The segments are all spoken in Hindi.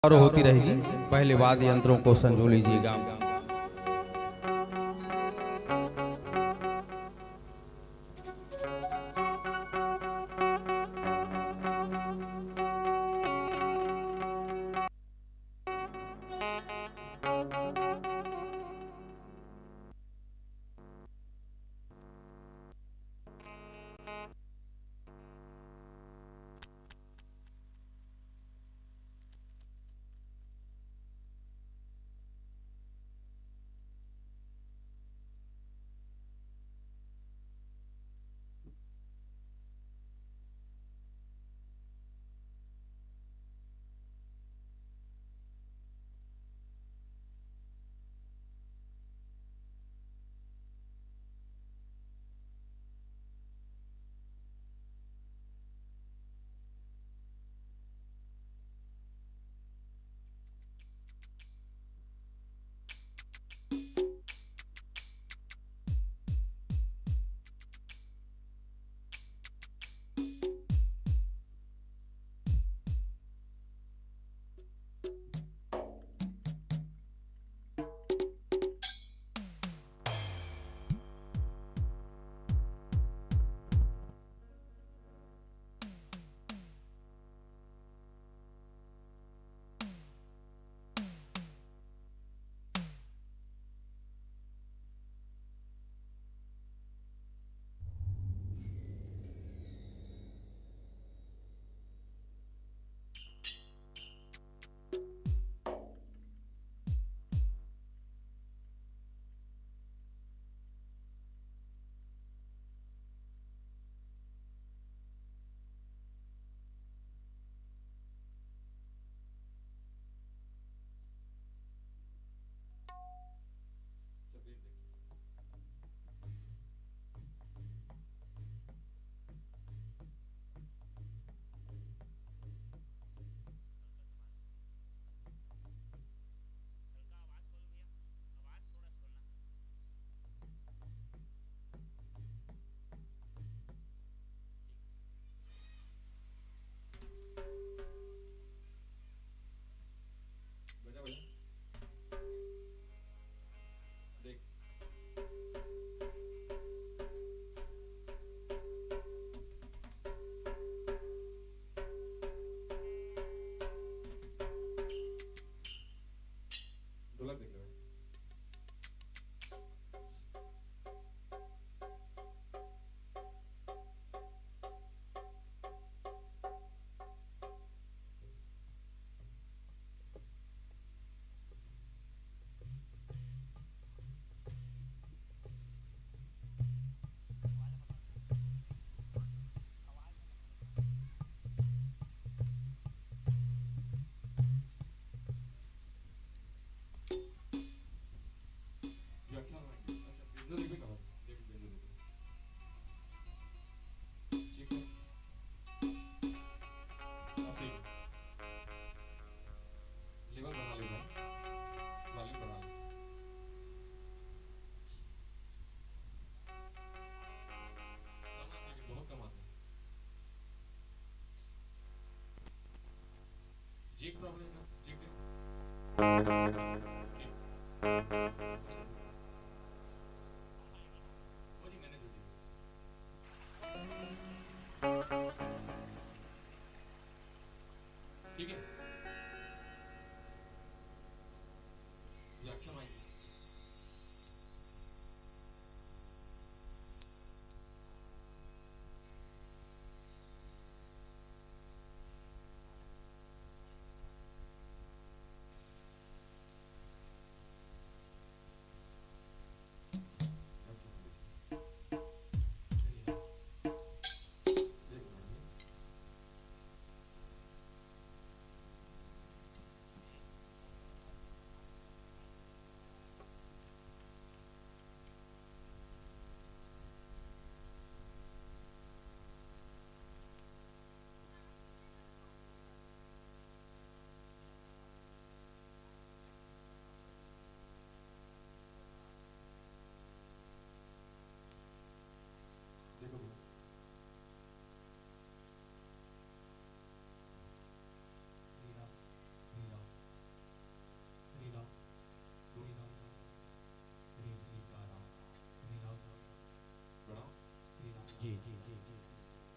और होती रहेगी। पहले वाद्य यंत्रों को संजो लीजिएगा।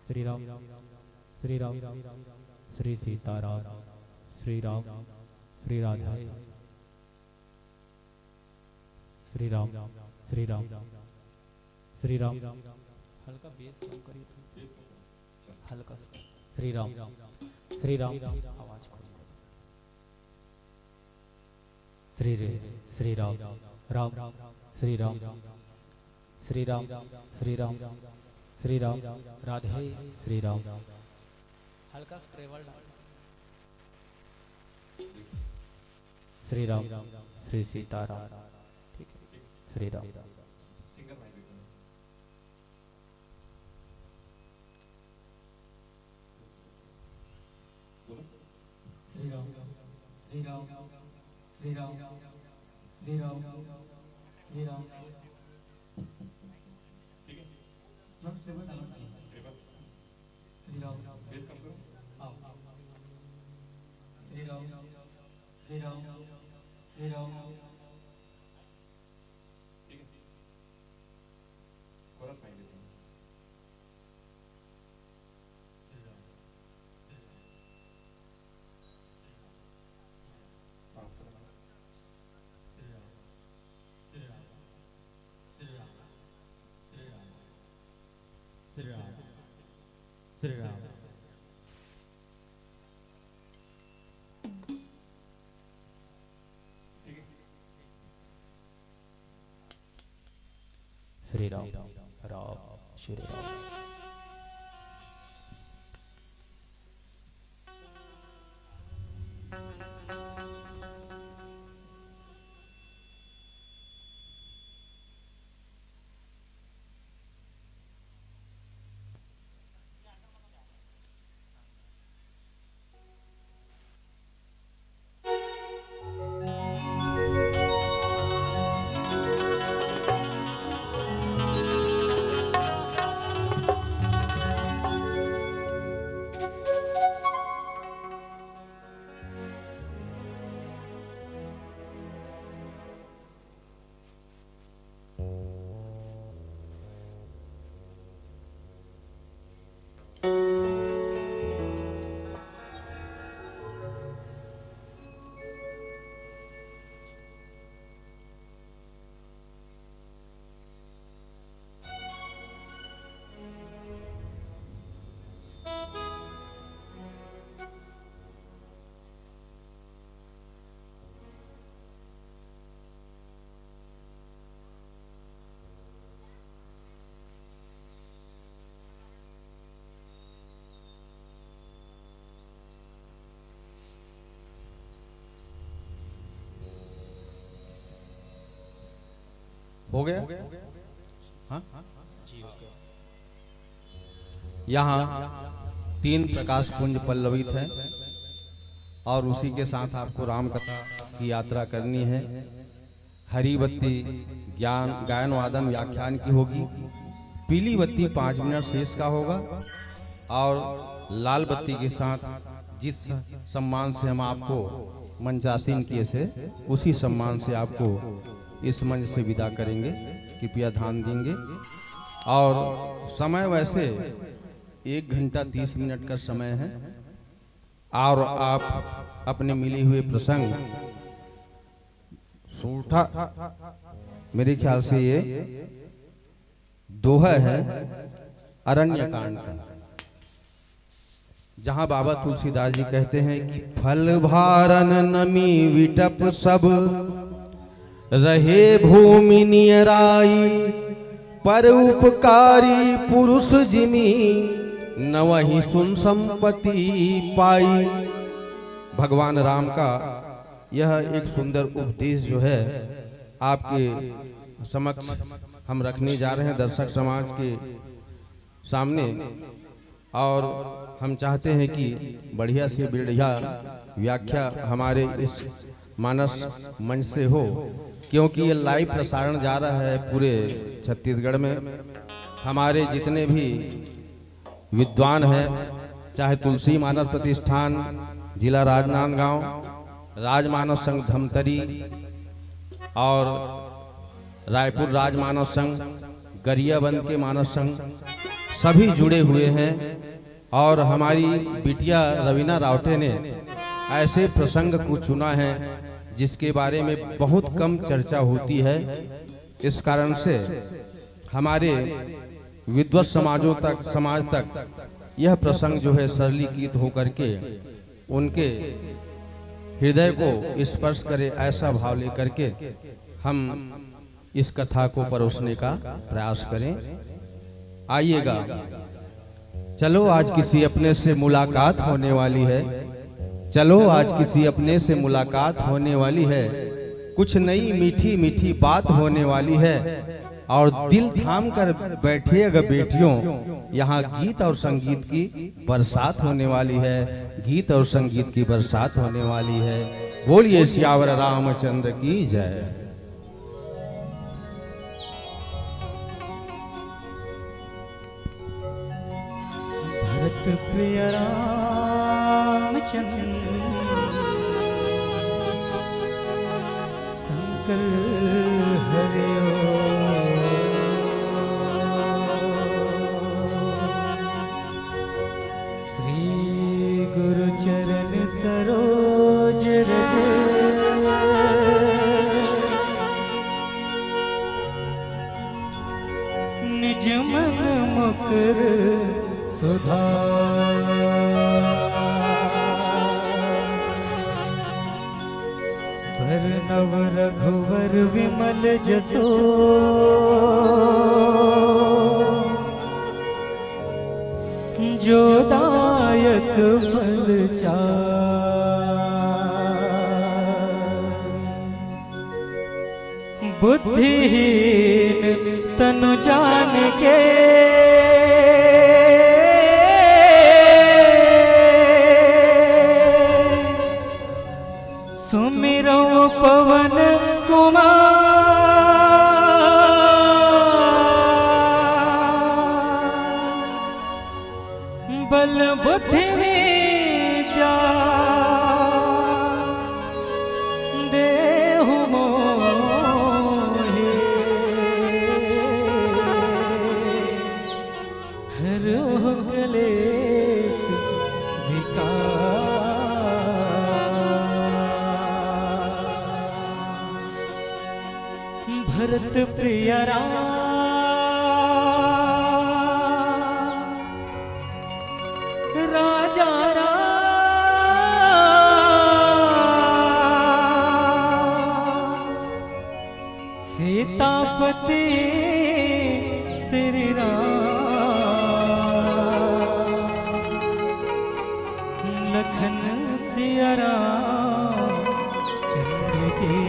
श्री राम श्री राम श्री सीताराम श्री राम श्री राधा श्री राम श्री राम श्री राम हल्का बेस कम करिए तो हल्का श्री राम आवाज श्री राम राम श्री राम श्री राम श्री राम श्री राम राधे श्री राम हल्का ट्रेवल श्री राम श्री सीताराम ठीक है श्री राम श्री राम श्री राम श्री राम श्री राम श्री राम ठीक है श्री राम बेस कम करो श्री राम श्री राम श्री राम ठीक है कोरस पाएंगे श्री राम श्री राम श्री राम राम श्री राम हो गया हाँ यहाँ 3 प्रकाश पुंज पल्लवित है और उसी के साथ आपको राम कथा की यात्रा करनी है। हरी बत्ती ज्ञान गायन वादन व्याख्यान की होगी, पीली बत्ती 5 मिनट शेष का होगा और लाल बत्ती के साथ जिस सम्मान से हम आपको मंचासीन किए से उसी सम्मान से आपको इस मंच से विदा करेंगे। कृपया ध्यान देंगे और समय वैसे 1 घंटा 30 मिनट का समय है और आप अपने मिले हुए प्रसंग सूठा मेरे ख्याल से ये दोहा है अरण्य कांड का, जहां बाबा तुलसीदास जी कहते हैं कि फल भारन नमी विटप सब रहे भूमि नियराई, पर उपकारी पुरुष जिमी न वही सुन संपत्ति पाई। भगवान राम का यह एक सुंदर उपदेश जो है आपके समक्ष हम रखने जा रहे हैं दर्शक समाज के सामने, और हम चाहते हैं कि बढ़िया से बढ़िया व्याख्या हमारे इस मानस मंच से हो, क्योंकि ये लाइव प्रसारण जा रहा है पूरे छत्तीसगढ़ में। हमारे जितने भी विद्वान हैं, चाहे तुलसी मानस प्रतिष्ठान जिला राजनांदगांव, राजमानस संघ धमतरी और रायपुर राजमानस संघ, गरियाबंद के मानस संघ, सभी जुड़े हुए हैं। और हमारी बिटिया रवीना रावटे ने ऐसे प्रसंग को चुना है जिसके बारे में बहुत कम चर्चा होती है। इस कारण से हमारे विद्वत समाज तक यह प्रसंग जो है सरलीकृत होकर के उनके हृदय को स्पर्श करे, ऐसा भाव लेकर के हम इस कथा को परोसने का प्रयास करें। आइएगा, चलो आज किसी अपने से मुलाकात होने वाली है, चलो आज किसी अपने से मुलाकात होने वाली है, कुछ नई मीठी मीठी बात होने वाली है। और दिल थाम कर बैठिएगा बेटियों, यहाँ गीत और संगीत की बरसात होने वाली है, गीत और संगीत की बरसात होने वाली है। बोलिए सियावर रामचंद्र की जय। भरत प्रिय रामचंद्र शंकर हरिओ। श्री गुरु चरण सरोज रज निज मन मुकुर सुधार। नव रघुवर विमल जसो जो दायक फल चार। बुद्धिहीन तनु जान के सुमिरो पवन कुमार। बल बुद्धि विद्या देहु मोहि हरहु क्लेश विकार। भरत प्रिय राम राजा राम सीतापति श्री राम लखन सिया राम चंद्र की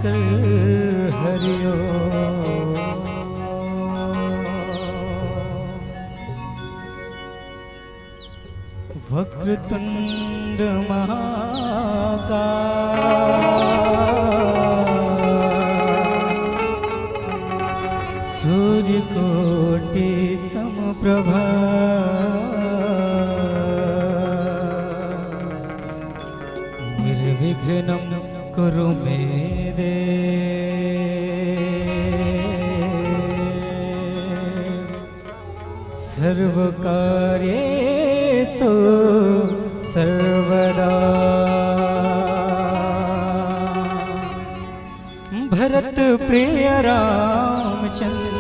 शंकर हरिओ। वक्रतुंड महाकाय सूर्यकोटि समप्रभा निर्विघ्नं कुरु मे देव सर्वकार्येषु सर्वदा। भरत प्रिय रामचंद्र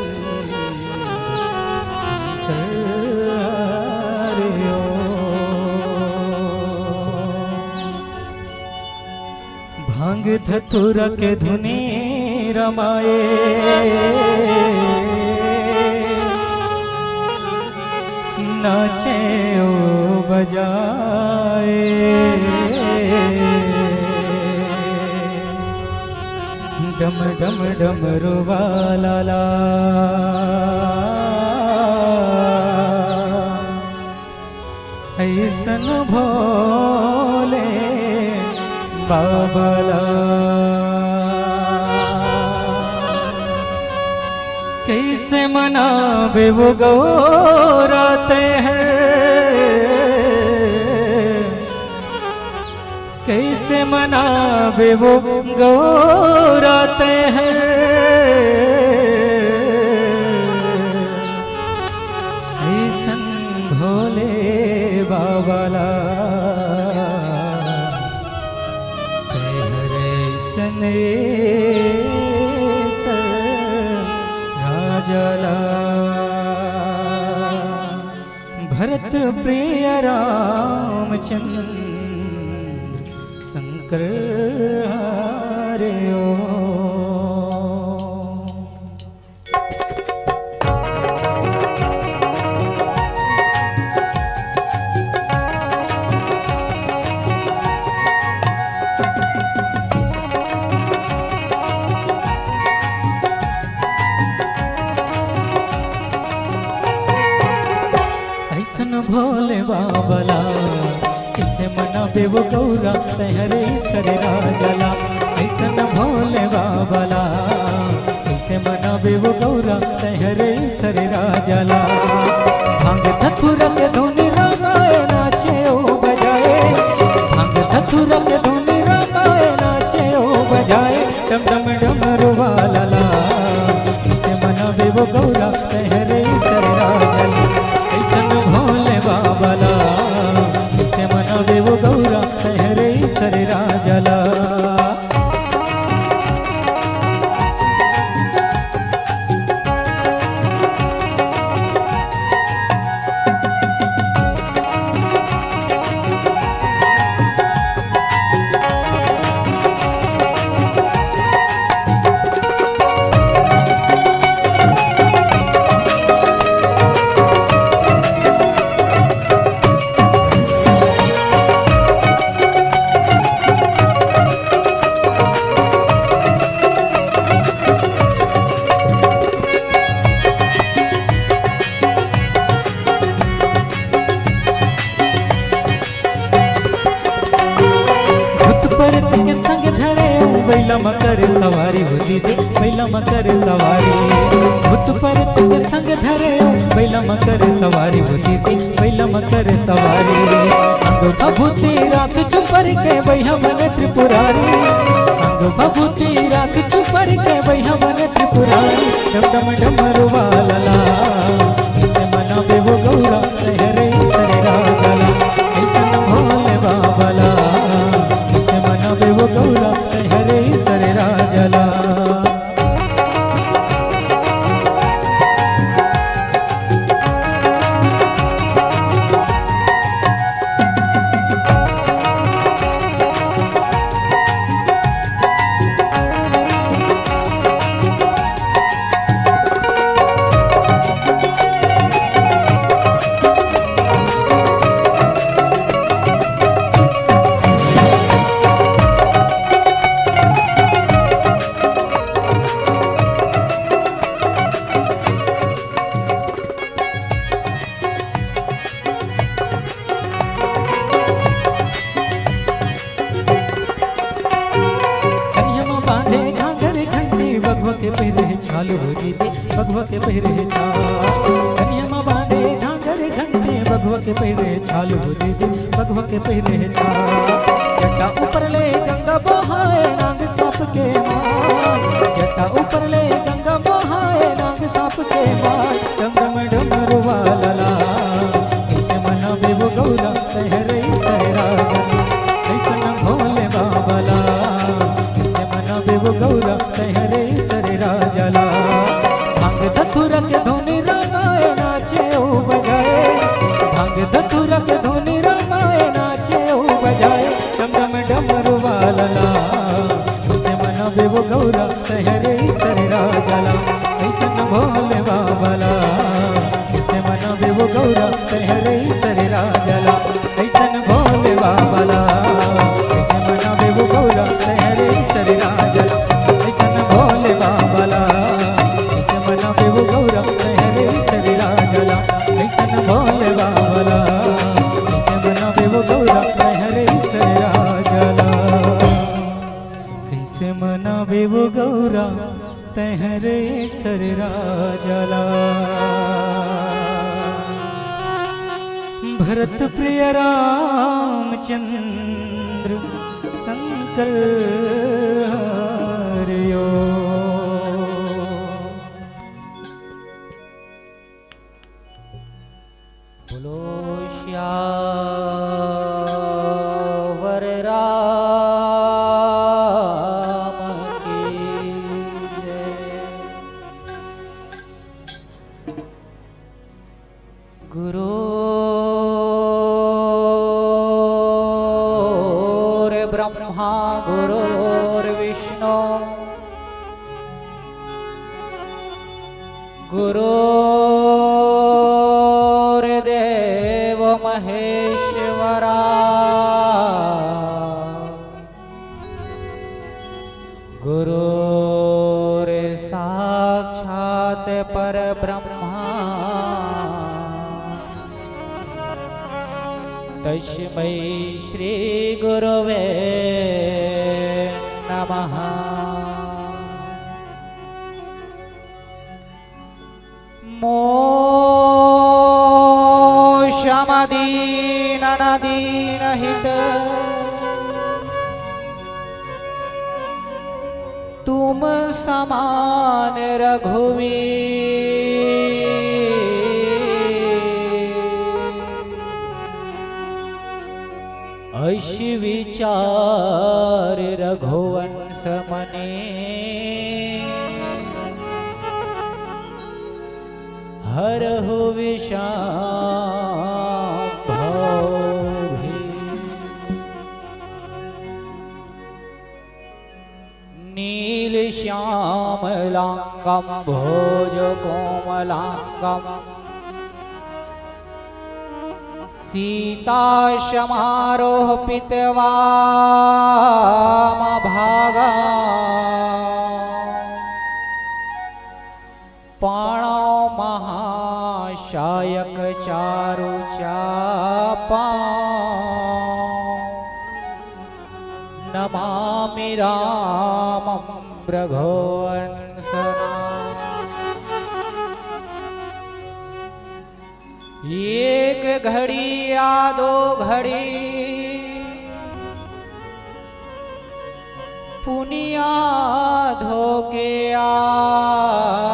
भांग धतुरा के धुनी रमाए नाचे ओ बजाए डम डम डमरू वाला ला ऐसन भोले बाबला कैसे मनावे वो गौराते हैं कैसे मनावे वो गौराते हैं ऐसन भोले बाबला राजला भरत प्रिय रामचंद्र शंकर हरिओ। भोले बाबला किसे मनावे वो गौरा तहरे सर राजला ऐसन भोले बाबला किसे मनावे वो गौरा तहरे सर राजला भांग धतुरा के धुनी रमाए नाचे ओ बजाए भांग धतुरा के धुनी रमाए नाचे ओ बजाए डम डम डमरू वाला ला किसे मनावे वो गौरा तहरे सर राजला बाबला किसे मनावे वो गौरा तहरे सर राजला। के संग धरे बैला मकर सवारी होती थी बैला मकर सवारी भूत परत के संग धरे बैला मकर सवारी होती थी बैला मकर सवारी अंग भभूति रात चुपर के बैहा मन त्रिपुरारी अंग भभूति रात चुपर के बैहा मन त्रिपुरारी डम डम डमरू वाला ला इसे मनावे वो गौरा तहरे सर राजला ऐसन भोले बाबला वो गौरा हरे सर राजला। बगवा के पहिरे है छाल हो दीदी बगवा के पहिरे है छाल कनिया माँ बांधे झांझर घंटे बगवा के पहिरे है छाल हो दीदी बगवा के पहिरे है छाल जटा ऊपर ले गंगा बहाए नाग सांप के मार जटा ऊपर ले गंगा बहाए नाग सांप के मार डमडम डमरू वाला कैसे मनावे वो गौरा सहरे सहरा कैसे न भोले बाबला कैसे मनावे वो गौरा सहरे सहरा जला भांग धतुरा के धोनी रमाए नाचे ओ बजाए भांग धतुरा के धोनी रमाए नाचे ओ बजाए डमडम डमरू वाला कैसे मनावे वो गौरा सहरे सहरा जला कैसे न भोले बाबला कैसे मनावे वो गौरा सहरे सहरा जला कैसे न भोले बाबला कैसे मनावे वो गौरा सहरे सहरा जला कैसे न भोले बाबला कैसे मनावे वो गौरा सहरे सहरा जला कैसे न भोले बाबला कैसे मनावे वो गौरा सहरे सहरा जला कैसे मनावे वो गौरा तहरे सररा जला भरत प्रिय रामचंद्र शंकर हरियो बोलो श्यावर राम की जय। गुरुर्ब्रह्मा गुरुर्विष्णु गुरुर्देव महेश्वरा गुरुर्साक्षात् परब्रह्मा तस्मै श्री गुरवे नमः। मोक्षमदीननदीनहित तुम समान रघुवीर ऐश विचार रघुवंश मने हरहु विषाम भवभीर। नील श्यामलांगम भोज कोमलांगम सीता समारोपितवामभागा पाणौ महाशायक चारु चापा नमामि रामं रघुवंशना। एक घड़ी या दो घड़ी पुनिया धोके आध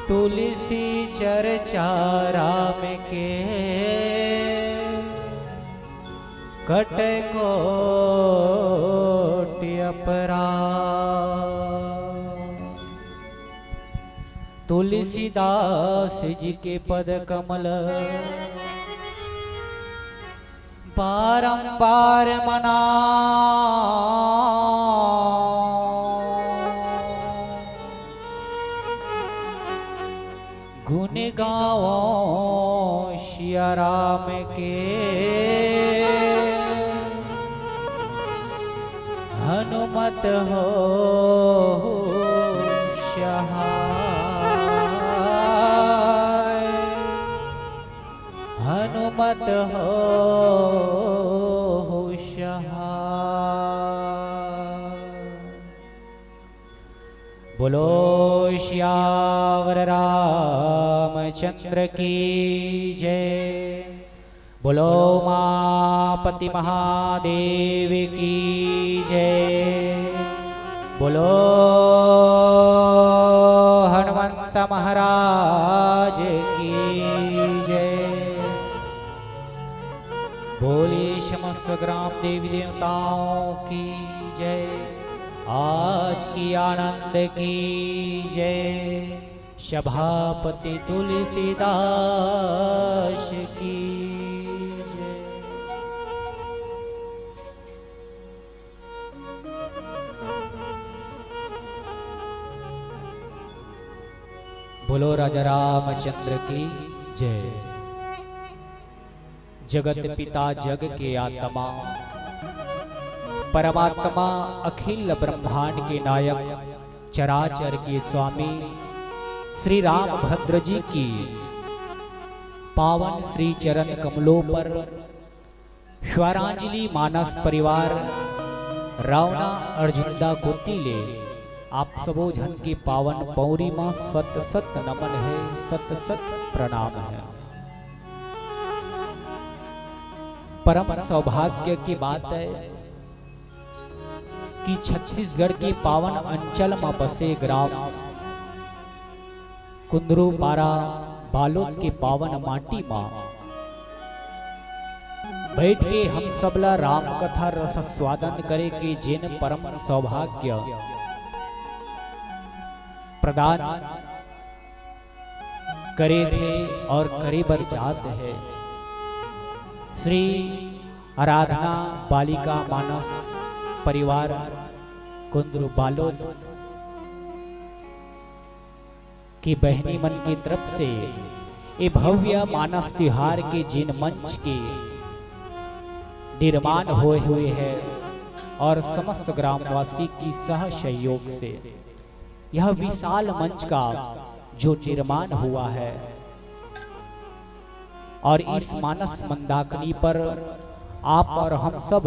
तुलसी चर्चा राम के कट कोटि अपराध। तुलसीदास जी के पद कमल बारंबार मना गुण गाओ सिया राम के हनुमत हो सहाय हनुमत हो सहाय। बोलो श्यावर रामचंद्र की जय। बोलो मापति महादेव की जय। बोलो हनुमंत महाराज की जय। बोले समस्त ग्राम देवी देवताओं की जय। आज की आनंद की जय। सभापति तुलसीदास की जय। बोलो राजा रामचंद्र की जय। जगत पिता जग के आत्मा परमात्मा अखिल ब्रह्मांड के नायक चराचर के स्वामी श्री रामभद्र जी की पावन श्री चरण कमलों पर स्वरांजलि मानस परिवार रावणा अर्जुनदा कोतिले आप सबो जन की पावन पौरी मां सत सत नमन है, सत सत प्रणाम है। परम सौभाग्य की बात है कि छत्तीसगढ़ के पावन अंचल में बसे ग्राम कुंदरू पारा बालोद के पावन माटी मां बैठ के हम सबला राम कथा रस स्वादन करे के जिन परम सौभाग्य प्रदान करे थे और करे बर जात है श्री आराधना बालिका मानस परिवार कुंदरू बालोद की बहनी मन की तरफ से ये भव्य मानस त्योहार के जिन मंच के निर्माण हुए हैं और समस्त ग्रामवासी की सह सहयोग से यह विशाल मंच का जो निर्माण हुआ है और इस मानस मंदाकिनी पर आप और हम सब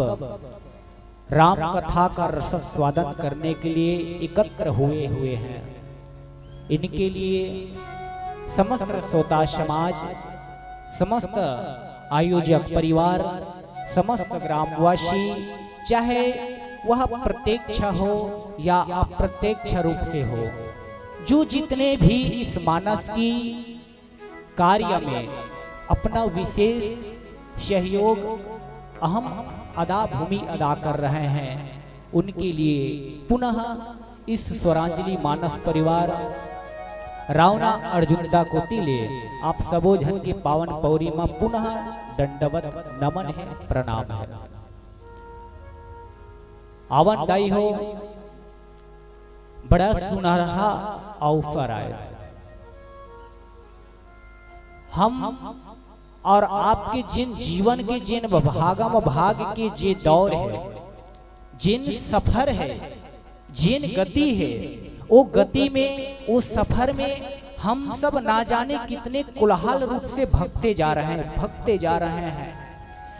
राम कथा का रस स्वादन करने के लिए एकत्र हुए हैं। इनके लिए समस्त श्रोता समाज, समस्त आयोजक परिवार, समस्त ग्रामवासी, चाहे वह प्रत्यक्ष हो या अप्रत्यक्ष रूप से हो, जो जितने भी इस मानस की कार्य में अपना विशेष सहयोग अहम भूमि अदा कर रहे हैं, उनके लिए पुनः इस स्वरांजलि मानस परिवार रावणा अर्जुनदा कोतिले आप सबो जन के पावन पौरी में पुनः दंडवत नमन है, प्रणाम है। आनंददायी हो बड़ा सुनहरा अवसर आए। हम और आपके जिन जीवन के जिन भागम भाग के जे दौर है, जिन सफर है, जिन गति है, वो गति में, वो सफर में हम सब ना जाने कितने कोलाहल रूप से भगते जा रहे हैं,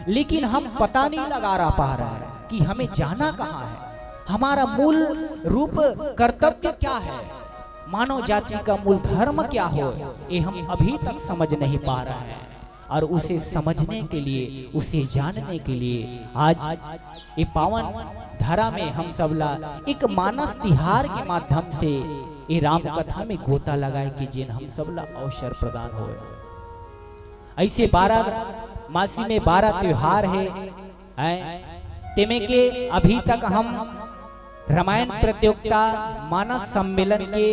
लेकिन हम पता नहीं लगा पा रहे हैं कि हमें जाना कहाँ है, हमारा मूल रूप कर्तव्य क्या है, मानव जाति का मूल धर्म क्या हो, ये हम अभी तक समझ नहीं पा रहे हैं। और उसे समझने के लिए, उसे जानने के लिए आज ये पावन धरा में हम सबला एक मानस तिहार के माध्यम से ये राम कथा में गोता लगाए कि जिन हम सबला अवसर प्रदान हो। ऐसे 12 मासी में 12 त्योहार है, तेमे के अभी तक हम रामायण प्रतियोगिता मानस सम्मेलन के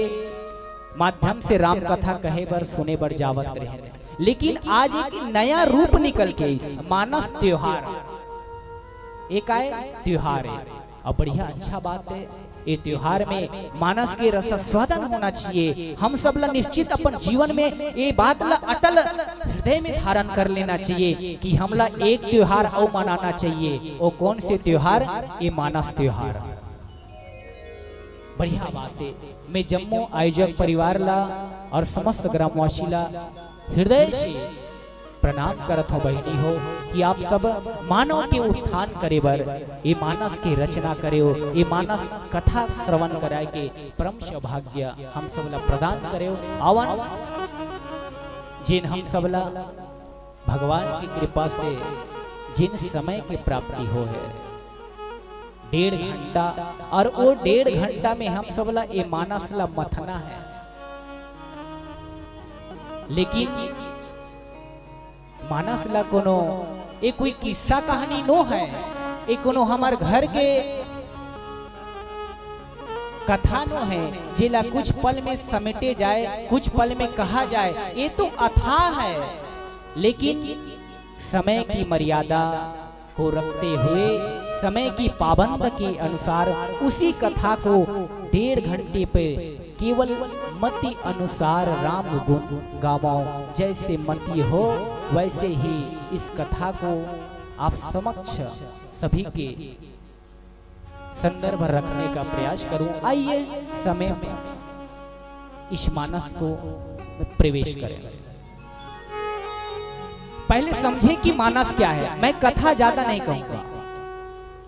माध्यम से राम कथा कहे बर सुने बर जावत रहे, लेकिन आज एक नया रूप निकल के इस मानस त्योहार एक आए त्योहार है और बढ़िया अच्छा बात है। ये त्योहार में मानस के रस स्वादन होना चाहिए। हम सब ला निश्चित अपन जीवन में ये बात ला अटल हृदय में धारण कर लेना चाहिए कि हमला एक त्योहार और मनाना चाहिए। वो कौन से त्योहार? ये मानस त्योहार। बढ़िया बात है। मैं जम्मू आयोजक परिवार ला और समस्त ग्रामवासी ला हृदय से प्रणाम करत हो बहनी हो कि आप सब मानव के उत्थान करे बर ये मानस के रचना करे हो, ये मानस कथा श्रवण कराए के परम सौभाग्य हम सबला प्रदान करे हो। आवन जिन हम सबला भगवान की कृपा से जिन समय की प्राप्ति हो है 1.5 घंटा, और वो 1.5 घंटा में हम सबला ये मानस ला मथना है। लेकिन मानस ला कोनो ये कोई किस्सा कहानी नो है, ये कोनो हमार घर के कथा नो है जिला कुछ पल में समेटे जाए, कुछ पल में कहा जाए। ये तो अथाह है, लेकिन समय की मर्यादा को रखते हुए समय की पाबंद के अनुसार उसी कथा को 1.5 घंटे पे केवल मति अनुसार राम गुण गावो। जैसे मति हो वैसे ही इस कथा को आप समक्ष सभी के संदर्भ रखने का प्रयास करूं। आइए समय में इस मानस को प्रवेश करें। पहले समझे कि मानस क्या है। मैं कथा ज्यादा नहीं कहूंगा,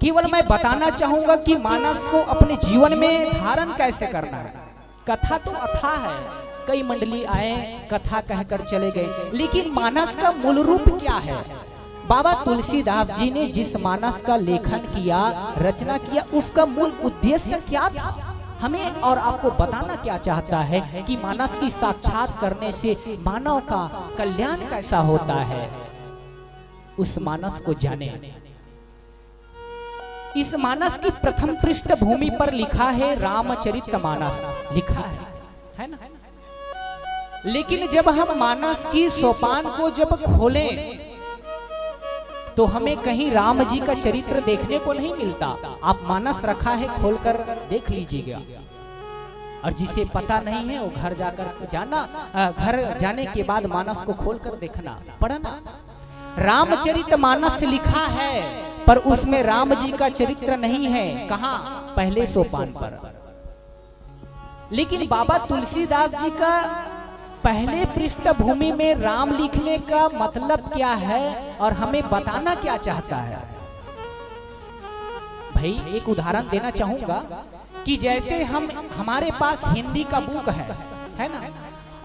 केवल मैं बताना चाहूंगा कि मानस को अपने जीवन में धारण कैसे करना है। कथा तो अथाह है, कई मंडली आए कथा कहकर चले गए, लेकिन मानस का मूल रूप क्या है। बाबा तुलसीदास जी ने जिस मानस का लेखन किया, रचना किया, उसका मूल उद्देश्य क्या था, हमें और आपको बताना क्या चाहता है कि मानस की साक्षात करने से मानव का कल्याण कैसा होता है। उस मानस को जाने। इस मानस की प्रथम पृष्ठभूमि पर लिखा है रामचरितमानस, लिखा है ना। लेकिन जब हम मानस की सोपान को जब खोलें तो हमें कहीं राम जी का चरित्र देखने को नहीं मिलता। आप मानस रखा है, खोलकर देख लीजिएगा। और जिसे पता नहीं है वो घर जाकर जाना, घर जाने के बाद मानस को खोलकर देखना, पढ़ना। रामचरितमानस लिखा है पर उसमें राम जी का चरित्र नहीं है। कहाँ? पहले सोपान पर। लेकिन बाबा तुलसीदास जी का पहले पृष्ठभूमि में राम लिखने का मतलब क्या है और हमें बताना क्या चाहता है। भाई एक उदाहरण देना चाहूंगा कि जैसे हमारे पास हिंदी का बुक है ना,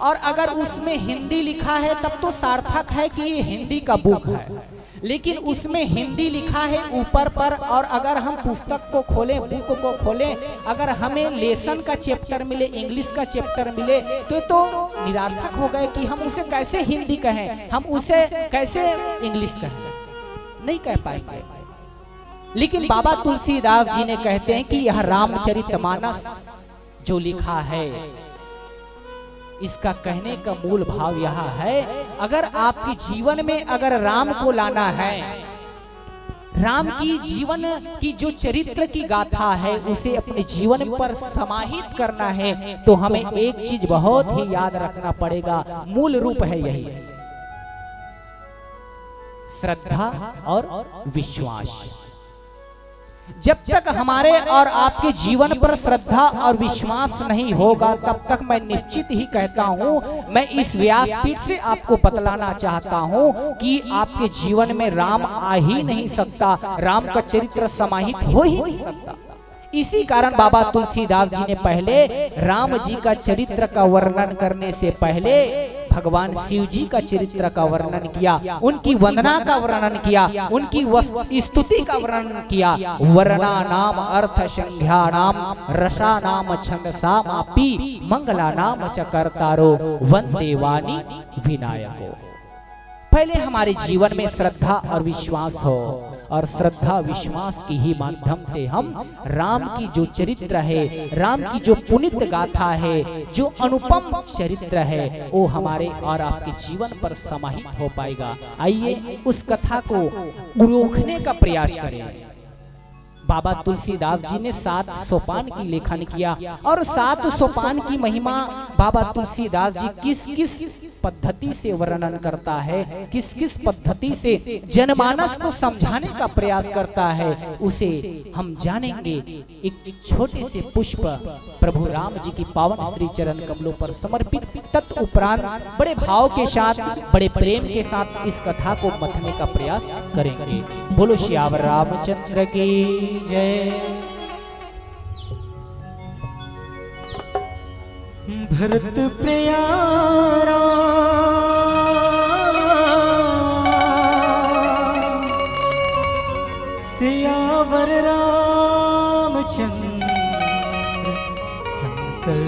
और अगर उसमें हिंदी लिखा है तब तो सार्थक है कि ये हिंदी का बुक है। लेकिन उसमें हिंदी लिखा है ऊपर पर, और अगर हम पुस्तक को खोलें, बुक को खोलें, अगर हमें लेसन का चैप्टर मिले, इंग्लिश का चैप्टर मिले, तो निरार्थक हो गए कि हम उसे कैसे हिंदी कहें, हम उसे कैसे इंग्लिश कहें, नहीं कह पाएंगे। लेकिन बाबा तुलसीदास जी ने कहते हैं कि यह रामचरितमानस जो लिखा है, इसका कहने का मूल भाव यह है, अगर आपके जीवन में अगर राम को लाना है, राम की जीवन की जो चरित्र की गाथा है उसे अपने जीवन पर समाहित करना है, तो हमें एक चीज बहुत ही याद रखना पड़ेगा। मूल रूप है यही, श्रद्धा और विश्वास। जब तक हमारे और आपके जीवन पर श्रद्धा और विश्वास नहीं होगा, तब तक मैं निश्चित ही कहता हूं, मैं इस व्यासपीठ से आपको बतलाना चाहता हूं कि आपके जीवन में राम आ ही नहीं सकता, राम का चरित्र समाहित हो ही नहीं सकता। इसी कारण बाबा तुलसीदास जी ने पहले राम जी का चरित्र का वर्णन करने से पहले भगवान शिव जी का चरित्र का वर्णन किया, उनकी वंदना का वर्णन किया, उनकी स्तुति का वर्णन किया। वर्णा नाम अर्थ संध्या नाम रसा नाम छंदसामापि मंगला नाम च कर्तारो वंदे वाणी विनायको। पहले हमारे जीवन में श्रद्धा और विश्वास हो, और श्रद्धा विश्वास की ही माध्यम से हम राम की जो चरित्र है, राम की जो पुनित गाथा है, जो अनुपम चरित्र है, वो हमारे और आपके जीवन पर समाहित हो पाएगा। आइए उस कथा को रोकने का प्रयास करें। बाबा तुलसीदास जी ने 7 सोपान की लेखन किया और 7 सोपान की महिमा बाबा तुलसीदास जी किस किस पद्धति से वर्णन करता है, किस किस पद्धति से जनमानस को समझाने का प्रयास करता है, उसे हम जानेंगे एक छोटे से पुष्प प्रभु राम जी की पावन श्री चरण कमलों पर समर्पित। तत्उपरांत बड़े भाव के साथ, बड़े प्रेम के साथ इस कथा को मथने का प्रयास करेंगे। बोलो श्याम रामचंद्र की जय। भरत प्यारा सियावर रामचंद्र शंकर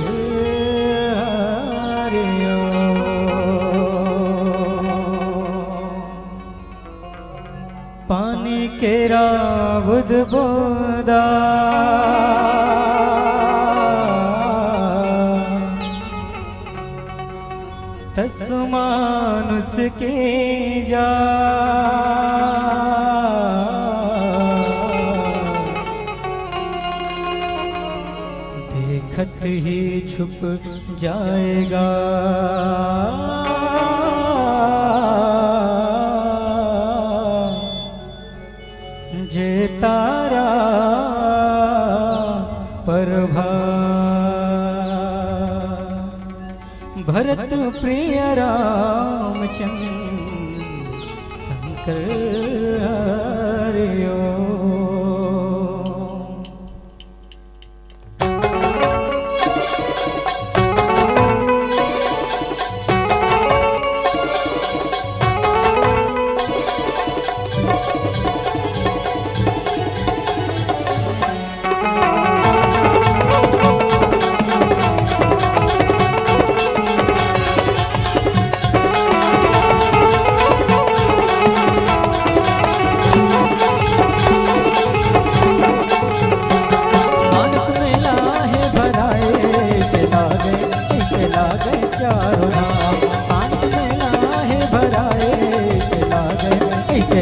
हरिओ। पानी केरा बुध बोदा तस्मानुस के जा देखत ही छुप जाएगा। जे तारा प्रभा भरत प्रिय रामचंद्र शंकर हरिओ।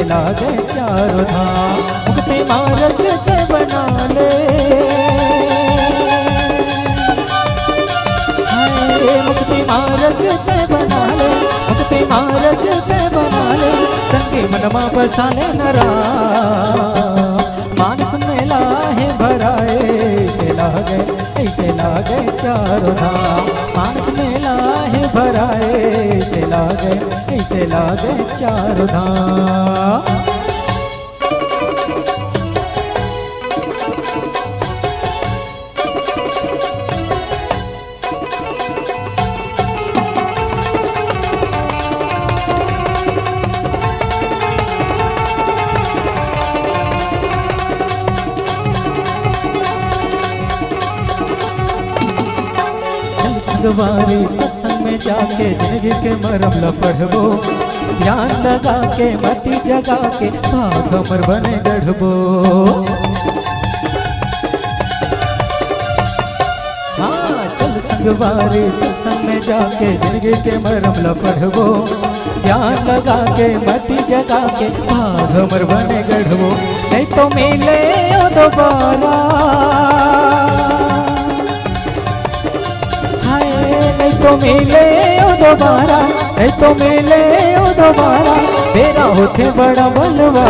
लागे चारों धाम मुक्ति मार्ग के बना ले। मुक्ति मार्ग के बना ले, मुक्ति मार्ग के बना ले। संगे मनमा बसा ले नरा मानस मेला है भराए। ऐसे लागे चारों धाम मानस मेला है भराए। ऐसे लागे चारों धाम। सगवारी सत्संग में जाके जिंदगी के मरम ला पढ़बो। ध्यान लगा के मति जगा के भाग हमर बने गढ़बो। हाँ चल संगवारी सत्संग में जाके जिंदगी के मरम ला पढ़बो। ध्यान लगा के मति जगा के भाग हमर बने गढ़बो। नहीं तो मिले ओ दोबारा, नहीं तो मिले ओ दोबारा, नहीं तो मिले ओ दोबारा। तेरा होते बड़ा बलवा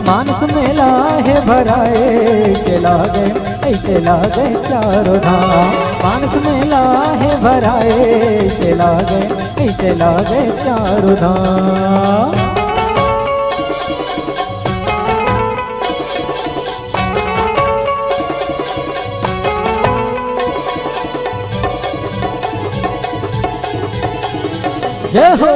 मानस मेला है भराए। ऐसे लागे चारों धाम मानस मेला है भराए। ऐसे लागे चारों धाम। जय हो।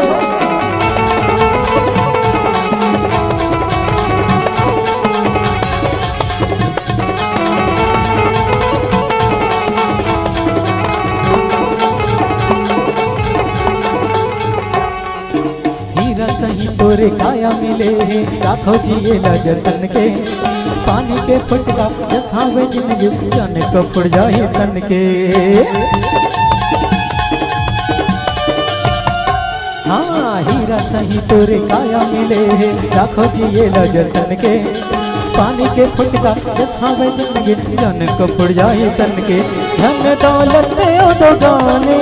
हीरा सही तोरे काया मिले राखो जिए जतन के। पानी के फटका जसावे जिंदगी जाने कपड़ जाए तन के। हाँ हीरा सही तोरे काया मिले राखो जिए जतन के। पानी के फुटका जसावे जन के जन को फुट जाए तन के धन दौलत ओ दो गाने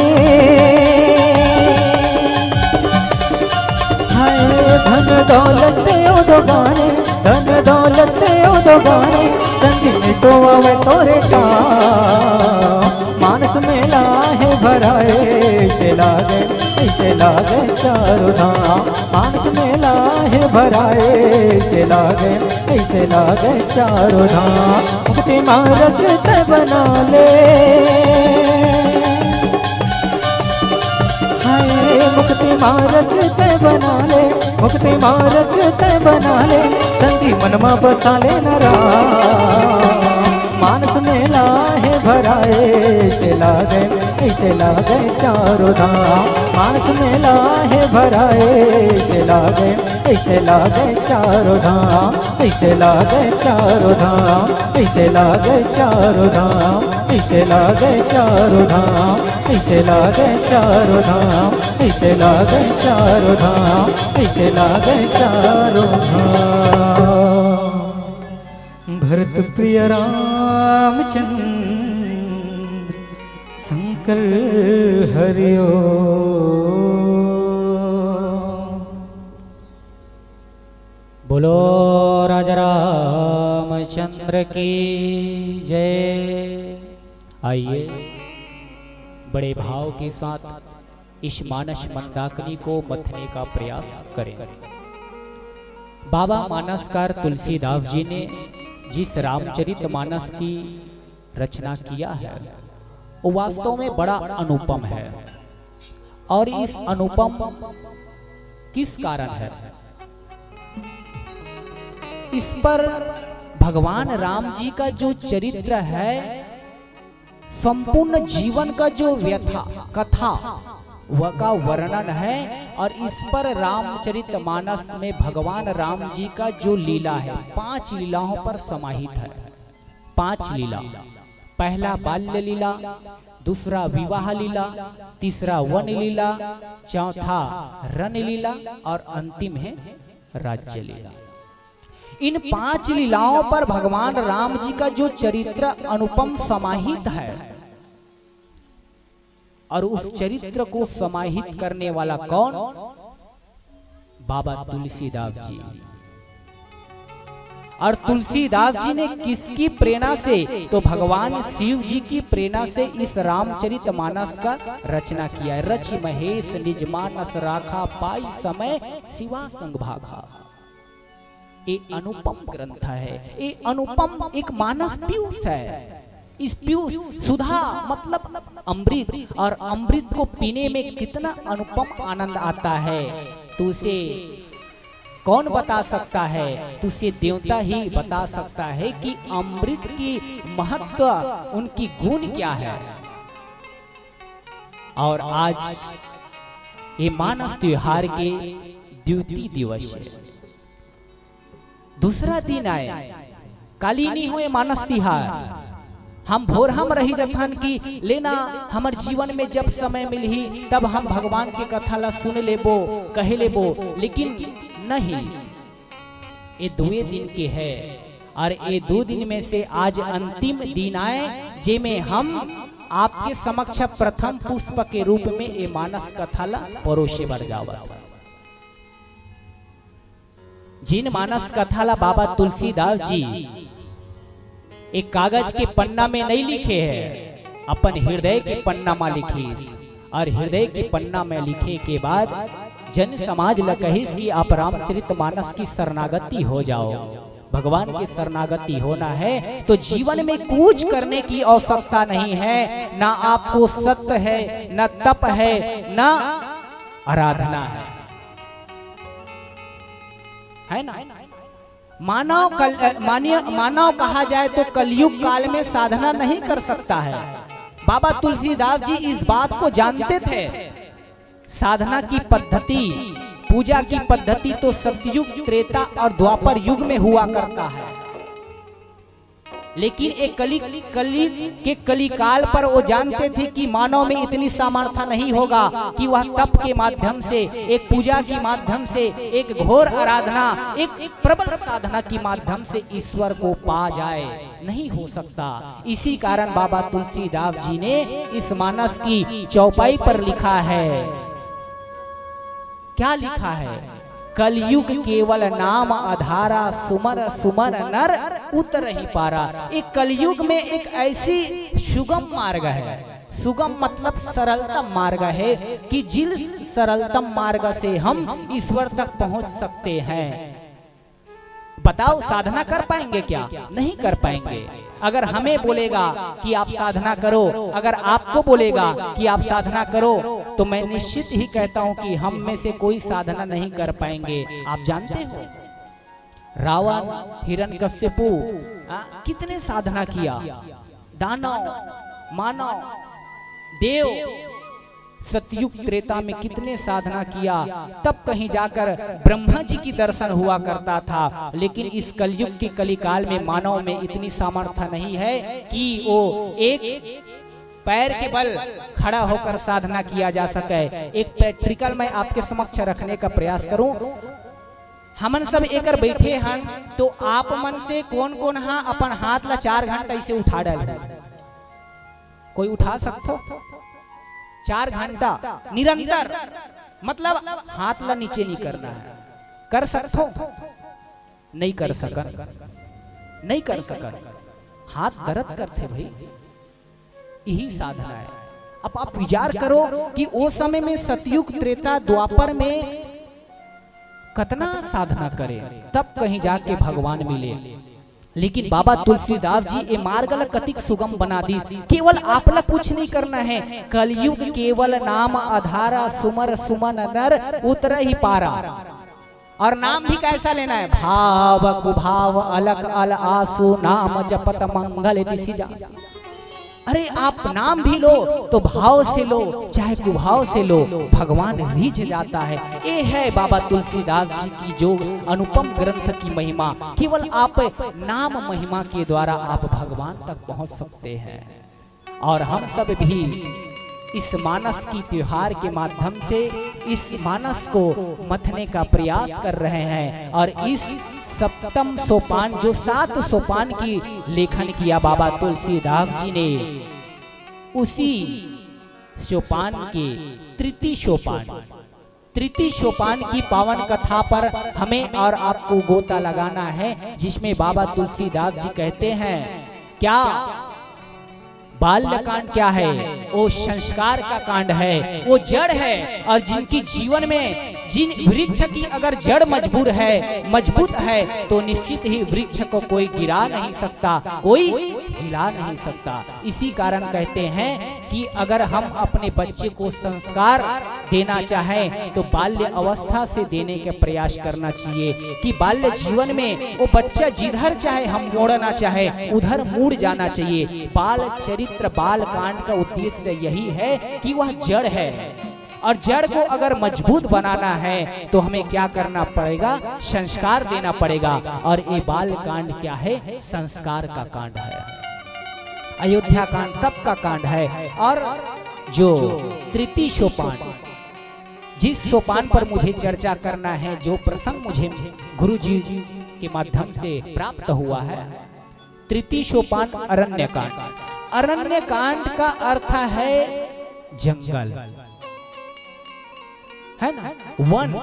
हाय धन दौलत ओ दो गाने धन दौलत ओ दो गाने संग में तो आवे तोरे का मानस मेला है भराए ऐसे लागे चारों धाम मानस मेला है भराए ऐसे लागे चारों धाम मुक्ति मार्ग ते बना ले हाय मुक्ति मार्ग ते बना ले मुक्ति मार्ग ते बना ले संधि मनमा बसा ले नरा मानस मेला है भराए ऐसे लागे चारों धाम मानस मेला है भराए ऐसे लागे चारों धाम ऐसे लागे चारों धाम ऐसे लागे चारों धाम ऐसे लागे चारों धाम ऐसे लागे चारों धाम ऐसे लागे चारों धाम ऐसे लागे चारों धाम। भरत प्रिय रामचंद्र शंकर हरिओ। बोलो राजा रामचंद्र की जय। आइए बड़े भाव के साथ इस मानस मंदाकिनी को मथने का प्रयास करें। बाबा मानसकार तुलसीदास जी ने जिस रामचरितमानस की रचना किया है वो वास्तव में बड़ा अनुपम है। और इस अनुपम किस कारण है? इस पर भगवान राम जी का जो चरित्र है, संपूर्ण जीवन का जो व्यथा कथा वह का वर्णन है। और इस पर रामचरितमानस में भगवान राम जी का जो लीला है 5 लीलाओं पर समाहित है। 5 लीला, पहला बाल्य लीला, दूसरा विवाह लीला, तीसरा वन लीला, चौथा रण लीला और अंतिम है राज्य लीला। इन 5 लीलाओं पर भगवान राम जी का जो चरित्र अनुपम समाहित है और उस चरित्र को समाहित करने वाला कौन? बाबा तुलसीदास जी। और तुलसीदास जी ने किसकी प्रेरणा से? तो भगवान शिव जी की प्रेरणा से इस रामचरितमानस का रचना किया है। रचि महेश निज मानस राखा पाई समय शिवा संग भागा। ये अनुपम ग्रंथ है, ये अनुपम एक मानस पीयूष है। इस पीयूष सुधा मतलब अमृत, और अमृत को पीने में कितना अनुपम आनंद आता है तो उसे कौन बता सकता है? तो उसे देवता ही बता सकता है कि अमृत की महत्व, उनकी गुण क्या है। और आज ये मानस त्योहार के द्वितीय दिवस है, दूसरा दिन आए कालीनी हो मानस तिहार। हम भोर हम रही जथन की लेना हमार जीवन में जब समय मिलही तब हम भगवान के कथा ला सुन लेबो कहे लेबो, लेकिन नहीं, ये 2 दिन के है। और ये 2 दिन में से आज अंतिम दिन आए जेमे हम आपके समक्ष प्रथम पुष्प के रूप में ये मानस कथा ला परोसे बढ़ जावा। जिन मानस कथा ला बाबा तुलसीदास जी एक कागज के पन्ना में नहीं लिखे हैं, अपन हृदय के पन्ना में लिखी। और हृदय के पन्ना में लिखे के बाद जन समाज ल कही कि आप रामचरितमानस की शरणागति हो जाओ। भगवान की शरणागति होना है तो जीवन में कुछ करने की आवश्यकता नहीं है। ना आपको सत्य है, ना तप है, ना आराधना है ना। मानव कहा जाए तो कलयुग काल में साधना नहीं कर सकता है। बाबा तुलसीदास जी इस बात को जानते थे। साधना की पद्धति, पूजा की पद्धति तो सतयुग, त्रेता और द्वापर युग में हुआ करता है। लेकिन एक कली काल पर वो जानते थे कि मानव में इतनी सामर्थ्य नहीं होगा कि वह तप के माध्यम से, एक पूजा के माध्यम से, एक घोर आराधना, एक प्रबल साधना के माध्यम से ईश्वर को पा जाए, नहीं हो सकता। इसी कारण बाबा तुलसीदास जी ने इस मानस की चौपाई पर लिखा है, क्या लिखा है? कलयुग केवल नाम आधारा, सुमर सुमर नर उतर ही पारा। एक कलयुग में एक ऐसी सुगम मार्ग है, सुगम मतलब सरलतम मार्ग है कि जिस सरलतम मार्ग से हम ईश्वर तक पहुंच सकते हैं। बताओ साधना कर पाएंगे क्या? नहीं कर पाएंगे। अगर हमें बोलेगा कि आप साधना करो, अगर आपको बोलेगा कि आप साधना करो, तो मैं निश्चित ही कहता हूं कि हम में से कोई साधना नहीं कर पाएंगे। आप जानते हो रावण, हिरण्यकश्यपु कितने साधना किया, दानव, मानव, देव, सतयुग त्रेता में कितने साधना किया, तब कहीं जाकर ब्रह्मा जी की दर्शन हुआ करता था। लेकिन इस कलयुग के कलिकाल में मानव में इतनी सामर्थ्य नहीं है कि वो एक पैर के बल खड़ा होकर साधना किया जा सके। एक प्रैक्टिकल मैं आपके समक्ष रखने का प्रयास करूं। हमन सब एकर बैठे हैं, तो आप मन से कौन कौन हाँ अपन हाथ ला 4 घंटा ऐसे उठा डाल, कोई उठा सकते? 4 घंटा निरंतर, मतलब हाथ ला नीचे नहीं करना है। कर सकते? नहीं कर सकन, नहीं कर सकन, हाथ दर्द करते भाई। यही साधना है। अब आप विचार करो कि उस समय में सतयुग त्रेता द्वापर में कितना साधना करे, तब कहीं जाके भगवान मिले। लेकिन बाबा तुलसीदास जी ये मार्ग ला कतिक सुगम बना दी। केवल आप ला कुछ नहीं करना है, कलयुग केवल नाम आधारा, सुमर सुमन नर उतर ही पारा। और नाम भी कैसा लेना है? भाव कुभाव अलख अल आसु नाम जपत मंगल दिशि जा। अरे आप नाम भी लो तो भाव से लो, चाहे कुभाव से लो, भगवान रिझ जाता है। ये है बाबा तुलसीदास जी की जो अनुपम ग्रंथ की महिमा। केवल आप नाम महिमा के द्वारा आप भगवान तक पहुंच सकते हैं। और हम सब भी इस मानस की त्योहार के माध्यम से इस मानस को मथने का प्रयास कर रहे हैं। और इस सप्तम सोपान, जो 7 सोपान की लेखन किया बाबा तुलसीदास जी ने, उसी सोपान के तृतीय सोपान की पावन कथा पर हमें और आपको गोता लगाना है, जिसमें बाबा तुलसीदास जी कहते हैं क्या? बाल्यकांड क्या है? वो संस्कार का कांड है, वो जड़ है। और जिनकी जीवन में जिन वृक्ष की अगर जड़ मजबूत है तो निश्चित ही वृक्ष को कोई गिरा नहीं सकता, कोई हिला नहीं सकता। इसी कारण कहते हैं कि अगर हम अपने बच्चे को संस्कार देना चाहें तो बाल्य अवस्था से देने का प्रयास करना चाहिए, कि बाल्य जीवन में वो बच्चा जिधर चाहे हम मोड़ना चाहे उधर मुड़ जाना चाहिए। बाल चरित्र, बाल कांड का उद्देश्य यही है कि वह जड़ है, और जड़ को अगर मजबूत बनाना है तो हमें क्या करना पड़ेगा? संस्कार देना पड़ेगा। और ये बाल कांड क्या है? संस्कार का कांड है। अयोध्या कांड तब का कांड है। और जो तृतीय सोपान, जिस सोपान पर मुझे चर्चा करना है, जो प्रसंग मुझे गुरुजी के माध्यम से प्राप्त हुआ है, तृतीय सोपान अरण्य कांड। अरण्य कांड का अर्थ है जंगल, है ना, वन।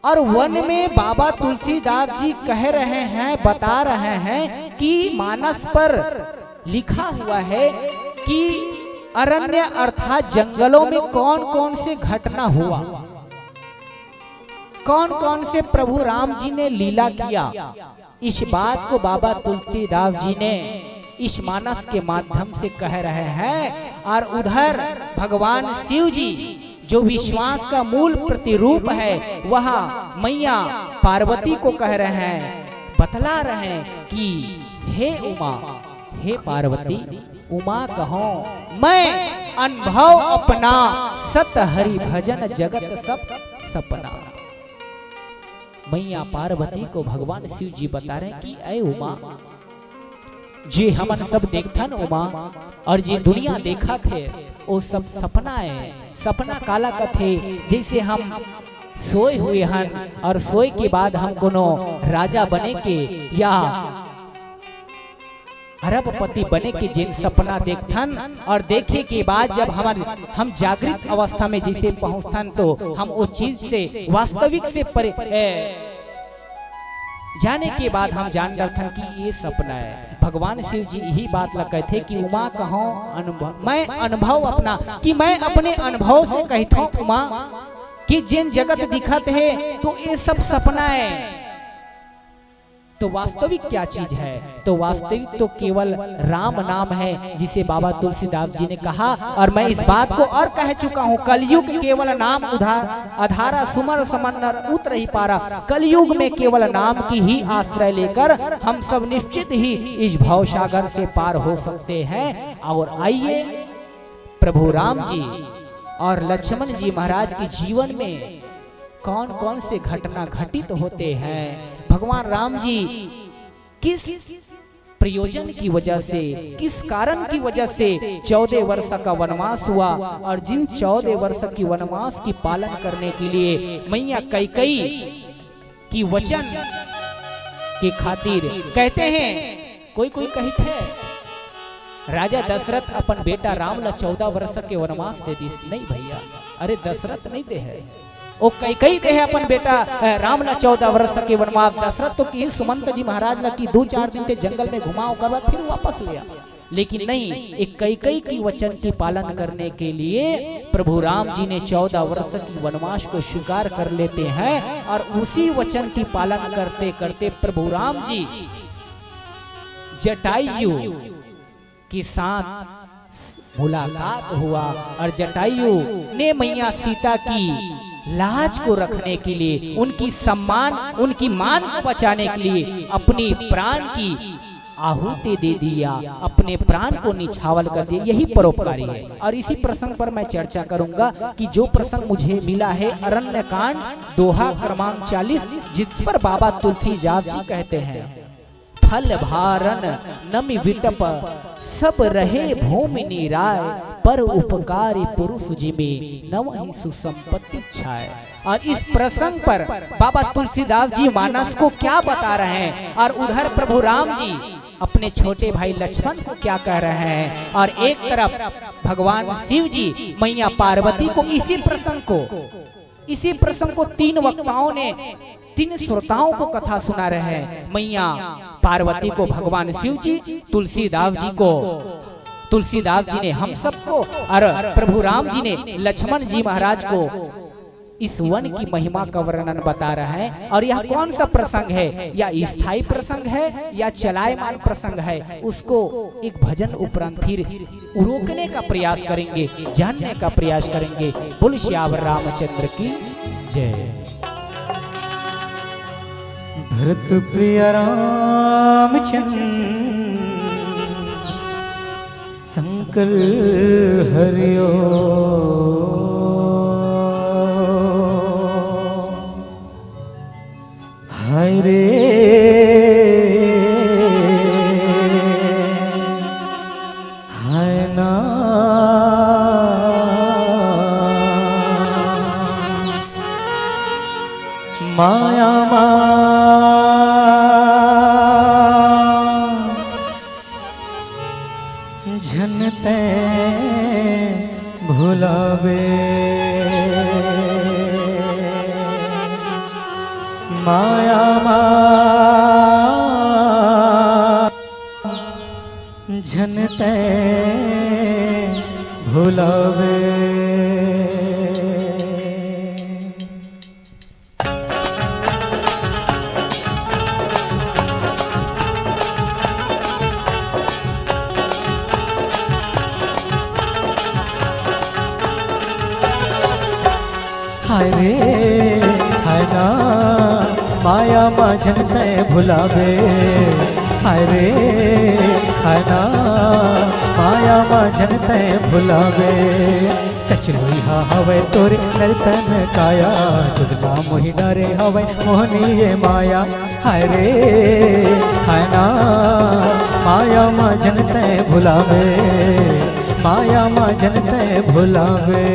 और वन में बाबा तुलसीदास जी कह रहे हैं, बता रहे हैं कि मानस पर लिखा हुआ है कि अरण्य अर्थात जंगलों में कौन कौन से घटना हुआ, कौन कौन से प्रभु राम जी ने लीला किया। इस बात को बाबा तुलसीदास जी ने इस मानस के माध्यम से कह रहे हैं। और उधर भगवान शिव जी जो विश्वास का मूल प्रतिरूप है, वहां मैया पार्वती को कह रहे हैं, बतला रहे हैं कि हे उमा, हे पार्वती, उमा कहो मैं अनुभव अपना, सत हरि भजन जगत सब सपना। मैया पार्वती को भगवान शिव जी बता रहे हैं कि ऐ उमा, जे हमन सब देखथन उमा और जे दुनिया देखा थे वो सब सपना है। सपना काला कथे जैसे हम सोए हुए हन और सोए के बाद हम कोनो राजा बने के या अरबपति बने के जिन सपना देखथन और देखे के बाद जब हम जागृत अवस्था में जैसे पहुंचथन तो हम वो चीज से वास्तविक से जाने के बाद हम जान जाथन कि ये सपना है। भगवान शिव जी यही बात लगे थे कि उमा कहो अनुभव, मैं अनुभव अपना कि मैं अपने अनुभव से कहता हूँ उमा कि जिन जगत दिखत है तो ये सब सपना है। तो वास्तविक क्या चीज है? तो वास्तविक तो केवल राम नाम है जिसे बाबा तुलसीदास जी ने कहा। और मैं इस बात को और कह चुका हूँ, कलयुग केवल नाम उधार अधारा सुमर समन्नर उतर ही पारा। कलयुग में केवल नाम की ही आश्रय लेकर हम सब निश्चित ही इस भव सागर से पार हो सकते हैं। और आइए प्रभु राम जी और लक्ष्मण जी महाराज के जीवन में कौन कौन से घटना घटित होते हैं। भगवान राम जी किस प्रयोजन की वजह से, किस कारण की वजह से 14 वर्ष का वनवास हुआ और जिन 14 वर्ष की वनवास की पालन करने के लिए मैया कैकेयी की वचन के खातिर कहते हैं, कोई कहते हैं राजा दशरथ अपन बेटा राम ला 14 वर्ष के वनवास दे दी। नहीं भैया, अरे दशरथ नहीं दे है, वो कैकेयी दे है अपन बेटा राम ला 14 वर्ष के वनवास। दशरथ तो की सुमंत जी महाराज ला की 2-4 दिन ते जंगल में घुमाओ कर बाद फिर वापस लिया। लेकिन नहीं, एक कैकेयी की वचन की पालन करने के लिए प्रभु राम जी ने 14 वर्ष की वनवास को स्वीकार कर लेते हैं। और उसी वचन की पालन करते करते प्रभु राम जी जटायु के साथ मुलाकात हुआ और जटायु ने मैया सीता की लाज को रखने के लिए, उनकी सम्मान, उनकी मान को बचाने के लिए अपनी प्राण की आहुति दे दिया, अपने प्राण को निछावर कर दिया। यही परोपकारी है। और इसी प्रसंग पर मैं चर्चा करूंगा कि जो प्रसंग मुझे मिला है अरण्य कांड दोहा क्रमांक 40, जिस पर बाबा तुलसीदास जी कहते हैं, फल भारण नमि विटप सब रहे भूमि निराय, पर उपकारी पुरुष जिमे नवहि सुसंपत्ति छाए। और इस प्रसंग पर बाबा तुलसीदास जी मानस को क्या बता रहे हैं और उधर प्रभु राम जी अपने छोटे भाई लक्ष्मण को क्या कह रहे हैं। और एक तरफ भगवान शिव जी मैया पार्वती को इसी प्रसंग को 3 वक्ताओं ने 3 श्रोताओं को कथा सुना रहे हैं। मैया पार्वती को भगवान शिव जी, तुलसीदास जी ने हम सबको और प्रभु राम जी ने लक्ष्मण जी महाराज को इस वन की महिमा का वर्णन बता रहा है। और यह कौन सा प्रसंग है, या स्थायी प्रसंग है या चलायमान प्रसंग है, उसको एक भजन उपरांत फिर रोकने का प्रयास करेंगे, जानने का प्रयास करेंगे। बोल श्यावर रामचंद्र की जय। भरत प्रिय रामचंद्र शंकर हरिओ, हाय रे हाय ना माया झनते भुलावे, माया झनते भुलावे। हाय रे हाय ना माया झनते भुलावे, हाय रे हाय ना माया झनते भुलावे। कचरोई हवे तोरे नर्तन काया, जुगला मोहि डरे हवे मोहनी ये माया। हाय रे हाय ना माया माँ जनते भुलावे, माया माँ जनते भुलावे।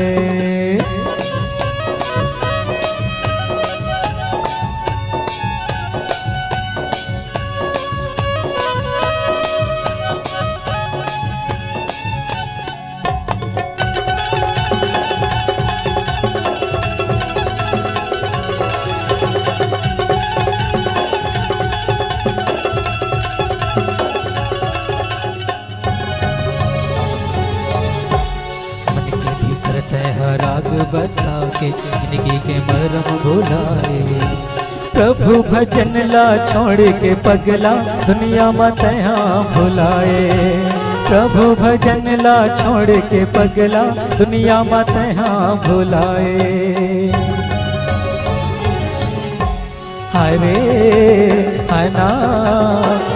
राग बसा के जिंदगी के मरम भुलाए, प्रभु भजन ला छोड़ के पगला दुनिया मत यहाँ भुलाए, प्रभु भजन ला छोड़ के पगला दुनिया मत यहाँ भुलाए। हरे हना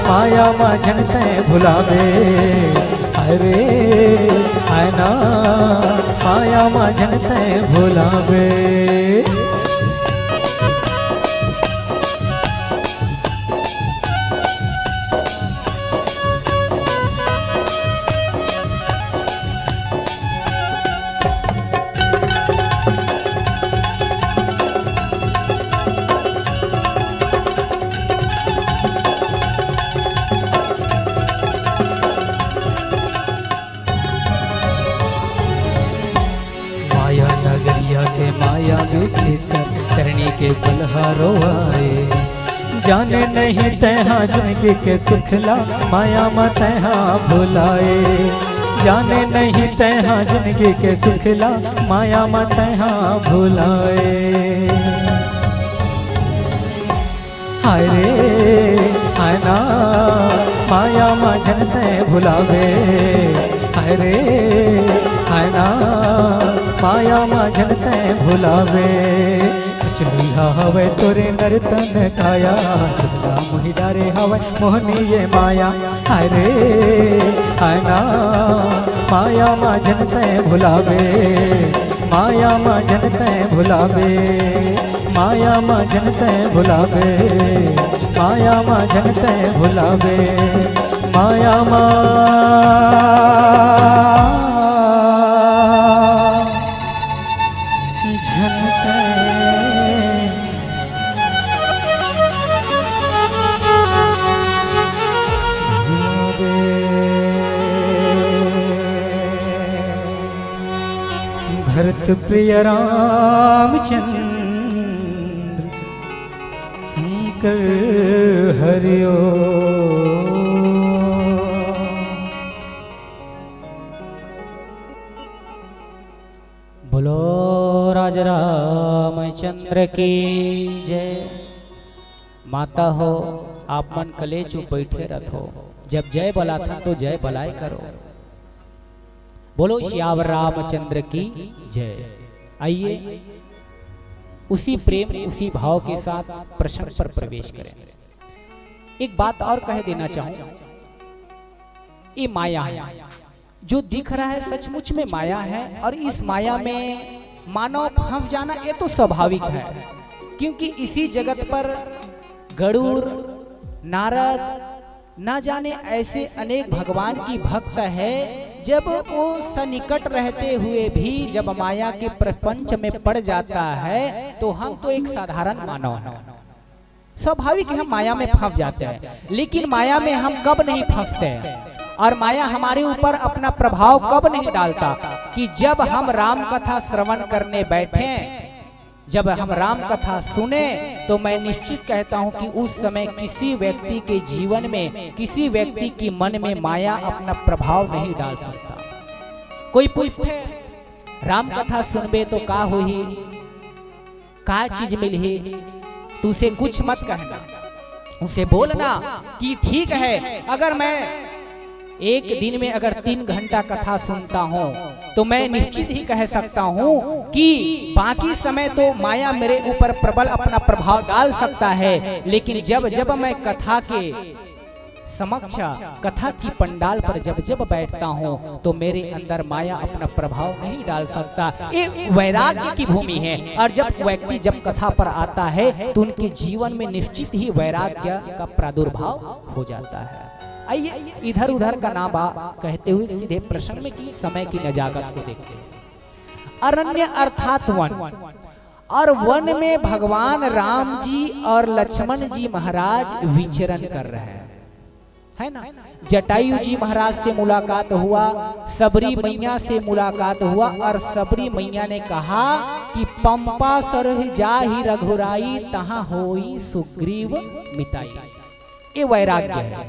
माया माँ जनते भुलावे, हरे हना माया माँ जनते भुलावे। माया विचित्र करने के बलहारो आए, जाने नहीं तहाँ जिंदगी के सुखला माया मत यहाँ भुलाए, जाने नहीं तहाँ जिंदगी के सुखला माया मत यहाँ भुलाए। हरे हना माया माँ जनते भुलावे, हरे हना माया माँ जनते भुलावे। चलुहा हवे तोरे नर्तन काया, चुगला मोहि डारे हवे मोहनी ये माया। हरे हना माया माँ जनते भुलावे, माया माँ जनते भुलावे, माया माँ जनते भुलावे, माया माँ जनते भुलावे, माया माँ भरत प्रिय रामचंद्र शंकर हरिओ। बोलो राजा रामचंद्र की जय। माता हो आप मन कले चुप बैठे रहो, जब जय बोला था तो जय बलाई करो। बोलो श्यावर रामचंद्र की जय। आइए उसी प्रेम उसी भाव के साथ प्रसंग पर प्रवेश करें। एक बात और कह देना चाहूं, ये माया है जो दिख रहा है सचमुच में माया है, और इस माया में मानव फंस जाना ये तो स्वाभाविक है, क्योंकि इसी जगत पर गरुड़ नारद ना जाने ऐसे अनेक भगवान की भक्त है, जब वो सन्निकट रहते हुए भी जब माया के प्रपंच में पड़ जाता है तो हम तो एक साधारण मानव हैं। स्वाभाविक है हम माया में फंस जाते हैं, लेकिन माया में हम कब नहीं फंसते हैं और माया हमारे ऊपर अपना प्रभाव कब नहीं डालता कि जब हम राम कथा श्रवण करने बैठे, जब हम राम कथा सुने, तो मैं निश्चित कहता हूं कि उस समय किसी व्यक्ति के जीवन में, किसी व्यक्ति की मन में माया अपना प्रभाव नहीं डाल सकता। कोई पूछते राम कथा सुनबे तो का होही, का चीज मिलही, तू उसे कुछ मत कहना, उसे बोलना कि ठीक है अगर मैं एक दिन में अगर 3 घंटा कथा सुनता हूँ तो मैं निश्चित ही कह सकता हूँ कि बाकी समय तो माया मेरे ऊपर प्रबल अपना प्रभाव डाल सकता है, लेकिन जब जब मैं कथा के समक्ष, कथा की पंडाल पर जब जब बैठता हूँ तो मेरे अंदर माया अपना प्रभाव नहीं डाल सकता। ये वैराग्य की भूमि है, और जब व्यक्ति जब कथा पर आता है तो उनके जीवन में निश्चित ही वैराग्य का प्रादुर्भाव हो जाता है। आइए इधर उधर का ना कहते हुए सीधे प्रसंग में की समय की नजाकत को देखते हैं। अरण्य अर्थात वन, और वन में भगवान राम जी और लक्ष्मण जी महाराज विचरण कर रहे हैं, है ना। जटायु जी महाराज से मुलाकात हुआ, सबरी मैया से मुलाकात हुआ, और सबरी मैया ने कहा कि पंपा सरह जाहि रघुराई तहां होई सुग्रीव मिताई। ये वैराग्य है।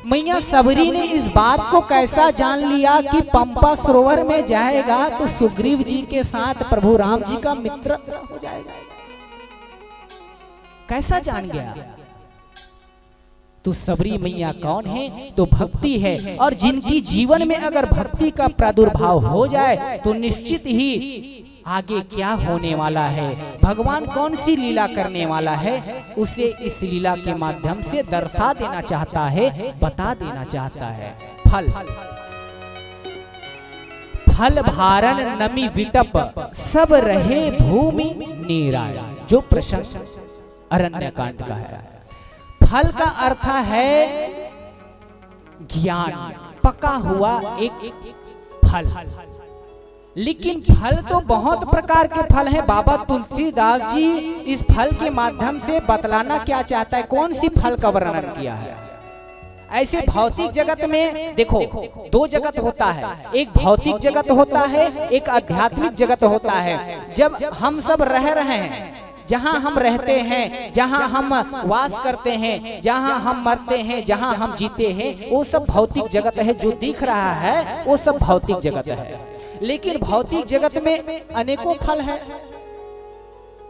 मैया सबरी ने इस बात को कैसा जान लिया कि पंपा सरोवर में जाएगा तो सुग्रीव जी के साथ प्रभु राम जी का मित्र हो जाएगा, कैसा जान गया। तो सबरी मैया कौन है? तो भक्ति है, और जिनकी जीवन में अगर भक्ति का प्रादुर्भाव हो जाए तो निश्चित ही आगे क्या होने वाला है, भगवान कौन सी लीला करने वाला है, उसे इस लीला के माध्यम से दर्शा देना चाहता है, बता देना चाहता है। फल फल भारण नमी विटप सब रहे भूमि नीराय, जो प्रसंग अरण्य कांड का है। फल का अर्थ है ज्ञान, पका हुआ एक फल। लेकिन फल तो बहुत प्रकार के फल हैं। बाबा तुलसीदास जी इस फल के माध्यम से बतलाना क्या चाहता है, कौन सी फल का वर्णन किया है। ऐसे भौतिक जगत में देखो दो जगत होता है, एक भौतिक जगत होता है, एक आध्यात्मिक जगत होता है। जब हम सब रह रहे हैं, जहाँ हम रहते हैं, जहाँ हम वास करते हैं, जहाँ हम मरते हैं, जहाँ हम जीते हैं, वो सब भौतिक जगत है। जो दिख रहा है वो सब भौतिक जगत है। लेकिन भौतिक जगत में अनेकों फल है।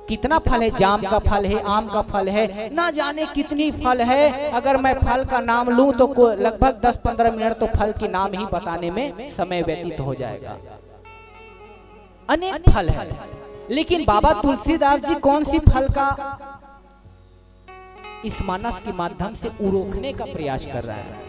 कितना फल है, जाम का फल है, आम का फल है, ना जाने कितनी फल है। अगर मैं फल का नाम लूं तो लगभग 10-15 मिनट तो फल के नाम ही बताने में समय व्यतीत हो जाएगा। अनेक फल है, लेकिन बाबा तुलसीदास जी कौन सी फल का इस मानस के माध्यम से उरोकने का प्रयास कर रहा है।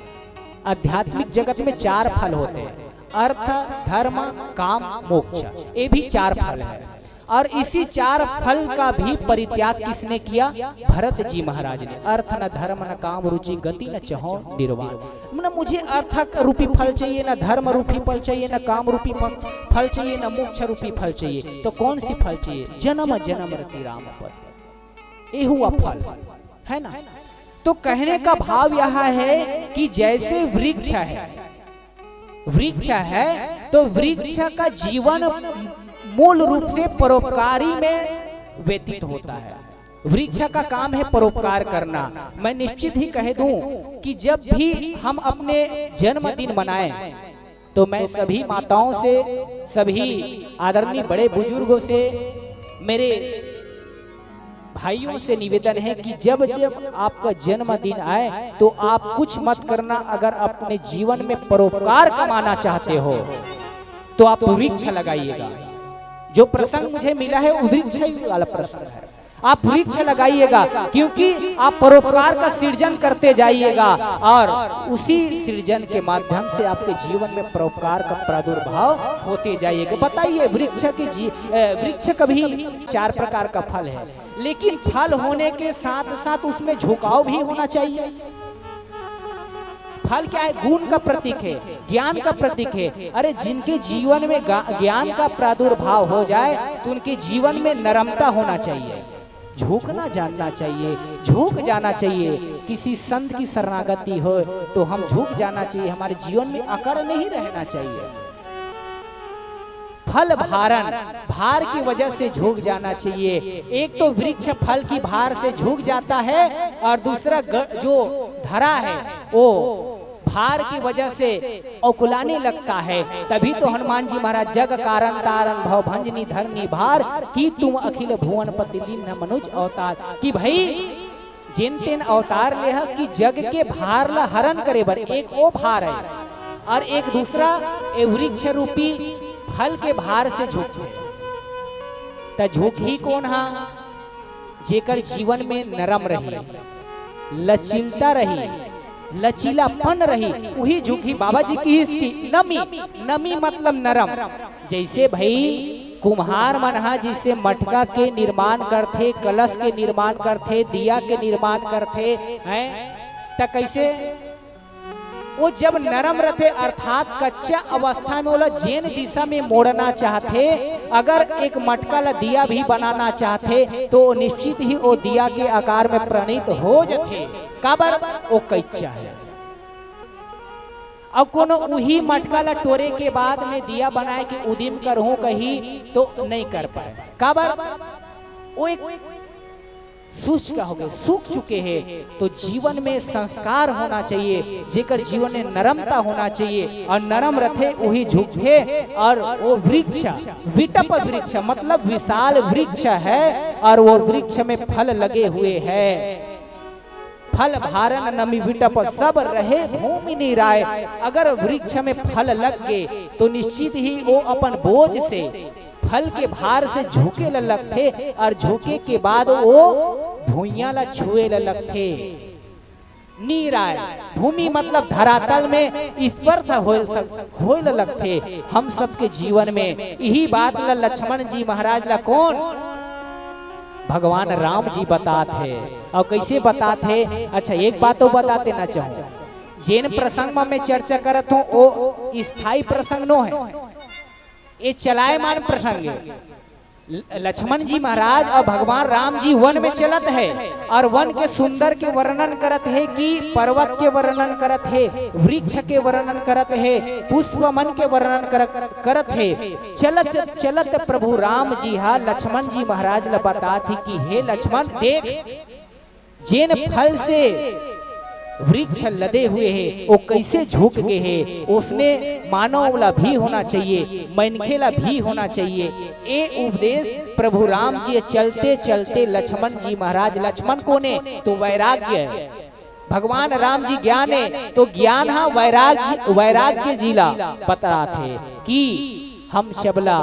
आध्यात्मिक जगत में 4 फल होते हैं, अर्थ, धर्म, काम, मोक्ष। ये भी 4 फल है, और इसी 4 फल का भी परित्याग किसने किया? भरत जी महाराज ने। अर्थ न धर्म न काम रुचि गति न चहो निर्वाण। न मुझे अर्थ रूपी फल चाहिए, न धर्म रूपी फल चाहिए, न काम रूपी फल चाहिए, न मोक्ष रूपी फल चाहिए। तो कौन सी फल चाहिए? जन्म जन्म रति राम पद, ये हुआ फल, है ना। तो कहने का भाव यह है कि जैसे वृक्ष है तो वृक्ष का जीवन मूल रूप से परोपकारी में व्यतीत होता है। वृक्ष का काम है परोपकार करना। मैं निश्चित ही कह दूं कि जब भी हम अपने जन्मदिन मनाएं तो मैं सभी माताओं से, सभी आदरणीय बड़े बुजुर्गों से, मेरे भाइयों से निवेदन है कि जब जब आपका जन्मदिन आए तो आप कुछ मत करना। अगर अपने जीवन में परोपकार कमाना चाहते हो तो आप वृक्ष लगाइएगा। जो प्रसंग मुझे मिला है वो वृक्ष वाला प्रसंग है। आप वृक्ष लगाइएगा, क्योंकि आप परोपकार का सृजन करते जाइएगा, और उसी सृजन के माध्यम से आपके जीवन में परोपकार का प्रादुर्भाव होते जाइएगा। बताइए, वृक्ष कभी 4 प्रकार का फल है, लेकिन फल होने के साथ साथ उसमें झुकाव भी होना चाहिए। फल क्या है? गुण का प्रतीक है, ज्ञान का प्रतीक है। अरे जिनके जीवन में ज्ञान का प्रादुर्भाव हो जाए तो उनके जीवन में नरमता होना चाहिए, झुकना जानना चाहिए, झुक जाना चाहिए। किसी संत की शरणागति हो तो हम झुक जाना चाहिए, हमारे जीवन में अकड़ नहीं रहना चाहिए। फल भारण, भार की वजह से झुक जाना चाहिए। एक तो वृक्ष फल की भार से झुक जाता है, और दूसरा जो धरा है वो भार की वजह से औकुलाने लगता है। तभी तो हनुमान जी महाराज जग कारण तारण भव भंजनी धरनी भार की तुम अखिल भुवन पति दीन मनुज अवतार। कि भाई जिन तीन अवतार ले हस कि जग के भार ला हरण करे बर। एक वो भार है, और एक दूसरा वृक्ष रूपी फल के भार से झुकते। त झुक ही कौन हा? जेकर जीवन में नरम रही, लचीलता रही, लचीलापन रही, वही झुकी। बाबा जी की इसकी नमी, नमी मतलब नरम। जैसे भाई कुम्हार मनहा जिसे मटका के निर्माण करते, कलश के निर्माण करते, दिया के निर्माण करते हैं, त कैसे वो जब नरम रहते अर्थात कच्चा अवस्था में वो जेन दिशा में मोड़ना चाहते, अगर एक मटका ला दिया भी बनाना चाहते तो निश्चित ही वो दिया के आकार में प्रणीत हो जाते। काबर वो कच्चा है। अब कोनो उही मटका ला टोरे के बाद में दिया बनाए कि उदिम कर हूं कहीं तो नहीं कर पाए। काबर वो एक शुष्क हो गए, सूख चुके हैं। तो जीवन में संस्कार होना चाहिए, जेकर जीवन में नरमता होना चाहिए और नरम रथे वही झुकते। और वो वृक्ष विटप वृक्ष मतलब विशाल वृक्ष है और वो वृक्ष में फल लगे हुए हैं। फल भारन नमी विटप सब रहे भूमि निराय। अगर वृक्ष में फल लग गए तो निश्चित ही वो अपन बोझ से फल के भार से झुके लगते और झुके के बाद वो भूइया ला छुए लगते। नीराय भूमि मतलब धरातल में स्पर्श होए लगते। हम सबके जीवन में यही बात ला लक्ष्मण जी महाराज ला कौन भगवान राम जी बताते हैं। और कैसे बताते हैं? अच्छा एक बात तो बताते ना चाहूँ, जिन प्रसंग में मैं चर्चा करत हूँ वो स्थायी प्रसंग नो है, ये चलायमान प्रसंग है। लक्ष्मण जी महाराज और भगवान राम जी वन में चलत है और वन के सुंदर के वर्णन करत है कि पर्वत के वर्णन करत है, वृक्ष के वर्णन करत है, पुष्पमन के वर्णन करत है। चलत चलत प्रभु राम जी हा लक्ष्मण जी महाराज ला बताते कि हे लक्ष्मण देख, जिन फल से वृक्ष लदे हुए हैं वो कैसे झुक गए हैं। उसने मानव ला भी होना चाहिए, मनखे ला भी होना चाहिए। ये उपदेश प्रभु राम जी चलते चलते लक्ष्मण जी महाराज, लक्ष्मण को ने तो वैराग्य है, भगवान राम जी ज्ञान है तो ज्ञान हा वैराग्य जिला बता थे कि हम सबला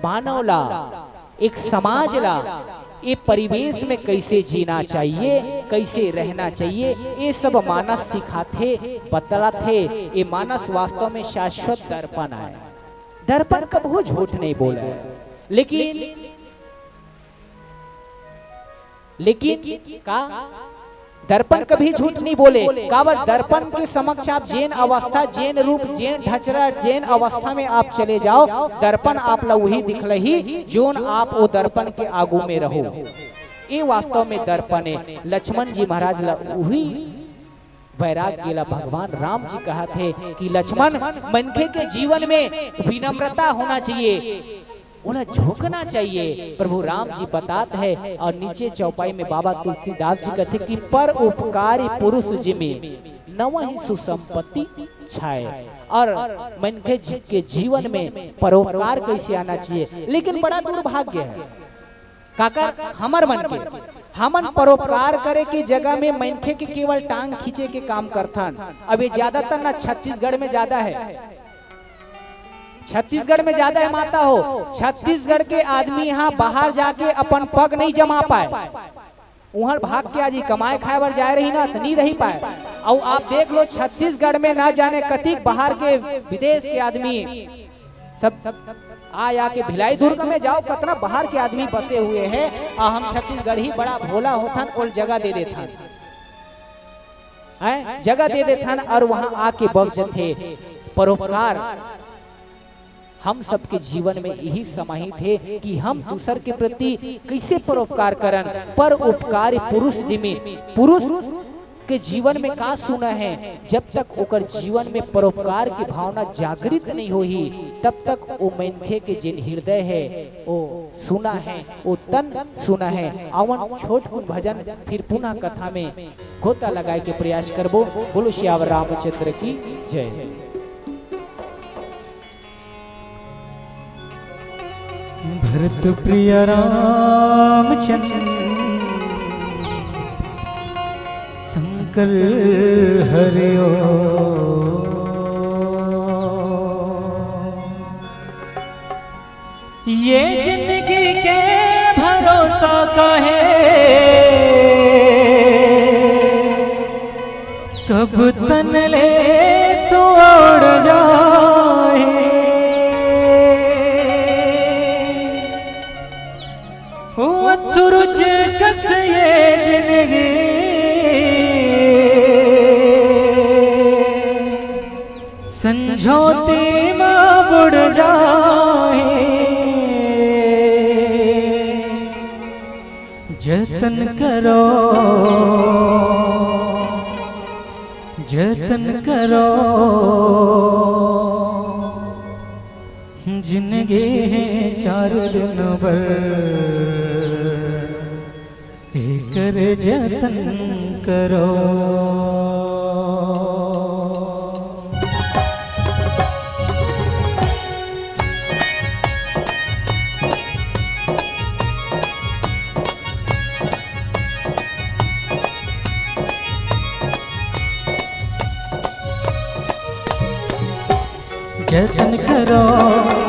मानव ला एक समाज ला ये परिवेश में कैसे जीना चाहिए, कैसे रहना चाहिए, ये सब मानस सिखाते बतलाते। ये मानस वास्तव में शाश्वत दर्पण है। दर्पण कभी झूठ नहीं बोला है, लेकिन का दर्पण कभी झूठ नहीं बोले। काबर दर्पण के समक्ष आप जैन अवस्था, जैन रूप, जैन ढचरा, जैन अवस्था में आप चले जाओ, दर्पण आप ला वही दिखलही जोन आप वो दर्पण के आगू में रहो। ये वास्तव में दर्पण है। लक्ष्मण जी महाराज ला वही वैराग्य ला भगवान राम जी कहा थे कि लक्ष्मण मनखे के जीवन में विनम्रता होना चाहिए, उन्हें झुकना चाहिए। प्रभु राम जी बताते हैं। और नीचे चौपाई में बाबा तुलसीदास जी कहते कि पर उपकारी पुरुष जिमे नवहि सुसंपत्ति छाए। और मनखे के जीवन में परोपकार कैसे आना चाहिए। लेकिन बड़ा दुर्भाग्य है काकर हमर मन के, हमन परोपकार करे की जगह में मनखे के केवल टांग खींचे के काम करथन। अभी ज्यादातर ना छत्तीसगढ़ में ज्यादा है, छत्तीसगढ़ में ज्यादा है माता हो। छत्तीसगढ़ के आदमी यहाँ बाहर जाके अपन पग नहीं जमा पाए, वहाँ भाग के आज कमाए खाए बर जाए रही ना तो नहीं रही पाए। और आप देख लो छत्तीसगढ़ में ना जाने कतिक बाहर के विदेश के आदमी सब आ के भिलाई दुर्ग में जाओ, कितना बाहर के आदमी बसे हुए हैं। और हम छत्तीसगढ़ ही बड़ा भोला होथन और जगह दे देथन, जगह दे देथन और वहाँ आके बस थे। परोपकार हम सबके जीवन में यही समाहित है कि हम दूसर के प्रति कैसे परोपकार करन। पर उपकारी पुरुष जिम्मे, पुरुष के जीवन में का सुना है, जब तक ओकर जीवन में परोपकार की भावना जागृत नहीं होही तब तक वो मनखे के जिन हृदय है वो सुना है, वो तन सुना है। आवन छोट कुछ भजन फिर पुनः कथा में गोता लगाए के प्रयास करबो। बोलो श्यावर रामचंद्र की जय। भरत प्रिय रामचंद्र शंकर हरिओ, ये जिंदगी के भरोसा का है, कब तन ले सोड़ जाए। सूरज कस ये जिंदगी संझोते माँ बुड़ जाए जतन करो जतन करो जिंदगी है 4 दिन भर कर जतन करो।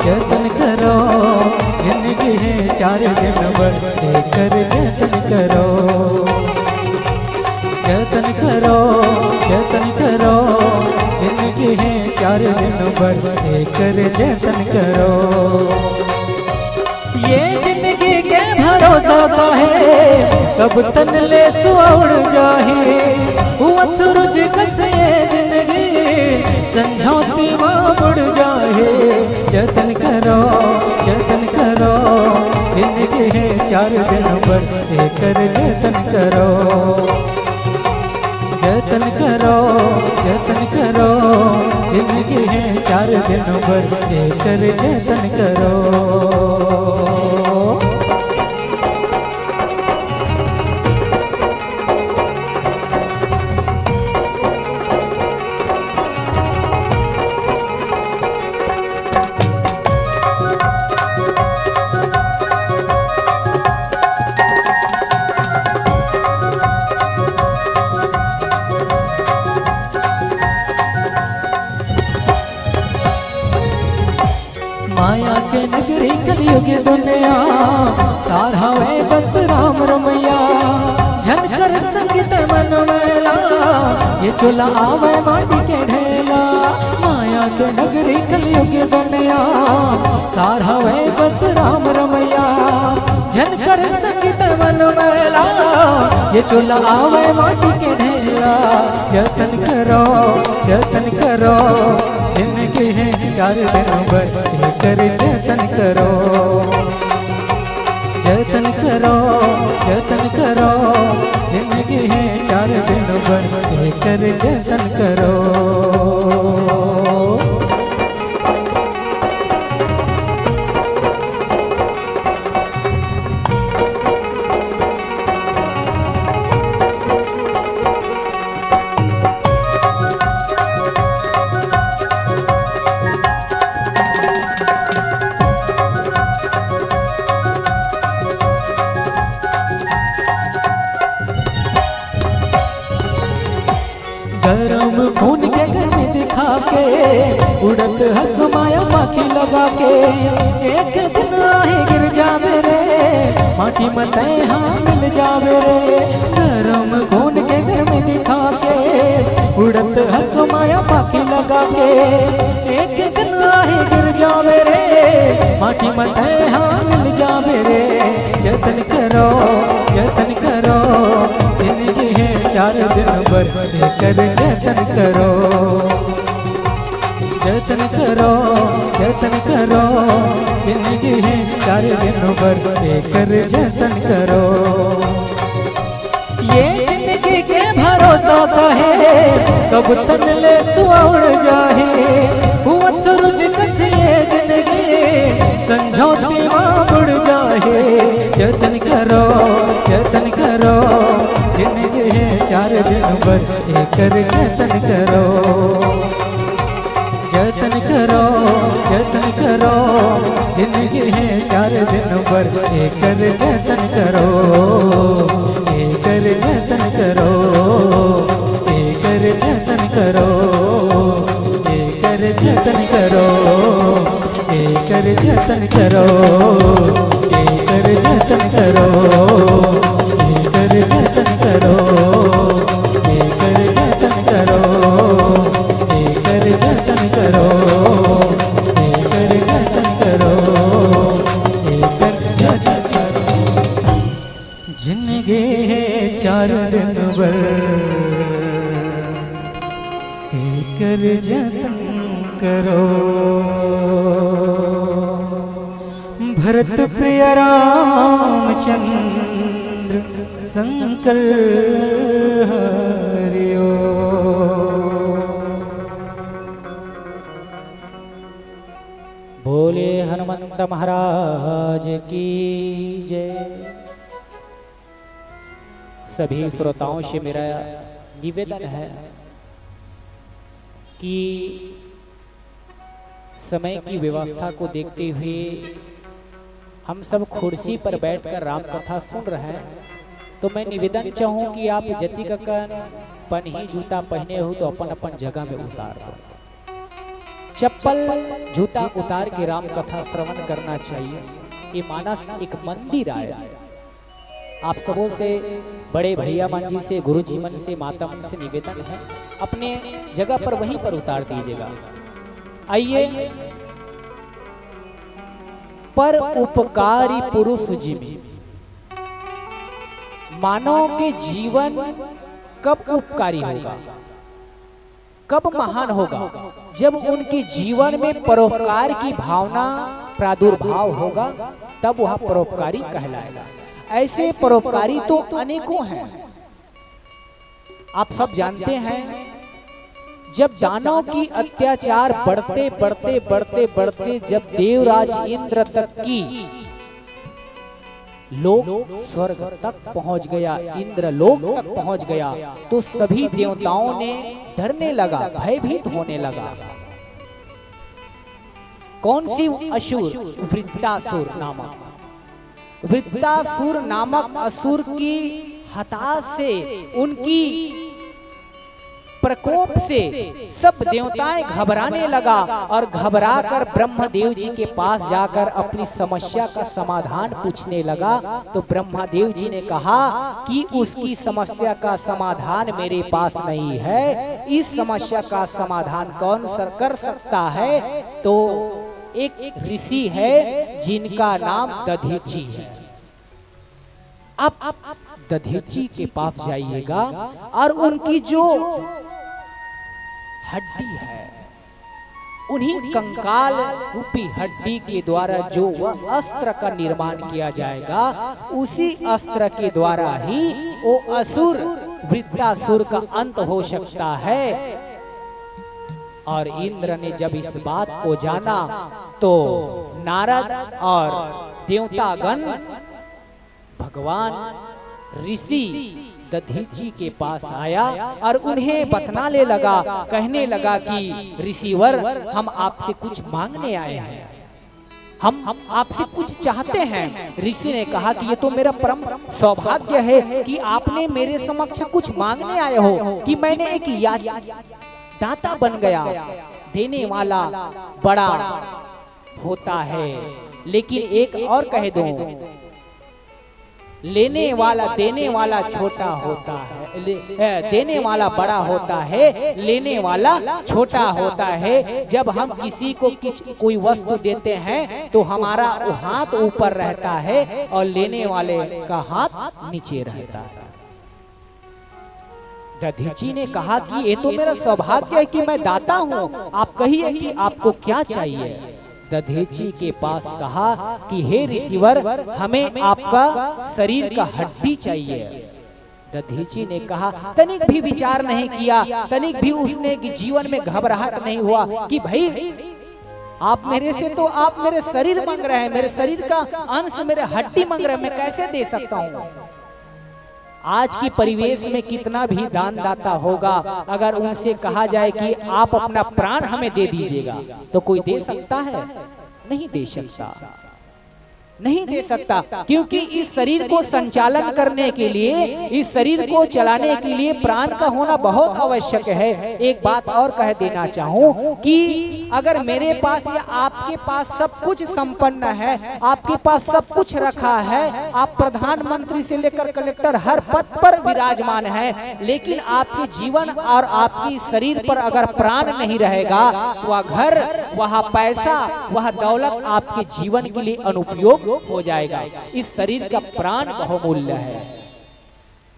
जतन करो जिंदगी है 4 दिन भर कर जतन करो। जतन करो जिंदगी है 4 दिन भर कर जतन करो। ये जिंदगी के भरोसा का है कब तन ले सुउड़ जाए हुआ सूरज कसे जिंदगी संझोती माँ मुड़ जाए। जतन करो जिंदगी है 4 दिन भर कर जतन करो। जतन करो जिंदगी है 4 दिन भर कर जतन करो। माया के नगरी कलयुग दुनिया सारा वे बस राम रमैया झनकर संगीत मन मेला ये चुला आवे माटी के ढेला। माया के नगरी कलयुग दुनिया सारा वे बस राम रमैया झनकर संगीत मन मेला ये चुला आवे माटी के ढेला। जतन करो जिंदगी है 4 दिन भर कर जतन करो। जतन करो जिंदगी है 4 दिन भर कर जतन करो। गरम खून के गर्मी दिखा के उड़त हंस माया पाखी लगा के एक दिन आही गिर जावे रे माटी मते हाँ मिल जावे रे। गरम खून के गर्मी दिखा के उड़त हंस माया पाखी लगा के एक दिन आही गिर जावे रे माटी मते हाँ मिल जावे रे। जतन करो जिंदगी है 4 दिन भर कर जतन करो। जतन करो जिंदगी है 4 दिन भर कर जतन करो। ये जिंदगी के भरोसा का है कब तन ले सुउड़ जाए हुआ सूरज कसे जिंदगी संझोती माँ मुड़ जाए। जतन करो जिंदगी है 4 दिन भर कर जतन करो। जतन करो जिंदगी है 4 दिन भर कर जतन करो। कर जतन करो कर जतन करो कर जतन करो कर जतन करो कर जतन करो कर जतन करो कर जतन करो कर जतन करो कर जतन करो कर जतन करो। जिंदगी है 4 दिन भर कर जतन करो भरत प्रिय रामचंद्र शंकर हरिओ। बोले हनुमंत महाराज की जय। सभी श्रोताओं से मेरा निवेदन है कि समय की व्यवस्था को देखते हुए हम सब कुर्सी पर बैठकर राम कथा सुन रहे हैं, तो मैं निवेदन चाहूं कि आप जति ककन पन्ही जूता पहने हो तो अपन अपन जगह में उतार दो। चप्पल जूता उतार के राम कथा श्रवण करना चाहिए। ये मानस एक मंदिर आया। आप सबों से, बड़े भैया मन जी से, गुरु जी मन से, माता मन से निवेदन है, अपने जगह पर वहीं पर उतार दीजिएगा। आइए, पर उपकारी पुरुष जिमी, मानव के जीवन कब उपकारी होगा, कब महान होगा? जब उनके जीवन में परोपकार की भावना प्रादुर्भाव होगा, तब वह परोपकारी कहलाएगा। ऐसे परोपकारी तो अनेकों हैं। आप सब जानते हैं, जब दानव की अत्याचार बढ़ते बढ़ते बढ़ते बढ़ते जब देवराज इंद्र तक की लोक स्वर्ग तक पहुंच गया, इंद्र लोक तक पहुंच गया, तो सभी देवताओं ने डरने लगा, भयभीत होने लगा। कौन सी असुर? वृत्तासुर नामक। वृत्तासुर नामक असुर की हताश से, उनकी प्रकोप से सब देवताएं घबराने लगा और घबराकर ब्रह्मदेव जी के पास जाकर अपनी समस्या का समाधान पूछने लगा। तो ब्रह्मदेव जी ने कहा कि उसकी समस्या का समाधान मेरे पास नहीं है, इस समस्या का समाधान कौन कर सकता है? तो एक ऋषि है जिनका नाम दधीची है। आप दधीची के पास जाइएगा और उनकी जो हड्डी है, उन्हीं कंकाल रूपी हड्डी के द्वारा जो वह अस्त्र का निर्माण किया जाएगा, उसी अस्त्र के द्वारा ही वो असुर वृत्तासुर का अंत हो सकता है। और इंद्र ने जब इस बात को जाना तो नारद और देवतागण भगवान ऋषि दधीची के पास आया और उन्हें बतलाने लगा, कहने लगा कि ऋषिवर, हम आपसे कुछ मांगने आए हैं, हम आपसे कुछ चाहते हैं। ऋषि ने कहा कि ये तो मेरा परम सौभाग्य है कि आपने मेरे समक्ष कुछ मांगने आए हो, कि मैंने एक दाता बन गया। देने वाला बड़ा होता है, लेकिन एक और कह दो, लेने वाला, देने वाला छोटा होता है, देने वाला बड़ा होता है, लेने वाला छोटा होता है। जब हम किसी को कोई वस्तु देते हैं तो हमारा हाथ ऊपर रहता है और लेने वाले का हाथ नीचे रहता है। दधीची ने कहा कि ये तो मेरा सौभाग्य है कि मैं दाता हूँ, आप कहिए कि आपको क्या चाहिए। दधीची के पास कहा कि हे ऋषिवर, हमें आपका शरीर का हड्डी चाहिए। दधीची ने कहा, तनिक भी विचार नहीं किया, तनिक भी उसने जीवन में घबराहट नहीं हुआ कि भाई आप मेरे से, तो आप मेरे शरीर मांग रहे हैं, मेरे शरीर का अंश, मेरे हड्डी मांग रहे हैं, मैं कैसे दे सकता हूँ? आज की परिवेश में कितना भी दानदाता होगा, अगर उनसे कहा जाए कि आप अपना प्राण हमें दे दीजिएगा, तो कोई दे सकता है? नहीं दे सकता, नहीं दे सकता, क्योंकि इस शरीर को संचालन करने के लिए, इस शरीर को चलाने के लिए प्राण का होना बहुत आवश्यक है। एक बात और कह देना चाहूँ कि अगर मेरे पास या आपके पास सब कुछ संपन्न है, आपके पास सब कुछ रखा है, आप प्रधानमंत्री से लेकर कलेक्टर हर पद पर विराजमान है, लेकिन आपके जीवन और आपके शरीर पर अगर प्राण नहीं रहेगा, वह घर, वह पैसा, वह दौलत आपके जीवन के लिए अनुपयोग हो जाएगा। इस शरीर का प्राण बहुमूल्य है।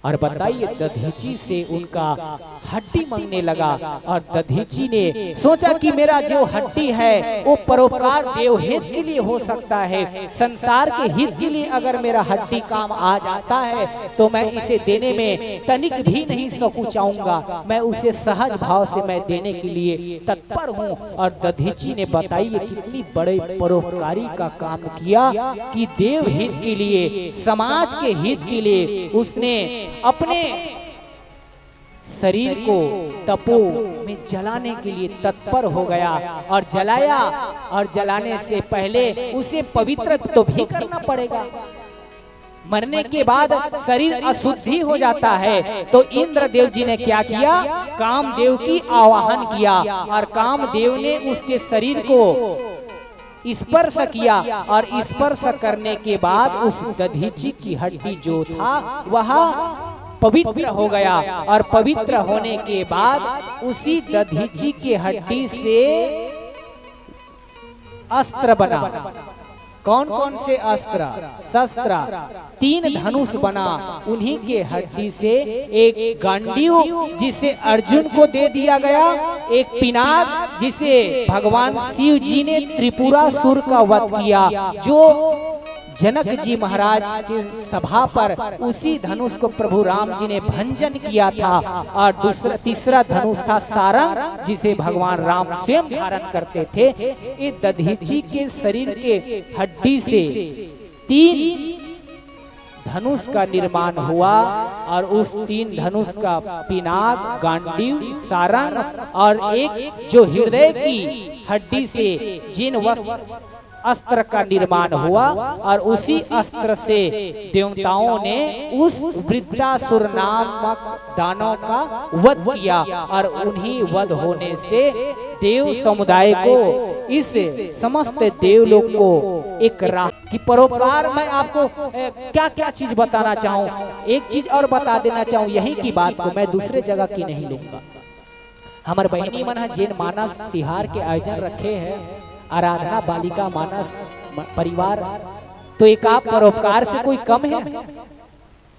और बताइए दधीची से उनका हड्डी मांगने लगा और दधीची ने सोचा कि मेरा जो हड्डी है वो परोपकार देवहित के लिए हो सकता है, संसार के हित के लिए अगर मेरा हड्डी काम आ जाता है तो मैं इसे देने में तनिक भी नहीं सकुचाऊंगा, मैं उसे सहज भाव से मैं देने के लिए तत्पर हूँ। और दधीची ने बताइए कितनी बड़े परोपकारी का काम किया कि देव हित के लिए, समाज के हित के लिए उसने अपने शरीर को तपो में जलाने के लिए तत्पर हो गया और जलाया। और जलाने से पहले उसे पवित्र तो भी करना पड़ेगा। मरने के बाद शरीर अशुद्धि हो जाता है तो इंद्रदेव जी ने क्या किया, कामदेव की आवाहन किया और कामदेव ने उसके शरीर को स्पर्श किया और स्पर्श करने के बाद उस दधीची की हड्डी जो था वह पवित्र हो गया। और पवित्र होने के बाद उसी दधीची की हड्डी से अस्त्र बना। कौन कौन से अस्त्र? शस्त्र, 3 धनुष बना उन्हीं के हड्डी से। एक गांडीव जिसे अर्जुन को दे दिया गया, एक पिनाक जिसे भगवान शिव जी ने त्रिपुरासुर का वध किया, जो जनक जी महाराज की सभा पर उसी धनुष को प्रभु राम जी ने भंजन किया था। और तीसरा धनुष था सारंग जिसे भगवान राम स्वयं धारण करते थे। इस दधीची के शरीर के हड्डी से 3 धनुष का निर्माण हुआ और उस 3 धनुष का पिनाक, गांडीव, सारंग और एक जो हृदय की हड्डी से जिन अस्त्र का निर्माण हुआ। और उसी अस्त्र से देवताओं ने उस वृत्रासुर नामक दानव का वध किया। और उन्हीं वध होने से देव समुदाय को, इस समस्त देवलोक को एक राह की परोपकार। मैं आपको क्या क्या चीज बताना चाहूँ, एक चीज और बता देना चाहूँ, यही की बात को मैं दूसरे जगह की नहीं लूंगा। हमारे बहनी मन जैन मानस तिहार के आयोजन रखे हैं, आराधना बालिका मानस परिवार, तो एक आप परोपकार से कोई कम है?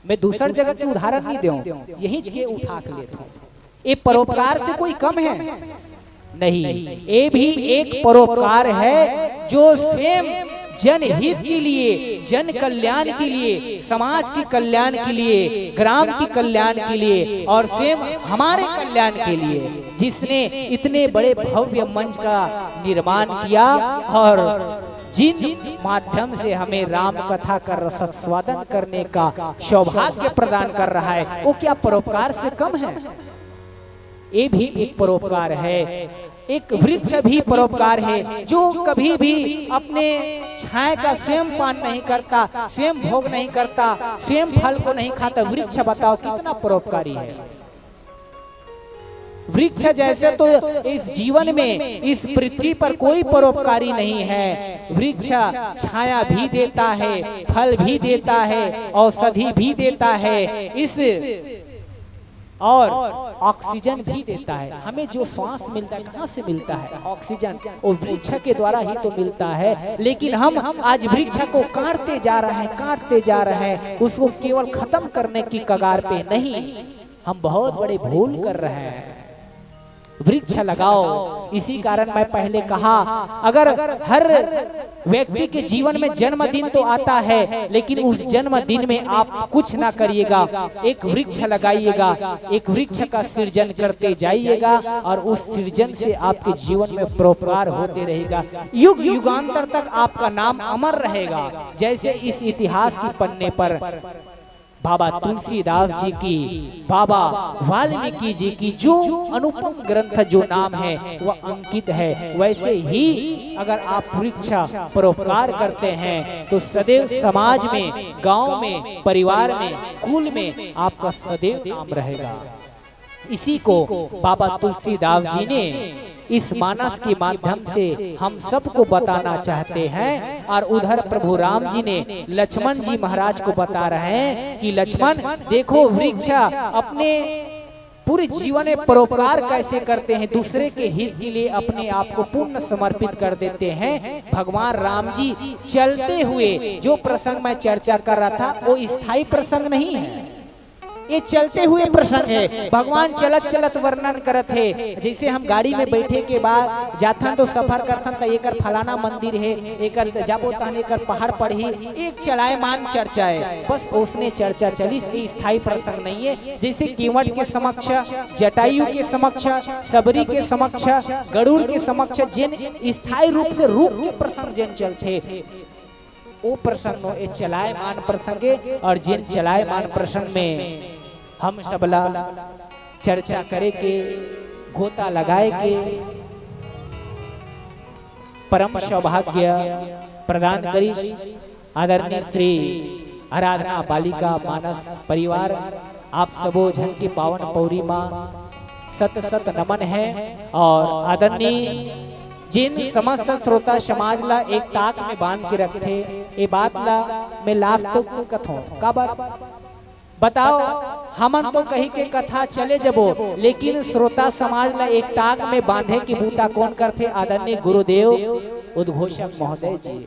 मैं दूसरी जगह के उदाहरण नहीं दूं, यही के उठा के लेता हूं। ये परोपकार से कोई कम है? नहीं, ये भी एक परोपकार है जो स्वयं जनहित के लिए, जन कल्याण के लिए, समाज के कल्याण के लिए, ग्राम के कल्याण के लिए और स्वयं हमारे कल्याण के लिए, जिसने इतने बड़े भव्य मंच का निर्माण किया और जिन माध्यम से हमें राम कथा का रसास्वादन करने का सौभाग्य प्रदान कर रहा है, वो क्या परोपकार से कम है? ये भी एक परोपकार है। एक वृक्ष भी परोपकार है जो कभी भी अपने छाया का स्वयं पान नहीं करता, स्वयं भोग नहीं करता, स्वयं फल को नहीं खाता। वृक्ष बताओ कितना परोपकारी है। वृक्ष जैसे तो इस जीवन में, इस पृथ्वी पर कोई परोपकारी नहीं है। वृक्ष छाया भी देता है, फल भी देता है, औषधि भी देता है, इस और ऑक्सीजन भी देता है। हमें जो श्वास मिलता है कहाँ से मिलता है? ऑक्सीजन वो वृक्ष के द्वारा ही तो मिलता है। लेकिन हम आज वृक्ष को काटते जा रहे हैं, काटते जा रहे हैं, उसको केवल खत्म करने की कगार पे नहीं, हम बहुत बड़े भूल कर रहे हैं। वृक्ष लगाओ। इसी कारण मैं पहले कहा, अगर हर व्यक्ति के जीवन में जन्मदिन तो आता है, लेकिन उस जन्मदिन में आप कुछ ना करिएगा, एक वृक्ष लगाइएगा, एक वृक्ष का सृजन करते जाइएगा और उस सृजन से आपके जीवन में परोपकार होते रहेगा। युग युगांतर तक आपका नाम अमर रहेगा। जैसे इस इतिहास की पन्ने पर बाबा तुलसीदास जी की, बाबा वाल्मीकि जी की जो अनुपम ग्रंथ जो नाम है वह अंकित है, वैसे ही अगर आप वृक्ष परोपकार करते हैं तो सदैव समाज में, गांव में, परिवार में, कुल में आपका सदैव नाम रहेगा। इसी को बाबा तुलसीदास जी ने इस मानस के माध्यम से हम सबको बताना चाहते हैं। और उधर प्रभु राम जी ने लक्ष्मण जी महाराज को बता रहे हैं कि लक्ष्मण देखो, वृक्ष अपने पूरे जीवन में परोपकार कैसे करते हैं, दूसरे के हित के लिए अपने आप को पूर्ण समर्पित कर देते हैं। भगवान राम जी चलते हुए, जो प्रसंग मैं चर्चा कर रहा था वो स्थायी प्रसंग नहीं है, ये चलते हुए प्रसंग है। भगवान चलत चलत वर्णन करत है। जैसे हम गाड़ी में बैठे के बाद जाथन तो सफर करथन तो एकर फलाना मंदिर है, एकर जाबो तहन एकर पहाड़ पर ही एक चलायमान चर्चा है। बस उसने चर्चा चली, स्थायी प्रसंग नहीं है। जैसे केवट के समक्ष, जटायु के समक्ष, सबरी के समक्ष, गरुड़ के समक्ष जिन स्थायी रूप से रूप के प्रसंग जिन चलते वो प्रसंग ये चलायमान प्रसंग और जिन चलायमान प्रसंग में हम सबला चर्चा करे के गोता लगाए के परम सौभाग्य प्रदान करी आदरणीय श्री आराधना बालिका मानस परिवार आप सबो जन की पावन पौरी माँ सत सत नमन है। और आदरणीय जिन समस्त श्रोता समाज ला एक ताक में बांध के रखे ये बात ला मैं लाभ तो कथो का बात बताओ। हमन तो कही के कथा चले जबो, लेकिन श्रोता समाज ला एक ताक में बांधे की बूता कौन करते? आदरणीय गुरुदेव उद्घोषक महोदय जी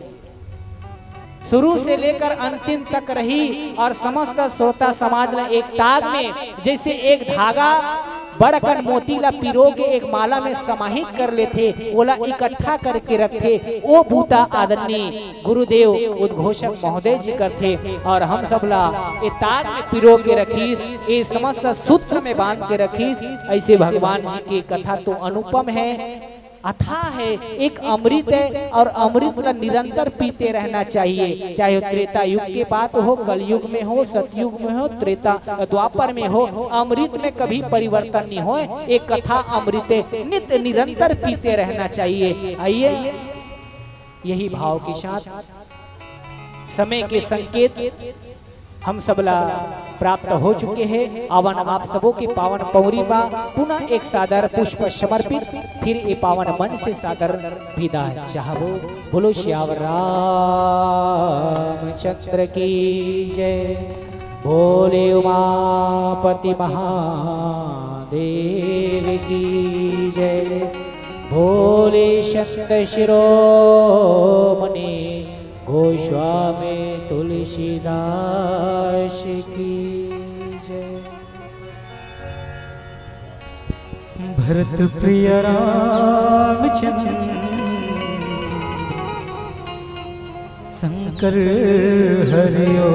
शुरू से लेकर अंतिम तक रही और समस्त श्रोता समाज ला एक ताक में जैसे एक धागा बड़कन मोती ला पिरो के एक माला में समाहित कर लेते, ओला इकट्ठा करके रखे। वो बूता आदरणीय गुरुदेव उद्घोषक महोदय जी करते और हम सब ला ये ताग में पिरो के रखीस, ये समस्त सूत्र में बांध के रखीस। ऐसे भगवान जी की कथा तो अनुपम है, अथाह है, एक अमृत है और अमृत का निरंतर पीते रहना चाहिए। चाहे त्रेता युग के बात हो, कलयुग में हो, सतयुग में हो, त्रेता द्वापर में हो, अमृत में कभी परिवर्तन नहीं हो। एक कथा अमृत नित्य निरंतर पीते रहना चाहिए। आइए यही भाव के साथ समय के संकेत हम सबला प्राप्त हो चुके हैं। आवन आप सबों की पावन पौरी बा पुनः एक सादर पुष्प समर्पित, फिर ये पावन मन से सादर विदाई चाहबो। बोलो श्यावर रामचंद्र की जय, भोले उमापति महादेव की जय, भोले शत शिरोमणि गोस्वामी तुलसीदास की जय। भरत प्रिय रामचंद्र शंकर हरिओ,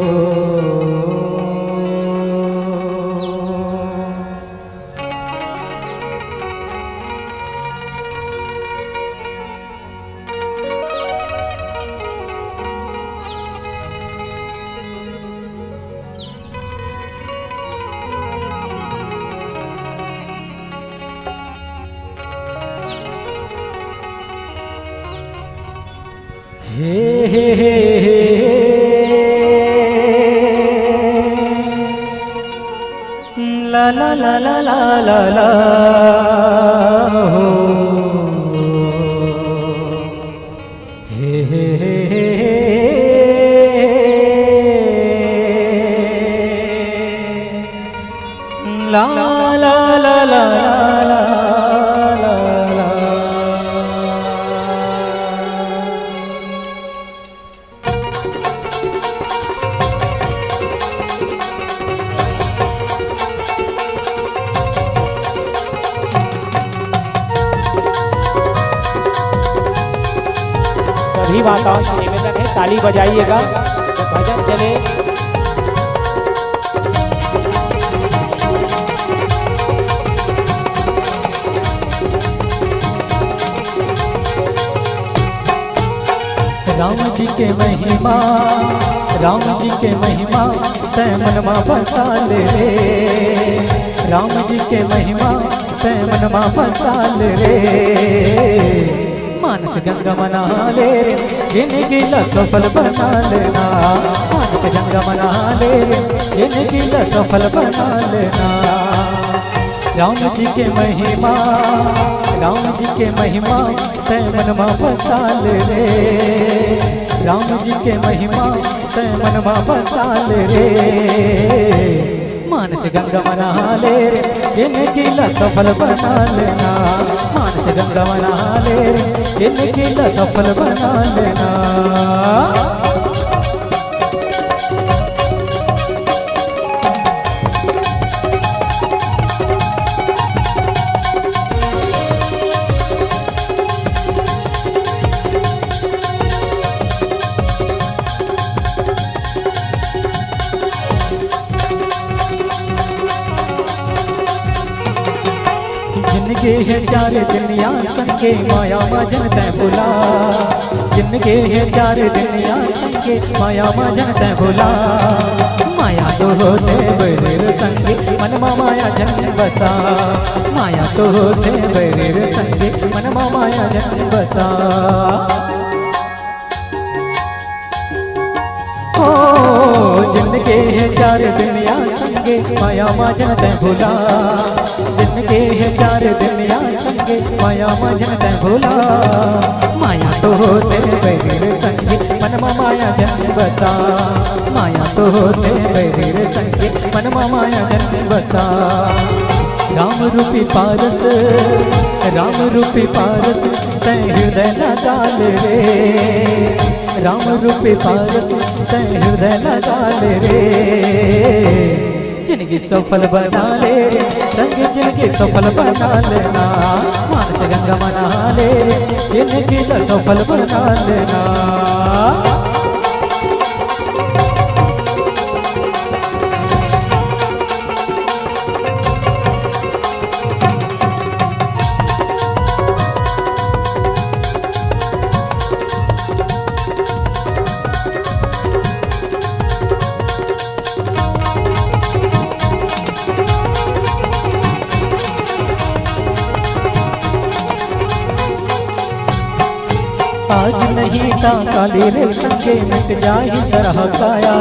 ला ला ला ला ला ला ला हो, हे हे हे ला ला ला ला ला ला। सभी माताओं से निवेदन है ताली बजाइएगा जब भजन चले। राम जी के महिमा, राम जी के महिमा तै मनमा बसा ले रे, राम जी के महिमा तै मनमा बसा ले रे। मानस गंगा मना ले रे, जिंदगी ला सफल बना लेना। मानस गंगा मना ले रे, जिंदगी ला सफल बना लेना। राम जी के महिमा, राम जी के महिमा तै मनमा बसा ले रे, राम जी के महिमा तै मनमा बसा ले रे। मानस गंगा मना ले रे, जिंदगी ला सफल बना लेना। मानस गंगा मना ले रे, जिंदगी ला सफल बना लेना। जिनके है चार दुनिया संगे माया मजन तय भुला, जिनके है चार दुनिया संगे माया मजन तय भुला। माया तो होते बैरेर संगे मनमा माया जन बसा, माया तो होते बैरेर संगे मनमा माया जन बसा। जिनके है चार दुनिया संगे माया मजन तय भुला, जिनके है चार दुनिया संगे माया मजन तय भुला। माया तो होते बैरेर संगे मनमा माया जन बसा, माया तो होते बैरेर संगे मनमा माया जन बसा। राम रूपी पारस, राम रूपी पारस तय हृदय न डाल रे, राम रूपी पारस तय हृदय न डाल रे। जिनकी सफल बना ले संग जिनकी सफल बना लेना, मानस गंगा मना ले जिनकी सफल बना लेना। आज नहीं ता काली रे संगे मिट जाही सरह काया,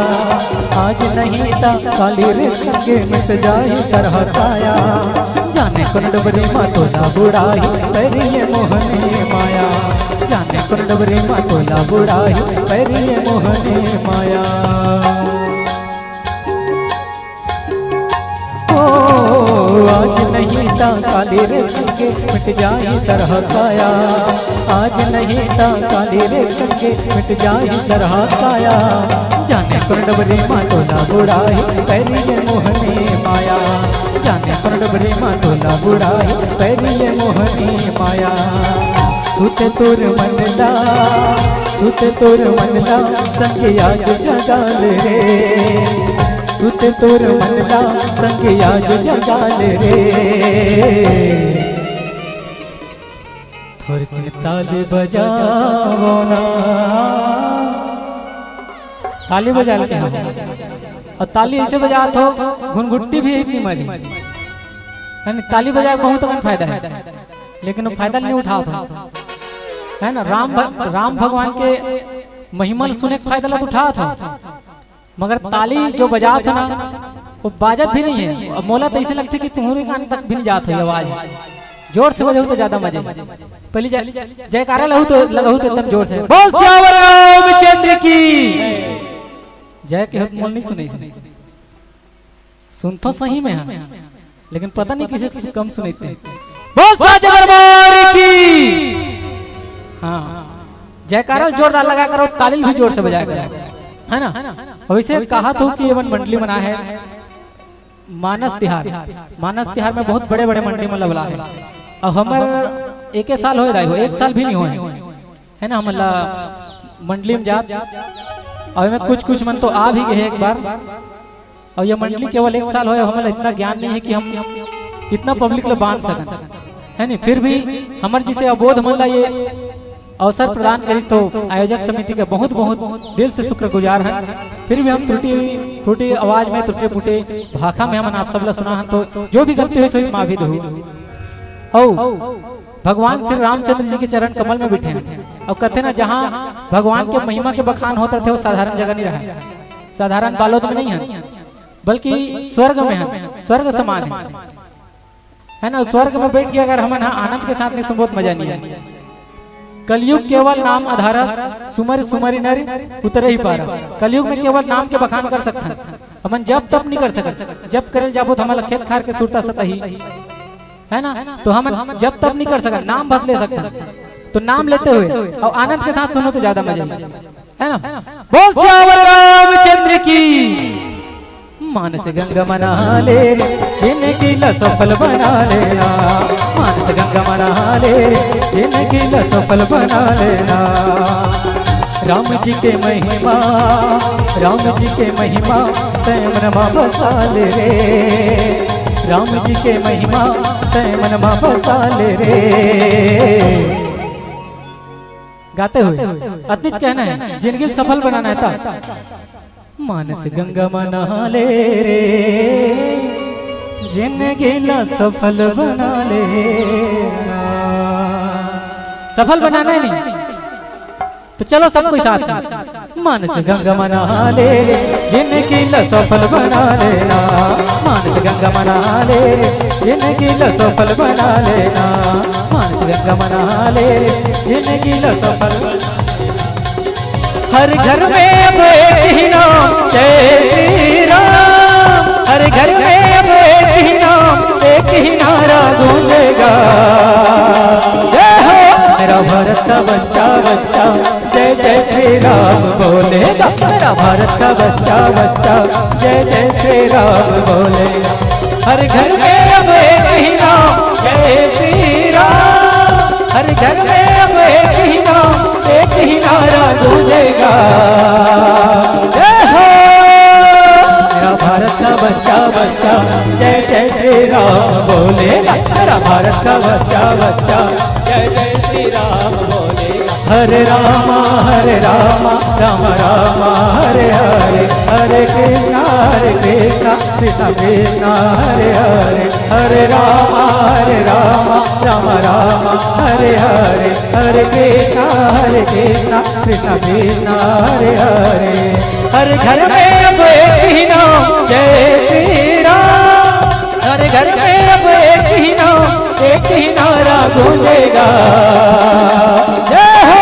आज नहीं ता काली रे संगे मिट जाही सरह काया। जाने कौन डबरी माँ तोला बुराई परिये मोहनी माया, जाने कौन डबरी माँ तोला बुराई परिये मोहनी माया। आज नहीं ता काली रे संगे मिट जाही सरह काया, आज नहीं ता काली रे संगे मिट जाही सरह काया। जाने कौन डबरी माँ तोला बुराई परिये मोहनी माया, जाने कौन डबरी माँ तोला बुराई परिये मोहनी माया। सुते तोर मनला, सुते तोर मनला संगे आज जगाल रे, सुते तोर मनला संगे आज जगाल रे। थोर किन ताली बजाओ ना, ताली बजा लेते हैं और ताली ऐसे बजा तो घुनघुट्टी भी इतनी मरी, यानी ताली बजाए बहुत तो फायदा है, लेकिन वो फायदा नहीं उठा था, है ना। राम भगवान के महिमा सुने का फायदा तो उठा था, मगर ताली जो बजा था ना वो बाजत भी नहीं है। अब मोला तो ऐसे लगता है कि तुम्हारे कान तक भी नहीं जात है आवाज, जोर से बजाओ तो ज्यादा मजे। पहली जयकारा लहू तो लगहू तो एकदम जोर से बोल सियावर रामचंद्र की जय के मोल नहीं सुने, सुन तो सही में है लेकिन पता नहीं किसी से कम सुनते। बोल साचे दरबार की। हाँ जयकारा जोरदार लगा करो, ताली भी जोर से बजाया करो, है ना। वैसे कहा तो कि एवं मंडली बना है मानस तिहार, मानस तिहार में बहुत बड़े बड़े मंडली मतलब है। अब हमार एक साल हो जाए, एक साल भी नहीं हुए, है ना। हम मंडली में जात और में कुछ कुछ मन तो आ भी गए एक बार, और ये मंडली केवल एक साल हो, हमारा इतना ज्ञान नहीं है कि हम इतना पब्लिक को बांध सकें, है नहीं। फिर भी हमारे जिसे अबोध मन ये अवसर प्रदान करी तो आयोजक समिति के बहुत बहुत दिल से शुक्रगुजार हैं। फिर भी हम त्रुटि आवाज में टूटे फूटे भाषा में हम आप सब सुना है, तो जो भी गलती हुई सही माफी दो। भगवान श्री रामचंद्र जी के चरण कमल में बैठे हैं और कहते ना जहाँ भगवान के महिमा के बखान होते थे वो साधारण जगह नहीं रहा, साधारण बालोद में नहीं है बल्कि स्वर्ग में है, स्वर्ग समान है ना। स्वर्ग में बैठ के अगर हम आनंद के साथ नहीं सुन बहुत मजा नहीं है। कलयुग केवल नाम आधारस सुमर सुमरी नर उतरे ही पारा। कलयुग में केवल नाम के बखान कर सकते हैं, अपन जब तब नहीं कर सकते। जब करे जाबो तो हमारा खेत खार के सुरता सतही, है ना। तो हम जब तब नहीं कर सकते, नाम बस ले सकते हैं। तो नाम लेते हुए और आनंद के साथ सुनो तो ज्यादा मजा है ना। बोल सियावर रामचंद्र की। मानस गंगा मना ले जिनकी सफल बना लेना, मानस गंगा मना ले जिनकी सफल बना लेना। राम जी के महिमा, राम जी के महिमा तय मनमा बसा ले रे। राम जी के महिमा ते मनमा बसा ले रे। गाते हुए अतिच कहना है, जिंदगी सफल बनाना है था। मानस गंगा मना ले रे, जिंदगी ला सफल बना ले। सफल बनाना है नहीं तो चलो सब कोई साथ में। मानस गंगा मना ले रे, जिंदगी ला सफल बना लेना। मानस गंगा मना ले रे, जिंदगी ला सफल बना लेना। मानस गंगा मना ले रे, जिंदगी ला सफल। हर घर में अब एक ही नाम जय श्री राम। हर घर में अब एक ही नाम, एक ही नारा गूंजेगा। जय हो मेरा भारत का बच्चा बच्चा, जय जय श्री राम बोलेगा। मेरा भारत का बच्चा बच्चा, जय जय श्री राम बोलेगा। हर घर में अब एक ही नाम जय श्री राम। हर घर में अब एक ही नाम, एक ही नारा गूंजेगा। जय हो मेरा भारत का बच्चा बच्चा, जय जय श्री राम बोलेगा। मेरा भारत का बच्चा बच्चा, जय जय श्री राम बोलेगा। हरे रामा रामा रामा हरे हरे, हरे कृष्णा कृष्णा कृष्णा हरे हरे। हरे रामा रामा रामा हरे हरे, हरे कृष्णा कृष्णा कृष्णा हरे हरे। हर घर में अब एक ही नाम जय श्री राम। हर घर में अब एक ही नाम, एक ही नारा गूंजेगा। जय हो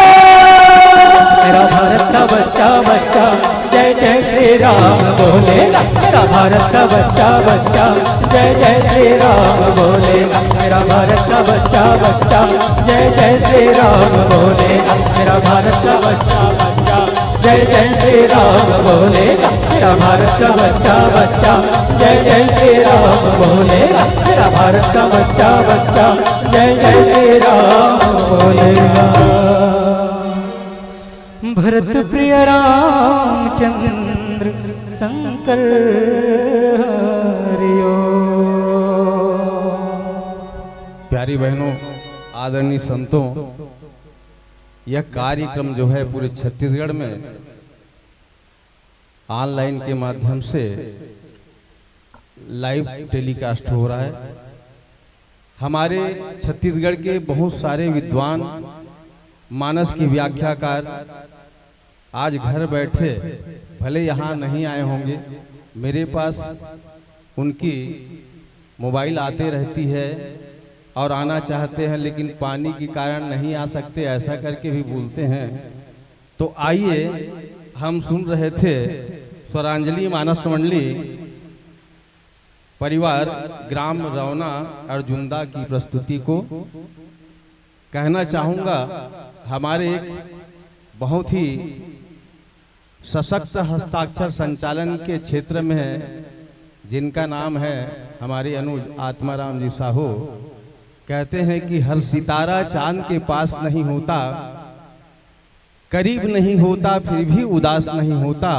मेरा भारत का बच्चा बच्चा, जय जय श्री राम बोलेगा। मेरा भारत का बच्चा बच्चा, जय जय श्री राम बोलेगा। मेरा भारत का बच्चा बच्चा, जय जय श्री राम बोलेगा। मेरा भारत का बच्चा बच्चा, जय जय श्री राम बोलेगा। मेरा भारत का बच्चा बच्चा, जय जय श्री राम बोलेगा। मेरा भारत का बच्चा बच्चा, जय जय श्री राम बोलेगा। भरत प्रिय रामचंद्र शंकर हरिओ। प्यारी बहनों, आदरणीय संतों, यह कार्यक्रम जो है पूरे छत्तीसगढ़ में ऑनलाइन के माध्यम से लाइव टेलीकास्ट हो रहा है। हमारे छत्तीसगढ़ के बहुत सारे विद्वान, मानस की व्याख्याकार आज घर बैठे, भले यहाँ नहीं आए होंगे, मेरे पास उनकी मोबाइल आते रहती है और आना चाहते हैं, लेकिन पानी के कारण नहीं आ सकते, ऐसा करके भी बोलते हैं। तो आइए, हम सुन रहे थे स्वरांजलि मानस मंडली परिवार ग्राम रौना अर्जुनदा की प्रस्तुति को। कहना चाहूँगा, हमारे एक बहुत ही सशक्त हस्ताक्षर संचालन के क्षेत्र में है, जिनका नाम है हमारे अनुज आत्माराम जी साहू। कहते हैं कि हर सितारा चांद के पास नहीं होता, करीब नहीं होता फिर भी उदास नहीं होता,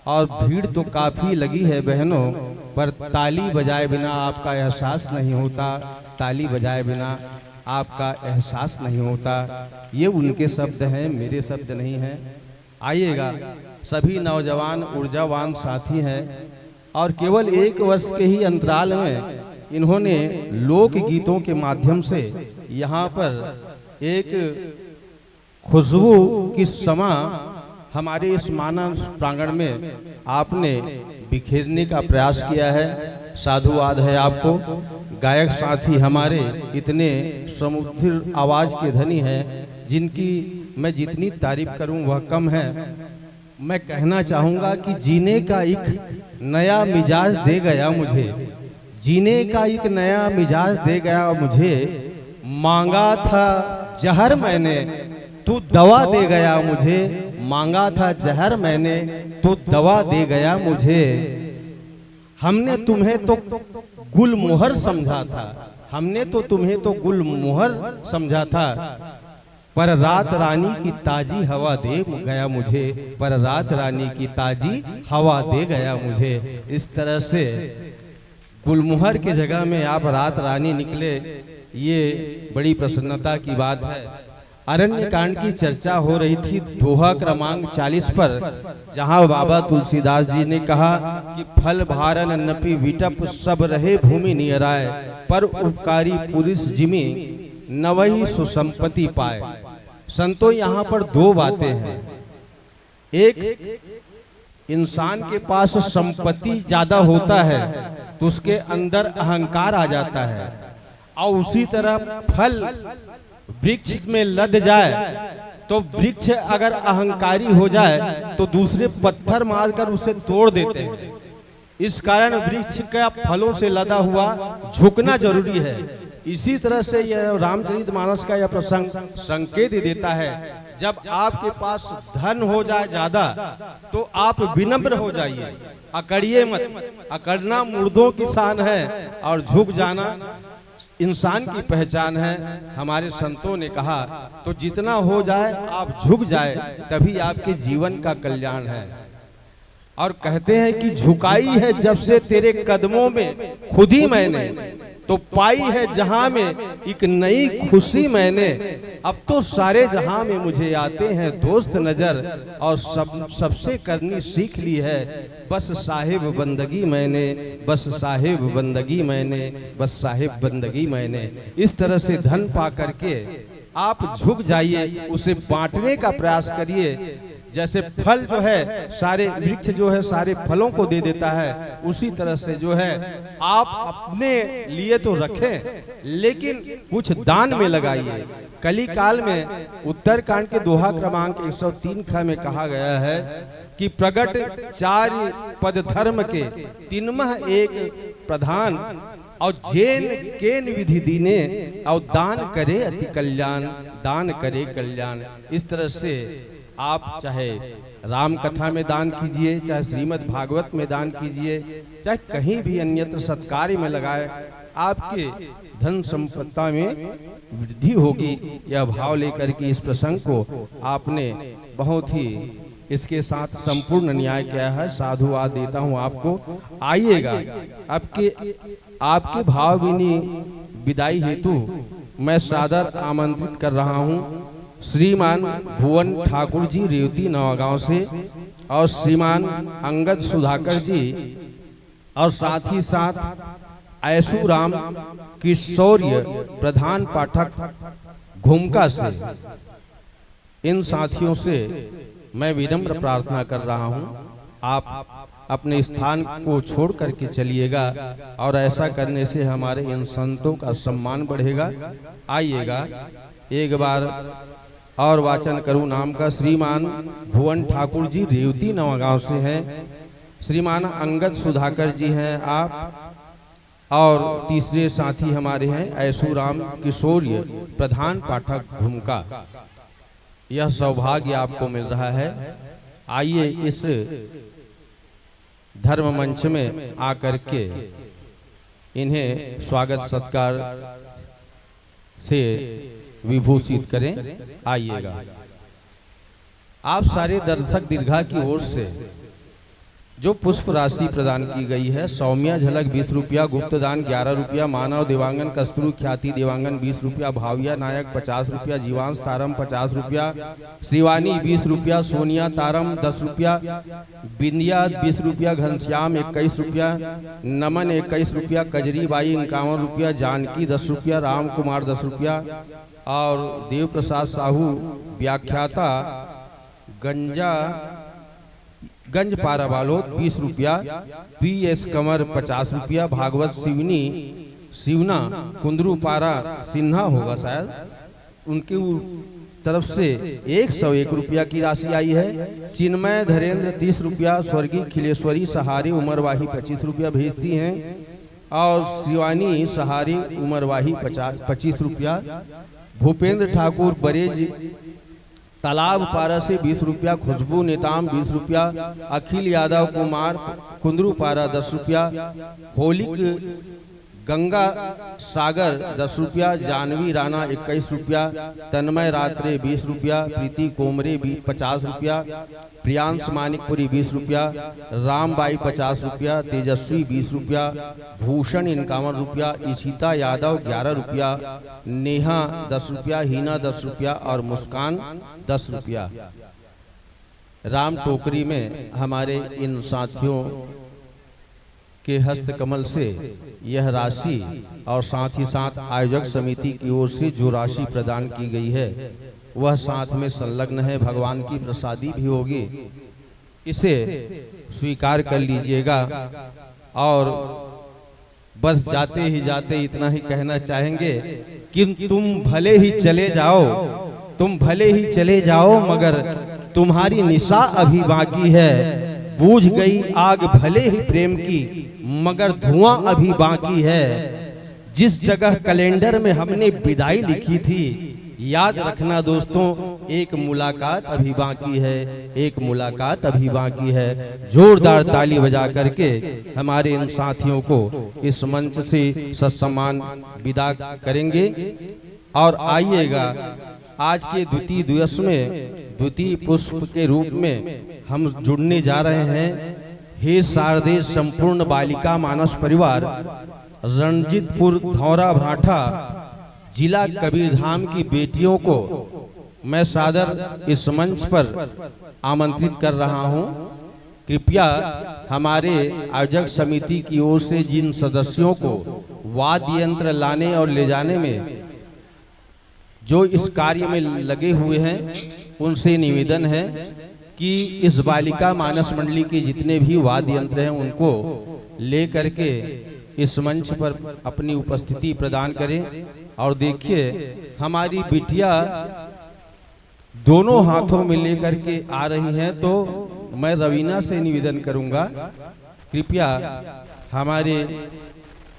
और भीड़ तो काफी लगी है बहनों, पर ताली बजाए बिना आपका एहसास नहीं होता। ताली बजाए बिना आपका एहसास नहीं होता। ये उनके शब्द हैं, मेरे शब्द नहीं हैं। आइएगा, सभी नौजवान ऊर्जावान साथी हैं और केवल 1 वर्ष के ही अंतराल में इन्होंने लोक गीतों के माध्यम से यहाँ पर एक खुशबू की समा हमारे इस मानव प्रांगण में आपने बिखेरने का प्रयास किया है। साधुवाद है आपको। गायक साथी हमारे इतने समुद्र आवाज के धनी हैं, जिनकी मैं जितनी तारीफ करूं वह कम है। मैं कहना चाहूंगा कि जीने का एक नया मिजाज दे गया मुझे, जीने का एक नया मिजाज दे गया मुझे। मांगा था जहर मैंने, तू दवा दे गया मुझे। मांगा था जहर मैंने, तू दवा दे गया मुझे। हमने तुम्हें तो गुलमोहर समझा था, हमने तो तुम्हें तो गुलमोहर समझा था, पर रात रानी की ताजी हवा दे गया मुझे। पर रात रानी की ताजी हवा दे गया मुझे। इस तरह से गुलमोहर की जगह में आप रात रानी निकले, ये बड़ी प्रसन्नता की बात है। अरण्य कांड की चर्चा हो रही थी दोहा क्रमांक 40 पर, जहां बाबा तुलसीदास जी ने कहा कि फल भारन नपी विटप सब रहे भूमि नियराय, पर उपकारी पुरुष जिमी नवही सुसंपत्ति पाए। संतो यहाँ पर दो बातें हैं। एक, इंसान के पास संपत्ति ज्यादा होता है तो उसके अंदर अहंकार आ जाता है, और उसी तरह फल वृक्ष में लद जाए तो वृक्ष अगर अहंकारी हो जाए तो दूसरे पत्थर मारकर उसे तोड़ देते हैं। इस कारण वृक्ष का फलों से लदा हुआ झुकना जरूरी है। इसी तरह से यह रामचरितमानस का यह प्रसंग संकेत देता है, जब आपके पास धन हो जाए ज्यादा तो आप विनम्र हो जाइए, अकड़िए मत। अकड़ना मुर्दों की शान है और झुक जाना इंसान की पहचान है। हमारे संतों ने कहा तो जितना हो जाए आप झुक जाए, तभी आपके जीवन का कल्याण है। और कहते हैं कि झुकाई है जब से तेरे कदमों में खुद ही मैंने, तो पाई है जहां में एक नई खुशी मैंने। अब तो सारे जहां में मुझे आते हैं दोस्त नजर, और सबसे करनी सीख ली है बस साहिब बंदगी मैंने, बस साहिब बंदगी मैंने, बस साहिब बंदगी मैंने। इस तरह से धन पा करके आप झुक जाइए, उसे बांटने का प्रयास करिए। जैसे फल जो है सारे वृक्ष जो है सारे फलों को दे देता है, उसी तरह से जो है आप अपने लिए तो रखें, लेकिन कुछ दान में लगाइए। कली काल में उत्तरकांड के दोहा क्रमांक 103 ख में कहा गया है कि प्रगट चार पद धर्म के तिनमह एक प्रधान, और जेन केन विधि दीने, और दान करे अति कल्याण, दान करे कल्याण। इस तरह से आप चाहे राम कथा में दान कीजिए, चाहे श्रीमद् भागवत में दान कीजिए, चाहे कहीं भी अन्यत्र सत्कार्य में लगाए, आपके धन संपत्ति में वृद्धि होगी। यह भाव लेकर के इस प्रसंग को आपने बहुत ही इसके साथ संपूर्ण न्याय किया है। साधुवाद देता हूं आपको। आइएगा, आपके भावभीनी विदाई हेतु मैं सादर आमंत्रित कर रहा हूं श्रीमान भुवन ठाकुर जी रेवती नवागांव से, और श्रीमान अंगद सुधाकर जी, और साथ ही साथ ऐसू राम किशोर्य प्रधान पाठक घुमका से। इन साथियों से मैं विनम्र प्रार्थना कर रहा हूं, आप अपने स्थान को छोड़ करके चलिएगा, और ऐसा करने से हमारे इन संतों का सम्मान बढ़ेगा। आइएगा, एक बार और वाचन करूं नाम का। श्रीमान भुवन ठाकुर जी रेवती नवागांव से हैं, श्रीमान अंगद सुधाकर जी हैं आप, और तीसरे साथी हमारे हैं ऐसू राम किशोर्य प्रधान पाठक घुमका। यह सौभाग्य आपको मिल रहा है। आइए इस धर्म मंच में आकर के इन्हें स्वागत सत्कार से विभूषित करें। आइएगा। आप सारे दर्शक दीर्घा की ओर से जो पुष्प राशि प्रदान की गई है, सौम्या झलक 20 रुपया, गुप्तदान 11 रुपया, मानव देवांगन कस्तूरी ख्याति देवांगन 20 रुपया, भाविया नायक 50 रुपया, जीवांश तारम 50 रुपया, शिवानी 20 रुपया, सोनिया तारम 10 रुपया, बिंदिया 20 रुपया, घनश्याम 21 रुपया, नमन 21 रुपया, कजरी बाई 51 रुपया, जानकी 10 रुपया, राम कुमार 10 रुपया, और देव प्रसाद साहू व्याख्याता गंज पारा बालोद 20 रुपया, PS कंवर 50 रुपया, भागवत शिवना कुंदरू पारा सिन्हा होगा शायद, उनकी तरफ से 101 रुपया की राशि आई है। चिन्मय धरेंद्र 30 रुपया, स्वर्गीय खिलेश्वरी सहारी उमरवाही 25 रुपया भेजती हैं, और शिवानी सहारी उमरवाही 25 रुपया, भूपेंद्र ठाकुर बरेज तालाब पारा से 20 रुपया, खुशबू नेताम 20 रुपया, अखिल यादव कुमार कुंदरू पारा 10 रुपया, होलिक गंगा सागर 10 रुपया, जानवी राणा 21 रुपया, तन्मय रात्रे 20 रुपया, प्रीति कोमरे 50 रुपया, प्रियांश मानिकपुरी 20 रुपया, रामबाई 50 रुपया, तेजस्वी 20 रुपया, भूषण 51 रुपया, इशिता यादव 11 रुपया, नेहा 10 रुपया, हीना 10 रुपया और मुस्कान 10 रुपया। राम टोकरी में हमारे इन साथियों के हस्त कमल से यह राशि और साथ ही साथ आयोजक समिति की ओर से जो राशि प्रदान की गई है वह साथ में संलग्न है, भगवान की प्रसादी भी होगी, इसे स्वीकार कर लीजिएगा। और बस जाते ही जाते इतना ही कहना चाहेंगे कि तुम भले ही चले जाओ, तुम भले ही चले जाओ, मगर तुम्हारी निशा अभी बाकी है। बूझ गई आग भले ही प्रेम की, मगर धुआं अभी बाकी है। जिस जगह कैलेंडर में हमने विदाई लिखी थी, याद रखना दोस्तों, एक मुलाकात अभी बाकी है, एक मुलाकात अभी बाकी है। जोरदार ताली बजा करके हमारे इन साथियों को इस मंच से सत्सम्मान विदा करेंगे। और आइएगा, आज के द्वितीय दिवस में द्वितीय पुष्प के रूप में हम जुड़ने जा रहे हैं। हे शारदे संपूर्ण बालिका मानस परिवार, रणजीतपुर धौरा भाठा जिला कबीरधाम की बेटियों को मैं सादर इस मंच पर आमंत्रित कर रहा हूं। कृपया हमारे आयोजक समिति की ओर से जिन सदस्यों को वाद्य यंत्र लाने और ले जाने में जो इस कार्य में लगे हुए हैं, उनसे निवेदन है कि इस बालिका मानस मंडली के जितने भी वाद्य यंत्र हैं उनको ले करके इस मंच पर अपनी उपस्थिति प्रदान करें। और देखिए, हमारी बिटिया दोनों हाथों में लेकर के आ रही हैं, तो मैं रवीना से निवेदन करूंगा, कृपया हमारे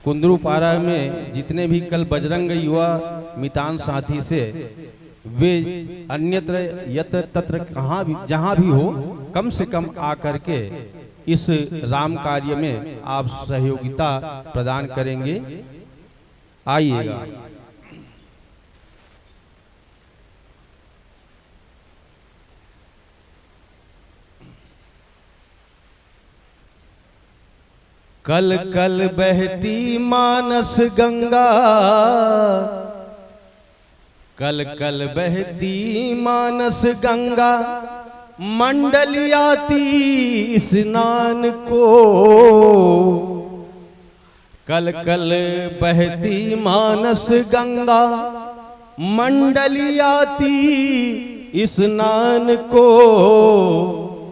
कुंदरूपारा में जितने भी कल बजरंग युवा मितान साथी से, वे अन्यत्र यत्र तत्र कहाँ भी जहाँ भी हो, कम से कम आकर के इस राम कार्य में आप सहयोगिता प्रदान करेंगे। आइएगा। कल कल बहती मानस गंगा, कल कल बहती मानस गंगा, मंडली आती स्नान को। कल कल बहती मानस गंगा, मंडली आती स्नान को।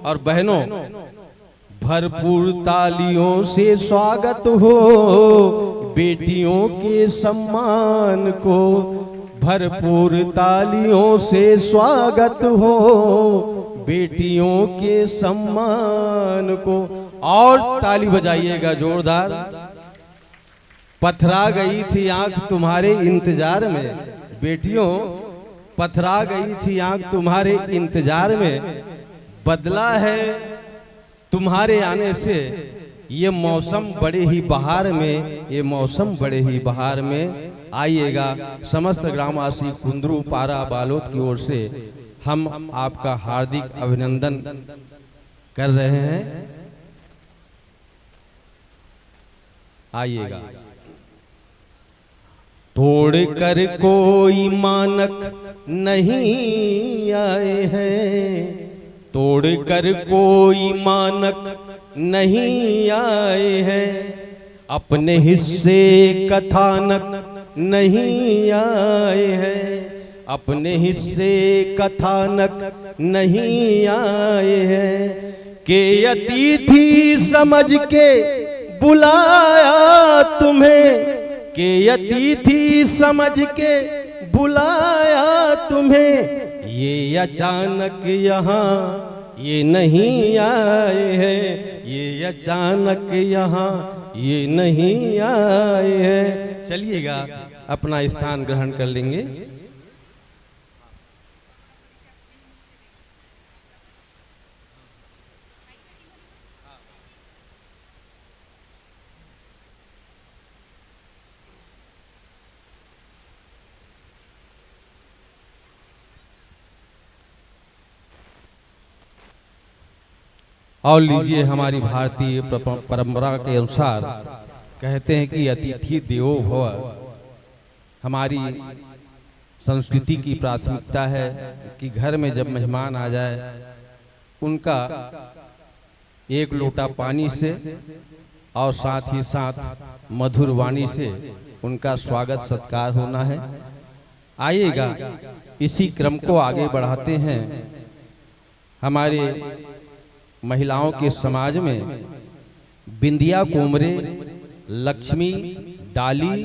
और बहनों, भरपूर तालियों से स्वागत हो बेटियों के सम्मान को। भरपूर तालियों से स्वागत हो बेटियों के सम्मान को। और ताली बजाइएगा जोरदार। पथरा गई थी आंख तुम्हारे इंतजार में, बेटियों पथरा गई थी आंख तुम्हारे इंतजार में। बदला है तुम्हारे आने से ये मौसम बड़े ही बहार में, ये मौसम बड़े ही बहार में। आइएगा, समस्त ग्रामवासी कुंदरूपारा बालोद की ओर से हम आपका हार्दिक अभिनंदन कर रहे हैं। आइएगा। तोड़ कर कोई मानक नहीं आए हैं, तोड़ कर कोई मानक नहीं आए हैं। अपने हिस्से कथानक नहीं आए हैं, अपने हिस्से कथानक नहीं आए हैं। के अतिथि समझ के बुलाया तुम्हें, के अतिथि समझ के बुलाया तुम्हें। ये अचानक यहाँ ये नहीं आए हैं, ये अचानक यहाँ ये नहीं आए हैं। चलिएगा, अपना स्थान ग्रहण कर लेंगे। और लीजिए, हमारी भारतीय परंपरा के अनुसार कहते हैं कि अतिथि देवो भव। हमारी संस्कृति की प्राथमिकता है कि घर में जब मेहमान आ जाए उनका एक लोटा पानी से और साथ ही साथ मधुर वाणी से उनका स्वागत सत्कार होना है। आइएगा, इसी क्रम को आगे बढ़ाते हैं। हमारे महिलाओं के समाज में बिंदिया कोमरे, लक्ष्मी, डाली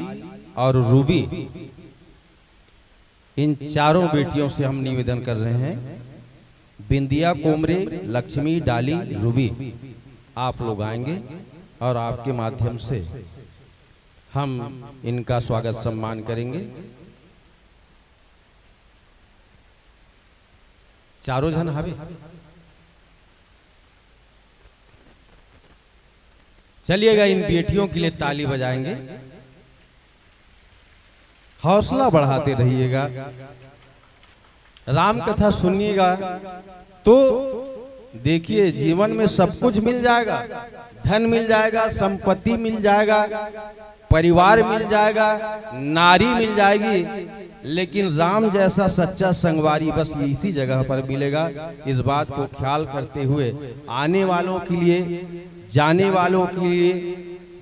और रूबी, इन चारों बेटियों से हम निवेदन कर रहे हैं। बिंदिया कोमरे, लक्ष्मी, डाली, रूबी, आप लोग आएंगे और आपके माध्यम से हम इनका स्वागत सम्मान करेंगे। चारों जन हावे चलिएगा, इन बेटियों के लिए ताली बजाएंगे, हौसला बढ़ाते रहिएगा। राम कथा सुनिएगा तो देखिए, जीवन में सब कुछ मिल जाएगा, धन मिल जाएगा, संपत्ति मिल जाएगा, परिवार मिल जाएगा, नारी मिल जाएगी, लेकिन राम जैसा सच्चा संगवारी बस इसी जगह पर मिलेगा। इस बात को ख्याल करते हुए आने वालों के लिए, जाने वालों के लिए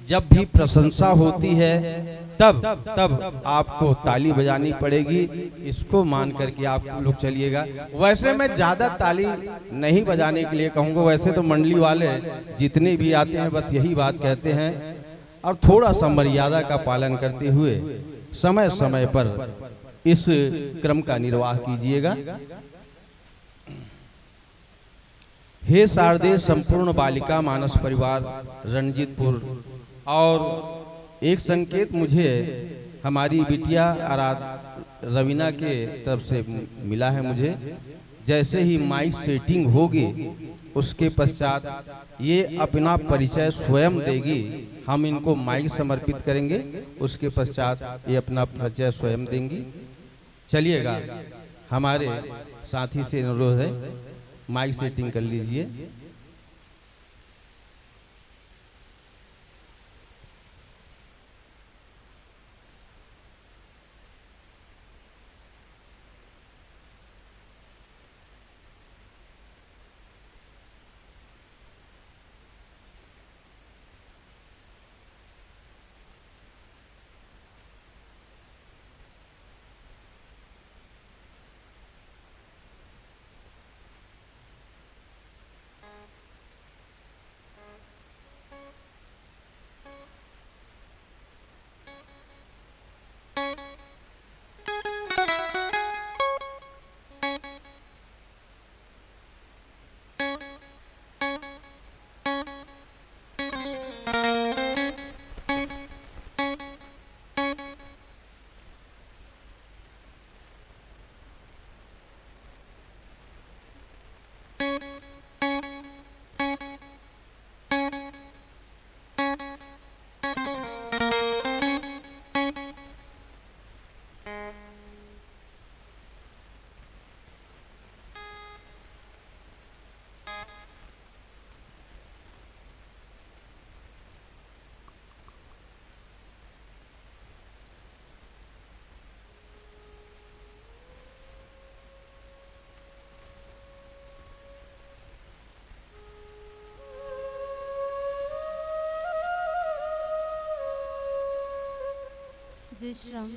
जब भी प्रशंसा होती है तब आपको ताली बजानी पड़ेगी। इसको मान करके आप लोग चलिएगा। वैसे मैं ज्यादा ताली नहीं बजाने के लिए कहूँगा, वैसे तो मंडली वाले जितने भी आते हैं बस यही बात कहते हैं, और थोड़ा सा मर्यादा का पालन करते हुए समय समय पर इस क्रम का निर्वाह कीजिएगा। हे शारदे संपूर्ण बालिका मानस परिवार रणजीतपुर, और एक संकेत मुझे हमारी बिटिया रवीना के तरफ से मिला है। मुझे जैसे ही माइक सेटिंग होगी उसके पश्चात ये अपना परिचय स्वयं देगी। हम इनको माइक समर्पित करेंगे, उसके पश्चात ये अपना परिचय स्वयं देंगी। चलिएगा, हमारे साथी से अनुरोध है, माइक सेटिंग कर लीजिए। जय श्री राम।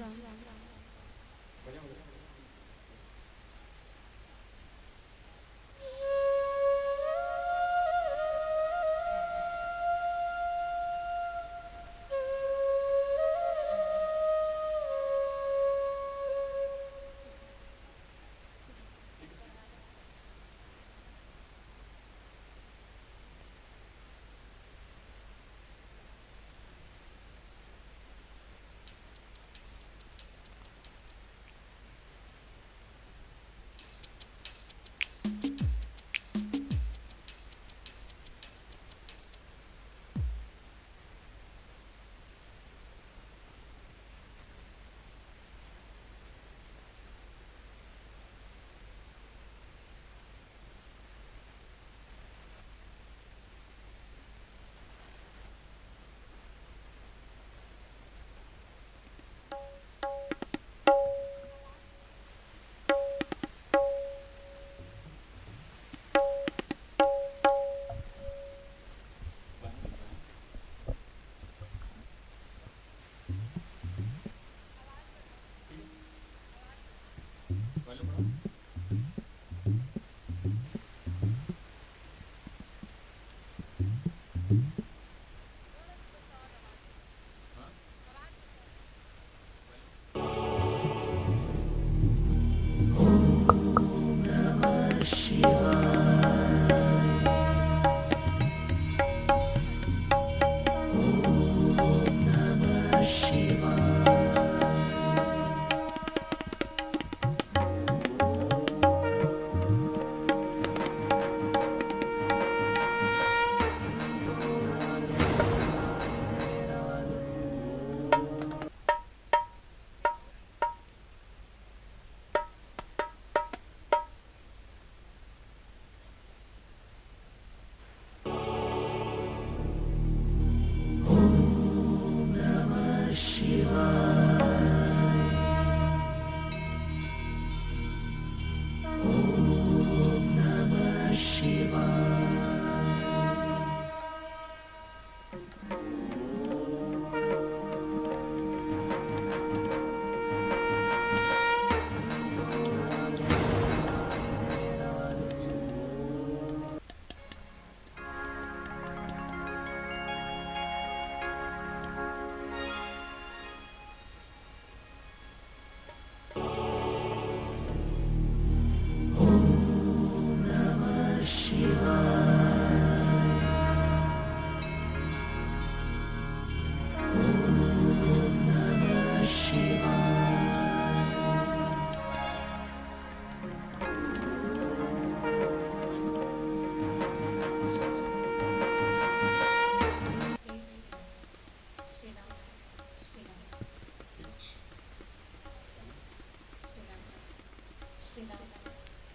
श्री राम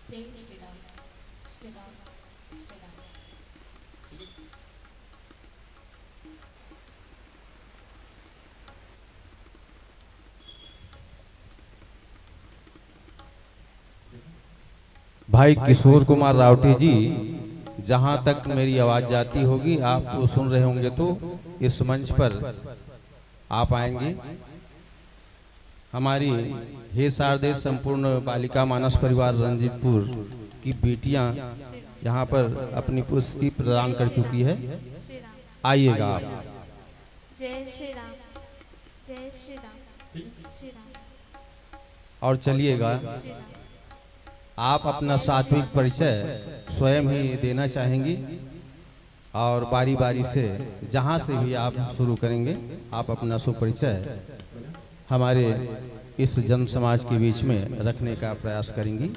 जय श्री राम श्री राम श्री राम। भाई किशोर कुमार रावटी जी, जहां तक मेरी आवाज जाती होगी आप वो सुन रहे होंगे तो इस मंच पर आप आएंगे। हमारी हे शारदे संपूर्ण बालिका मानस परिवार रंजीतपुर की बेटियां यहाँ पर अपनी पुष्टि प्रदान कर चुकी है। श्री राम आइएगा आप। जय श्री राम जय श्री राम श्री राम और चलिएगा, श्री राम। आप अपना सात्विक परिचय स्वयं ही देना चाहेंगी और बारी बारी से जहां से भी आप शुरू करेंगे आप अपना सुपरिचय हमारे इस जन समाज के बीच में रखने का प्रयास करेंगी।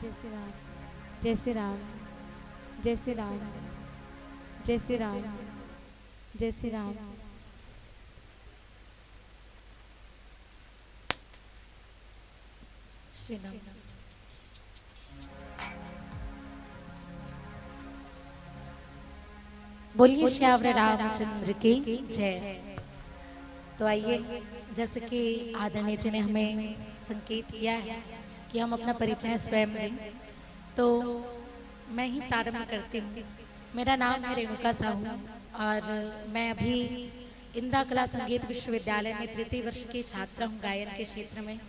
जय श्री राम जय श्री राम जय श्री राम जय श्री राम जय श्री राम। श्री राम। बोलिए श्यावरे रामचंद्र की जय। तो आइए, जैसे कि आदरणीय जी ने हमें संकेत किया है कि हम अपना परिचय स्वयं दें, तो मैं ही प्रारंभ करती हूँ। मेरा नाम है रेणुका साहू और मैं अभी इंदिरा कला संगीत विश्वविद्यालय में तृतीय वर्ष की छात्रा हूँ गायन के क्षेत्र में।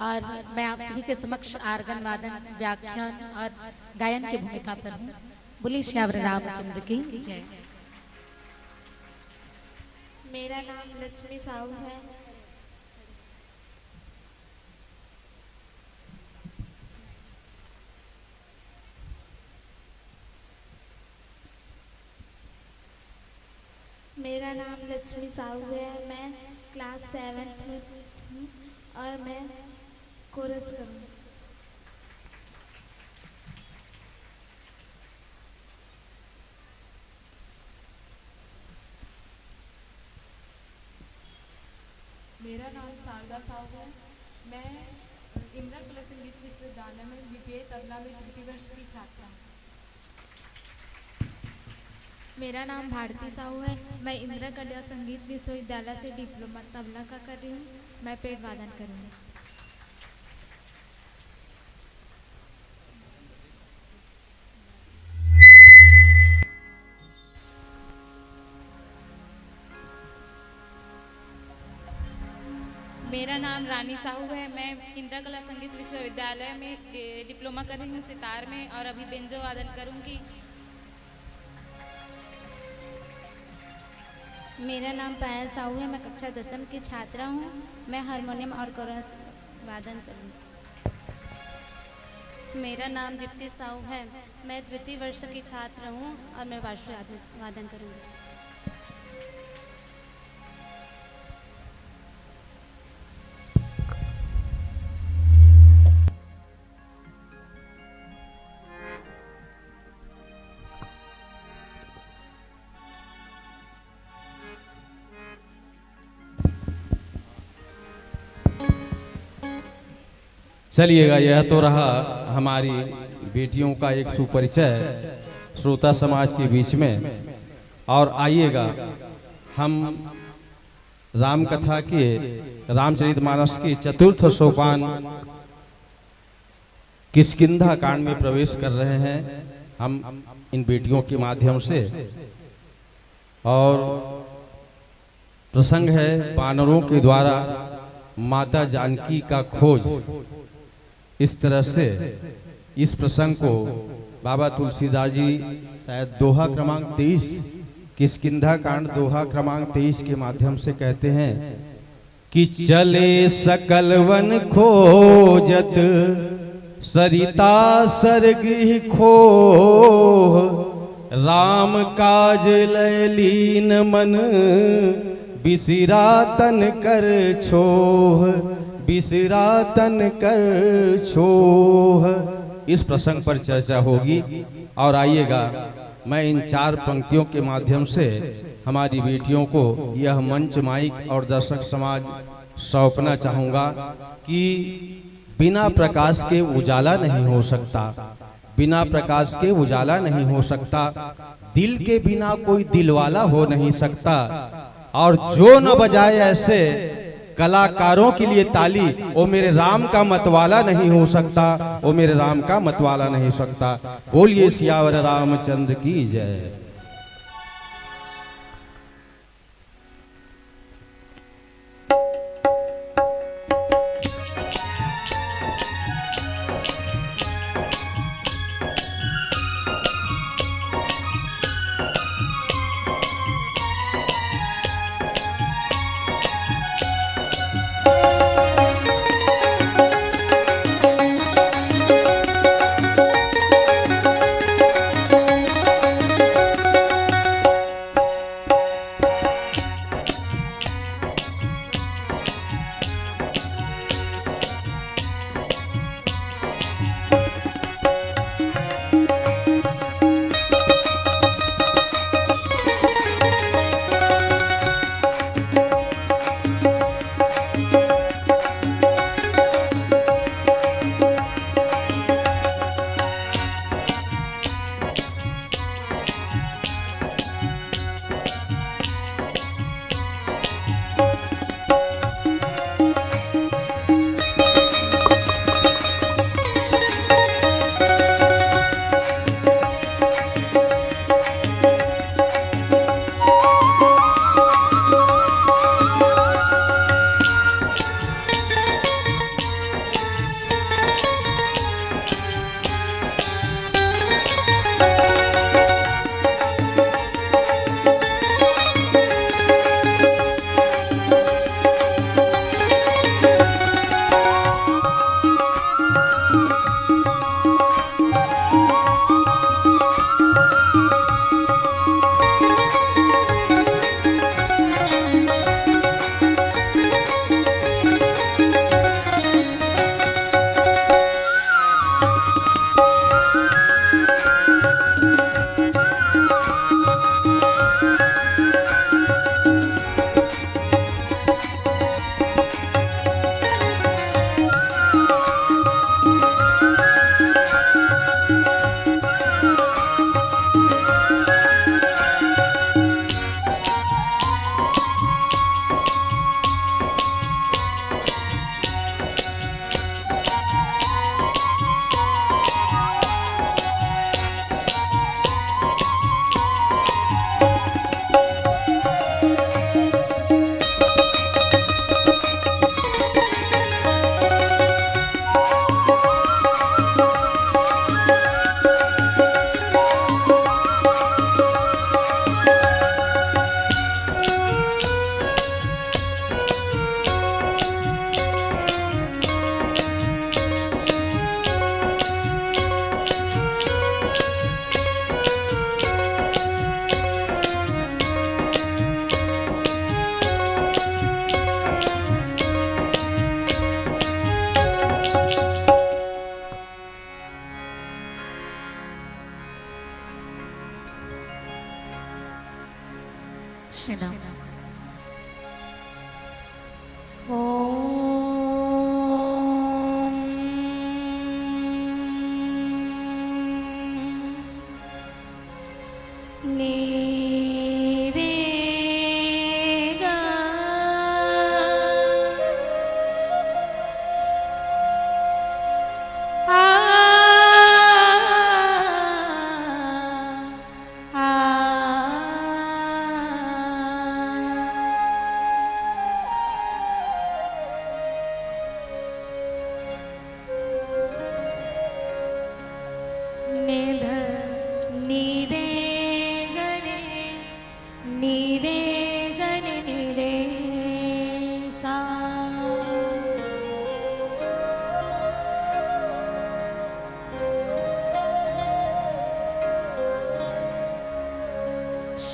और मैं आप सभी के समक्ष आर्गन वादन, व्याख्यान और गायन की भूमिका पर हूँ। बोलिए श्यावरे रामचंद्र की जय। मेरा नाम लक्ष्मी साहू है। मेरा नाम लक्ष्मी साहू है। मैं क्लास 7th में हूँ और मैं कोरस करूँ। मेरा नाम शारदा साहू है। मैं इंदिरा कला संगीत विश्वविद्यालय में बीपीए तबला में तृतीय वर्ष की छात्रा हूँ। मेरा नाम भारती साहू है। मैं इंदिरा कला संगीत विश्वविद्यालय से डिप्लोमा तबला का कर रही हूँ। मैं पेड़ वादन करूँगी। मेरा नाम रानी साहू है। मैं इंदिरा कला संगीत विश्वविद्यालय में डिप्लोमा कर रही हूँ सितार में और अभी बेंजो वादन करूँगी। मेरा नाम पायल साहू है। मैं कक्षा 10वीं की छात्रा हूँ। मैं हारमोनियम और कोरस वादन करूँगी। मेरा नाम दीप्ति साहू है। मैं द्वितीय वर्ष की छात्र हूँ और मैं वाद्य वादन करूँगी। चलिएगा, यह तो रहा हमारी बेटियों का एक सुपरिचय श्रोता समाज के बीच में। और आइएगा, हम राम कथा के रामचरितमानस के चतुर्थ सोपान किष्किंधा कांड में प्रवेश कर रहे हैं हम इन बेटियों के माध्यम से। और प्रसंग है वानरों के द्वारा माता जानकी का खोज। इस तरह से इस प्रसंग को बाबा तुलसीदास जी शायद दोहा क्रमांक 23 किष्किंधा कांड दोहा क्रमांक 23 के माध्यम से कहते हैं कि चले सकल वन खोजत सरिता सरगृह खोह, राम काज लय लीन मन बिसिरा तन कर छोह, बिसिरा तन कर छोह। इस प्रसंग पर चर्चा होगी। और आइएगा, मैं इन 4 पंक्तियों के माध्यम से हमारी बेटियों को यह मंच माइक और दर्शक समाज सौंपना चाहूँगा कि बिना प्रकाश के उजाला नहीं हो सकता, बिना प्रकाश के उजाला नहीं हो सकता, दिल के बिना कोई दिलवाला हो नहीं सकता। और जो न बजाए ऐसे कलाकारों के लिए ताली, वो मेरे राम का मतवाला नहीं हो सकता, वो मेरे राम का मतवाला नहीं हो सकता। बोलिए सियावर रामचंद्र की जय।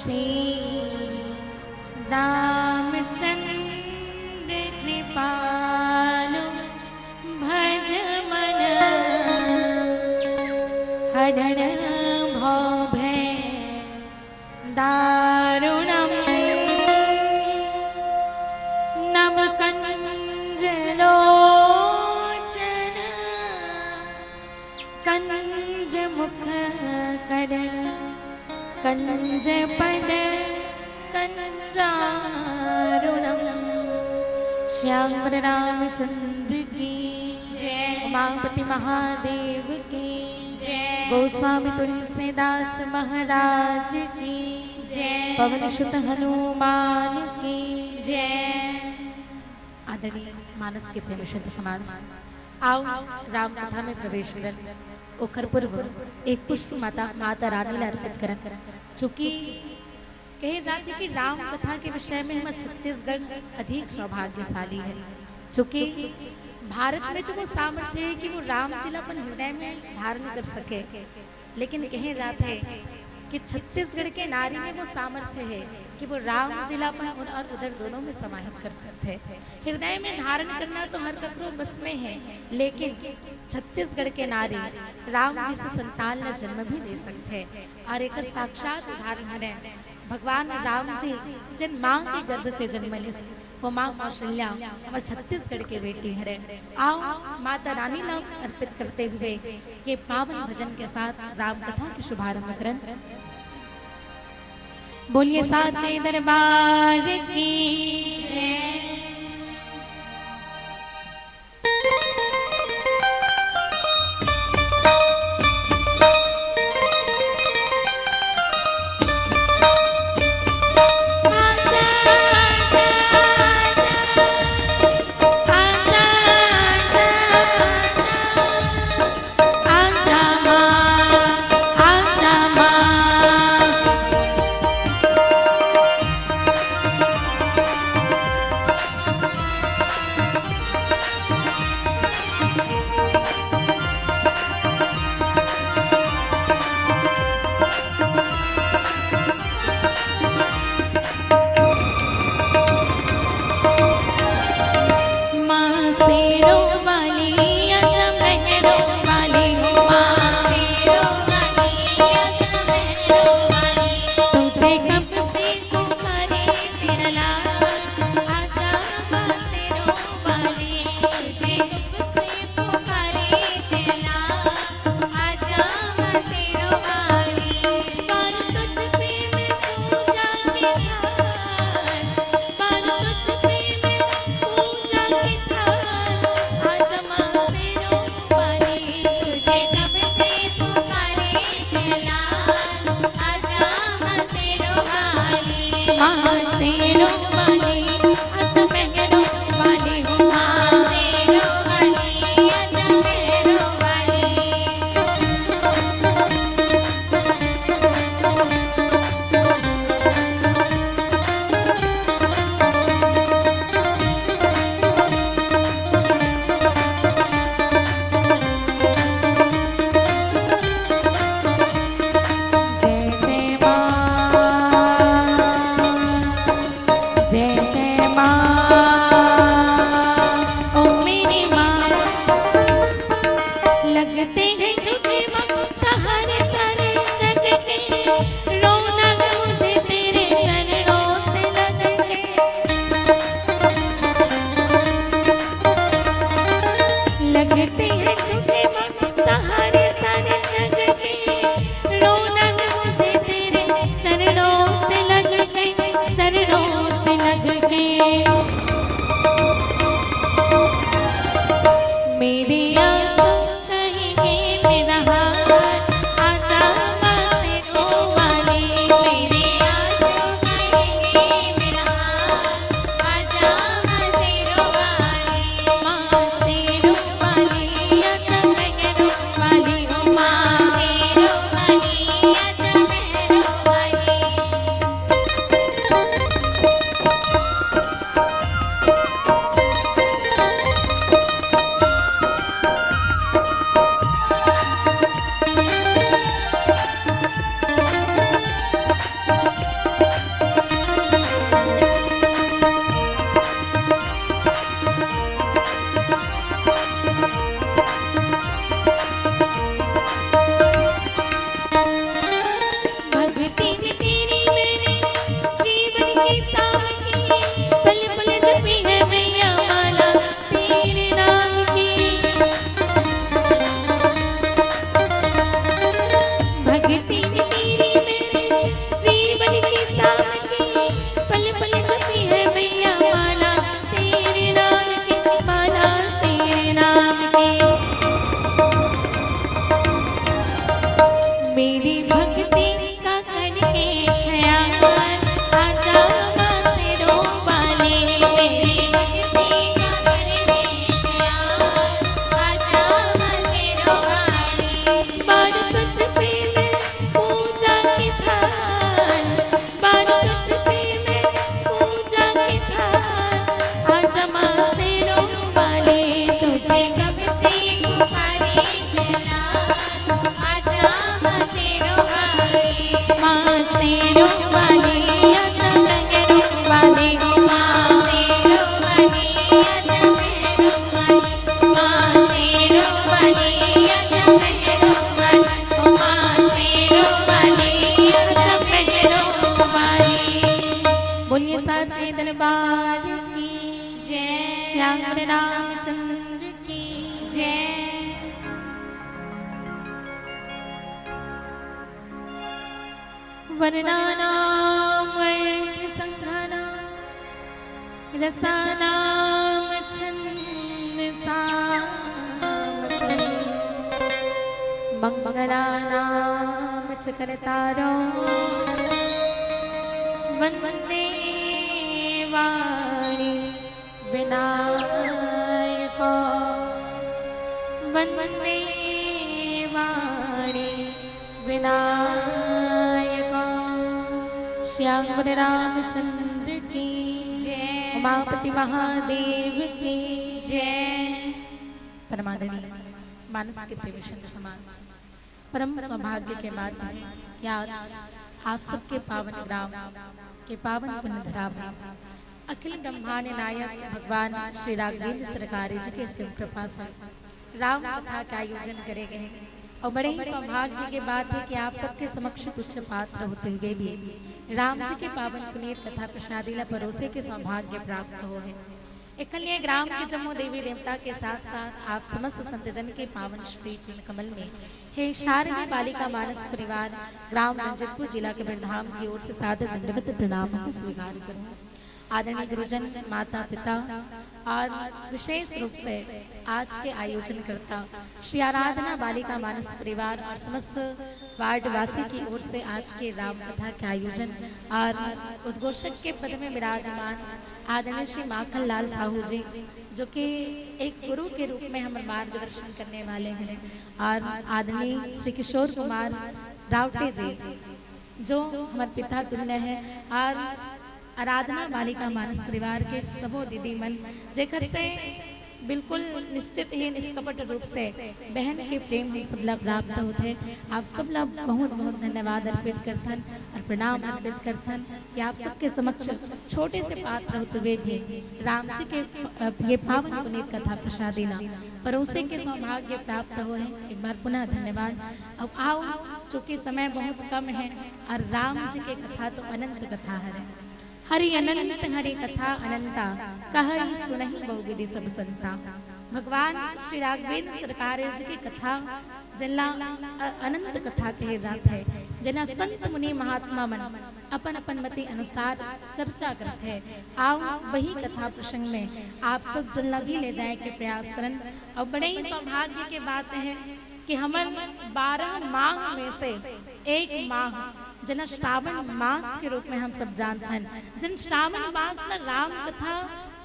श्री रामचंद्र कृपालु भज मन हरण भव भय दारुणम नव कंज लोचन कंज मुख कर कंज पद कंजारुणम। श्याम रामचंद्र की जय, उमापति महादेव की जय, गोस्वामी तुलसीदास महाराज की जय, पवन सुत हनुमान की जय। आदरणीय मानस के प्रेम शुद्ध समाज, आओ राम कथा में प्रवेश कर ओखर पूर्व एक पुष्प माता रानी ला अर्पित करन। चूंकि कहे जाती कि राम कथा के विषय में हमारा छत्तीसगढ़ अधिक सौभाग्यशाली है। चूंकि भारत में तो वो सामर्थ्य है कि वो राम जिला अपन हृदय में धारण कर सके, लेकिन कहे जाते हैं कि छत्तीसगढ़ के नारी में वो सामर्थ्य है कि वो राम जिलापन और उधर दोनों में समाहित कर सकते हैं। हृदय में धारण करना तो हर ककरो बस में है, लेकिन छत्तीसगढ़ के नारी राम जी से संतान ला जन्म भी दे सकते हैं। और एक साक्षात उदाहरण है भगवान राम जी जिन माँ के गर्भ से जन्मलिस वो माँ कौशल्या और छत्तीसगढ़ के बेटी है। आओ माता रानी ला अर्पित करते हुए ये पावन भजन के साथ राम कथा के शुभारंभ करें। बोलिए साचे दरबार की जय। वर्णानां वर्णसङ्घानां रसानां छन्दसां मंगलानां च कर्तारौ वन्दे वाणी विनायको वन्दे वाणी विनायको श्याम रामचंद्र की जय, उमापति महादेव की जय। परमादरणीय मानस के प्रेमचंद समाज परम सौभाग्य के बाद कि आज आप सबके पावन ग्राम के पावन पुण्यधरा में अखिल ब्रह्मांड नायक भगवान श्री राघवेंद्र सरकारी जी के शिव कृपा से राम कथा का आयोजन करे गए और बड़े ही सौभाग्य की बात है कि आप सबके समक्ष तुच्छ पात्र होते हुए भी राम जी के पावन पुनीत कथा प्रसादीला परोसे के सौभाग्य प्राप्त हो है। इकल्य ग्राम के जम्मू देवी देवता के साथ साथ आप समस्त संतजन के पावन श्री चिन्ह कमल में हे शारदी बालिका मानस परिवार ग्राम रंजनपुर जिला के बरधाम की ओर से सादर दंडवत प्रणाम स्वीकार करूं। आदरणीय गुरुजन माता पिता और विशेष रूप से आज के आयोजन करता श्री आराधना बालिका मानस परिवार और समस्त वार्डवासी की ओर से आज के राम कथा के आयोजन और उद्घोषक के पद में विराजमान आदरणीय श्री माखन लाल साहू जी जो कि एक गुरु के रूप में हमें मार्गदर्शन करने वाले हैं और आदरणीय श्री किशोर कुमार रावटे जी जो हमारे पिता तुल्य है और आराधना बालिका मानस परिवार के सबो दीदी मन जेकर से बिल्कुल निश्चित ही निष्कपट रूप से बहन के प्रेम हम सबला प्राप्त होते आप सबला बहुत बहुत धन्यवाद अर्पित करथन और प्रणाम अर्पित करथन कि आप सबके समक्ष छोटे से पात्र होते हुए भी राम जी के ये पावन पुनीत कथा प्रसादीला परोसे के सौभाग्य प्राप्त हो है। एक बार पुनः धन्यवाद। अब आओ चूँकि समय बहुत कम है और राम जी के कथा तो अनंत कथा है। हरि अनंत हरि कथा अनंता कहहि सुनहि बहु विधि सब संता। भगवान श्री राघवेंद्र सरकार जी की कथा जला अनंत कथा कहे जाते हैं जना संत मुनि महात्मा मन अपन अपन मति अनुसार चर्चा करते हैं। आओ वही कथा प्रसंग में आप सब जल्ला भी ले जाए के प्रयास करन और बड़े ही सौभाग्य के बात है कि हमारे 12 माह में से एक माह जना श्रावण मास के रूप में हम सब जानते हैं। जन श्रावण मास में राम कथा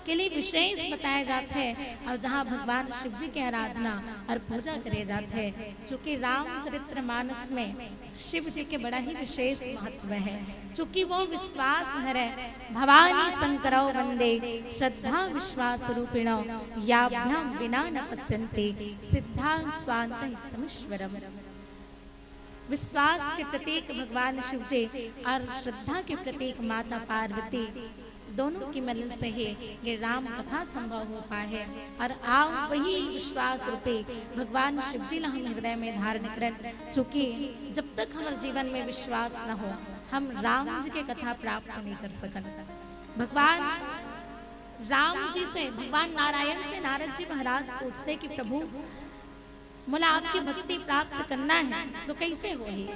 के लिए विशेष बताया जाता है और जहाँ भगवान शिव जी की आराधना और पूजा करे जाते हैं। चूँकि रामचरित्र मानस में शिव जी के बड़ा ही विशेष महत्व है। चूँकि वो विश्वास है भवानी शंकरौ वंदे श्रद्धा विश्वास रूपिणौ याभ्याम बिना न पश्यन्ते सिद्धा स्वांत समीश्वरम। विश्वास के प्रतीक भगवान शिव जी और श्रद्धा के प्रतीक माता पार्वती दोनों की मदद से ही ये राम कथा संभव हो पाए। और आप वही विश्वास रूपे भगवान शिव जी हम हृदय में धारण करें, चूंकि जब तक हमारे जीवन में विश्वास न हो हम राम जी के कथा प्राप्त नहीं कर सकन। भगवान राम जी से, भगवान नारायण से नारद जी महाराज पूछते कि प्रभु मुला आपकी भक्ति प्राप्त करना है तो कैसे हो ही?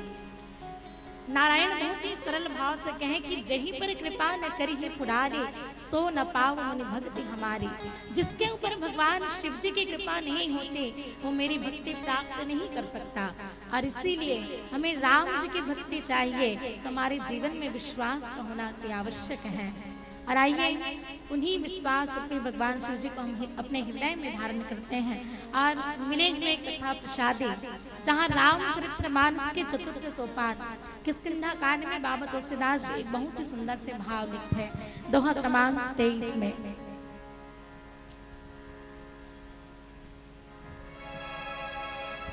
नारायण बहुत ही सरल भाव से कहे कि जहीं पर कृपा न करी है पुरारे, सो न पाव मुनि भक्ति हमारी। जिसके ऊपर भगवान शिव जी की कृपा नहीं होती वो मेरी भक्ति प्राप्त नहीं कर सकता। और इसीलिए हमें राम जी की भक्ति चाहिए, तो हमारे जीवन में विश्वास का होना अति आवश्यक है। और आइए उन्हीं विश्वास रूपी भगवान शिव जी को हम अपने हृदय में धारण करते हैं और मिले हुए कथा प्रसादी, जहाँ रामचरितमानस के चतुर्थ सोपान किष्किंधा कांड में बाबा तुलसीदास जी एक बहुत ही सुंदर से भाव लिखते हैं दोहा क्रमांक 23 में।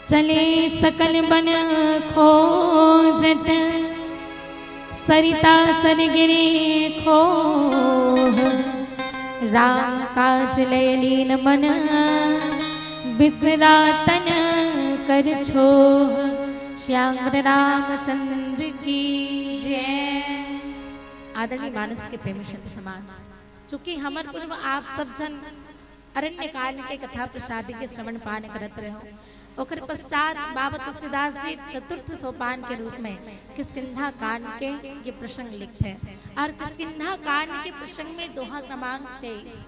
चले सकल बन खोजत, सरिता सरगिरी खोह, राम काज लय लीन मन, बिसरा तन कर छोह। श्याम रामचंद्र की जय। आदरणीय मानस के प्रेमी संत समाज, चूंकि हमर पूर्व आप सब जन अरण्य काल के कथा प्रसादी के श्रवण पान करत रहो, ओकर पश्चात बाबा तुलसीदास जी चतुर्थ सोपान के रूप में किष्किंधा कांड के ये प्रसंग लिखते हैं। और किष्किंधा कांड के प्रसंग में दोहा क्रमांक 23,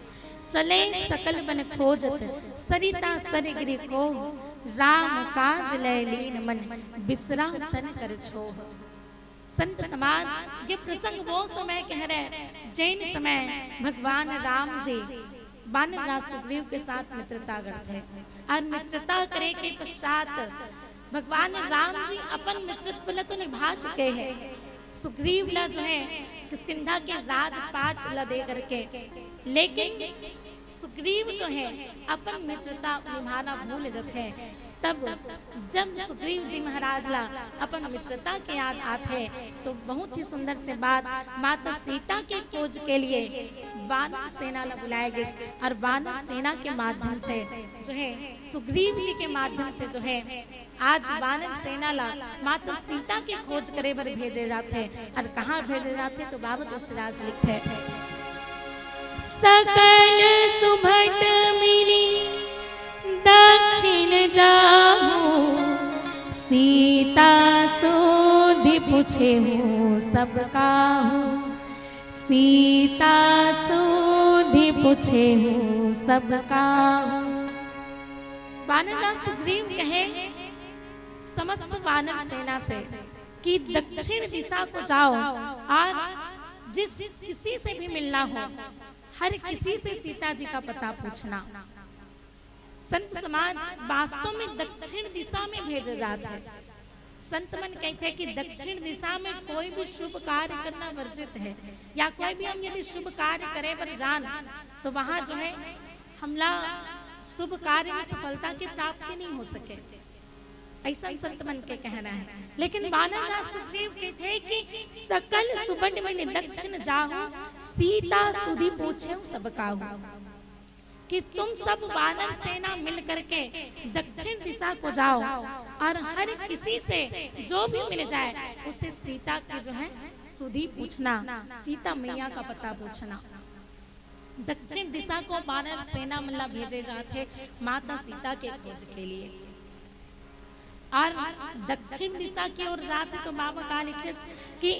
चले सकल बन खोजत, सरिता सरगिरी को, राम काज लय लीन मन, बिसरा तन कर छोह। संत समाज ये प्रसंग वो समय कह रहे जैन समय भगवान राम जी वानर सुग्रीव के साथ मित्रता करते और मित्रता करे के पश्चात भगवान राम जी अपन मित्रत्व तो निभा चुके हैं। सुग्रीव ला जो है किष्किंधा के राजपाट ला दे करके, लेकिन सुग्रीव जो है अपन मित्रता निभाना भूल जाते हैं। तब जब सुग्रीव जी महाराज ला अपन मित्रता के याद आते तो बहुत ही सुंदर से बात, माता सीता के खोज के लिए वानर सेना ला बुलाया गया और वानर सेना के माध्यम से जो है सुग्रीव जी के माध्यम से जो है आज वानर सेना ला माता सीता के खोज करे बर भेजे जाते और कहाँ भेजे जाते तो बाबा तुलसीदास लिखते हैं, सकल सुभट मिली दक्षिण जाहू, सीता सोधि पूछे हूँ सबका हूँ, सीता सोधि पूछे हूँ सबका हूँ। वानर सुग्रीव कहे समस्त वानर सेना से कि दक्षिण दिशा को जाओ और जिस किसी से भी मिलना हो हर किसी से सीता जी का पता पूछना। संत समाज वास्तव में दक्षिण दिशा में भेजे जाते हैं। संत मन कहते हैं कि दक्षिण दिशा में कोई भी शुभ कार्य करना वर्जित है, या कोई भी हम यदि शुभ कार्य करे पर जान तो वहां जो है हमला शुभ कार्य में सफलता की प्राप्ति नहीं हो सके, ऐसा संत मन के कहना है। लेकिन वानर सुग्रीव कहते हैं कि सकल सुबन में दक्षिण जाहू, सीता सुधी पूछे सबका हूँ, कि तुम सब वानर सेना मिल करके दक्षिण दिशा को जाओ और हर किसी से जो भी मिल जाए उसे सीता की जो है सुधी पूछना, सीता मैया का पता पूछना। दक्षिण दिशा को वानर सेना मतलब भेजे जाते माता सीता के खोज के लिए, और दक्षिण दिशा की ओर जाते तो बाबा का लिखे कि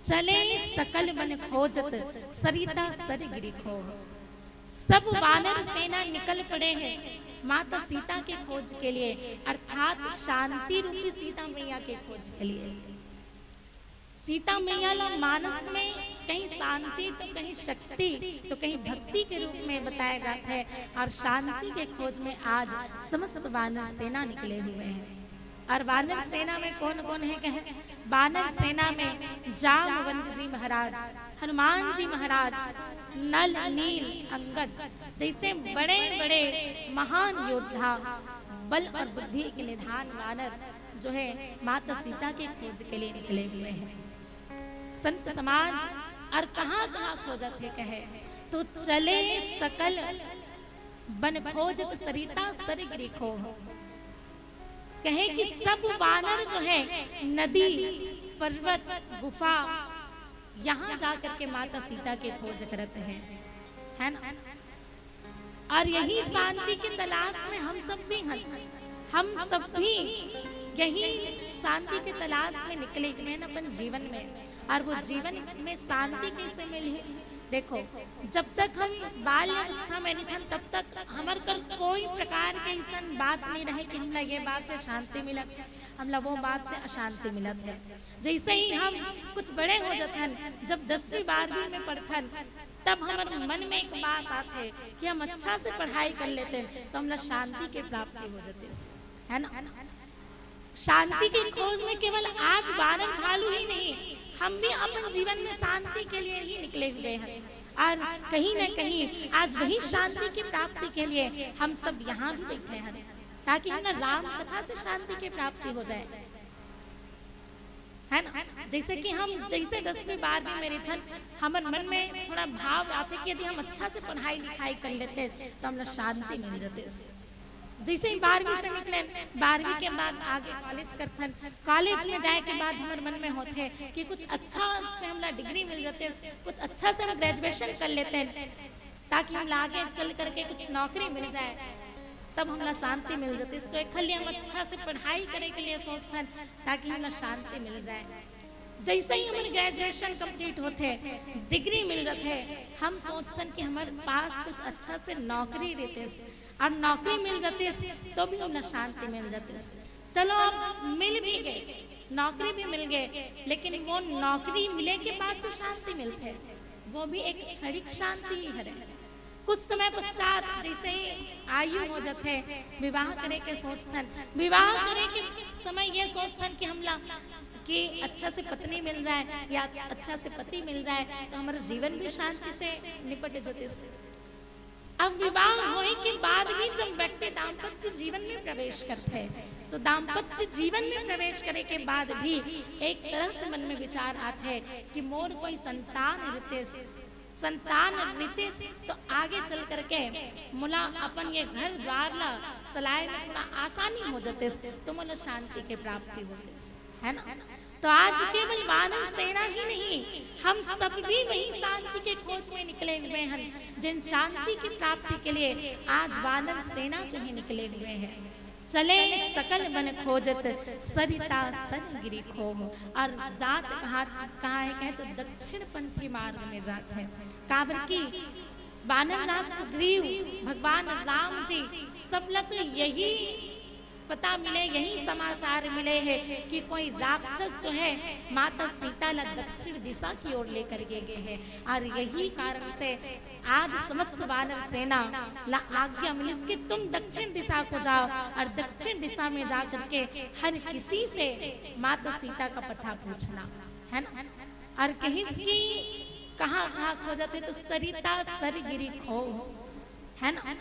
चले सकल बन खोजत, सरिता सरगिरी खो। सब वानर सेना निकल पड़े हैं माता सीता के खोज के लिए, अर्थात शांति रूपी सीता मैया के खोज के लिए। सीता मैया ला मानस में कहीं शांति तो कहीं शक्ति तो कहीं भक्ति के रूप में बताया जाता है, और शांति के खोज में आज समस्त वानर सेना निकले हुए हैं। और वानर सेना में कौन कौन है कहे? वानर सेना में जामवंत जी महाराज, हनुमान जी महाराज, नल नील अंगद जैसे बड़े बड़े महान योद्धा, बल और बुद्धि के निधान वानर जो है माता सीता के खोज के लिए निकले हुए हैं। संत समाज और कहाँ कहाँ खोजत है कहे, तो चले सकल बन खोजत सरिता सरगिरी खो। कहे कि सब वानर जो है नदी पर्वत गुफा यहाँ जाकर के माता सीता के खोज करते हैं, है ना। और यही शांति की तलाश में हम सब भी हैं, हम सब भी यही शांति की तलाश में निकले हुए हैं अपन जीवन में। और वो जीवन में शांति कैसे मिली, देखो जब तक हम बाल अवस्था में नहीं थे तब तक हमारे कर कोई प्रकार के ऐसा बात नहीं रहे कि हमला ये बात से शांति मिलत, हमला वो बात से अशांति मिलत है। जैसे ही हम कुछ बड़े हो जाते हैं, जब 10वीं 12वीं में पढ़थन, तब हमारे मन में एक बात आते है कि हम अच्छा से पढ़ाई कर लेते हैं तो हमला शांति की प्राप्ति हो जाती है ना। शांति की खोज में केवल आज बारन भालू ही नहीं, हम भी अपन जीवन में शांति के लिए ही निकले हुए हैं। और कहीं न कहीं आज वही शांति की प्राप्ति के लिए हम सब यहाँ भी बैठे हैं, ताकि हमें राम कथा से शांति की प्राप्ति हो जाए, है ना। जैसे कि हम जैसे 10वीं 12वीं में रहते, हमारे मन में थोड़ा भाव आते कि यदि हम अच्छा से पढ़ाई लिखाई कर लेते तो हमें शांति मिल जाते। जैसे ही 12वीं से निकले, 12वीं के बाद आगे कॉलेज करते, कॉलेज में जाए के बाद हमारे मन में होते कि कुछ अच्छा से हमारा डिग्री मिल जाते, कुछ अच्छा से हम ग्रेजुएशन कर लेते हैं ताकि हम आगे चल करके कुछ नौकरी मिल जाए, तब हमें शांति मिल जाती। तो एक खाली हम अच्छा से पढ़ाई करे के लिए सोचते हैं ताकि हमें शांति मिल जाए। जैसे ही हमारे ग्रेजुएशन कंप्लीट होते, डिग्री मिल जाते, हम सोचते हैं कि हमारे पास कुछ अच्छा से नौकरी रहते और नौकरी मिल जाती तो भी हमें शांति मिल जाती। चलो अब मिल भी गए, नौकरी भी मिल गए, लेकिन वो नौकरी मिले के बाद जो शांति मिलते वो भी एक क्षणिक शांति ही है। कुछ समय पश्चात जैसे ही आयु हो जाते, विवाह करे के सोचते, विवाह करे के समय ये सोचते कि हमला कि अच्छा से पत्नी मिल जाए या अच्छा से पति मिल जाए तो हमारा जीवन भी शांति से निपट जाते। अब विवाह होने के बाद भी जब व्यक्ति दाम्पत्य जीवन में प्रवेश करते हैं तो दाम्पत्य जीवन में प्रवेश करे के बाद भी एक तरह से मन में विचार आते हैं कि मोर कोई संतान रितेश तो आगे चल करके मुला अपन ये घर द्वार ला चलाए में थोड़ा आसानी हो जाते तो मुला शांति के प्राप्ति होते, है ना। तो आज केवल वानर सेना ही नहीं, हम सब भी वही शांति के खोज में निकले हुए हैं, जिन शांति की प्राप्ति के लिए आज वानर सेना जो है निकले हुए हैं। चले सकल बन खोजत सरिता सरगिरी खो। और जात कहाँ है कहे तो दक्षिण पंथी मार्ग में जाते हैं। काबर की वानरनाथ सुग्रीव भगवान राम जी सबला तो यही पता मिले, यही समाचार मिले हैं कि कोई राक्षस जो है माता सीता ला दक्षिण दिशा की ओर लेकर गए हैं। और यही कारण से आज समस्त वानर सेना ला आज्ञा मिली कि तुम दक्षिण दिशा को जाओ और दक्षिण दिशा में जा करके हर किसी से माता सीता का पता पूछना, है ना। और कहीं की कहाँ खो जाते तो सरिता सरगिरी खो, है ना।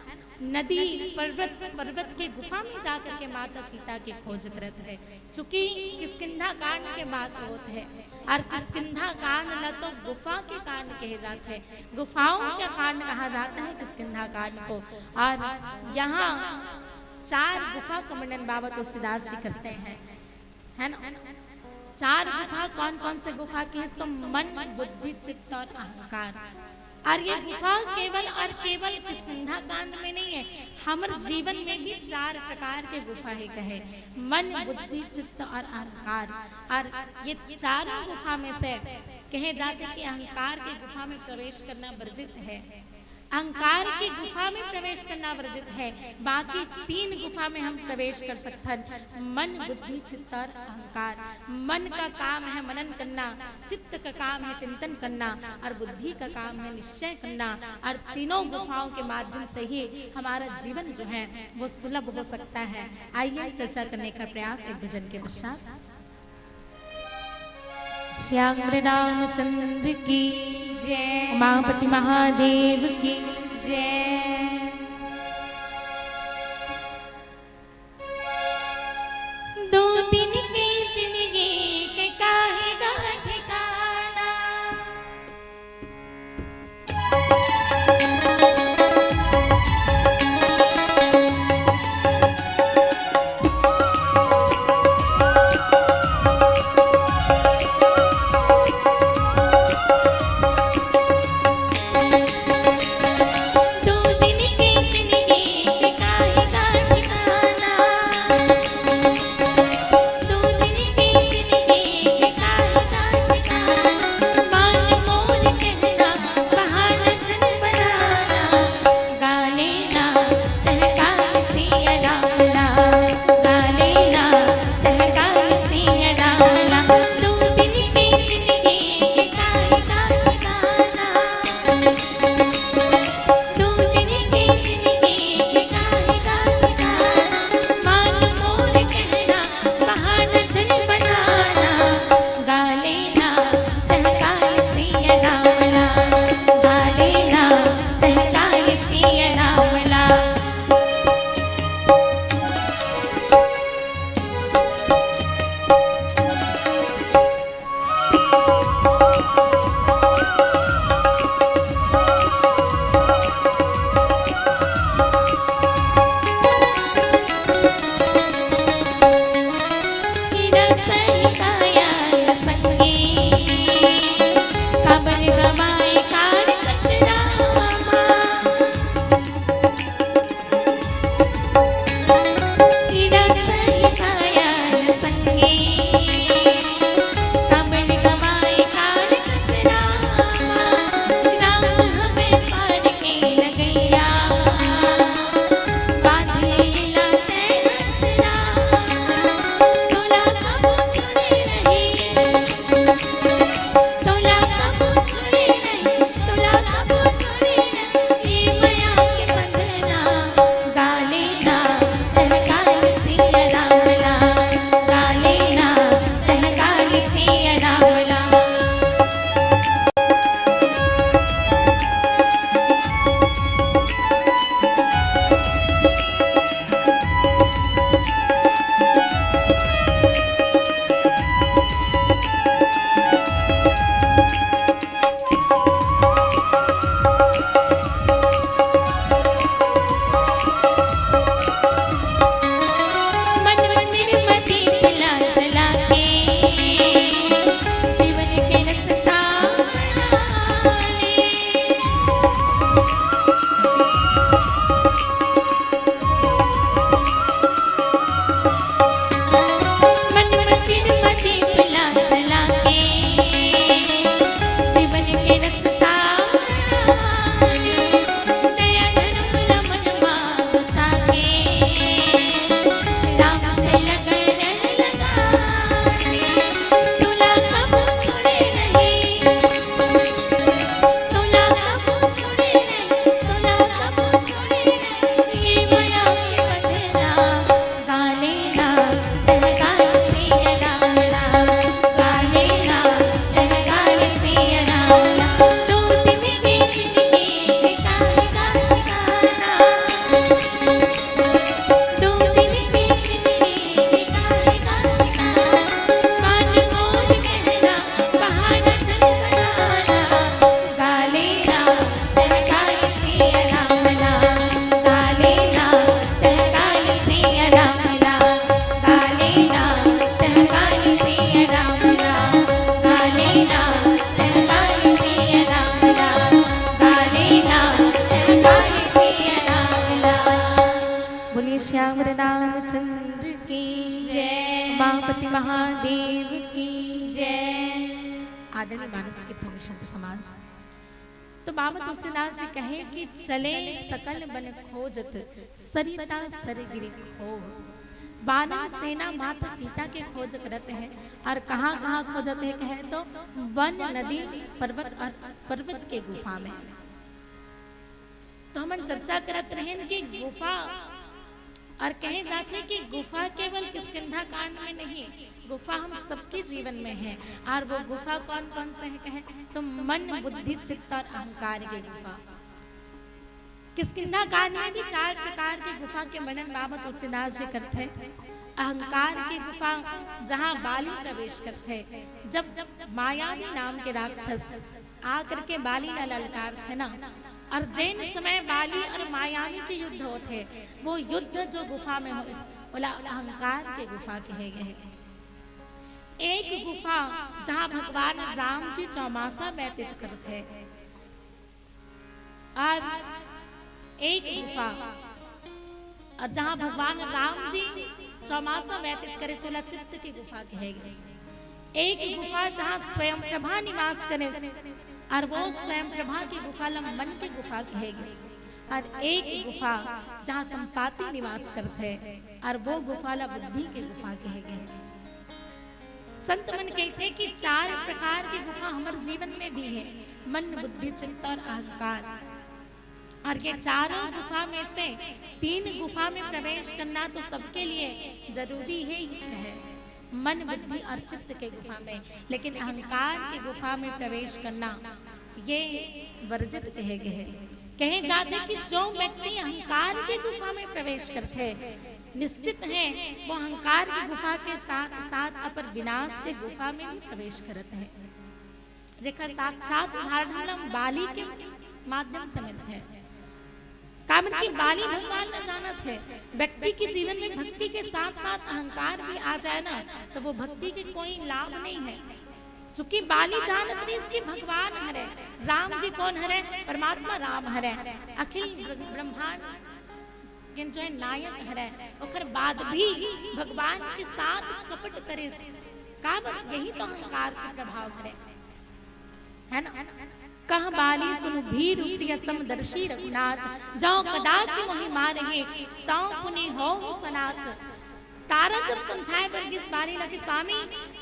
नदी पर्वत के गुफा में जाकर के माता सीता की खोज करते है। चूंकि किष्किंधा कांड के बात होते है और किष्किंधा कांड न तो गुफा के कांड कहे जाते हैं, गुफाओं का कांड कहा जाता है किष्किंधा कांड को। और यहाँ 4 गुफा का वर्णन बाबा तुलसीदास जी करते हैं, है ना। 4 गुफा कौन कौन से गुफा की है तो मन बुद्धि चित्त और अहंकार। और ये गुफा केवल किष्किंधा कांड में नहीं है, हमारे जीवन में भी 4 प्रकार के गुफा है कहे, मन बुद्धि चित्त और अहंकार। और ये 4 गुफा में से कहे जाते कि अहंकार के गुफा में प्रवेश करना वर्जित है, अहंकार की गुफा में प्रवेश करना वर्जित है। बाकी 3 गुफा में हम प्रवेश कर सकते हैं, मन बुद्धि चित्त और अहंकार। मन का काम है मनन करना, चित्त का काम है चिंतन करना और बुद्धि का काम है निश्चय करना। और तीनों गुफाओं के माध्यम से ही हमारा जीवन जो है वो सुलभ हो सकता है। आइए चर्चा करने का प्रयास एक भजन के पश्चात। श्याम रामचंद्र की जय, उमापति महादेव की जय। दो दिन की जिंदगी के काहे गा ठिकाना, रामचंद्र की जय, मापति महादेव की जय। आदरणीय मानस के संत समाज, तो बाबा तुलसीदास जी कहे कि चले सकल बन खोजत सरिता सरगिरि खो। वानर सेना माता सीता के खोज करते हैं और कहाँ कहाँ खोजत है कहे तो वन नदी पर्वत और पर्वत के गुफा में। तो हम चर्चा करत रहे कि गुफा और कहे जाते कि गुफा केवल किष्किंधा कांड में नहीं, गुफा हम सबके जीवन में है। और वो गुफा कौन कौन से है कहे तो मन बुद्धि चित्त और अहंकार की गुफा। किष्किंधा कांड में भी 4 प्रकार की गुफा के वर्णन बाबा तुलसीदास जी करते हैं। अहंकार की गुफा जहाँ बाली प्रवेश करते, जब मायावी नाम के राक्षस आकर के बाली न ललकार थे ना, और जैन समय बाली और मायावी के युद्ध होते, वो युद्ध जो गुफा में हो इस बोला अहंकार के गुफा कहे गए। एक गुफा जहाँ भगवान राम जी चौमासा व्यतीत करते, और एक गुफा और जहाँ भगवान राम जी चौमासा व्यतीत करे सोला चित्त की गुफा कहे गए। एक गुफा जहाँ स्वयं प्रभा निवास करे और वो स्वयं प्रभा की गुफा मन की गुफा कहे गए। और एक गुफा जहाँ संपाति निवास करते और वो गुफा बुद्धि की गुफा कहे गए। संत मन कहते कि 4 प्रकार की गुफा हमारे जीवन में भी है, मन बुद्धि चित्त और अहंकार। और ये चारों गुफा में से 3 गुफा में प्रवेश करना तो सबके लिए जरूरी है ही है, मन बुद्धि और चित्त के गुफा में। लेकिन अहंकार की गुफा में प्रवेश करना ये वर्जित कहे गए हैं। कहे जाते कि जो व्यक्ति अहंकार की गुफा में प्रवेश करते निश्चित है वो अहंकार की गुफा के साथ साथ अपर विनाश के गुफा में भी प्रवेश करते हैं। जेकर साक्षात उदाहरण हम बाली के माध्यम से मिलते हैं। कामन की बाली भगवान न जानत है। व्यक्ति के जीवन में भक्ति के साथ साथ अहंकार भी आ जाए ना तो वो भक्ति के कोई लाभ नहीं है। चूंकि बाली जानत नहीं इसकी भगवान हरे, राम जी कौन हरे, परमात्मा राम हरे, अखिल ब्रह्मांड के जो है नायक हरे। ओकर बाद भी भगवान के साथ कपट करे कामन, यही तो अहंकार के प्रभाव हरे है ना। कह बाली सुन भीर प्रिय समदर्शी रघुनाथ, जाओ कदाच मोहि मारहे ताऊ पुनि हो सनाथ। तारा जब समझाए वर्गीस बाली लगी स्वामी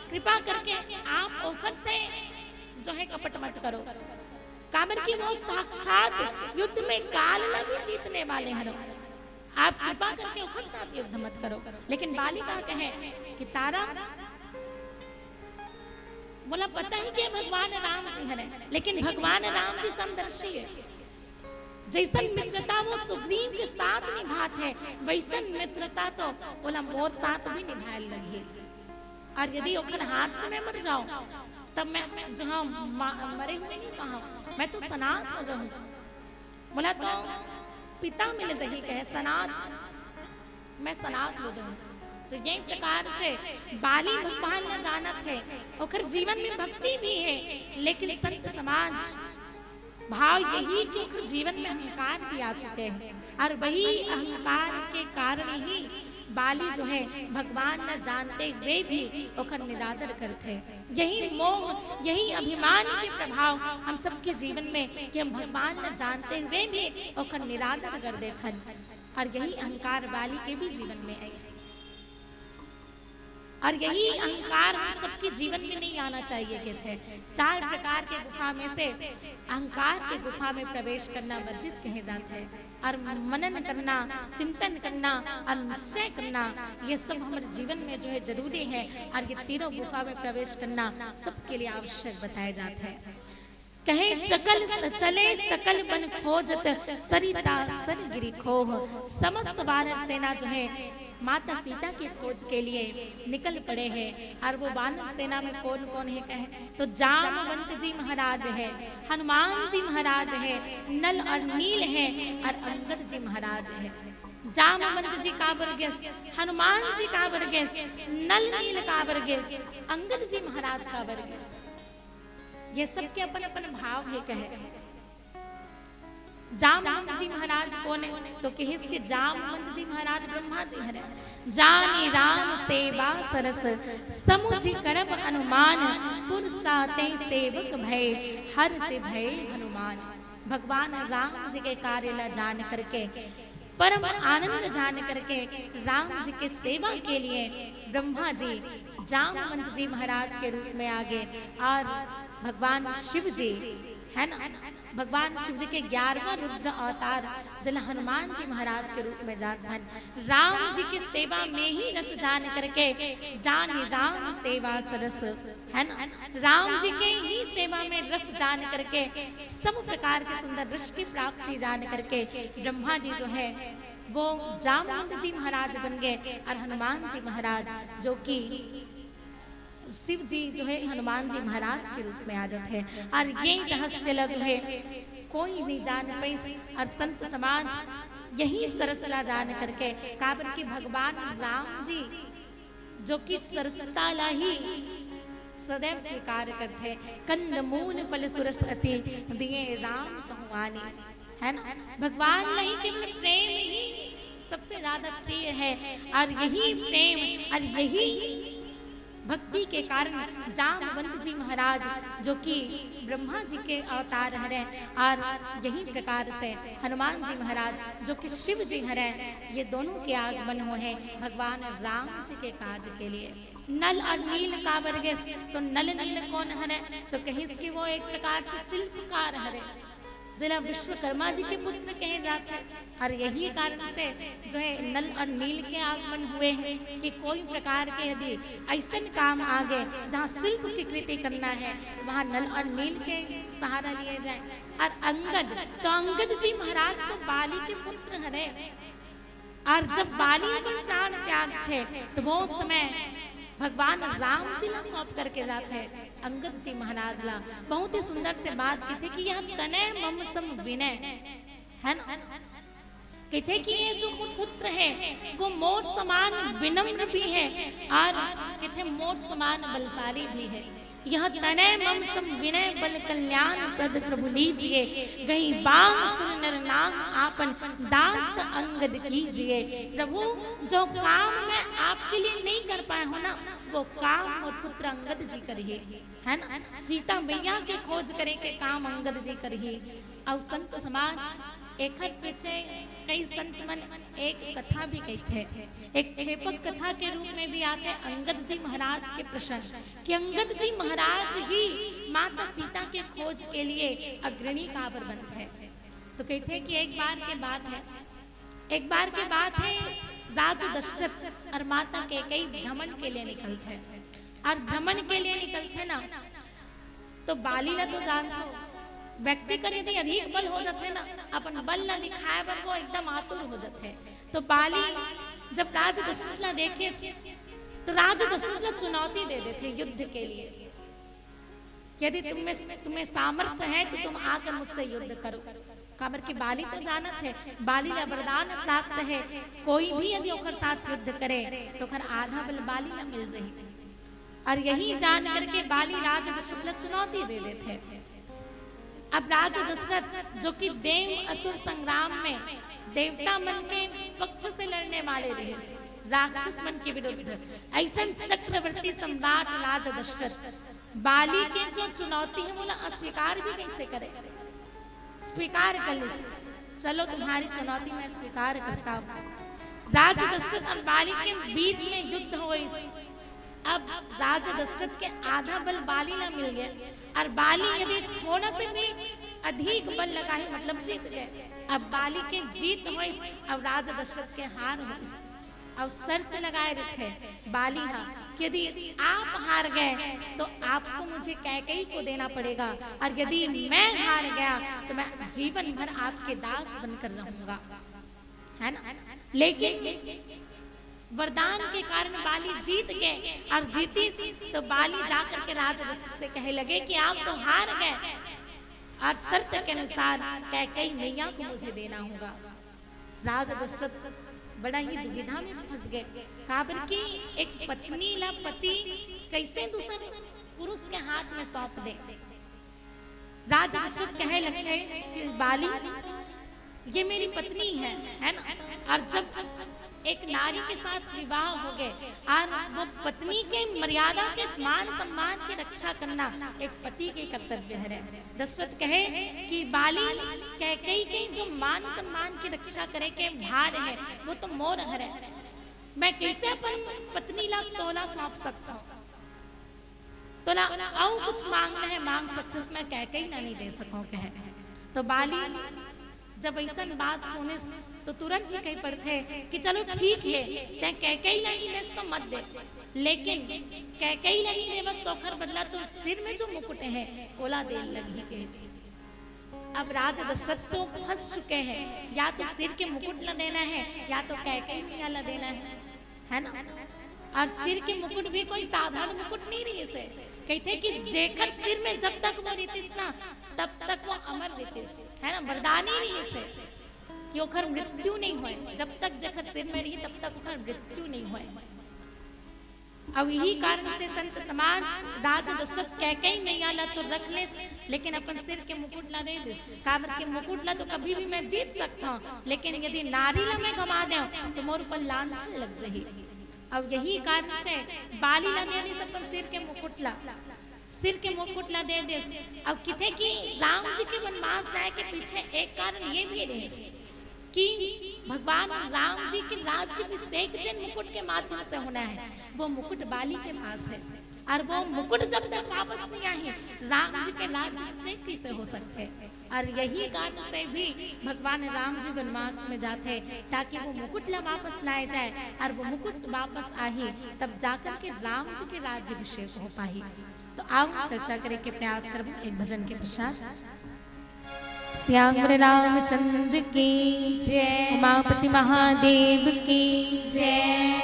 कृपा करके आप ओखर से जो है कपट मत करो। कामर की वो साक्षात युद्ध में काल न भी जीतने वाले हैं, आप कृपा करके ओखर साथ युद्ध मत करो। लेकिन बाली का कहे कि तारा बोला पता ही कि भगवान राम जी है, लेकिन भगवान राम जी समदर्शी है। जैसन मित्रता वो सुग्रीव के साथ निभात है, वैसन मित्रता तो बोला मोर साथ भी निभाए लगी। और यदि ओखर हाथ से मैं मर जाऊं तब मैं जहाँ मरे हुए नहीं कहा, मैं तो सनात हो जाऊं। बोला तो पिता मिल रही कहे सनात, मैं सनात हो जाऊं। तो यही प्रकार से बाली भगवान न जानत है, ओखर जीवन में भक्ति भी है, लेकिन संत समाज भाव यही कि ओखर जीवन में अहंकार भी आ चुके हैं, और वही अहंकार के कारण ही बाली जो है भगवान न जानते हुए भी ओखर निरादर करते। यही मोह, यही अभिमान के प्रभाव हम सबके जीवन में कि हम भगवान न जानते हुए भी ओखर निरादर कर देते, और यही अहंकार बाली के भी जीवन में है। और यही अहंकार हम सबके जीवन में नहीं आना चाहिए कि थे। 4 प्रकार के गुफा में से अहंकार के गुफा में प्रवेश करना वर्जित कहे जाते हैं, और मनन करना, चिंतन करना और निश्चय करना, ये सब हमारे जीवन में जो है जरूरी है। और ये तीनों गुफा में प्रवेश करना सबके लिए आवश्यक बताया जाता है। कहे चकल चले सकल बन खोजत, सरिता सर गिरी खोह। समस्त वानर सेना जो है माता सीता की खोज के लिए निकल पड़े हैं। और वो वानर सेना में कौन कौन है कहे तो जामवंत जी महाराज है, हनुमान जी महाराज है, नल और नील है, और अंगद जी महाराज है। जामवंत जी का वर्गेश, हनुमान जी का वर्गेश, नल नील का वर्गेश, अंगद जी महाराज का वर्गेश। ये सबके अपन अपन भाव है कहे। जामवंत जी महाराज कौन है तो कहिस के जामवंत जी महाराज ब्रह्मा जी हरे। जानी राम सेवा सरस, समुझि करब अनुमान, पुरसाते सेवक भय, हरते भय हनुमान। भगवान राम जी के कार्य ला जान करके, परम आनंद जान करके राम जी के सेवा के लिए ब्रह्मा जी जामवंत जी महाराज के रूप में आगे, और भगवान शिव जी है ना, भगवान शिव जी के 11वां रुद्र अवतार जल हनुमान जी महाराज के रूप में जाते हैं। राम जी की सेवा में ही रस जान करके जानी राम सेवा सरस है ना, राम जी के ही सेवा में रस जान करके सब प्रकार के सुंदर रस की प्राप्ति जान करके ब्रह्मा जी जो है वो जामवंत जी महाराज बन गए, और हनुमान जी महाराज जो कि शिव जी जो है हनुमान जी महाराज के रूप में आ जाते हैं। और ये रहस्य जो है कोई नहीं जान पाई, और संत समाज यही सरसला जान करके काबर की भगवान राम जी जो कि सरसता ला ही सदैव स्वीकार करते, कंद मूल फल सुरस अति दिए राम कहवानी है ना। भगवान नहीं केवल प्रेम ही सबसे ज्यादा प्रिय है, और यही प्रेम और यही भक्ति के कारण जामवंत जी महाराज जो कि ब्रह्मा जी के अवतार हैं, और यही प्रकार से हनुमान जी महाराज जो कि शिव जी हैं, ये दोनों के आगमन हुए हैं भगवान राम जी के काज के लिए। नल और नील का वर्गेश, तो नल नील कौन है तो कहीं इसके वो एक प्रकार से शिल्पकार है, जिला विश्वकर्मा जी के पुत्र कहे जाते हैं। और यही कारण से जो है नल और नील के आगमन हुए हैं कि कोई प्रकार के यदि ऐसे काम आगे जहाँ शिल्प की कृति करना है वहाँ नल और नील के सहारा लिए जाए। और अंगद, तो अंगद जी महाराज तो बाली के पुत्र हरे, और जब बाली अपन प्राण त्याग थे तो वो समय भगवान राम जी ला सौंप करके जाते हैं अंगद जी महाराज ला। बहुत ही सुंदर से बात की थी कि यह तनय मम सम विनय है ना, कहते कि ये जो पुत्र है वो मोर समान विनम्र भी है, और कहते मोर समान बलशाली भी है। यह तनय मम सम विनय बल कल्याण प्रद प्रभु लीजिए, गई बांग सुन नर नाम आपन दास अंगद कीजिए। प्रभु जो काम मैं आपके लिए नहीं कर पाया हूँ ना, वो काम और पुत्र अंगद जी करिए है ना। सीता मैया के खोज करे के काम अंगद जी करिए। और संत समाज एक पीछे कई संत मन एक कथा भी कहते हैं, एक छेपक कथा के रूप में भी आते हैं अंगद जी महाराज के प्रसंग, कि अंगद जी महाराज ही माता सीता के खोज के लिए अग्रणी काबर बनते हैं। तो कहते हैं कि एक बार के बात है राजा दशरथ और माता के कई भ्रमण के लिए निकलते हैं। और भ्रमण के लिए निकलते ना तो बाली ला तो जानते हो व्यक्ति कर यदि अधिक बल हो जाते ना, अपन बल न दिखाए बर वो एकदम आतुर हो जाते। तो बाली जब राजा दशरथ ला देखे तो राजा दशरथ ला चुनौती दे देते युद्ध के लिए, यदि तुम्हें सामर्थ्य है तो तुम आकर मुझसे युद्ध करो। काबर की बाली तो जानत है, बाली ला वरदान प्राप्त है, कोई भी यदि ओकर साथ युद्ध करे तो ओकर आधा बल बाली ला मिल रही। और यही जान करके बाली राजा दशरथ ला चुनौती दे देते। अब राजा दशरथ जो कि देव असुर संग्राम में देवता मन के पक्ष से लड़ने वाले रहे, राक्षस मन के विरुद्ध, ऐसा चक्रवर्ती सम्राट राजा दशरथ बाली के जो चुनौती है वो अस्वीकार भी कैसे करे, स्वीकार कर ले, चलो तुम्हारी चुनौती मैं स्वीकार करता हूँ। राजा दशरथ और बाली के बीच में युद्ध हो। अब राजा दशरथ के आधा बल बाली ला मिल गया और बाली यदि थोड़ा से भी अधिक बल लगा ही मतलब जीत गए। अब बाली के जीत हो, अब राजा दशरथ के हार हो। अब शर्त लगाए रखे बाली हाँ कि यदि आप हार गए तो आपको मुझे कैकेयी को देना पड़ेगा, और यदि मैं हार गया तो मैं जीवन भर आपके दास बनकर रहूंगा, है ना। लेकिन वरदान के कारण बाली जीत गए, और जीती तो बाली जाकर के राजा दशरथ से कहे लगे कि आप तो हार गए और शर्त के अनुसार कैकेयी मैया को मुझे देना होगा। राजा दशरथ बड़ा ही दुविधा में फंस गए, काबर की एक पत्नी ला पति कैसे दूसरे पुरुष के हाथ में सौंप दे। राजा दशरथ कहे लगते कि बाली ये मेरी पत्नी है ना। और जब एक नारी के साथ विवाह हो गए और वो पत्नी के मर्यादा के मान सम्मान की रक्षा करना एक पति के कर्तव्य है। दशरथ कहे कि बाली कैकेयी के जो मान सम्मान की रक्षा करे के भार है वो तो मोर है, मैं कैसे अपन पत्नी ला तोला सौंप सकता हूँ, तोला आओ कुछ मांगना है मांग सकते, मैं कैकेयी ना नहीं दे सकूं कहे। तो बाली जब ऐसा बात सुने तो तुरंत ही कही पड़ते कि चलो ठीक है, ते कैकेयी लगी देस तो मत दे, लेकिन कैकेयी लगी दे बस तो खर बदला तो सिर में जो मुकुट है ओला दे लगी के। अब राजा दशरथ तो फंस चुके हैं, या तो सिर के मुकुट ला देना है या तो कैकेयी मैया ला देना है ना। और सिर के मुकुट भी कोई साधारण मुकुट नहीं रही से, कहते कि जेकर सिर में जब तक वो रीतिस ना तब तक वो अमर रीतिस है ना, वरदानी रही से कि ओकर मृत्यु नहीं होए, जब तक जेकर सिर में रही तब तक ओकर मृत्यु नहीं होए। अब यही कारण से संत समाज राजा दशरथ कैकेयी मैया ला तो रख ले, लेकिन अपन सिर के मुकुट ला दे दिस, काबर के मुकुट ला तो कभी भी मैं जीत सकता हूँ, लेकिन यदि नारी ला मैं गवा दे तो मोर पर लांछन लग जाही। अब यही कारण से बाली ला दे दिस अपन सिर के मुकुट ला दे दिस। अब किथे कि राम जी के वनवास जाए के पीछे एक कारण ये भी रहे कि भगवान राम जी के राज्य अभिषेक जिन मुकुट के माध्यम से होना है वो मुकुट बाली के पास है, और वो मुकुट जब तक वापस नहीं आई राम जी के राज्य अभिषेक कैसे हो सकते। और यही कारण से भी भगवान राम जी वनवास में जाते ताकि वो मुकुट ला वापस लाए जाए, और वो मुकुट वापस आई तब जाकर के राम जी के राज्य अभिषेक हो पाई। तो आओ चर्चा करे के प्रयास करब एक भजन के पश्चात। श्याम रामचंद्र की जय, उमापति महादेव की जय।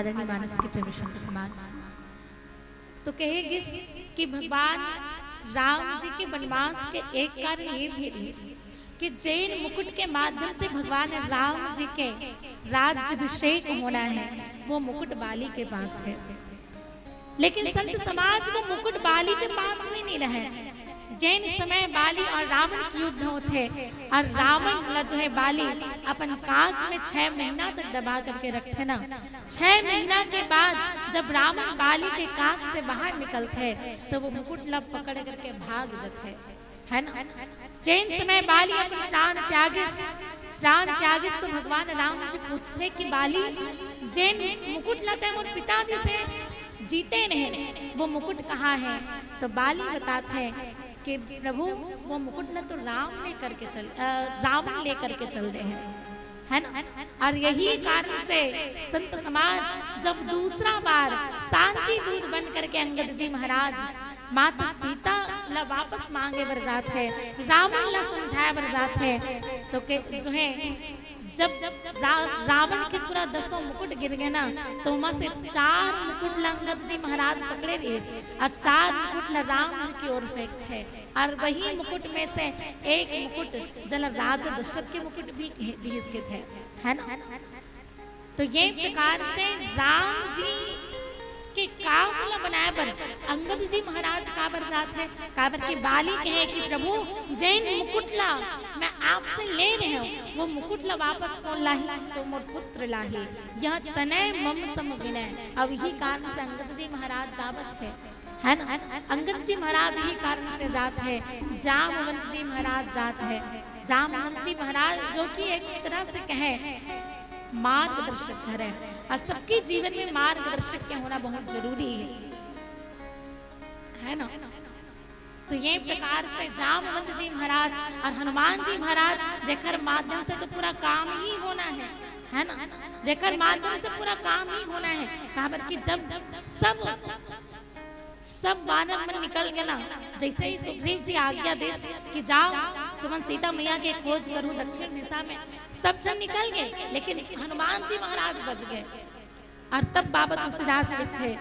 आदरणीय मानस के प्रेमी संत समाज, तो कहेगी कि भगवान राम जी के वनवास के एक कारण ये भी रही कि जैन मुकुट के माध्यम से भगवान राम जी के राज्याभिषेक होना है, वो मुकुट बाली के पास है। लेकिन संत समाज वो मुकुट बाली के पास भी नहीं रहे। जैन समय बाली और रावण की युद्ध होते और रावण जो है बाली अपन काग में 6 महीना तक दबा करके रखते ना। 6 महीना के बाद जब रावण बाली के काग से बाहर निकलते तो वो मुकुट लब पकड़ करके भाग जाते है ना। जैन समय बाली अपन प्राण त्यागिस तो भगवान राम जी पूछते कि बाली जैन मुकुट लाते हैं और पिताजी से जीते नहीं, वो मुकुट कहाँ है? तो बाली बताते हैं कि प्रभु वो मुकुट न तो रावण लेकर के चल रहे हैं, है ना। और यही कारण से संत समाज जब दूसरा बार शांति दूत बन करके अंगद जी महाराज माता सीता ला वापस मांगे बर जात है, रावण ला समझाए बर जात है, तो के जो है जब रावण के पूरा 10 मुकुट गिर गए ना, तो वहां से 4 मुकुट अंगद जी महाराज पकड़े रहे और 4 मुकुट राम जी की ओर फेंकते, और वही मुकुट में से एक मुकुट जल राजा दशरथ के मुकुट भी इसके थे, है ना। तो ये प्रकार से राम जी के काबुला बनाए पर अंगद जी महाराज काबर जात है, काबर की बाली कहे कि प्रभु जैन मुकुटला मैं आपसे ले रहे हूँ, वो मुकुटला वापस कौन लाही? तो मोर पुत्र लाही, यह तनय मम सम विनय। अब यही कारण से अंगद जी महाराज जावत है ना। अंगद जी महाराज ही कारण से जात है, जामवंत जी महाराज जात है। जामवंत जी महाराज जो कि एक तरह से कहे मार्गदर्शक है, और सबके जीवन में मार्गदर्शक के होना बहुत जरूरी है ना। तो ये प्रकार से जामवंत जी महाराज और हनुमान जी महाराज जेकर माध्यम से तो पूरा काम ही होना है ना, जेकर माध्यम से पूरा काम ही होना है। कहावत कि जब सब वानर मन निकल गए ना, जैसे ही सुग्रीव जी आज्ञा दे कि जाओ तुम सीता मैया के खोज करूं दक्षिण दिशा में, सब जन निकल गए, लेकिन हनुमान जी महाराज बच गए। और तब बाबा तुलसीदास लिखे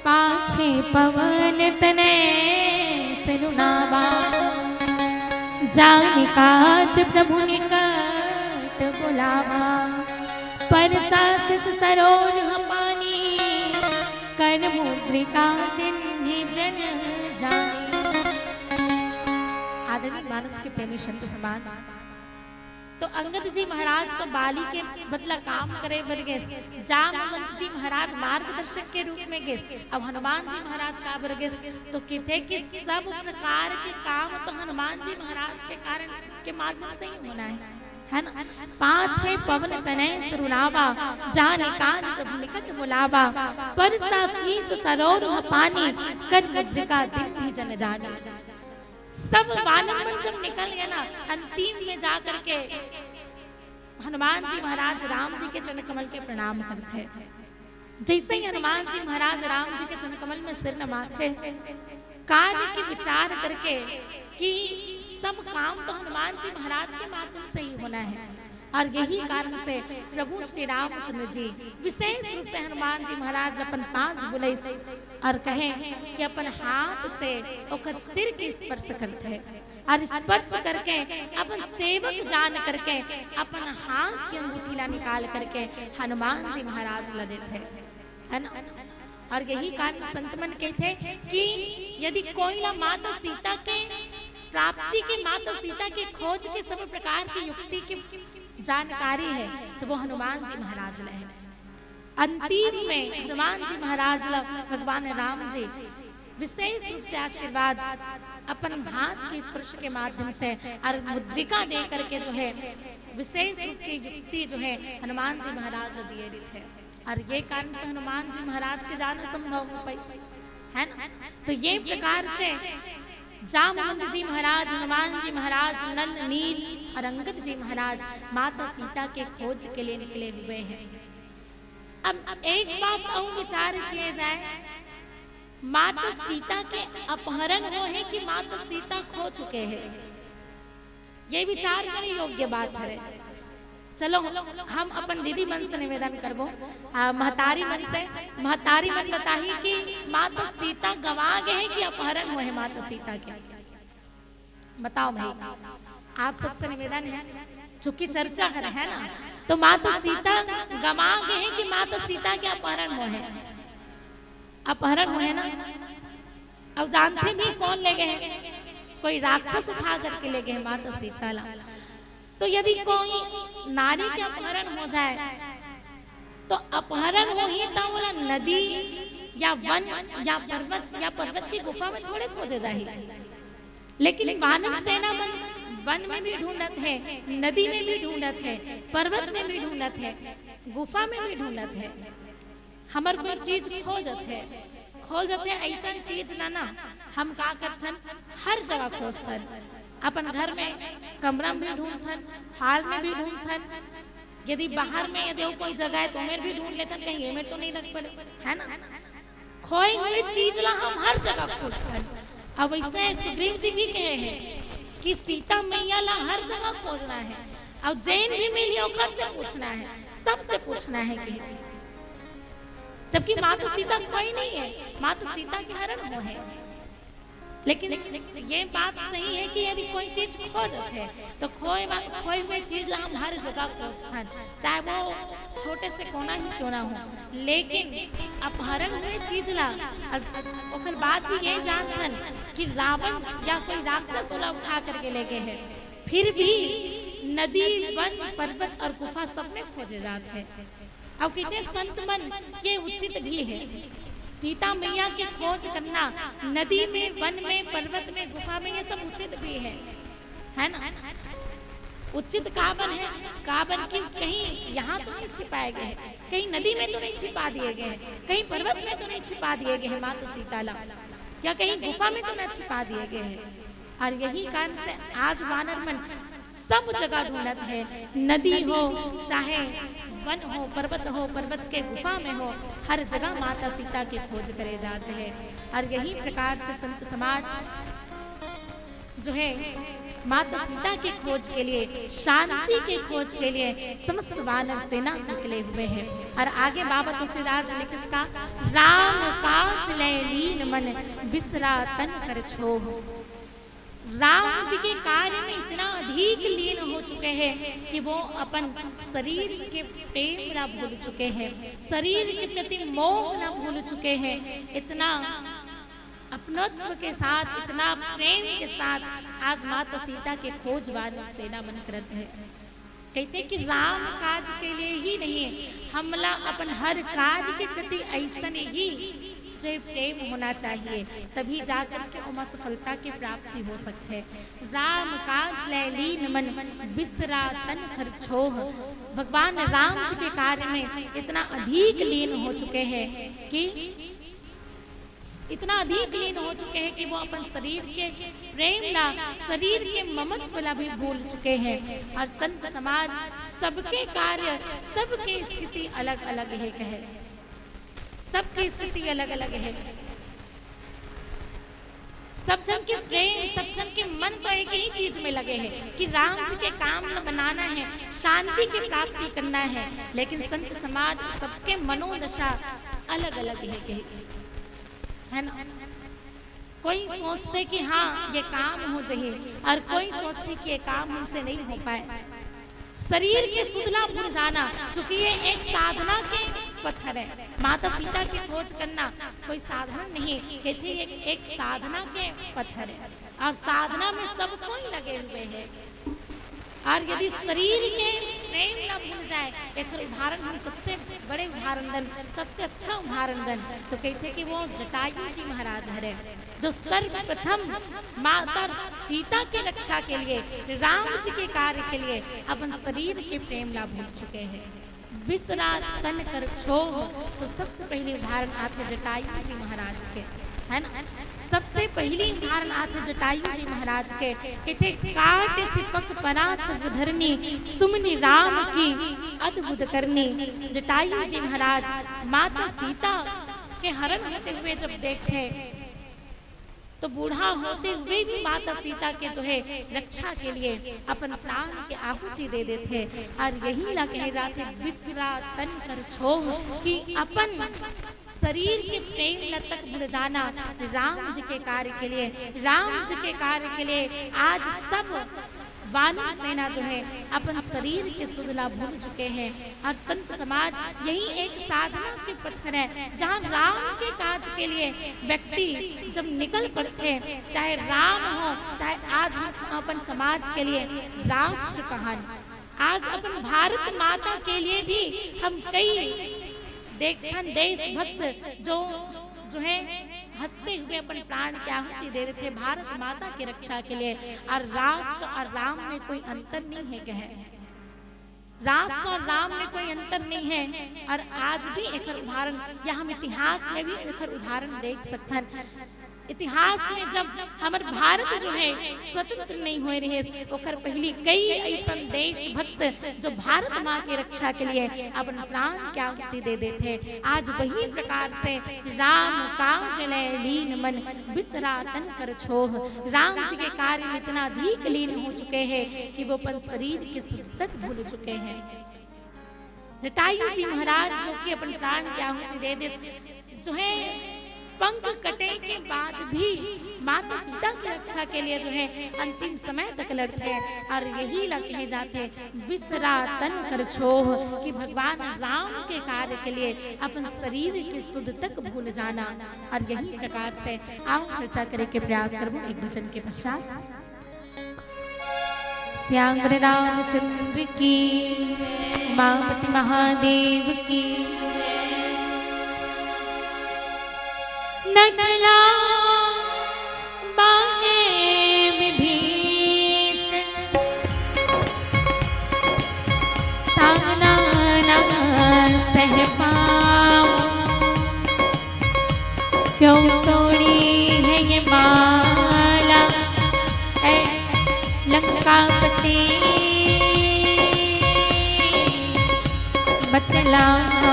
पाछे पवन तनय सिरुनावा, जानि काज प्रभु निकट बुलावा, परसा सिस सरोज पानी, कर मुद्रिका दीन्हि जन जानी। आदरणीय मानस के प्रेमी संत समाज, तो अंगद जी महाराज तो बाली के बदला काम करे बर गए, जामवंत जी महाराज मार्गदर्शक के रूप में गए, अब हनुमान जी महाराज का बर गए, तो कहते कि सब प्रकार के काम तो हनुमान जी महाराज के कारण के माध्यम से ही होना है ना। 5 पवन तनय सिरुनावा, जाने काज प्रभु निकट बुलावा, परसा शीस सरोरुह पानी, कर मुद्रिका दीन्हि जन जानी। सब वानर मन जब निकल गए ना, अंतिम में जाकर के हनुमान जी महाराज राम जी के चरण कमल के प्रणाम करते। जैसे ही हनुमान जी महाराज राम जी के चरण कमल में सिर नमाते, कार्य के विचार करके कि सब काम तो हनुमान जी महाराज के माध्यम से ही होना है, और यही कारण से प्रभु श्री रामचंद्र जी विशेष रूप से हनुमान जी महाराज अपन पास बुले और कहे कि अपन हाथ से ओकर सिर के स्पर्श करते हैं, और स्पर्श करके अपन सेवक जान करके अपन हाथ की अंगूठी ला निकाल करके हनुमान जी महाराज ला देते है ना। और यही कारण संत मन कहते कि यदि कोई ला माता सीता के प्राप्ति की, माता सीता के खोज के सब प्रकार की युक्ति की जानकारी है, तो वो हनुमान जी महाराज ले। अंतिम में हनुमान जी महाराज ला भगवान राम जी विशेष रूप से आशीर्वाद अपन हाथ के स्पर्श के माध्यम से और मुद्रिका दे करके जो है विशेष रूप की युक्ति जो है हनुमान जी महाराज दिए थे, और ये कारण से हनुमान जी महाराज के जाना संभव हो पाई है ना। तो ये प्रकार से जामवंत जी महाराज, हनुमान जी महाराज, नल नील और अंगद जी महाराज माता सीता के खोज के लिए निकले हुए हैं। अब एक बात और विचार किया जाए, माता सीता के अपहरण हो है कि माता सीता खो चुके हैं, ये विचार करने योग्य बात है। चलो हम अपन दीदी मन से निवेदन करबो महतारी मन से। महतारी मन बताही कि माता सीता गवा गए हैं कि अपहरण हुए हैं माता सीता के, बताओ भाई। आप सबसे निवेदन है, चूंकि चर्चा है ना, तो माता सीता गवा गए हैं कि माता सीता के अपहरण हुए हैं? अपहरण हुए ना। अब जानते भी कौन ले गए हैं? कोई राक्षस उठा करके ले गए माता सीता ला। तो यदि कोई नारी के अपहरण हो जाए तो अपहरण हो ही तो बोला नदी या वन या पर्वत की गुफा में थोड़े खोजे जाए। लेकिन वानर सेना वन में भी ढूंढत है, नदी में भी ढूंढत है, पर्वत में भी ढूंढत है, गुफा में भी ढूंढत है। हमार कोई चीज खोजत है ऐसा चीज लाना हम का करथन, हर जगह खोजथन। अपन घर में कमरा में भी ढूंढथन, हाल में भी ढूंढथन, यदि बाहर में यदि कोई जगह है तो में भी ढूंढ लेथन, कहीं में तो नहीं लग पड़े, है ना। खोई हुई चीज ला हम हर जगह खोजथन। अब इसमें सुग्रीव जी भी कहे हैं कि सीता मैया ला हर जगह खोजना है, और जैन भी मिली ओखर से पूछना है, सबसे पूछना है कि जबकि माता सीता खोई नहीं है, माता सीता के हरण वो है। लेकिन ये बात सही है कि यदि कोई चीज खोजत है तो खोए हुए चीज ला हम हर जगह खोजथन, चाहे वो छोटे से कोना ही क्यों ना हो। लेकिन अपहरण हुए चीज ला ओकर बात भी ये जानथन कि रावण या कोई राक्षस उला उठा करके ले गए हैं, फिर भी नदी, वन, पर्वत और गुफा सब में खोजे जाते हैं। अब कितने संत मन ये उचित भी है, सीता मैया के खोज करना नदी में, वन में, पर्वत में, गुफा में, ये सब उचित भी है ना। उचित काबन है, काबन की कहीं यहाँ तो नहीं छिपाए गए हैं, कहीं नदी में तो नहीं छिपा दिए गए हैं, कहीं पर्वत में तो नहीं छिपा दिए गए हैं माता सीता ला, या कहीं गुफा में तो नहीं छिपा दिए गए हैं। और यही कारण से आज वानर मन सब जगह ढूंढत है, नदी हो चाहे वन हो, पर्वत हो, पर्वत के गुफा में हो, हर जगह माता सीता की खोज करे जाते हैं। और यही प्रकार से संत समाज जो है माता सीता की खोज के लिए, शांति की खोज के लिए समस्त वानर सेना निकले हुए हैं। और आगे बाबा तुलसीदास लिखे इसका, राम काज लय लीन मन बिसरा तन कर छोह। राम जी के कार्य में इतना अधिक लीन हो चुके हैं कि वो अपन शरीर के प्रेम ना भूल चुके हैं, शरीर के प्रति मोह ना भूल चुके हैं। इतना अपनत्व के साथ, इतना प्रेम के साथ आज माता सीता के खोज वानर सेना मन करते हैं। कहते कि राम काज के लिए ही नहीं, हमला अपन हर कार्य के प्रति ऐसा ही जो प्रेम होना चाहिए, तभी जाकर के उमा सफलता की प्राप्ति हो सकती है। राम काज लय लीन मन बिसरा तन कर छोह। भगवान राम जी के कार्य में इतना अधिक लीन हो चुके हैं कि इतना अधिक लीन हो चुके हैं कि वो अपन शरीर के प्रेम ला, शरीर के ममत्व ला भी भूल चुके हैं। और संत समाज सबके कार्य, सबके स्थिति अलग अलग है, कहे सबकी स्थिति अलग अलग है। सब जन के प्रेम, सब जन के मन तो एक ही चीज में लगे हैं कि राम जी के काम बनाना है, शांति की प्राप्ति करना है। लेकिन संत समाज सबके मनोदशा अलग अलग है ना। कोई सोचते कि हाँ ये काम हो जाए, और कोई सोचते कि ये काम हमसे नहीं हो पाए। शरीर के सुधला भूल जाना, चूंकि ये एक साधना के पत्थर है। माता सीता की खोज करना कोई साधना नहीं, कहते एक साधना के पत्थर है, और साधना में सब कोई लगे हुए हैं। और यदि शरीर के प्रेम न भूल जाए, एक उदाहरण हम सबसे बड़े उदाहरण दन, सबसे अच्छा उदाहरण दन, तो कहते कि वो जटायु जी महाराज है, जो सर्वप्रथम माता सीता की रक्षा के लिए, राम जी के कार्य के लिए अपन शरीर के प्रेम ला भूल चुके हैं। बिसरा तन कर छोह। तो सबसे पहले उदाहरण आते जटायु जी महाराज के, है ना। सबसे पहली उदाहरण आते जटायु जी महाराज के, कहते काट सिपक पराख धरनी, सुमनि राम की अद्भुत करनी। जटायु जी महाराज माता सीता के हरण होते हुए जब देखते तो बूढ़ा होते हुए भी माता सीता के जो है रक्षा के लिए अपन प्राण के आहुति दे देते। और यही ला कहे जाते बिसरा तन कर छोह कि अपन शरीर के प्रेम न तक भूल जाना राम जी के कार्य के लिए। राम जी के कार्य के लिए आज सब वानर सेना जो है अपन शरीर के सुधला भूल चुके हैं। और संत समाज यही एक साधना के पत्थर है जहाँ राम के काज के लिए व्यक्ति जब निकल पड़ते हैं, चाहे राम हो चाहे आज हम अपन समाज के लिए राष्ट्र कहानी, आज अपन भारत माता के लिए भी हम कई देखन देशभक्त जो है हंसते हुए अपन प्राण की आहुति दे रहे थे भारत माता की रक्षा के लिए। और राष्ट्र और राम में कोई अंतर नहीं है, कहे राष्ट्र और राम में कोई अंतर नहीं है। और आज भी एक उदाहरण या हम इतिहास में भी एक उदाहरण देख सकते हैं। इतिहास में जब हमारे भारत जो है स्वतंत्र नहीं हो रहे, ओकर पहली कई ऐसा देशभक्त जो भारत माँ की रक्षा के लिए अपन प्राण की आहुति दे देते। आज वही प्रकार से राम काज लय लीन मन बिसरा तन कर छोह, राम जी के कार्य में इतना अधिक लीन हो चुके हैं कि वो अपन शरीर के सुख तक भूल चुके हैं। जटायु जी महाराज जो कि अपन प्राण की आहुति दे दे जो है पंख कटे के बाद भी माता सीता की रक्षा के लिए जो है अंतिम समय तक लड़ते हैं। और यही ला कहे जाते बिसरा तन कर छोह कि भगवान राम के कार्य के लिए अपन शरीर के सुध तक भूल जाना। और यही प्रकार से आओ चर्चा करे के प्रयास करूं एक भजन के पश्चात। श्यामर रामचंद्र की मापति महादेव की न चला बागे विभीषण ताना ना सह पाऊं, क्यों तोड़ी है ये माला ऐ लंकापति बतलाऊं।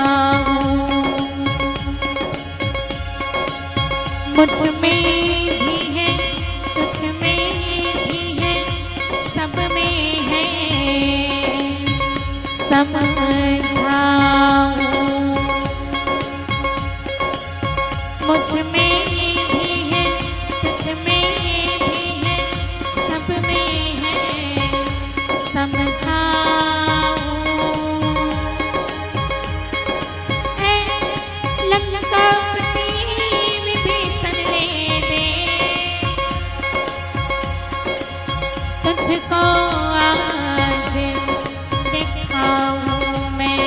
मुझ में भी है तुझ में भी है सब में है समझाऊं। मुझ में भी है तुझ में भी है सब में है समझाऊं। है लंका तुझको आज दिखाऊं मैं।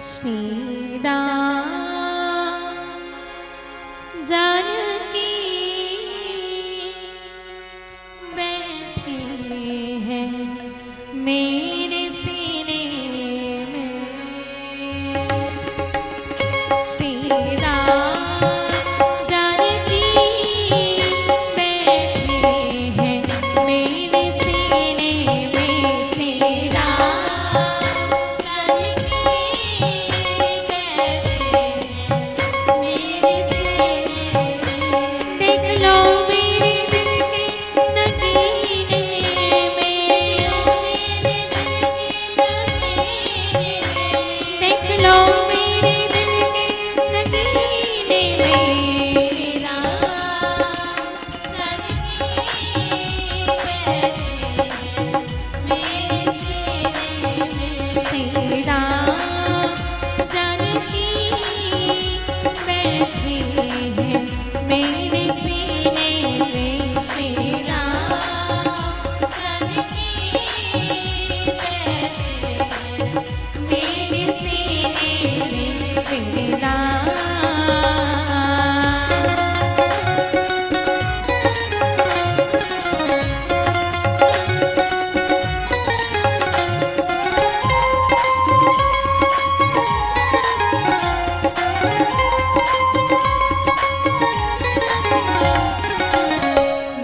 श्री राम जानकी बैठी है मेरे सीने में।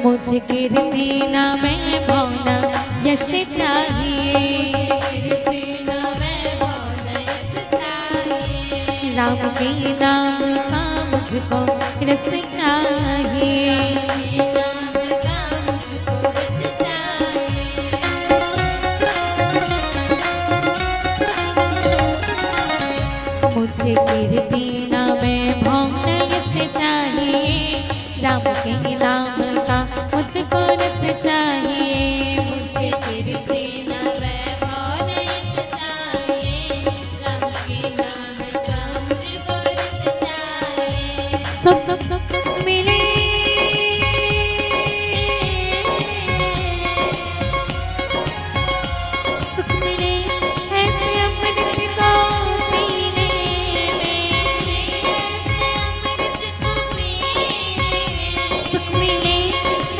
मुझे कीर्ति ना मैं भावना यश चाहिए। बिना वैभव न यश चाहिए। राम के नाम का मुझको रस चाहिए। मुझे कीर्ति नाम भौम न यश चाहिए। राम के नाम का मुझको रस चाहिए। मुझे कीर्ति नाम भौम न यश चाहिए। राम के नाम का मुझको रस चाहिए। सब मिले सुख मिले ऐसे अमृत को पीने में। सुख मिले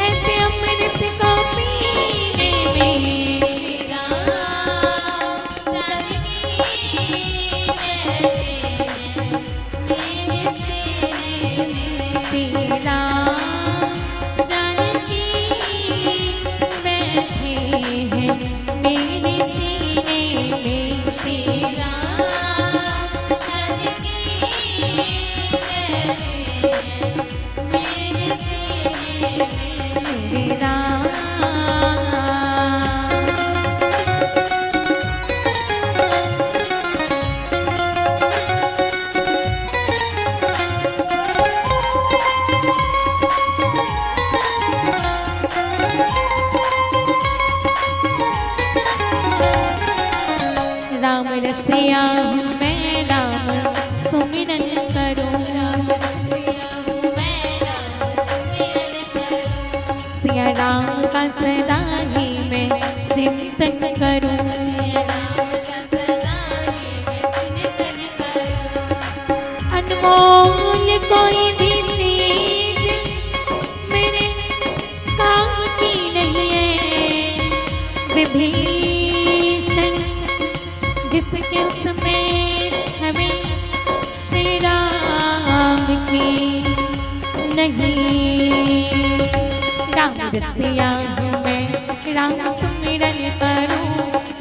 ऐसे अमृत को पीने में। श्री राम जानकी मेरे सीने में। श्री राम जानकी बैठे हैं मेरे सीने में। श्री राम जानकी बैठे हैं मेरे सीने में। श्री राम राम रसिया हूँ मैं राम सुमिरन करूँ। राम रसिया हूँ मैं राम सुमिरन करूँ। सिया राम का सदा ही मैं चिंतन करूँ। सिया राम का सदा ही मैं चिंतन करूँ। अनमोल कोई भी चीज मेरे काम की नहीं है। विभीषण जिसके उसमें छवि श्री राम की नहीं। राम रसिया हूँ मैं राम सुमिरन करूँ।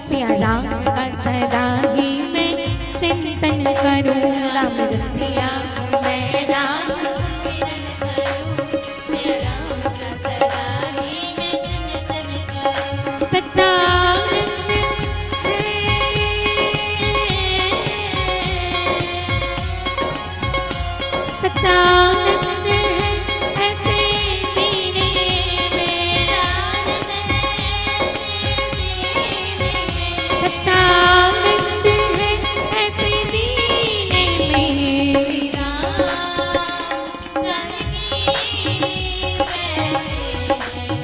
सिया राम का सदा ही मैं चिंतन करूँ। राम रसिया हूँ मैं राम सुमिरन करूँ। सिया राम का सदा ही मैं चिंतन करूँ। सच्चा सच्चानंद है ऐसे जीने में। सच्चानंद है ऐसे जीने में। श्री राम जानकी बैठे हैं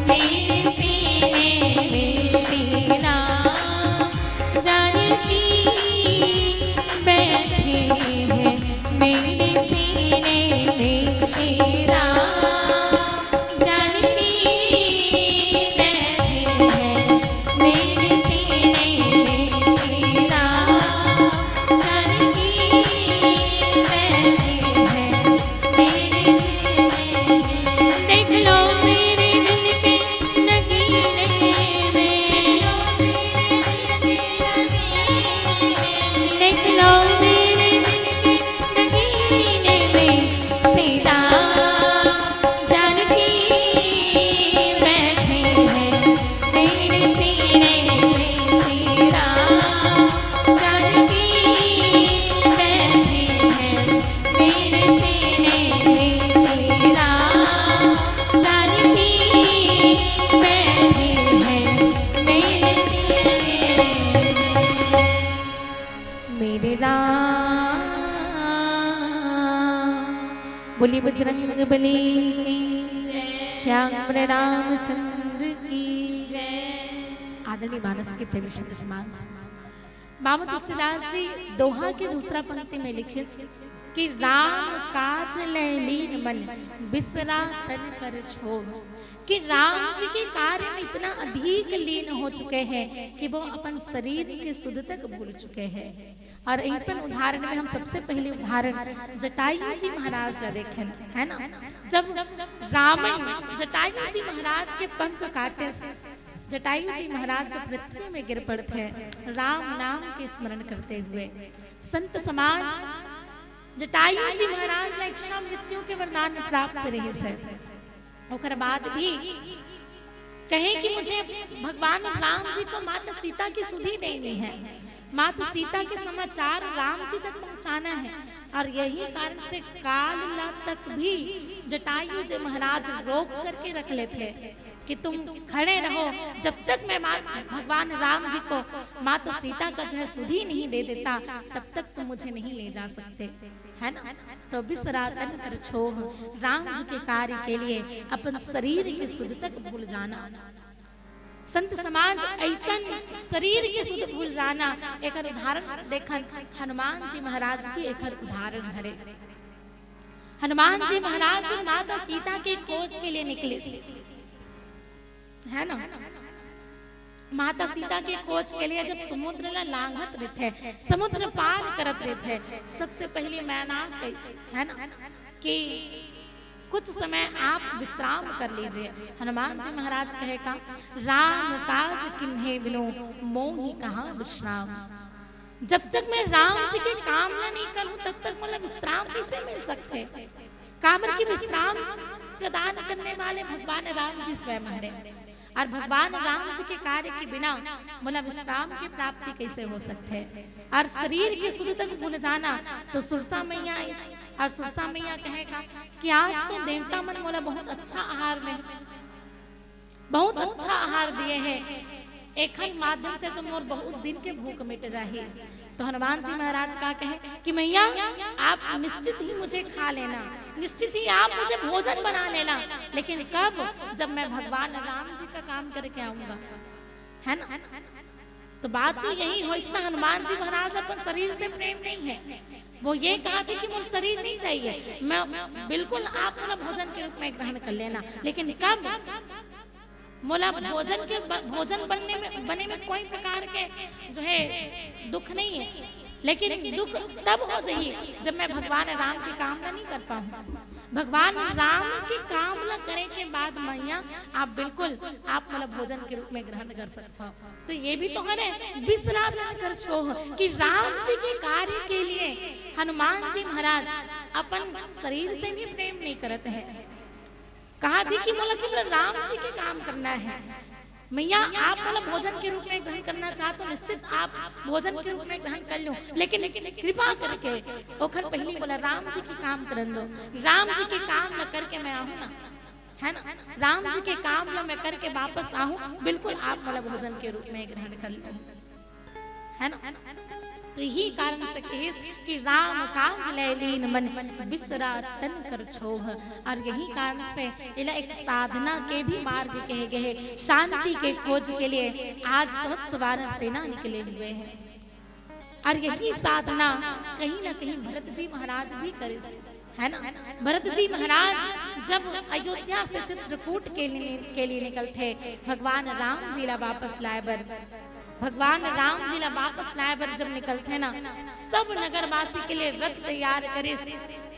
मेरे सीने में। श्री राम जानकी बैठे हैं मेरे सीने में। श्री राम जानकी बैठे हैं मेरे सीने में। श्री राम जानकी बैठे हैं मेरे सीने में। देख लो मेरे दिल के नगीने में। देख लो मेरे दिल के नगीने में। श्री राम जानकी बैठे हैं मेरे सीने में। श्री राम जानकी बैठे हैं मेरे सीने में। श्री राम जानकी बैठे हैं मेरे सीने में। मेरे राम बोली बजरंग बली की श्याम रामचंद्र की। आदरणीय मानस के प्रेमी शब्द समाज बाबा तुलसीदास जी दोहा की दूसरा पंक्ति में लिखे कि राम काज लय लीन मन बिसरा तन कर छोड़। कि राम जी के कार्य में इतना अधिक लीन हो चुके हैं कि वो अपन शरीर के सुध तक भूल चुके हैं। और ऐसा उदाहरण में हम सबसे पहले उदाहरण जटायु जी महाराज का देखें, है ना। जब रावण जटायु जी महाराज के पंख काटे जटायु जी महाराज जब पृथ्वी में गिर पड़ते राम नाम के स्मरण करते हुए, संत समाज जटायु जी महाराज ने इच्छा मृत्यु के वरदान प्राप्त रहे से ओकर बाद भी कहे कि मुझे भगवान राम जी को माता सीता की सुधि देनी है, माता सीता के समाचार राम जी तक पहुंचाना है। और यही कारण से काल तक भी जटायु जी महाराज रोक करके रख लेते कि तुम खड़े रहो, जब तक मैं भगवान राम जी को माता सीता का जो है सुधि नहीं दे देता तब तक तुम मुझे नहीं ले जा सकते, है ना। तो बिसरा तन कर छोह, राम जी के कार्य के लिए अपन शरीर की सुध तक भूल जाना। संत समाज ऐसा शरीर के सुध भूल जाना एक उदाहरण देखन हनुमान जी महाराज भी एक उदाहरण हरे। हनुमान जी महाराज माता सीता की खोज के लिए निकले, है ना। माता सीता की खोज के लिए जब समुद्र ला लांघत रहे थे, समुद्र पार करत रहे थे, सबसे पहले मैना कैसे, है ना, कि कुछ समय आप विश्राम कर लीजिए। हनुमान जी महाराज कहेगा राम काज किन्हे बिनो मोहि कहाँ विश्राम। जब तक मैं राम जी के काम नहीं करूं तब तक मतलब विश्राम कैसे मिल सकते। कामर की विश्राम प्रदान करने वाले भगवान राम जी स्वयं है, और भगवान राम जी के कार्य के बिना बोला विश्राम की प्राप्ति कैसे हो सकते है। और शरीर के सुध तक भूल जाना तो सुरसा मैया और सुरसा मैया कहेगा कि आज तो देवता मन बोला बहुत अच्छा आहार दे, बहुत अच्छा आहार दिए हैं, एक माध्यम से तुम और बहुत दिन के भूख मिट जाए। तो हनुमान जी महाराज का कहे कि मैया आप निश्चित ही मुझे खा लेना, निश्चित ही आप मुझे भोजन बना लेना, लेकिन कब, जब मैं भगवान राम जी का काम करके आऊंगा, है ना। तो बात तो यही हो, इसमें हनुमान जी महाराज अपन शरीर से प्रेम नहीं है। वो ये कहा था कि मुझे शरीर नहीं चाहिए, मैं बिल्कुल आप ना भोजन के रूप में ग्रहण कर लेना, लेकिन कब मोला भोजन बने में कोई प्रकार के जो है दुख नहीं है, लेकिन दुख तब हो जाए जब मैं भगवान राम की कामना नहीं कर पाऊँ। भगवान राम की कामना करने के बाद मैया आप बिल्कुल आप मतलब भोजन के रूप में ग्रहण कर सकते हो। तो ये भी तो है बिसरा कर छोह कि राम जी के कार्य के लिए हनुमान जी महाराज अपन शरीर से भी प्रेम नहीं करते हैं। कहा थी कि मतलब राम जी के काम करना है, मैया आप मतलब भोजन के रूप में ग्रहण करना चाहते हो, निश्चित आप भोजन के रूप में ग्रहण कर लो, लेकिन कृपा करके ओखर पहली बोला राम जी की काम कर दो, राम जी के काम न करके मैं आऊँ ना, है ना, राम जी के काम न मैं करके वापस आऊँ, बिल्कुल आप मतलब भोजन के रूप में ग्रहण कर लो, है ना। तो यही कारण से कहिस कि राम काज लैलीन मन बिसरा तन कर छोह। और यही कारण से इला एक साधना के भी मार्ग कहे गए, शांति के खोज के लिए आज समस्त वानर सेना निकले हुए हैं। और यही साधना कहीं ना कहीं भरत जी महाराज भी करे, है ना। भरत जी महाराज जब अयोध्या से चित्रकूट के लिए निकलते, भगवान राम जी ला वापस लाए बर, भगवान राम जी ला वापस लाए बर जब निकलते ना, सब नगरवासी के लिए रथ तैयार करे,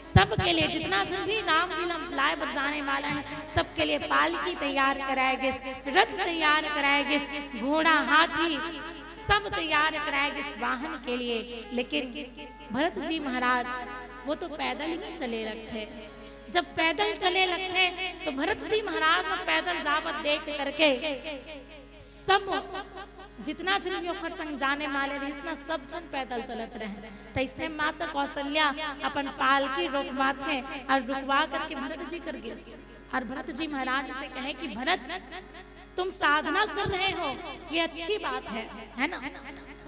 सबके लिए जितना जन भी राम जी ला लाए बर जाने वाला है सबके लिए पालकी तैयार कराए गए, रथ तैयार कराए गए, घोड़ा हाथी सब तैयार कराए गए वाहन के लिए। लेकिन भरत जी महाराज वो तो पैदल ही चले लगते। जब पैदल चले लगते तो भरत जी महाराज ने पैदल जावत देख करके सब जितना जन भी ओखर संग जाने वाले रहे इतना सब जन पैदल चलत रहे। तो इसने माता कौशल्या अपन पालकी रोकवात है और रुकवा करके भरत जी कर गए, और भरत जी महाराज से कहे कि भरत तुम साधना कर रहे हो ये अच्छी बात है ना,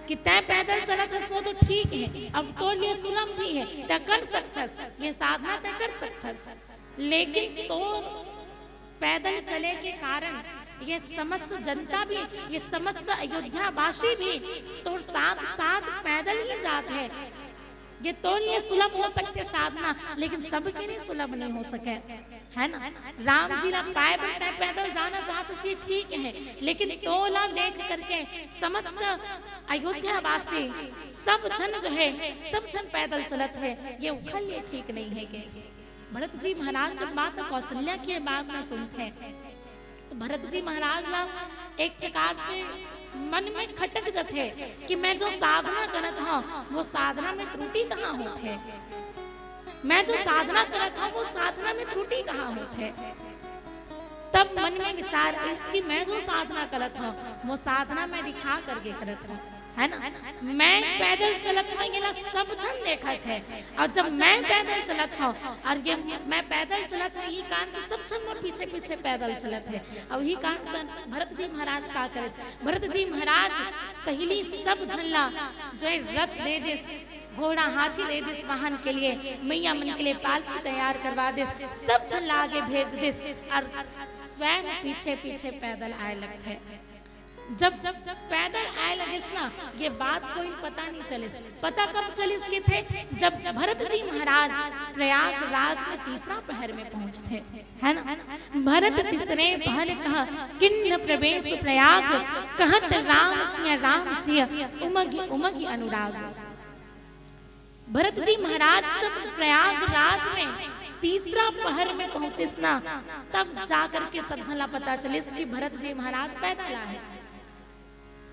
कि तय पैदल चलत है वो तो ठीक है, अब तो लिए सुलभ भी है, तय कर सकथस, ये साधना तय कर सकथस, लेकिन तो पैदल चले के कारण ये समस्त जनता भी, ये समस्त अयोध्या वासी भी तो साथ साथ पैदल ही जाते हैं। ये तो लिए सुलभ हो सकते साधना, लेकिन सबके लिए सुलभ नहीं हो सके, है ना। राम जी ला पाए बैठे पैदल जाना चाहते सी ठीक है, लेकिन टोला देख करके समस्त अयोध्या वासी सब जन जो है सब जन पैदल चलत है, ये उखल लिए ठीक नहीं है। भरत जी महाराज जब माता कौशल्या की बात में सुनते हैं तो भरत जी महाराज ला एक प्रकार से मन में खटक जाते कि मैं जो साधना करत हूँ वो साधना में त्रुटि कहाँ होते, मैं जो साधना करत हूँ वो साधना में त्रुटि कहाँ होते। तब मन में विचार इसकी मैं जो साधना करत हूँ वो साधना में दिखा करके करत हूँ, है ना। मैं पैदल चलत हूँ ये सब जन देखत है, और जब मैं पैदल चलत हूँ और ये मैं पैदल चलत हूँ यही कारण से सब जन मोर पीछे पीछे पैदल चलत है। और यही कारण से भरत जी महाराज का करे, भरत जी महाराज पहली सब झनला जो है रथ दे दे, घोड़ा हाथी दे दिस वाहन के लिए, मैया मन के लिए पालकी तैयार करवा दिस, सब झन आगे भेज दिस और स्वयं पीछे पीछे पैदल आए लगते। जब पैदल आए लगिस ना ये बात कोई पता नहीं चलिस, पता कब चलिस के थे जब भरत जी महाराज प्रयागराज में तीसरा पहर में पहुंचते, है ना। भरत तीसरे पहर कहा किन्न प्रवेश प्रयाग, कहत राम सिंह उमगी उमगी अनुराग। भरत जी महाराज जब प्रयागराज में तीसरा पहर में पहुंचे ना तब जाकर के सब झला पता चले कि भरत जी महाराज पैदल आए।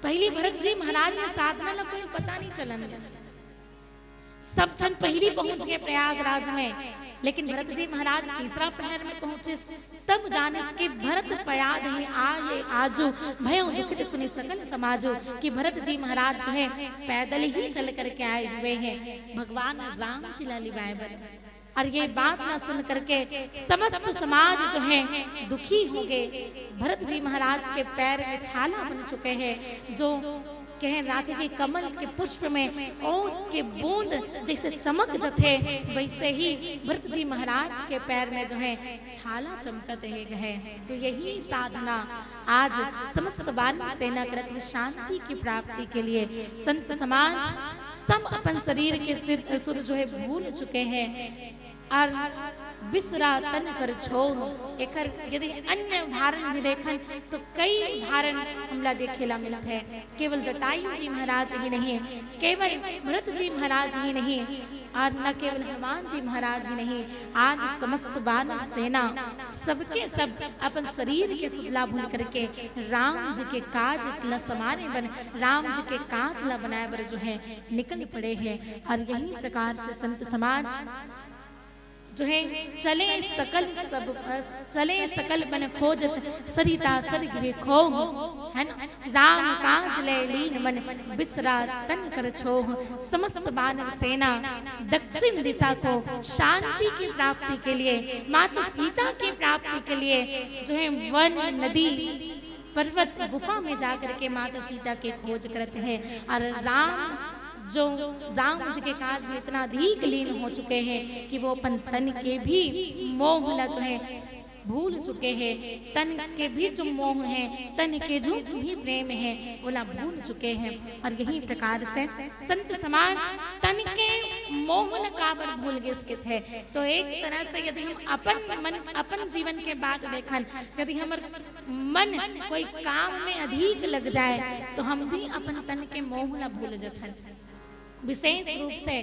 पहली भरत जी महाराज ने साधना ला कोई पता नहीं चलन, सब जन पहली पहुंच गए प्रयागराज में, लेकिन भरत जी महाराज तीसरा पहर में पहुंचे तब जाने कि भरत पयाद है आये आजो भयो दुखित सुनी सकल समाजो, कि भरत जी महाराज जो है पैदल ही चल करके आए हुए हैं भगवान राम की लाली बाबर। और ये बात ना सुन करके समस्त समाज जो है दुखी हो गए। भरत जी महाराज के पैर में छाला बन चुके हैं, जो कह राधे के कमल के पुष्प में ओस के बूंद जैसे चमक जथे वैसे ही भरत जी महाराज के पैर में जो है छाला चमकते है। तो यही साधना आज समस्त वानर सेना करती शांति की प्राप्ति के लिए। संत समाज सब अपन शरीर के सुर जो है भूल चुके हैं और बिसरा तन कर छोड़। एकर यदि अन्य उदाहरण भी देखन तो कई उदाहरण हमला देखेला मिलते हैं। केवल जटायु जी महाराज ही नहीं, केवल भरत जी महाराज ही नहीं, और न केवल हनुमान जी महाराज ही नहीं, आज समस्त वानर सेना सबके सब अपन शरीर के सुधला भूल करके राम जी के काज ला समारे बन, राम जी के काज ला बनाए बर जो है निकल पड़े हैं। और यही प्रकार से संत समाज जो है चले सकल बन खोजत सरिता सर गिरे खो, है ना। राम काज ले लीन मन बिसरा तन कर छोह। समस्त वानर सेना दक्षिण दिशा को शांति की प्राप्ति के लिए, माता सीता की प्राप्ति के लिए जो है वन नदी पर्वत गुफा में जाकर के माता सीता के खोज करते हैं। और जो राम जी के काज में इतना अधिक लीन हो चुके हैं कि वो अपन तन के भी मोह जो है भूल चुके हैं, तन के भी जो मोह है, तन के जो भी प्रेम है वो भूल चुके हैं। और यही प्रकार से संत समाज तन के मोह न काबर भूल गए इसके थे। तो एक तरह से यदि हम अपन जीवन के बात देखन, यदि हमारे मन कोई काम में अधिक लग जाए तो हम भी अपन तन के मोह न भूल जाथन। विशेष रूप से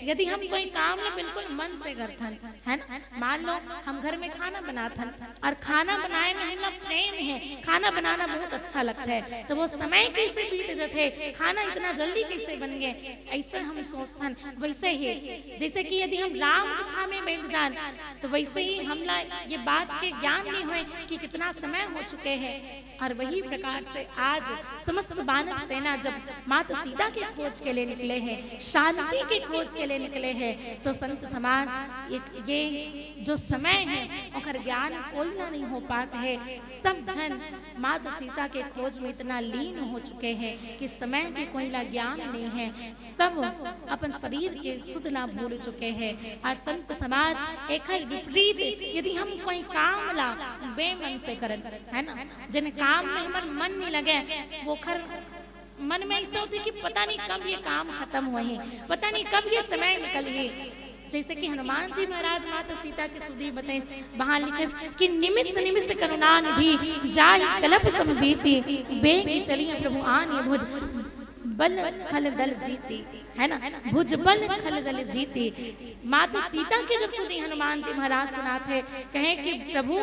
यदि हम कोई काम में बिल्कुल मन से करथन, है ना। मान लो हम घर में खाना बनाथन और खाना बनाए में हम लोग प्रेम है, खाना बनाना बहुत अच्छा लगता है, तो वो समय कैसे बीत जाते, खाना इतना जल्दी कैसे बन गए, ऐसे हम सोचथन। वैसे ही जैसे कि यदि हम राम कथा में बैठ जान तो वैसे ही हमला ये बात के ज्ञान नहीं हुए कि कितना समय हो चुके हैं। और वही प्रकार से आज समस्त वानर सेना जब माता सीता के खोज के लिए निकले हैं, शांति के खोज के लिए निकले हैं, तो संत समाज ये जो समय है और ज्ञान कोई ना नहीं हो पाते है। सब जन माता सीता के खोज में इतना लीन हो चुके हैं कि समय के कोई ला ज्ञान नहीं है, सब अपन शरीर के सुध ला भूल चुके हैं। और संत समाज एक विपरीत यदि हम कोई काम ला बेमन से करन, है ना, जिन काम में हमार मन नहीं लगे वो खर मन में ऐसा होती कि पता नहीं कब ये काम खत्म हुए हैं, पता नहीं कब ये समय निकल है। जैसे कि हनुमान जी महाराज माता सीता के सुधी बताए वहां लिखे कि निमिष निमिष करुणा निधि जाहि कलप सम बीती, बे की चली प्रभु आन भुज। बल खल दल जीती, है ना, भुज बल खल दल जीती। माता सीता के जब सुनी हनुमान जी महाराज सुनाते कहें कि प्रभु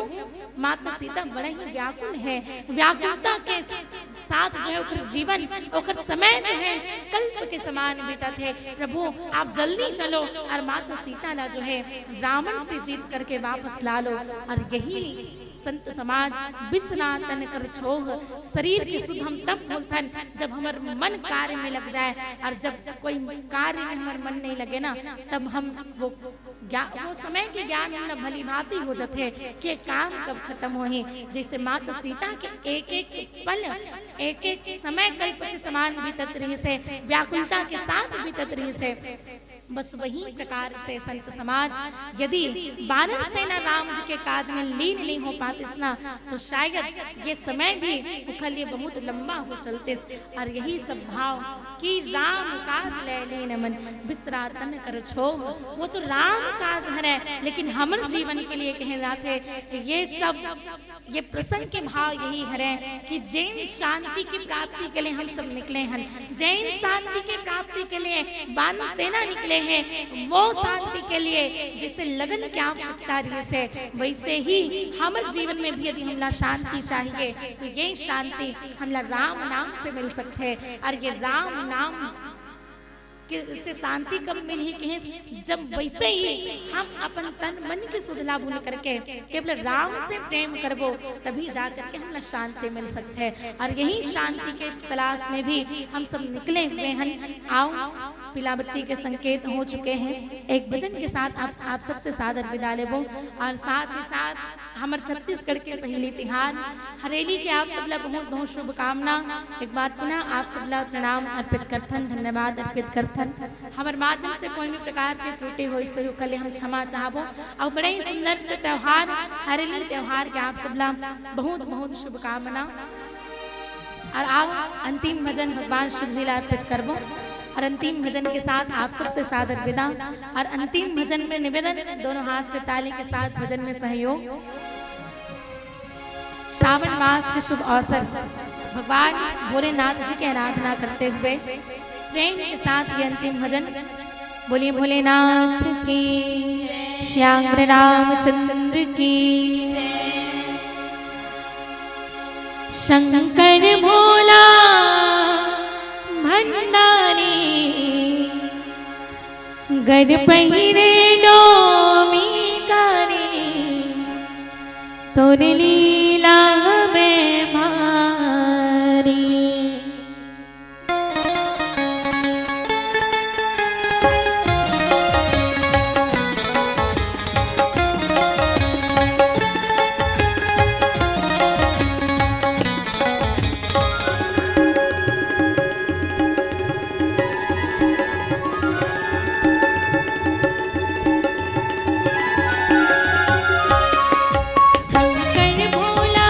माता सीता बड़े ही व्याकुल है, व्याकुलता के साथ जो है ओकर जीवन ओकर समय जो है कल्प के समान बीता थे। प्रभु आप जल्दी चलो और माता सीता ला जो है रावण से जीत करके वापस ला लो। और यही संत समाज बिसना तन कर छोह, शरीर के सुध हम तब बोलथन जब हमार मन कार्य में लग जाए। और जब कोई कार्य में हमार मन नहीं लगे ना तब हम वो समय के ज्ञान हम भली भांति हो जाते कि काम कब खत्म हो ही। जैसे माता सीता के एक एक पल एक एक समय कल्प के समान बीतत रही से, व्याकुलता के साथ बीतत रही से। बस वही प्रकार से संत समाज यदि वानर सेना राम जी के काज में लीन नहीं हो पाते ना तो शायद ये समय भी उनके लिए बहुत लंबा हो चलते। और यही सब भाव कि राम काज ले लीन मन बिसरा तन कर छो, वो तो राम काज है लेकिन हमर जीवन के लिए कहे जाते ये सब ये प्रसंग के भाव यही है कि जैन शांति की प्राप्ति के लिए हम सब निकले हैं, जैन शांति की प्राप्ति के लिए वानर सेना निकले हैं, वो शांति के लिए जिससे लगन की आवश्यकता रही से वैसे ही हमारे जीवन में भी यदि हमला शांति चाहिए तो ये शांति हमला राम नाम से मिल सकते है। और ये राम नाम से शांति कब मिली कि जब वैसे ही हम अपन तन मन के सुधला भूल करके केवल राम से प्रेम करबो तभी जा करके हम शांति मिल सकते हैं। और यही शांति के तलाश में भी हम सब निकले हुए हैं। आओ पिलाबत्ती के संकेत हो चुके हैं, एक भजन के साथ आप सबसे सादर विदा लेबो। और साथ ही साथ हमारे छत्तीसगढ़ के पहली तिहार हरेली के आप सबला बहुत बहुत शुभकामना। एक बार पुनः आप सबला प्रणाम अर्पित करथन, धन्यवाद अर्पित करथन। हमारे माध्यम से कोई भी प्रकार के त्रुटि हो इससे कल हम क्षमा चाहबो। और बड़े ही सुंदर से त्योहार हरेली त्योहार के आप सबला बहुत बहुत शुभकामना। और आओ अंतिम भजन भगवान शिव जी ला अर्पित करबो। और अंतिम भजन के साथ आप सबसे सादर विदा। और अंतिम भजन में निवेदन दोनों हाथ से ताली के साथ भजन में सहयोग। श्रावण मास के शुभ अवसर भगवान भोलेनाथ जी की आराधना करते हुए प्रेम के साथ ये अंतिम भजन। बोलिए भोलेनाथ की, श्याम रामचंद्र की, शंकर भोला भंडारी गर पहिरे डोमी कारी तोर लीला में भारी। शंकर भोला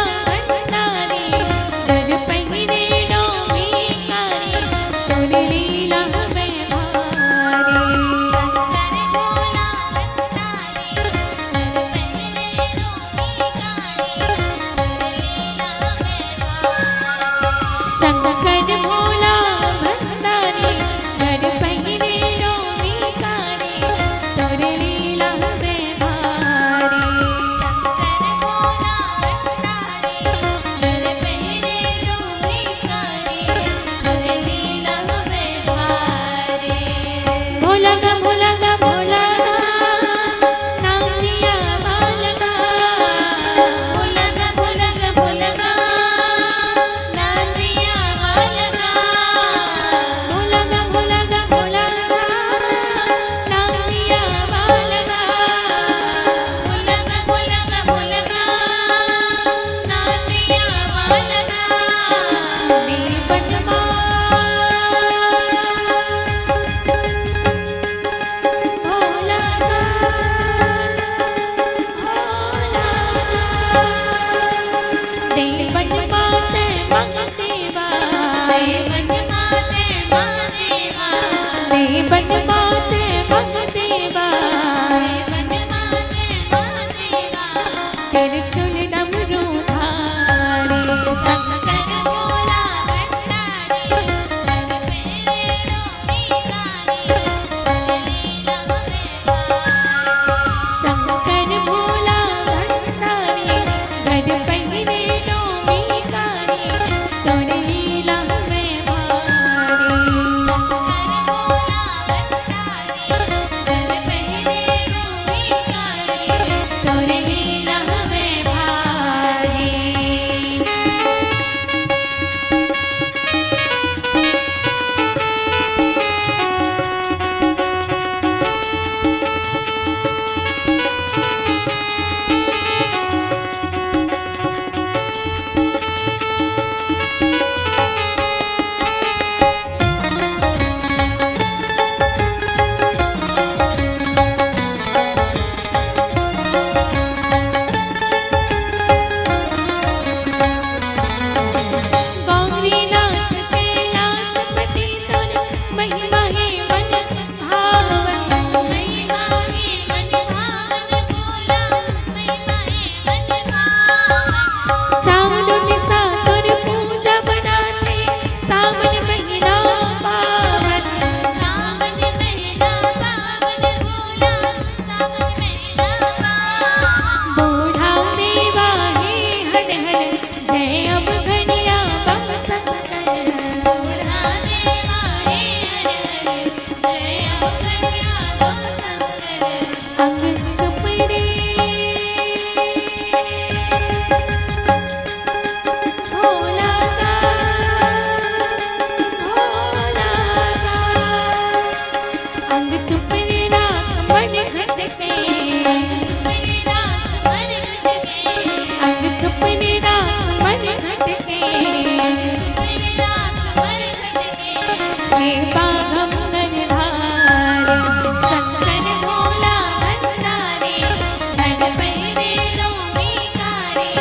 गाए बाघम नरधारी शंकर भोला भंडारी घर पहिरे लोमीकारी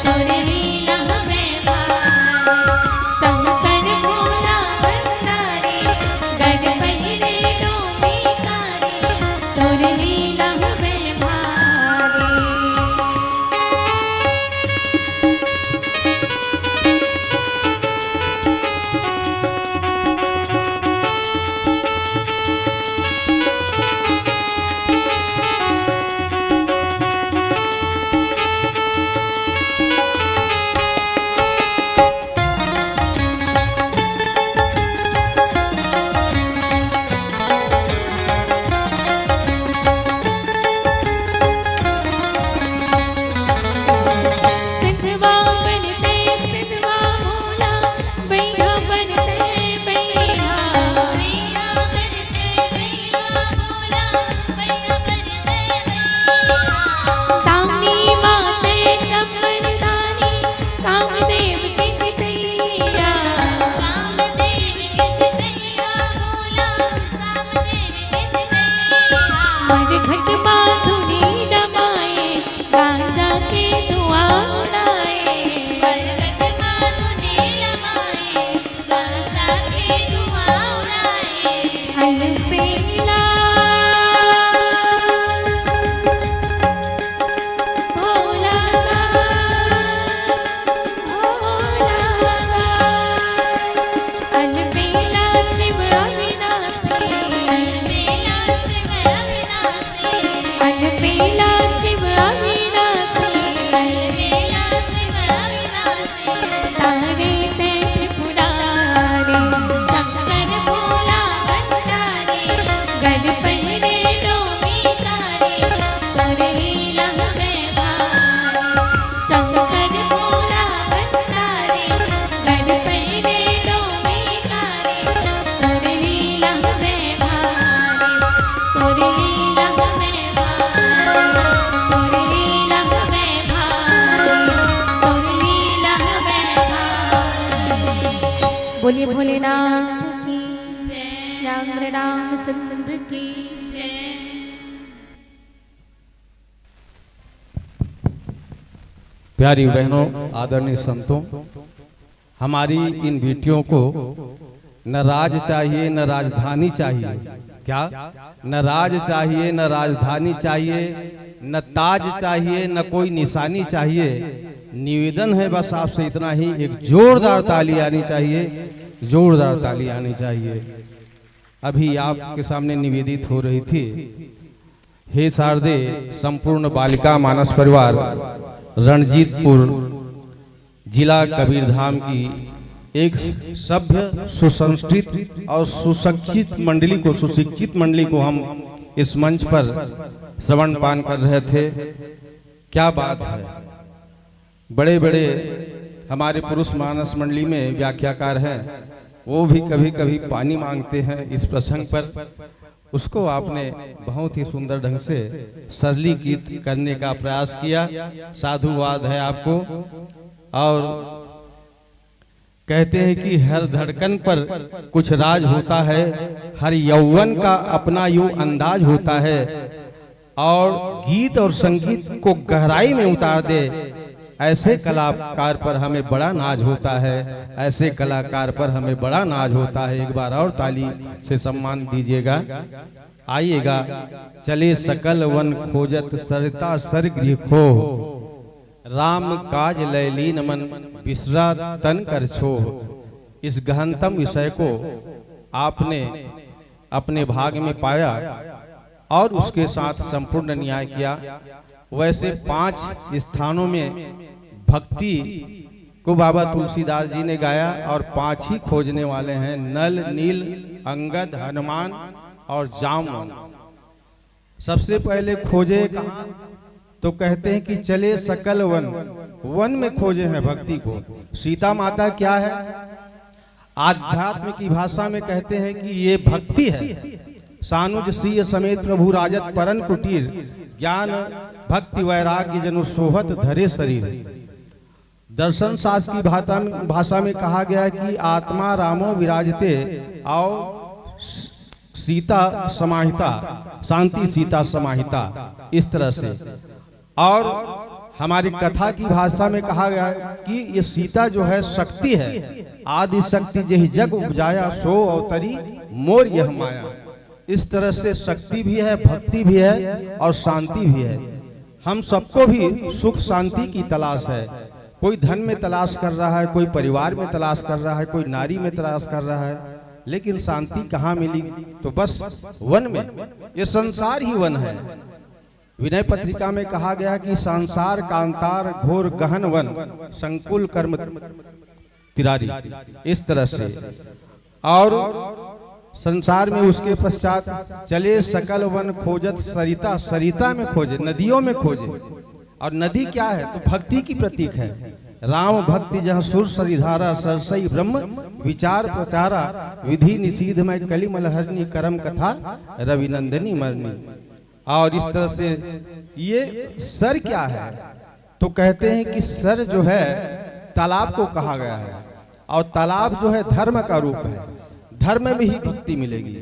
तोर लीला हमें भारी शंकर भोला भंडारी घर पहिरे लोमीकारी तोर लीला हमें भारी सिद्धवा बनते सिद्धवा भोला बैठा बनते बैठा भैया बनते भैया भोला भैया बनते भैया तानी माते चमरदानी कामदेव की चितैया कामदेव के चितैया भोला कामदेव के चितैया मन घट माधुरी रमाए गांजा के धुआं उड़ाए बरगट माधुरी रमाए गांजा के धुआं उड़ाए अलबेला भोला अलबेला शिव अविनाशी अलबेला शिव अविनाशी अलबेला शिव अविनाशी अलबेला शिव अविनाशी तारे ते त्रिपुरारी शंकर भोला भंडारी घर पहिरे लोमीकारी तोर लीला हमें भारी शंकर भोला भंडारी घर पहिरे लोमीकारी तोर लीला हमें भारी तोर लीला हमें भारी तोर लीला हमें भारी तोर लीला हमें भारी बोलिए भोलेनाथ की जय श्याम रामचंद्र की जय प्यारी बहनों, आदरणीय संतों, हमारी इन बेटियों को न राज चाहिए न राजधानी चाहिए। क्या? न राज चाहिए न राजधानी चाहिए, न ताज चाहिए न कोई निशानी चाहिए। निवेदन है बस आपसे इतना ही, एक जोरदार ताली आनी चाहिए, जोरदार ताली आनी चाहिए। अभी आपके सामने निवेदित हो रही थी, हे शारदे संपूर्ण बालिका मानस परिवार रणजीतपुर जिला कबीरधाम की एक सभ्य सुसंस्कृत और सुशिक्षित मंडली को हम इस मंच पर श्रवण पान कर रहे थे। क्या बात है, बड़े बड़े हमारे पुरुष मानस मंडली में व्याख्याकार हैं, वो भी कभी कभी पानी मांगते हैं। इस प्रसंग पर उसको आपने बहुत ही सुंदर ढंग से सरलीकृत करने का प्रयास किया, साधुवाद है आपको। और कहते हैं कि हर धड़कन पर कुछ राज होता है, हर यौवन का अपना यूं अंदाज होता है, और गीत और संगीत को गहराई में उतार दे, ऐसे कलाकार पर हमें बड़ा नाज होता है, ऐसे कलाकार पर हमें बड़ा नाज होता है। एक बार और ताली से सम्मान दीजिएगा। आइएगा, चले सकल वन खोजत सरिता सर गृह खो, राम काज लैलीन मन बिसरा तन कर छोह। इस गहनतम विषय को आपने अपने भाग में पाया और उसके साथ संपूर्ण न्याय किया। वैसे 5 स्थानों में भक्ति को बाबा तुलसीदास जी ने गाया और 5 ही खोजने वाले हैं, नल, नील, अंगद, हनुमान और जामवंत। सबसे पहले खोजे कहाँ? तो कहते हैं कि चले सकल वन, वन में खोजे हैं भक्ति को। सीता माता क्या है? आध्यात्म की भाषा में कहते हैं कि ये भक्ति है। सानुज सीय समेत प्रभु राजत परन कुटीर, ज्ञान भक्ति वैराग्य जनु सोहत धरे शरीर। दर्शन शास्त्र की भाषा में कहा गया है कि आत्मा रामो विराजते और सीता समाहिता, शांति सीता समाहिता, इस तरह से। और हमारी कथा की भाषा में कहा गया है कि ये सीता जो है शक्ति है, आदि शक्ति जही जग उपजाया सो अवतरी मोर यह माया। इस तरह से शक्ति भी है, भक्ति भी है और शांति भी है। हम सबको भी सुख शांति की तलाश है। कोई धन में तलाश कर रहा है, कोई परिवार में तलाश कर रहा है, कोई नारी में तलाश कर रहा है, लेकिन शांति कहाँ मिली? तो बस वन में। ये संसार ही वन है। विनय पत्रिका में कहा गया कि संसार कांतार घोर गहन वन, संकुल कर्म तिरारी, इस तरह से। और संसार में उसके पश्चात चले सकल वन खोजत सरिता, सरिता में खोजे, नदियों में खोजे। और नदी क्या है? तो भक्ति की प्रतीक है। राम भक्ति जहाँ सुर सरिधारा, सरसई ब्रह्म विचार प्रचारा, विधि निषीध में कली मलहरनी, करम कथा रविनंदनी मरनी। और इस तरह से ये सर क्या है? तो कहते हैं कि सर जो है तालाब को कहा गया है, और तालाब जो है धर्म का रूप है। धर्म में ही भक्ति मिलेगी।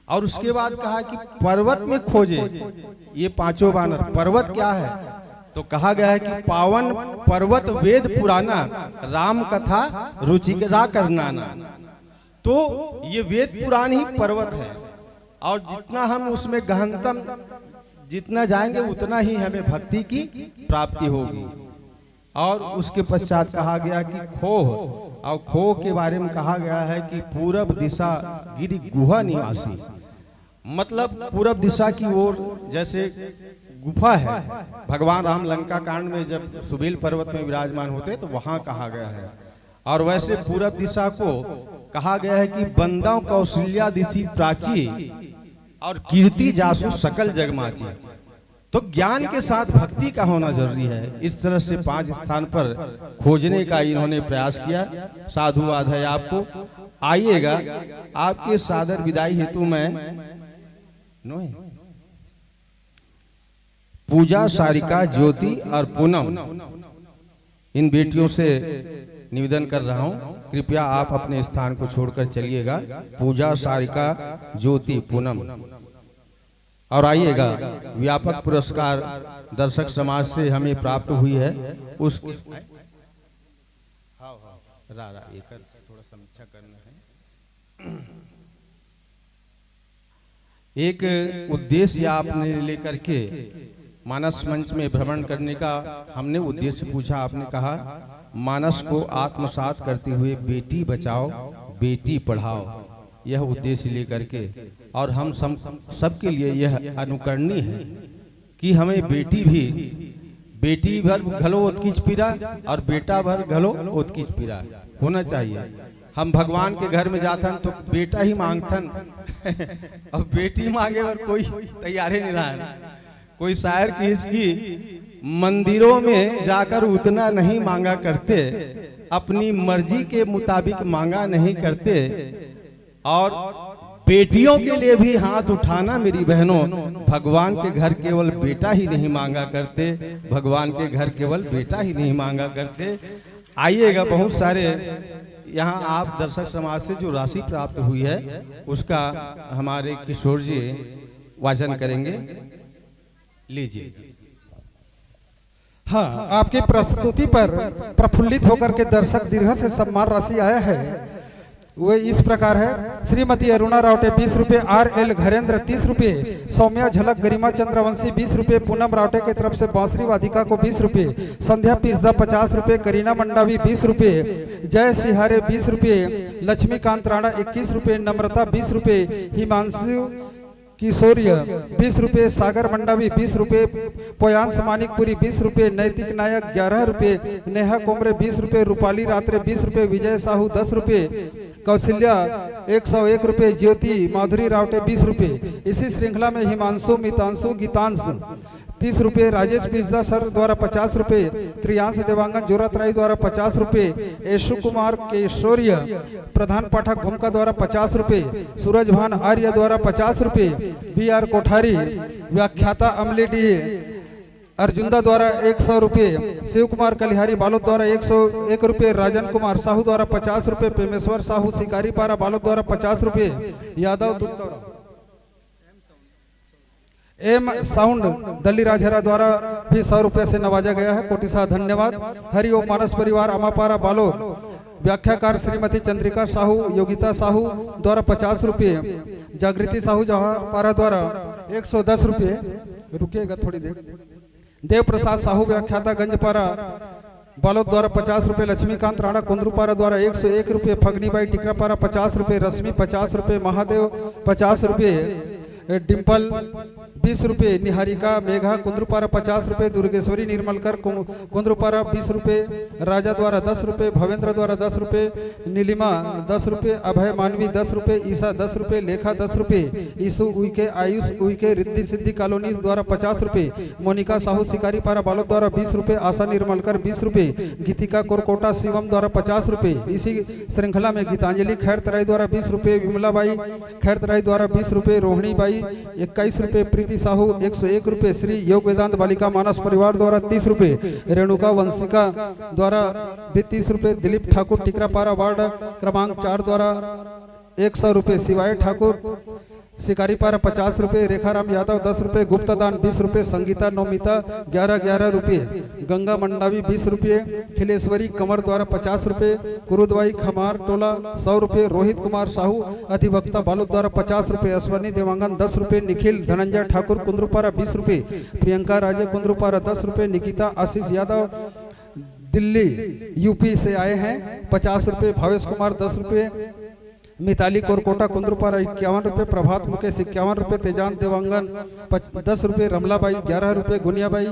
और उसके बाद कहा कि पर्वत में खोजे, ये पांचों बानर। पर्वत क्या है? तो कहा गया है कि पावन पर्वत वेद पुराना, राम कथा रुचिकरा करनाना। तो ये वेद पुराण ही पर्वत है, और जितना हम उसमें गहनतम जितना जाएंगे उतना ही हमें भक्ति की प्राप्ति होगी। और उसके पश्चात कहा गया कि खोह, और खोह के बारे में कहा गया है कि पूरब दिशा गिरि गुहा निवासी, मतलब पूरब दिशा की ओर जैसे गुफा है। भगवान राम लंका कांड में जब सुबेल पर्वत में विराजमान होते तो वहां कहा गया है। और वैसे पूरब दिशा को कहा गया है कि बंदा कौशल्या दिशी प्राची, और कीर्ति जासु सकल जगमाची। तो ज्ञान के साथ भक्ति का होना जरूरी है। इस तरह से 5 स्थान पर खोजने का इन्होंने प्रयास किया। साधुवाद है आपको। आइएगा, आपके सादर विदाई हेतु मैं पूजा, सारिका, ज्योति और पूनम, इन बेटियों से निवेदन कर रहा हूं, कृपया आप अपने स्थान को छोड़कर चलिएगा। पूजा, सारिका, ज्योति, पूनम। और आइएगा, व्यापक पुरस्कार दर्शक समाज से हमें प्राप्त हुई है। उस थोड़ा समीक्षा करना है। एक उद्देश्य आपने लेकर के मानस मंच में भ्रमण करने का हमने उद्देश्य पूछा। आपने कहा मानस को आत्मसात करते हुए बेटी बचाओ बेटी पढ़ाओ, यह उद्देश्य लेकर के। और हम सबके लिए यह अनुकरणीय है कि हमें बेटी भर घलो ओतकीच पीरा और बेटा भर घलो ओतकीच पीरा होना चाहिए। हम भगवान के घर में जातन तो बेटा ही मांगतन और बेटी मांगे और कोई तैयार ही नहीं रहा। कोई शायर की इसकी मंदिरों में जाकर उतना नहीं मांगा करते, अपनी मर्जी के मुताबिक मांगा नहीं करते। और बेटियों के लिए भी हाथ उठाना मेरी बहनों, भगवान के घर केवल बेटा ही नहीं मांगा करते, भगवान के घर केवल बेटा ही नहीं मांगा करते। आइएगा, बहुत सारे यहाँ आप दर्शक समाज से जो राशि प्राप्त हुई है उसका हमारे किशोर जी वाचन करेंगे। लीजिए। हाँ, आपकी प्रस्तुति पर प्रफुल्लित होकर के दर्शक दीर्घ से सम्मान राशि आया है। वो इस प्रकार है। श्रीमती अरुणा रावटे 20 रुपये, RL घरेंद्र 30 रुपये, सौम्या झलक गरिमा चंद्रवंशी 20 रुपये, पूनम रावटे की तरफ से बांसुरी वादिका को 20 रुपये, संध्या पिस्दा 50 रुपये, करीना मंडावी 20 रुपये, जय सिहारे 20 रुपये, लक्ष्मीकांत राणा 21 रुपये, नम्रता 20 रुपये, हिमांशु किशोरिया 20 रुपये, सागर मंडावी 20 रुपये, पोयांश मानिकपुरी 20 रुपये, नैतिक नायक 11 रुपये, नेहा कोमरे 20 रुपये, रूपाली रात्रे 20 रुपये, विजय साहू 10 रुपये, कौशल्या 101 रुपये, ज्योति माधुरी रावटे 20 रुपये। इसी श्रृंखला में हिमांशु, मितांशु, गीतांश 30 रुपये, राजेश पिस्दा सर द्वारा 50 रुपये, त्रियांश देवांगन जोरातराई द्वारा 50 रुपये, यशु कुमार केशोरिया प्रधान पाठक भूमका द्वारा 50 रुपये, सूरज भान आर्य द्वारा 50 रुपये, BR कोठारी व्याख्याता अमलेडी अर्जुंदा द्वारा 100 रुपये, शिव कुमार कलिहारी बालोद द्वारा 101 रुपये, राजन कुमार साहू द्वारा 50 रुपये, पेमेश्वर साहू शिकारी पारा बालोद द्वारा 50 रुपये, यादव दुत्तौरा एम साउंड दल्ली राजहरा द्वारा भी 100 रुपये से नवाजा गया है। कोटि सा धन्यवाद। हरिओम मानस परिवार अमापारा बालोद, व्याख्याकार श्रीमती चंद्रिका साहू योगिता साहू द्वारा 50 रुपये, जागृति साहू जहापारा द्वारा 110 रुपये, रुकिएगा थोड़ी देर। देव प्रसाद साहू व्याख्याता गंजपारा बालोद द्वारा 50 रुपये, लक्ष्मीकांत राणा कुंद्रुपारा द्वारा 101 रुपये, फगनीबाई टिकरापारा 50 रुपये, रश्मि 50 रुपये, महादेव 50 रुपये, डिम्पल 20 रुपये, निहारिका मेघा कुंद्रुपारा 50 रुपये, दुर्गेश्वरी निर्मलकर कुंद्रुपारा 20 रुपये, राजा द्वारा 10 रुपये, भवेंद्र द्वारा 10 रुपये, नीलिमा 10 रुपये, अभय मानवी 10 रुपये, ईसा 10 रुपये, लेखा 10 रुपये, ईसु उइके आयुष उइके रिद्धि सिद्धि कॉलोनी द्वारा 50 रुपये, मोनिका साहू शिकारी पारा बालोद द्वारा 20 रुपये, आशा निर्मलकर 20 रुपये, गीतिका कोरकोटा शिवम द्वारा 50 रुपये। इसी श्रृंखला में गीतांजलि खैरतराई द्वारा 20 रुपये, विमलाबाई खैरतराई द्वारा 20 रुपये, रोहिणी बाई 21 रुपये, प्रीति साहू 101 रुपये, श्री योग वेदांत बालिका मानस परिवार द्वारा 30 रुपये, रेणुका वंशिका द्वारा भी 30 रुपये, दिलीप ठाकुर टिकरापारा वार्ड क्रमांक 4 द्वारा 100 रुपये, शिवाय ठाकुर शिकारीपारा 50 रुपये, रेखाराम यादव 10 रुपये, गुप्ता दान 20 रुपये, संगीता नौमिता 11 रुपये, गंगा मंडावी 20 रुपये, खिलेश्वरी कंवर द्वारा 50 रुपये, कुरुदवाई खमार टोला 100 रुपये, रोहित कुमार साहू अधिवक्ता बालोद द्वारा 50 रुपये, अश्वनी देवांगन 10 रुपये, निखिल धनंजय ठाकुर कुंद्रुपारा 20 रुपये, प्रियंका राजे कुंद्रुपारा 10 रुपये, निकिता आशीष यादव दिल्ली यूपी से आए हैं 50 रुपये, भावेश कुमार 10 रुपये, मिताली कोरकोटा कुंद्रुपारा 51 रुपये, प्रभात मुकेश 51 रुपये, तेजान देवांगन 10 रुपये, रमलाबाई 11 रुपये, गुनियाबाई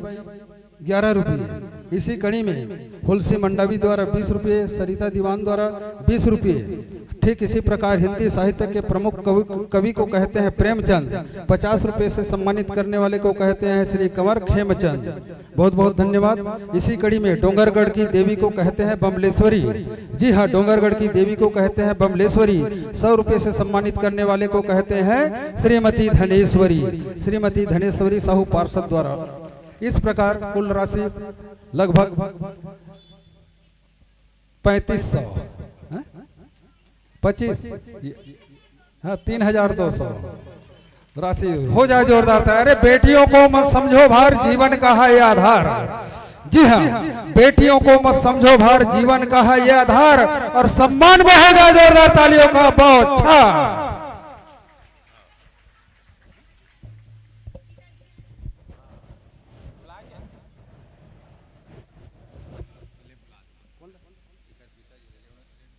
11 रुपये। इसी कड़ी में हुलसी मंडावी द्वारा 20 रुपये, सरिता दीवान द्वारा 20 रुपये। ठीक इसी प्रकार हिंदी साहित्य के प्रमुख कवि को कहते हैं प्रेमचंद, 50 रुपये से सम्मानित करने वाले को कहते हैं श्री कंवर खेमचंद। बहुत बहुत धन्यवाद। इसी कड़ी में डोंगरगढ़ की देवी को कहते हैं बमलेश्वरी। जी हाँ, डोंगरगढ़ की देवी को कहते हैं बमलेश्वरी। 100 रुपये से सम्मानित करने वाले को कहते हैं श्रीमती धनेश्वरी, श्रीमती धनेश्वरी साहू पार्षद द्वारा। इस प्रकार कुल राशि लगभग 3500 25 हाँ 3200 राशि हो जाए जोरदार। अरे बेटियों को मत समझो भार, जीवन का है ये आधार। जी हाँ, बेटियों को मत समझो भार, जीवन का है ये आधार। और सम्मान में हो जाए जोरदार तालियों का। बहुत अच्छा।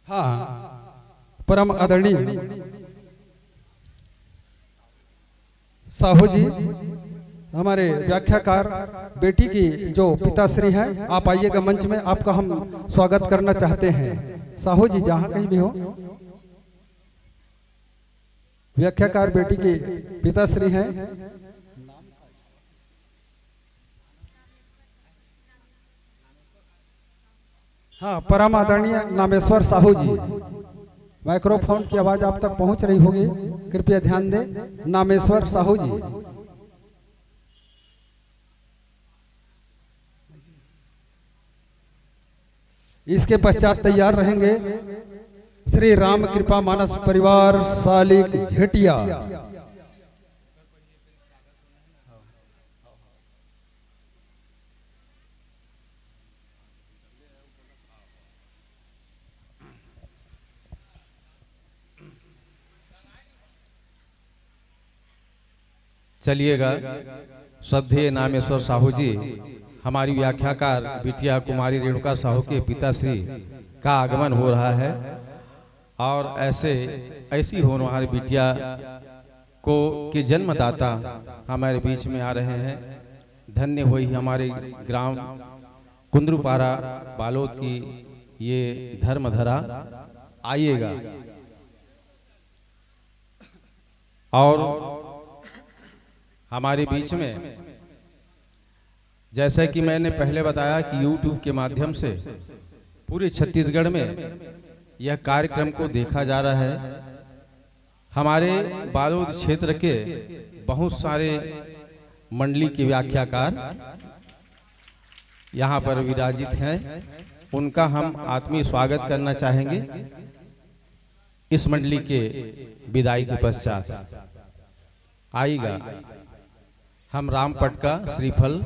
हाँ, परम आदरणीय साहू जी हमारे व्याख्याकार बेटी की जो पिताश्री हैं, आप आइएगा मंच में, आपका हम स्वागत करना चाहते हैं। साहू जी जहां कहीं भी हो, व्याख्याकार बेटी की पिताश्री हैं। हाँ, परम आदरणीय नामेश्वर साहू जी। माइक्रोफोन की आवाज आप तक पहुंच रही होगी, कृपया ध्यान दें। नामेश्वर साहू जी। इसके पश्चात तैयार रहेंगे श्री राम कृपा मानस परिवार सालिक झेटिया। चलिएगा, श्रद्धेय नामेश्वर साहू जी हमारी व्याख्याकार बिटिया कुमारी रेणुका साहू के पिताश्री का आगमन हो रहा है और ऐसी होनहार बिटिया को के जन्मदाता हमारे बीच में आ रहे हैं। धन्य हुई हमारे ग्राम कुंद्रुपारा बालोद की ये धर्मधरा। आइएगा और हमारे बीच में, जैसा कि मैंने पहले बताया कि YouTube के माध्यम से पूरे छत्तीसगढ़ में यह कार्यक्रम को देखा जा रहा है। हमारे बालोद क्षेत्र के बहुत सारे मंडली के व्याख्याकार यहाँ पर विराजित हैं, उनका हम आत्मीय स्वागत करना चाहेंगे इस मंडली के विदाई के पश्चात। आइएगा, हम राम पटका श्रीफल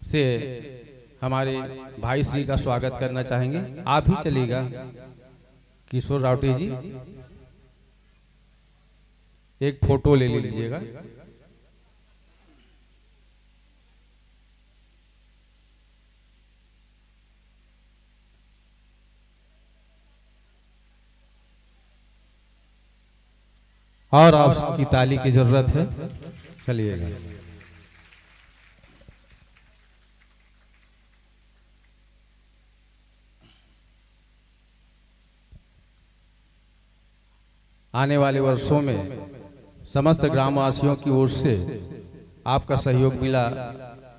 से हमारे भाई श्री का स्वागत करना चाहेंगे। आप ही चलिएगा किशोर रावटे जी, एक फोटो ले लीजिएगा। और आपकी ताली की जरूरत है, चलिएगा। आने वाले वर्षों में समस्त ग्रामवासियों की ओर से आपका सहयोग मिला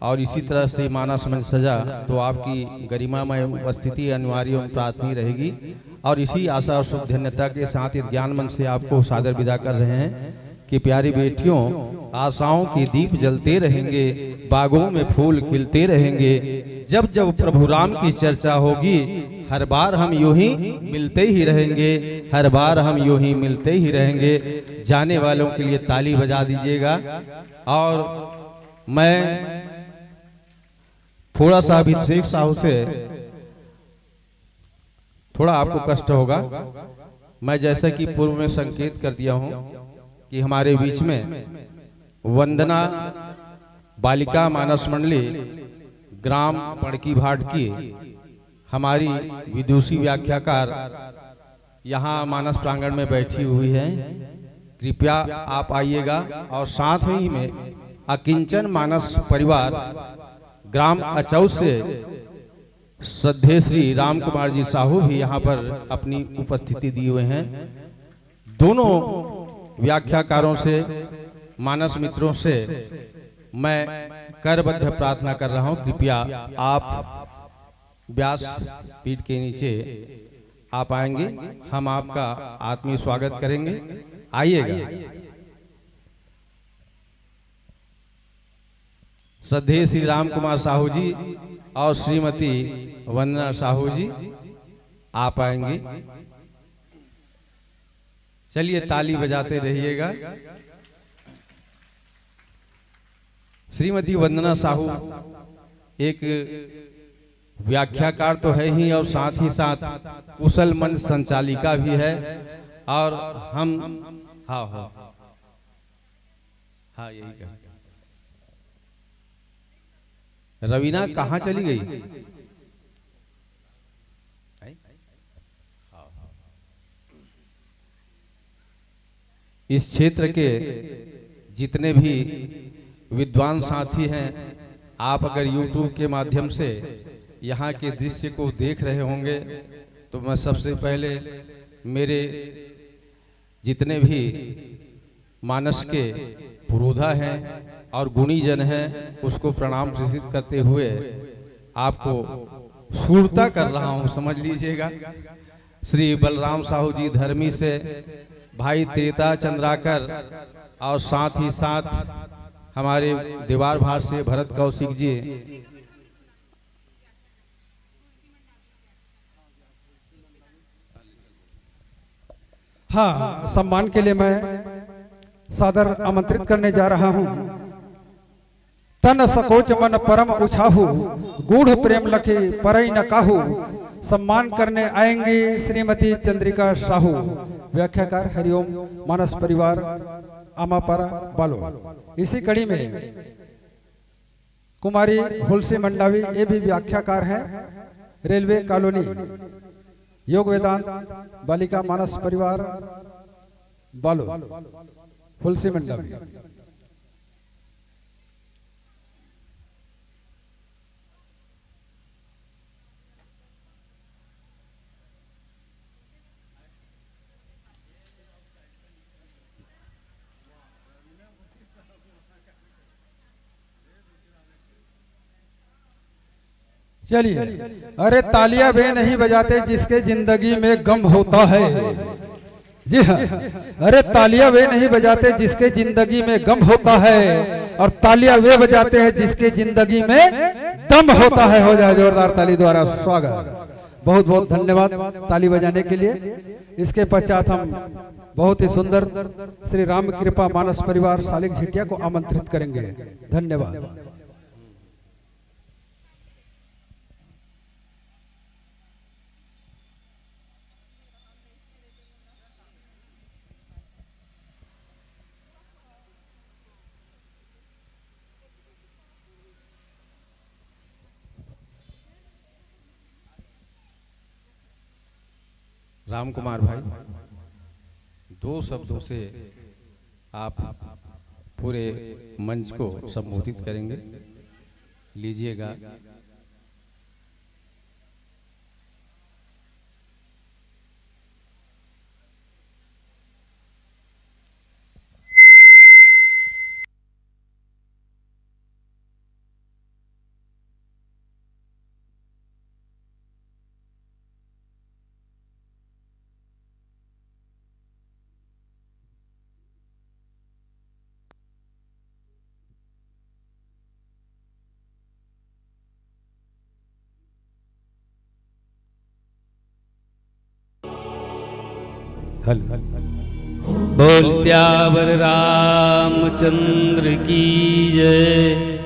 और इसी तरह से मानस मंच सजा तो आपकी गरिमामय उपस्थिति अनिवार्य एवं प्रार्थनीय रहेगी। और इसी आशा और शुभ धन्यता के साथ इस ज्ञान मंच से आपको सादर विदा कर रहे हैं कि प्यारी बेटियों, आशाओं के दीप जलते रहेंगे, बागों में फूल खिलते रहेंगे। जब जब प्रभु राम की चर्चा होगी, हर बार हम यूं ही मिलते ही रहेंगे, हर बार हम यूं ही मिलते ही रहेंगे। जाने वालों के लिए ताली बजा दीजिएगा। और मैं थोड़ा सा अभिषेक साहू से, थोड़ा आपको कष्ट होगा, मैं जैसा कि पूर्व में संकेत कर दिया हूं कि हमारे बीच में वंदना बालिका मानस मंडली ग्राम पड़की भाट की हमारी विदुषी व्याख्याकार यहाँ मानस प्रांगण में बैठी हुई है। कृपया आप आइएगा। और साथ ही में अकिंचन मानस परिवार ग्राम अचौ से श्रद्धेय श्री राम कुमार जी साहू भी यहाँ पर अपनी उपस्थिति दिए हुए हैं। दोनों व्याख्याकारों से, मानस मित्रों से मैं करबद्ध प्रार्थना कर रहा हूँ, कृपया आप व्यास पीठ के नीचे आप आएंगे, हम आपका आत्मीय स्वागत करेंगे। आइएगा। श्रद्धेय श्री राम कुमार साहू जी और श्रीमती वंदना साहू जी आप आएंगे। चलिए ताली बजाते रहिएगा। श्रीमती वंदना साहू एक व्याख्याकार तो है ही और साथ ही साथ कुशल मंच संचालिका भी है। और हम हाँ यही कह, रवीना कहाँ चली गई? इस क्षेत्र के जितने भी विद्वान साथी हैं, आप अगर YouTube के माध्यम से यहाँ के दृश्य को देख रहे होंगे तो मैं सबसे पहले मेरे जितने भी मानस के पुरोधा हैं और गुणीजन हैं उसको प्रणाम प्रेषित करते हुए आपको सूरता कर रहा हूँ, समझ लीजिएगा। श्री बलराम साहू जी धर्मी से, भाई तेता चंद्राकर और साथ ही साथ हमारे दीवार भार से भरत कौशिक जी, हाँ, सम्मान के लिए मैं सादर आमंत्रित करने जा रहा हूं। तन सकोच मन परम उछाहू, गूढ़ प्रेम लखे परई न काहू। सम्मान करने आएंगी श्रीमती चंद्रिका साहू, व्याख्याकार हरिओम मानस परिवार आमापारा बालो। इसी कड़ी में कुमारी हुलसी मंडावी, ये भी व्याख्याकार हैं, रेलवे कॉलोनी, योग वेदांत बालिका मानस परिवार बालो, हुलसी मंडावी। चलिए, अरे तालियां वे नहीं बजाते जिसके जिंदगी में गम होता है। जी हाँ, अरे तालियां वे नहीं बजाते जिसके जिंदगी में गम होता है, और तालियां वे बजाते हैं जिसके जिंदगी में दम होता है। हो जाए जोरदार ताली द्वारा स्वागत। बहुत बहुत धन्यवाद ताली बजाने के लिए। इसके पश्चात हम बहुत ही सुंदर श्री राम कृपा मानस परिवार सालिक झिटिया को आमंत्रित करेंगे। धन्यवाद। राम कुमार भाई, 2 शब्दों से आप पूरे मंच को संबोधित करेंगे, लीजिएगा। बोल श्यावर रामचंद्र की जय।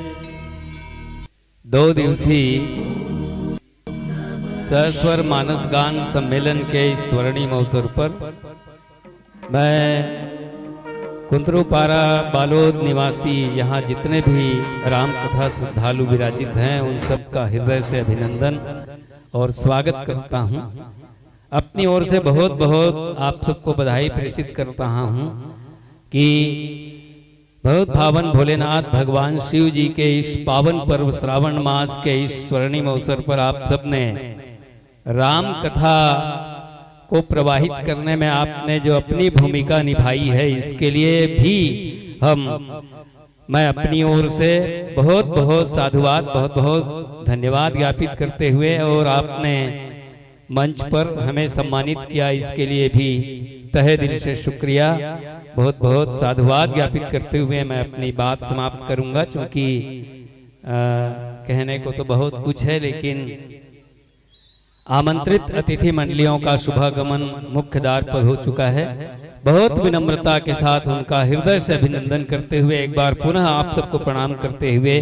2 दिवसीय सहस्वर मानस गान सम्मेलन के इस स्वर्णिम अवसर पर मैं कुंतरुपारा बालोद निवासी यहाँ जितने भी राम कथा श्रद्धालु विराजित हैं उन सबका हृदय से अभिनंदन और स्वागत करता हूँ। अपनी ओर से बहुत बहुत आप सबको बधाई प्रेषित करता हूँ कि बहुत भावन भोलेनाथ भगवान शिव जी के इस पावन पर्व श्रावण मास के इस स्वर्णिम अवसर पर आप सबने राम कथा को प्रवाहित करने में आपने जो अपनी भूमिका निभाई है, इसके लिए भी मैं अपनी ओर से बहुत बहुत साधुवाद, बहुत बहुत धन्यवाद ज्ञापित करते हुए और आपने मंच पर हमें सम्मानित किया, इसके लिए भी तहे दिल से शुक्रिया, बहुत बहुत साधुवाद ज्ञापित करते हुए मैं अपनी बात समाप्त करूंगा। क्योंकि कहने को तो बहुत कुछ है, लेकिन आमंत्रित अतिथि मंडलियों का शुभागमन मुख्य द्वार पर हो चुका है। बहुत विनम्रता के साथ उनका हृदय से अभिनंदन करते हुए एक बार पुनः आप सबको प्रणाम करते हुए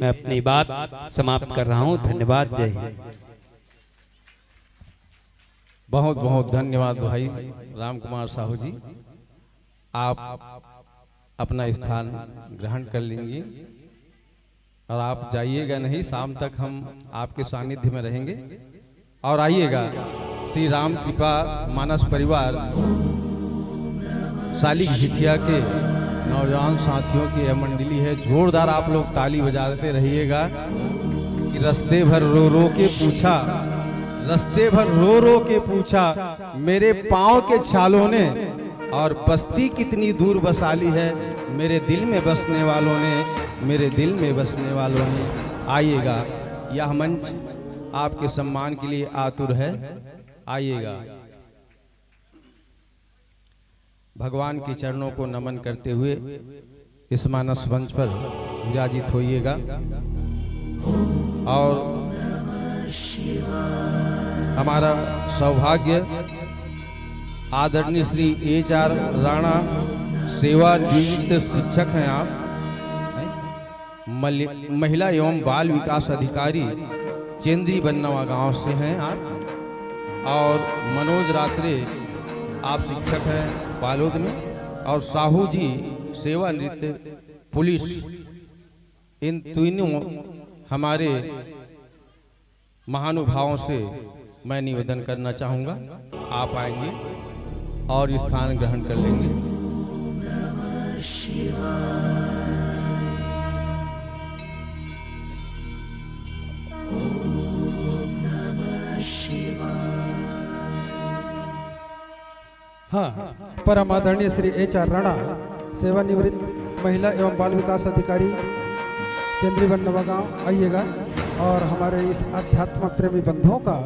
मैं अपनी बात समाप्त कर रहा हूँ। धन्यवाद। जय हिंद। बहुत बहुत धन्यवाद भाई राम कुमार साहू जी। आप अपना स्थान ग्रहण कर लेंगे और आप जाइएगा नहीं, शाम तक हम आपके सानिध्य में रहेंगे। और आइएगा, श्री राम कृपा मानस परिवार सालिक झिटिया के नौजवान साथियों की यह मंडली है। जोरदार आप लोग ताली बजाते रहिएगा कि रास्ते भर रो रो के पूछा, रास्ते भर रो रो के पूछा मेरे पाँव के छालों ने, और बस्ती कितनी दूर बसा ली है मेरे दिल में बसने वालों ने, मेरे दिल में बसने वालों ने। आइएगा, यह मंच आपके सम्मान के लिए आतुर है। आइएगा, भगवान के चरणों को नमन करते हुए इस मानस मंच पर विराजित होइएगा। और हमारा सौभाग्य आदरणीय श्री HR राणा सेवा नियुक्त शिक्षक हैं आप, महिला एवं बाल विकास अधिकारी चेंद्री बन्नवा गांव से हैं आप। और मनोज रात्रे आप शिक्षक हैं बालोद में, और साहू जी सेवानिवृत्त पुलिस। इन तीनों हमारे महानुभावों से मैं निवेदन करना चाहूँगा, आप आएंगे और स्थान ग्रहण कर लेंगे। हाँ, परम आदरणीय श्री HR राणा सेवानिवृत्त महिला एवं बाल विकास अधिकारी चंद्री बन्नवा गाँव, आइएगा और हमारे इस आध्यात्मिक प्रेमी बंधुओं का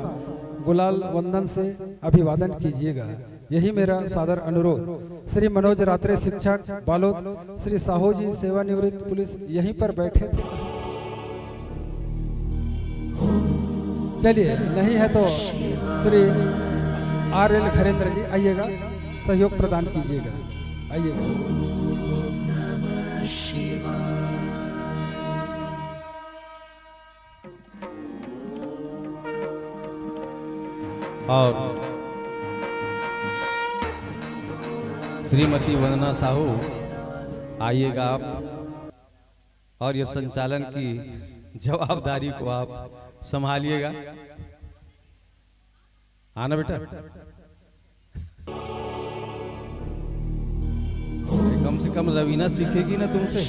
गुलाल वंदन से अभिवादन कीजिएगा। यही मेरा सादर अनुरोध। श्री मनोज रात्रे शिक्षक बालोद, श्री साहू जी सेवानिवृत्त पुलिस यहीं पर बैठे थे। चलिए, नहीं है तो श्री RL घरेंद्र जी आइएगा, सहयोग प्रदान कीजिएगा, आइएगा। और श्रीमती वंदना साहू आइएगा आप, और ये संचालन की जवाबदारी को आप संभालिएगा। आना बेटा, कम से कम रवीना सीखेगी ना तुमसे।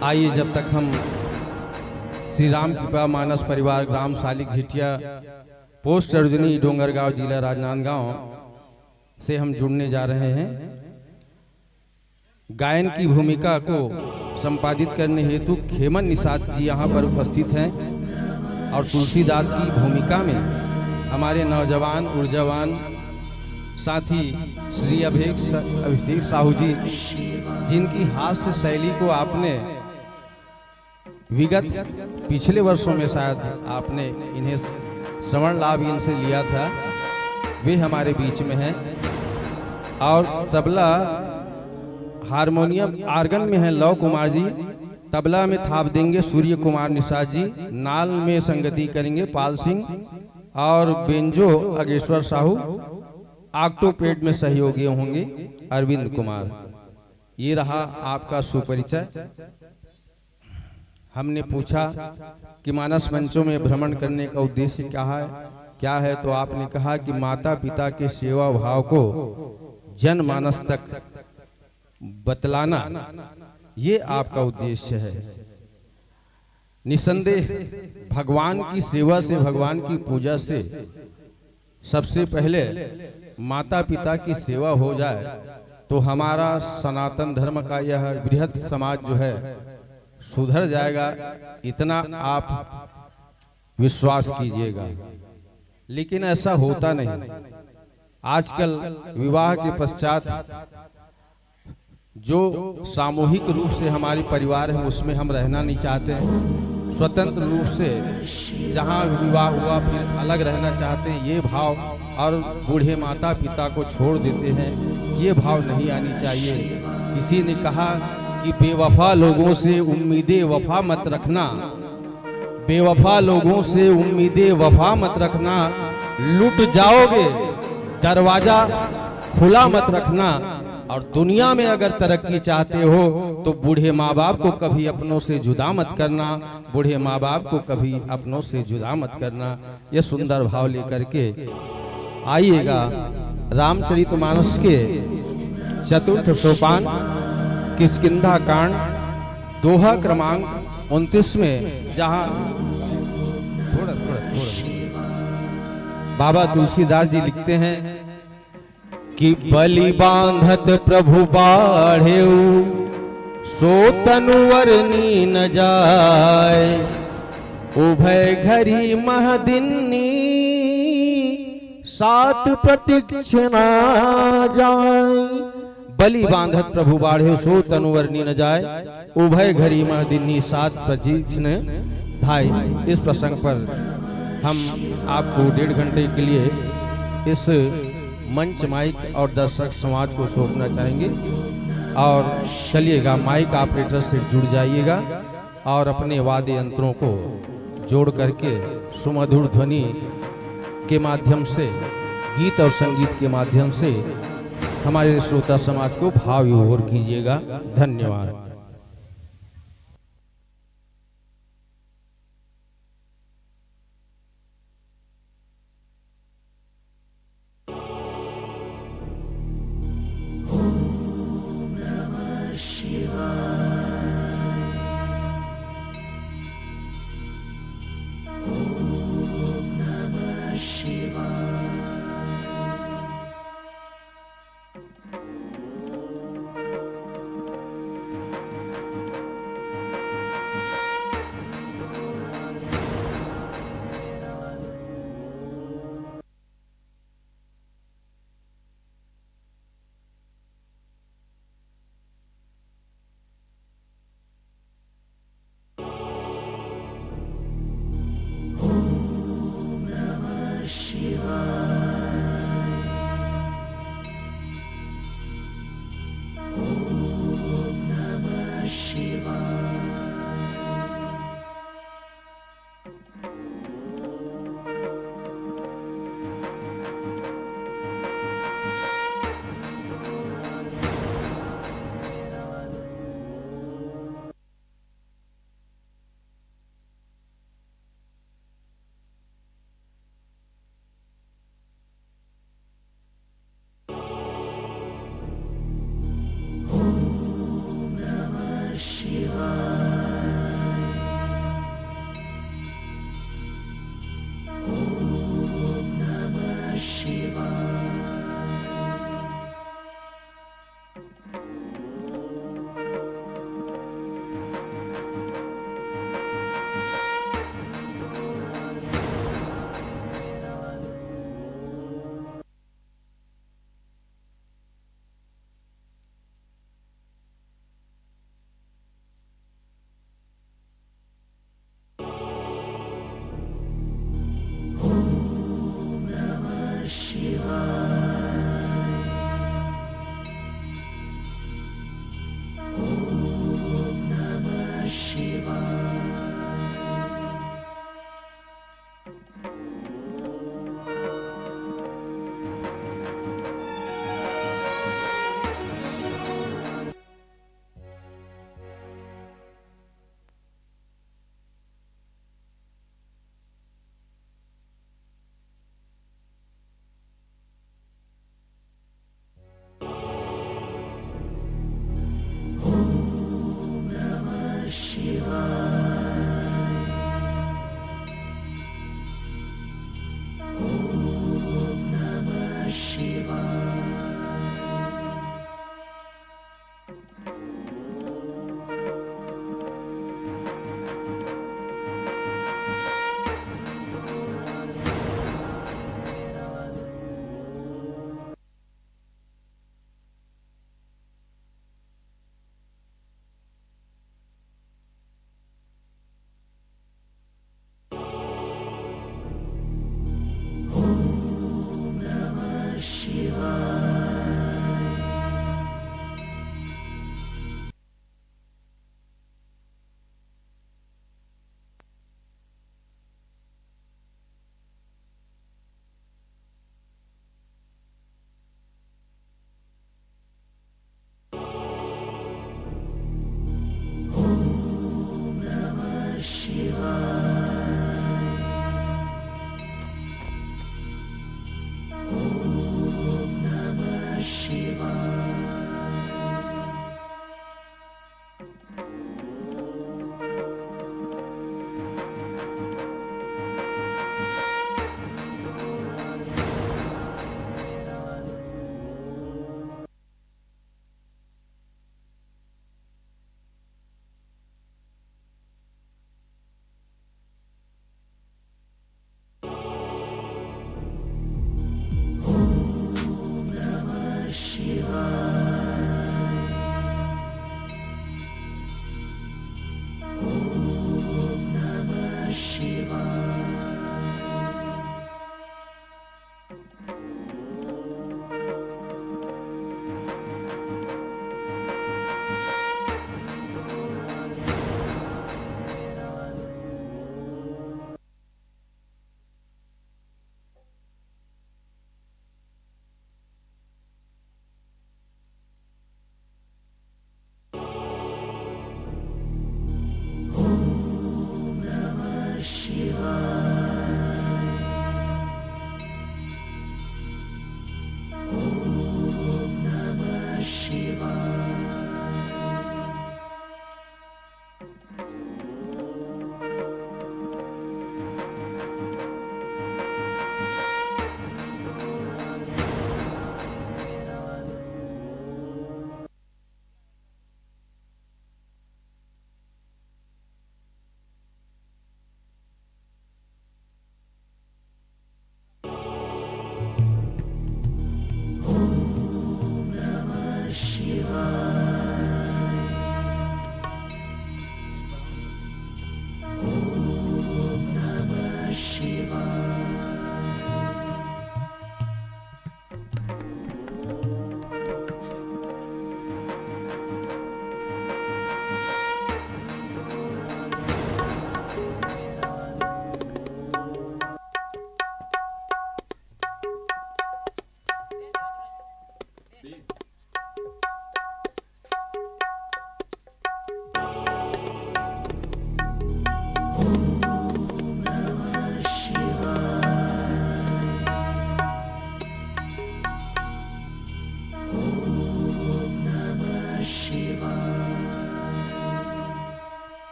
आइए, जब तक हम श्री राम कृपा मानस परिवार ग्राम सालिक झिटिया पोस्ट अर्जुनी डोंगरगांव जिला राजनांदगांव से हम जुड़ने जा रहे हैं। गायन की भूमिका को संपादित करने हेतु खेमन निषाद जी यहाँ पर उपस्थित हैं, और तुलसीदास की भूमिका में हमारे नौजवान ऊर्जावान साथी श्री अभिषेक साहू जी, जिनकी हास्य शैली को आपने विगत पिछले वर्षों में शायद आपने इन्हें श्रवण लाभ इनसे लिया था, वे हमारे बीच में हैं। और तबला हारमोनियम आर्गन में है लव कुमार जी, तबला में थाप देंगे सूर्य कुमार निषाद जी, नाल में संगति करेंगे पाल सिंह, और बेंजो अगेश्वर साहू, ऑक्टोपेड में सहयोगी होंगे अरविंद कुमार। ये रहा आपका सुपरिचय। हमने पूछा कि मानस मंचों में भ्रमण करने का उद्देश्य क्या है, तो आपने कहा कि माता पिता के सेवा भाव को जनमानस तक बतलाना, ये आपका उद्देश्य है। निसंदेह भगवान की सेवा से, भगवान की पूजा से सबसे पहले माता पिता की सेवा हो जाए तो हमारा सनातन धर्म का यह बृहत समाज जो है सुधर जाएगा, इतना आप विश्वास कीजिएगा। लेकिन ऐसा होता नहीं। आजकल विवाह के पश्चात जो सामूहिक रूप से हमारे परिवार है उसमें हम रहना नहीं चाहते हैं। स्वतंत्र रूप से जहाँ विवाह हुआ फिर अलग रहना चाहते हैं, ये भाव, और बूढ़े माता पिता को छोड़ देते हैं, ये भाव नहीं आनी चाहिए। किसी ने कहा कि बेवफा लोगों से उम्मीदें वफा मत रखना, बेवफा लोगों से उम्मीदें वफा मत रखना, लुट जाओगे दरवाजा खुला मत रखना। और दुनिया में अगर तरक्की चाहते हो तो बूढ़े माँ बाप को कभी अपनों से जुदा मत करना, बूढ़े माँ बाप को कभी अपनों से जुदा मत करना। ये सुंदर भाव लेकर के आइएगा रामचरितमानस के चतुर्थ सोपान किष्किंधा कांड दोहा क्रमांक 29 में, जहाँ थोड़ा बाबा तुलसीदास जी लिखते हैं कि बलि बांधत प्रभु बाढ़ेऊ सो तनुवर नीन जाय, उभय घरी महदिन्नी सात प्रतीक्षणा जाय। बलि बांधत प्रभु बाढ़ेऊ सो तनुवर नीन जाय, उभय घरी महदिन्नी सात प्रतीक्षण धाय। इस प्रसंग पर हम आपको 1.5 घंटे के लिए इस मंच माइक और दर्शक समाज को सौंपना चाहेंगे। और चलिएगा, माइक ऑपरेटर से जुड़ जाइएगा और अपने वाद्य यंत्रों को जोड़ करके सुमधुर ध्वनि के माध्यम से, गीत और संगीत के माध्यम से हमारे श्रोता समाज को भाव विभोर कीजिएगा। धन्यवाद।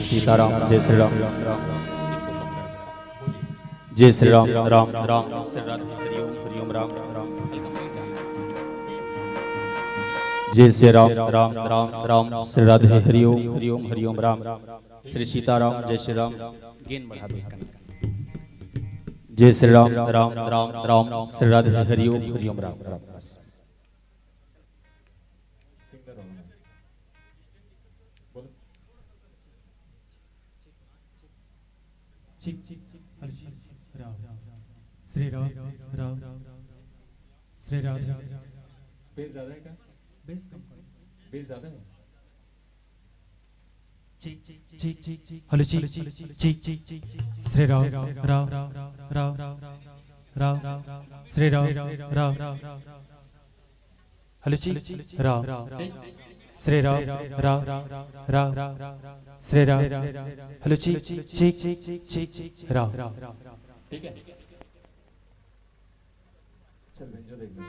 सीताराम, जय श्री राम। जय श्री राम राम राम श्री राधे हरिओम हरिओम राम राम। जय श्री राम राम राम राम श्री राधे हरिओम हरिओम हरिओम राम। श्री सीताराम जय श्री राम। गेन बढ़ा दो। जय श्री राम राम राम राम श्री राधे हरिओम हरिओम राम राम। श्री राम राम श्री राम। बेस ज्यादा है क्या? बेस कम, बेस ज्यादा है। हेलो जी श्री राम राम राम राम श्री राम राम। हेलो जी राम श्री राम राम राम श्री राम। हेलो जी राम। ठीक है, चल जो देख लो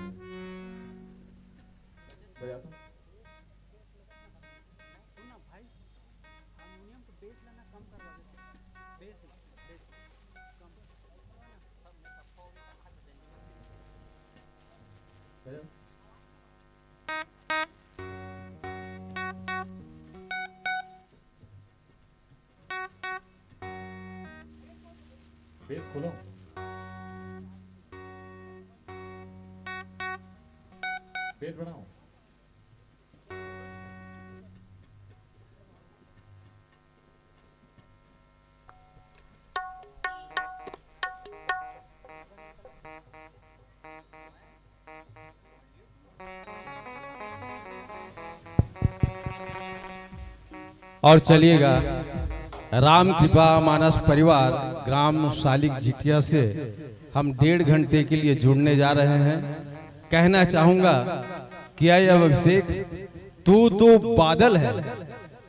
बजा तो। बेस खोलो। बेस बनाओ। और चलिएगा राम कृपा मानस परिवार ग्राम सालिक जिटिया से हम 1.5 घंटे के लिए जुड़ने जा रहे हैं। कहना चाहूंगा कि आए अभिषेक, तू तो बादल है,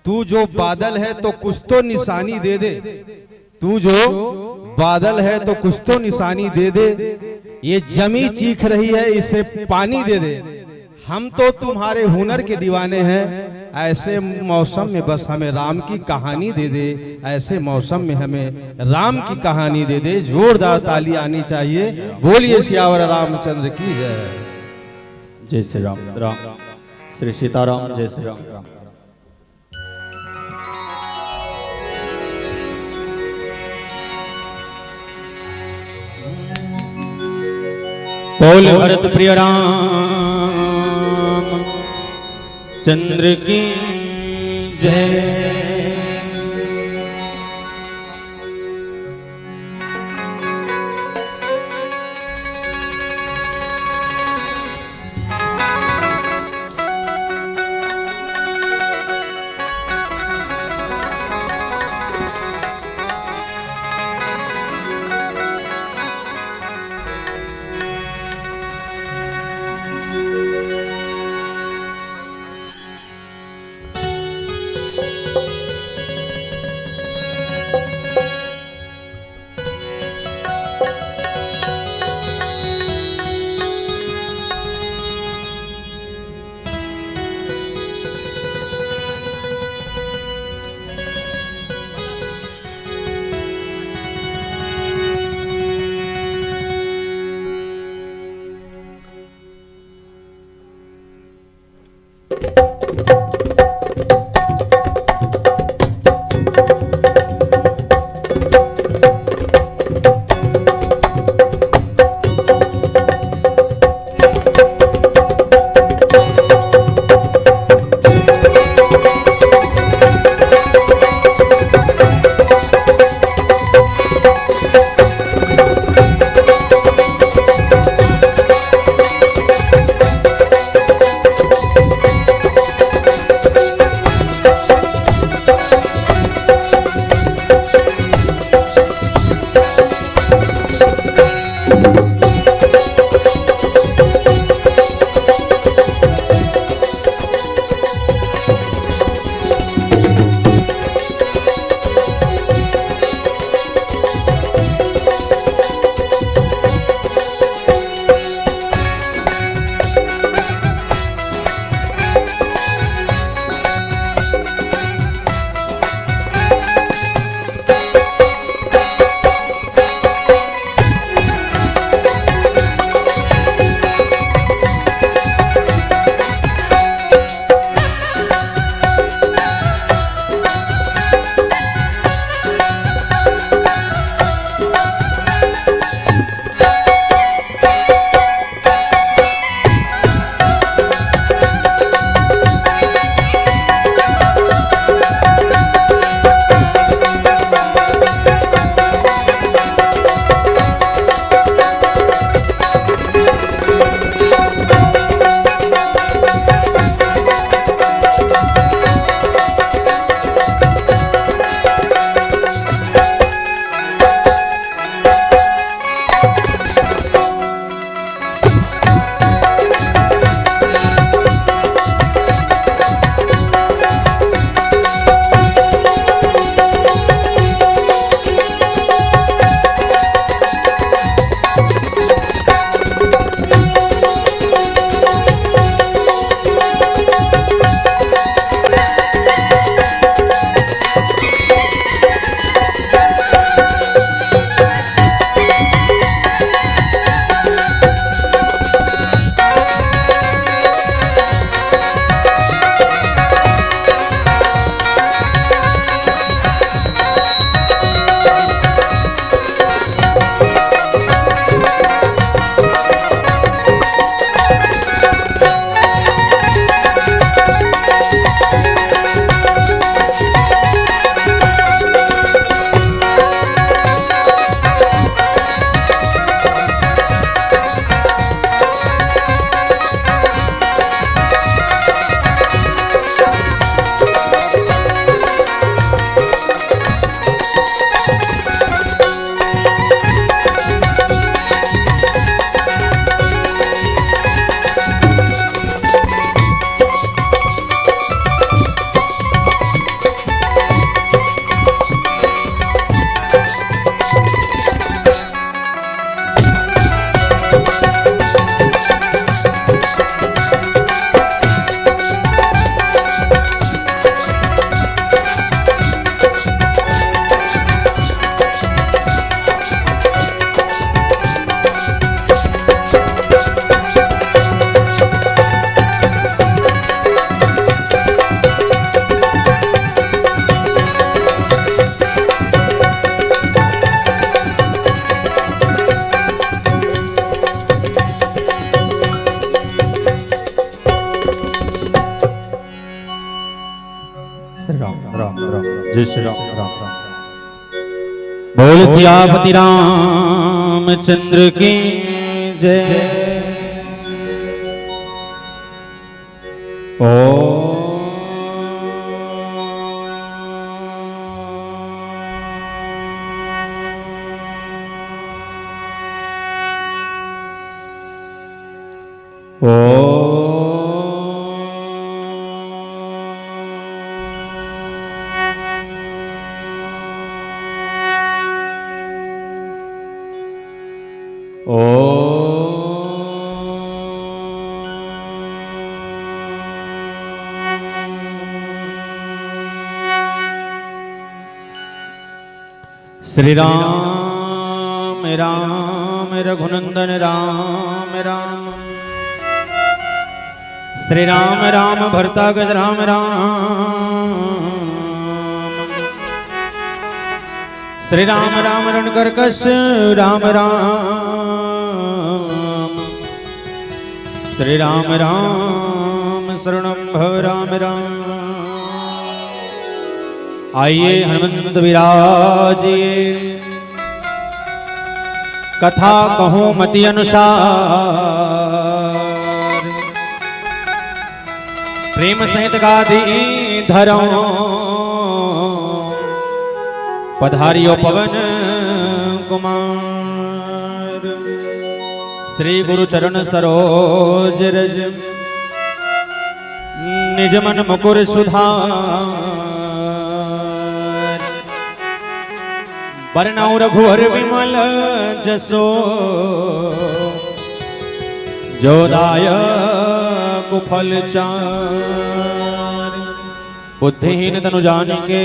तू जो बादल है तो कुछ तो निशानी दे दे। तू जो बादल है तो कुछ तो निशानी दे दे। ये जमी चीख रही है, इसे पानी दे दे। हम तो तुम्हारे हुनर के दीवाने हैं। ऐसे मौसम में बस हमें राम की कहानी दे दे। ऐसे मौसम में हमें राम की कहानी दे दे। जोरदार ताली आनी चाहिए। बोलिए सियावर रामचंद्र की जय। जय श्री राम राम श्री सीताराम जय श्री राम राम। बोल भरत प्रिय राम चंद्र की जय। जय श्री राम राम राम। बोल सियापति रामचंद्र की जय। ओ श्री राम राम रघुनंदन राम राम। श्री राम राम भरता गज राम राम। श्री राम राम रणकर्कश राम राम। श्री राम राम शरणं भव राम राम। आइए हनुमंत विराजिए, कथा कहूँ मति अनुसार। प्रेम सहित गाधी धरो, पधारियो पवन कुमार। श्री गुरु चरण सरोज रज, निज मन मुकुर सुधार। बरनौ रघुवर विमल जसो, जो दायक फल चार। बुद्धिहीन तनु जानिके,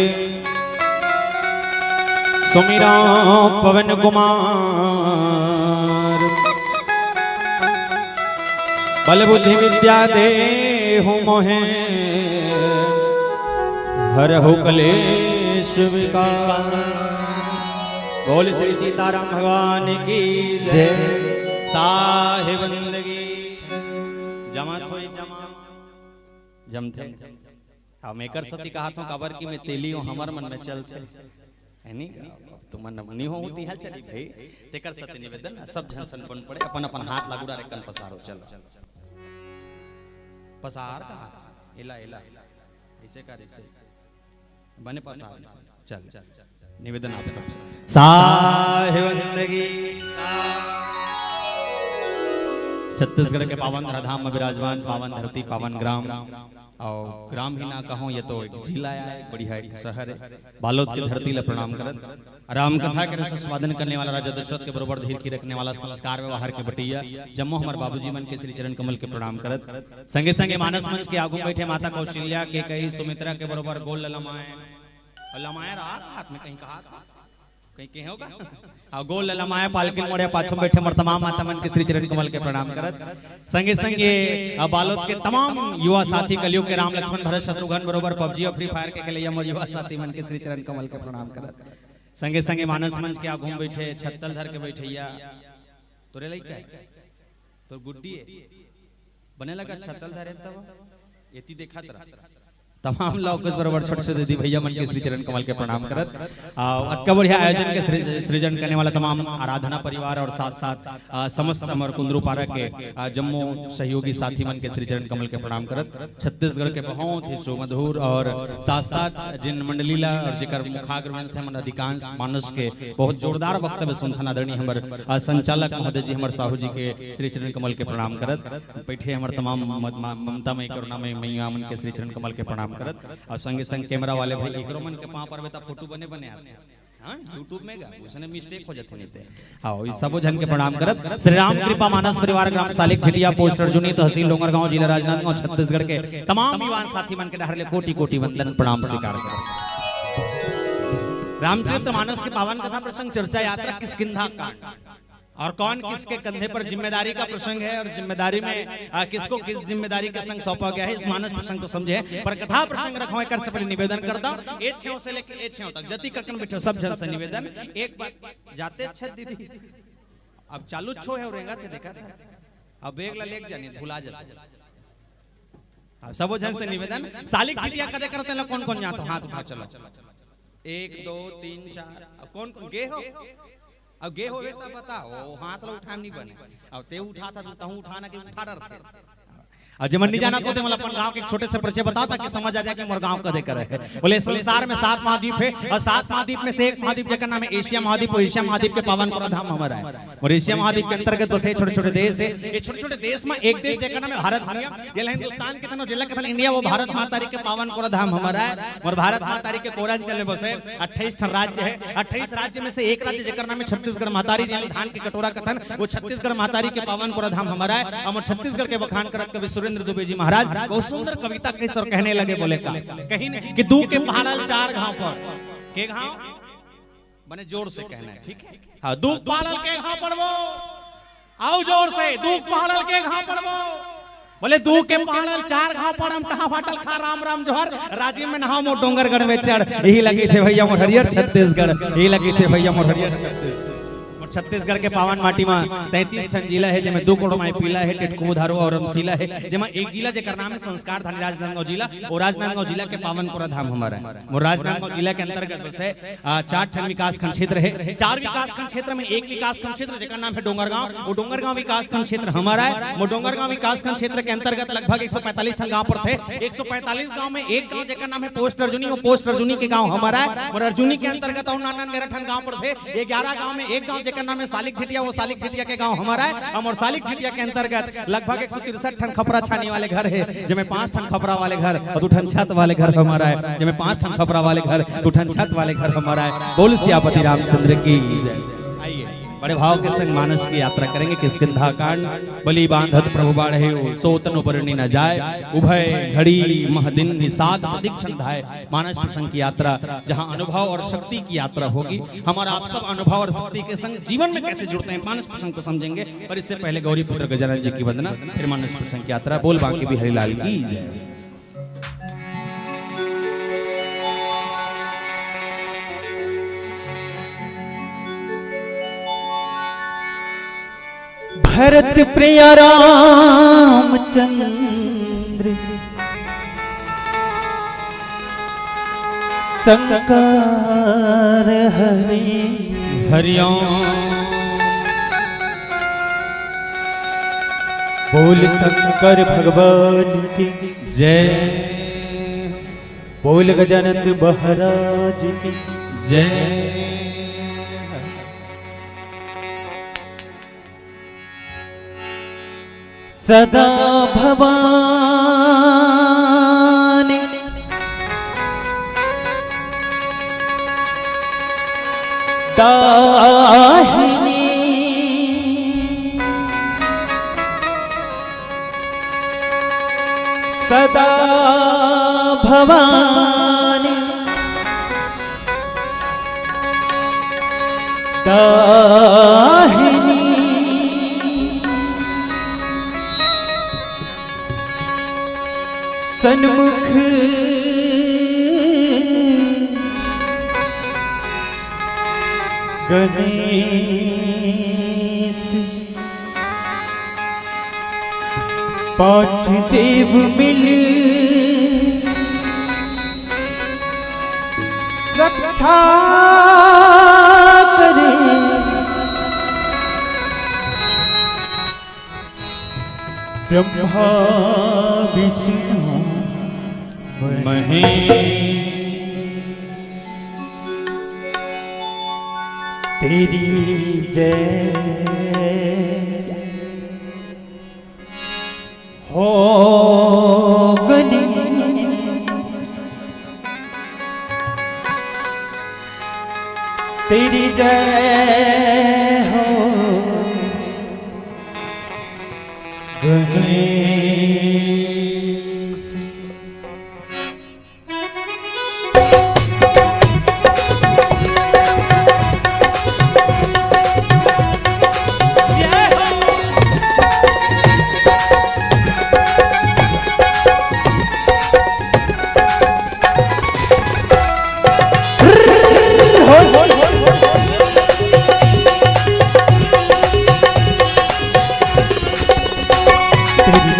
सुमिरा पवन कुमार। बल बुद्धि विद्या देहु मोहे, हरहु कलेश विकार। बोल श्री सीताराम भगवान की जय। साहिब जिंदगी जमत हो जमते अब मेकर सती का हाथों काबर की में तेली हो हमर मन में चलते है नहीं। तो मन नहीं होती है चली भाई तेकर सती निवेदन सब जन संपन पड़े अपन अपन हाथ लागूड़ा रे कन पसारो चलो पसार का हाथ इला इला ऐसे कर ऐसे बने पसार चल निवेदन आप सब साहिब जिंदगी। छत्तीसगढ़ के पावन धराधाम में विराजमान पावन धरती पावन ग्राम, और ग्राम ही ना कहूँ ये तो एक जिला है, बढ़िया एक शहर है। बालोद की धरती ला प्रणाम करत, राम कथा के रस स्वादन करने वाला राजा दशरथ के बरोबर धीर की रखने वाला संस्कार व्यवहार के बटिया जम्मो हमारे बाबूजी मन के श्री चरण कमल के प्रणाम करत। संगे संगे मानस मंच के आगू बैठे माता कौशल्या के कई सुमित्रा के बरोबर गोल ललमाए लमाया रात में कहीं कहा था कहीं कहीं होगा और गोल ललमाया पालकिन मोड़े पाछो बैठे मर तमाम माता मन के श्री चरण कमल के प्रणाम करत। संगे संगे बालोद के तमाम युवा साथी कलयुग के राम लक्ष्मण भरत शत्रुघ्न बरोबर पबजी और फ्री फायर के लिए मोर युवा साथी मन के श्री चरण कमल के प्रणाम करत। संगे संगे मानस मंच के आगू बैठे छत्तल धर के बैठैया तोरे लइका तो गुड्डी बने लगा छत्तल धरे तब एती देखा तरह तमाम लोग बराबर छोटे छोटे दीदी भैया मन के श्री चरण कमल के प्रणाम करत। अतका बढ़िया आयोजन के सृजन करने वाला तमाम आराधना परिवार और साथ साथ समस्त अमर कुंदरू पारा के जम्मू सहयोगी साथी मन के श्री चरण कमल के प्रणाम करत। छत्तीसगढ़ के बहुत ही सुमधुर और साथ साथ जिन मंडलीला और जिकर मुखाग्र से मन अधिकांश मानस के बहुत जोरदार वक्तव्य सुनथन आदरणीय हमर संचालक महोदय जी हमर साहू जी के श्री चरण कमल के प्रणाम करत। बैठे हमर तमाम ममतामय करुणामय मैया मन के श्री चरण कमल के प्रणाम करत। और संगे संग कैमरा वाले भाई एकरो मन के पांव पर बेटा फोटो बने बने आते हैं हां YouTube में गा उसने मिस्टेक हो जाते नहीं थे। हां इस सब जन के प्रणाम करत। श्री राम कृपा मानस परिवार ग्राम सालिक झिटिया पोस्ट अर्जुनी तहसील डोंगरगांव जिला राजनांदगांव छत्तीसगढ़ के तमाम युवा साथी मन के डहरले कोटि कोटि वंदन प्रणाम स्वीकार करत। रामचरितमानस के पावन कथा प्रसंग चर्चा यात्रा किसकिंधा कांड और कौन किसके कंधे पर जिम्मेदारी का प्रसंग है और जिम्मेदारी में किसको किस जिम्मेदारी का संग सौंपा गया है इस मानस प्रसंग को समझे। पर कथा प्रसंग रखवाए कर से पहले निवेदन करता हूं ए छेव से लेकर ए छेव तक जति ककन बैठो सब जन से निवेदन एक बात जाते छ दीदी अब चालू छो है औरेंगा थे देखा था अब बेग ला लेक जानी भुला जाता सब जन से निवेदन सालिक चिटिया कदे करते ला कौन कौन जातो हाथ उठा चलो 1 2 3 4 कौन कौन गे हो? अब गे होवे तब बताओ, हाथ लो उठाम नहीं बने। अब ते उठा था तो उठाना के उठा डर थे। और जब नहीं जाना तो मतलब अपन गांव के एक छोटे से परिचय बताओ ताकि समझ आ जाए कि मोर गांव कदे करे है। बोले संसार में 7 महाद्वीप है और 7 महाद्वीप में से एक महाद्वीप जेकर नाम है एशिया महाद्वीप। और एशिया महाद्वीप के पावन पूरा धाम हमारा है। और एशिया महाद्वीप के अंतर्गत बसे छोटे-छोटे देश है। ये छोटे-छोटे देश में एक देश जेकर नाम है भारत दुनिया। ये हिंदुस्तान के तनो जिला के तनो इंडिया वो भारत माता के पावन पूरा धाम हमारा है। और भारत माता के पूर्वांचल में बसे 28 राज्य है। 28 राज्य में से एक राज्य जेकर नाम है छत्तीसगढ़ मातारी जी धान के कटोरा कथन वो छत्तीसगढ़ मातारी के पावन पूरा धाम हमारा है। और छत्तीसगढ़ के बखान करत कवि सुरेंद्र दुबे जी महाराज बहुत सुंदर कविता कही और कहने लगे। बोले का कहीं नहीं कि दू के पहाड़ल 4 घाव पर के घाव बने जोर से कहना है, ठीक है? हाँ, दू पहाड़ल के घाव पर वो आओ जोर से दू पहाड़ल के घाव पर वो बोले दू के पहाड़ल 4 घाव पर हम कहा फाटल खा राम राम जोहर राजीव में नहा मो डोंगरगढ़ में चढ़। यही लगी थे भैया मोर हरियर छत्तीसगढ़, यही लगी थे भैया मोर हरियर छत्तीसगढ़ के पावन माटी में 33 ठन जिला है जिसमें 2 करोड़ माई पीला है, टिटको धारो और रमसीला है। जिसमें एक जिला जेकर नाम है संस्कार धानी राजनांदगांव जिला। और राजनांदगांव जिला के पावन पूरा धाम हमारा है। और राजनांदगांव जिला के अंतर्गत बस है 4 ठन विकास खंड क्षेत्र है। 4 विकास खंड क्षेत्र में एक विकास खंड क्षेत्र जेकर नाम है डोंगरगांव। वो डोंगरगांव विकास खंड क्षेत्र हमारा है। वो डोंगरगांव विकास खंड क्षेत्र के अंतर्गत लगभग 145 ठन गांव पर थे। 145 गांव में एक गांव जेकर नाम है पोस्ट अर्जुनी। वो पोस्ट अर्जुनी के गांव हमारा है। और अर्जुनी के अंतर्गत और 99 ठन गांव पर थे। 11 गांव में एक गांव जेकर नाम है सालिक झिटिया। वो सालिक झिटिया के गांव हमारा है। और सालिक झिटिया के अंतर्गत लगभग 163 ठन खपरा छानी वाले घर है। जिसमें 5 ठन खपरा वाले घर और 2 ठन छत वाले घर हमारा है। जिसमें 5 ठन खपरा वाले घर 2 ठन छत वाले घर हमारा है। बोल सियापति रामचंद्र की जय। आइए बड़े भाव के संग मानस की यात्रा करेंगे। किष्किंधा कांड बलि बांधत प्रभु बाढ़े सोतन बरनी न जाए उभय घड़ी महदिन निषाद प्रदीक्षण धाय। मानस प्रसंग की यात्रा जहां अनुभव और शक्ति की यात्रा होगी। हमारा आप सब अनुभव और शक्ति के संग जीवन में कैसे जुड़ते हैं मानस प्रसंग को समझेंगे। पर इससे पहले गौरी पुत्र गजानन जी की वंदना, फिर मानस प्रसंग की यात्रा। बोल बांके बिहारी लाल की जय। भरत प्रिय रामचंद्र शंकर हरि हरिओम। बोल शंकर भगवान की जय। बोल गजानंद महाराज की जय। सदा भवानी दाहिनी सदा भवानी दाहिनी सन्मुख गणेश 5 देव मिल रक्षा करे। ब्रह्मा विष्णु महेश तेरी जय हो गनी। तेरी जय हो गणेश। तेरी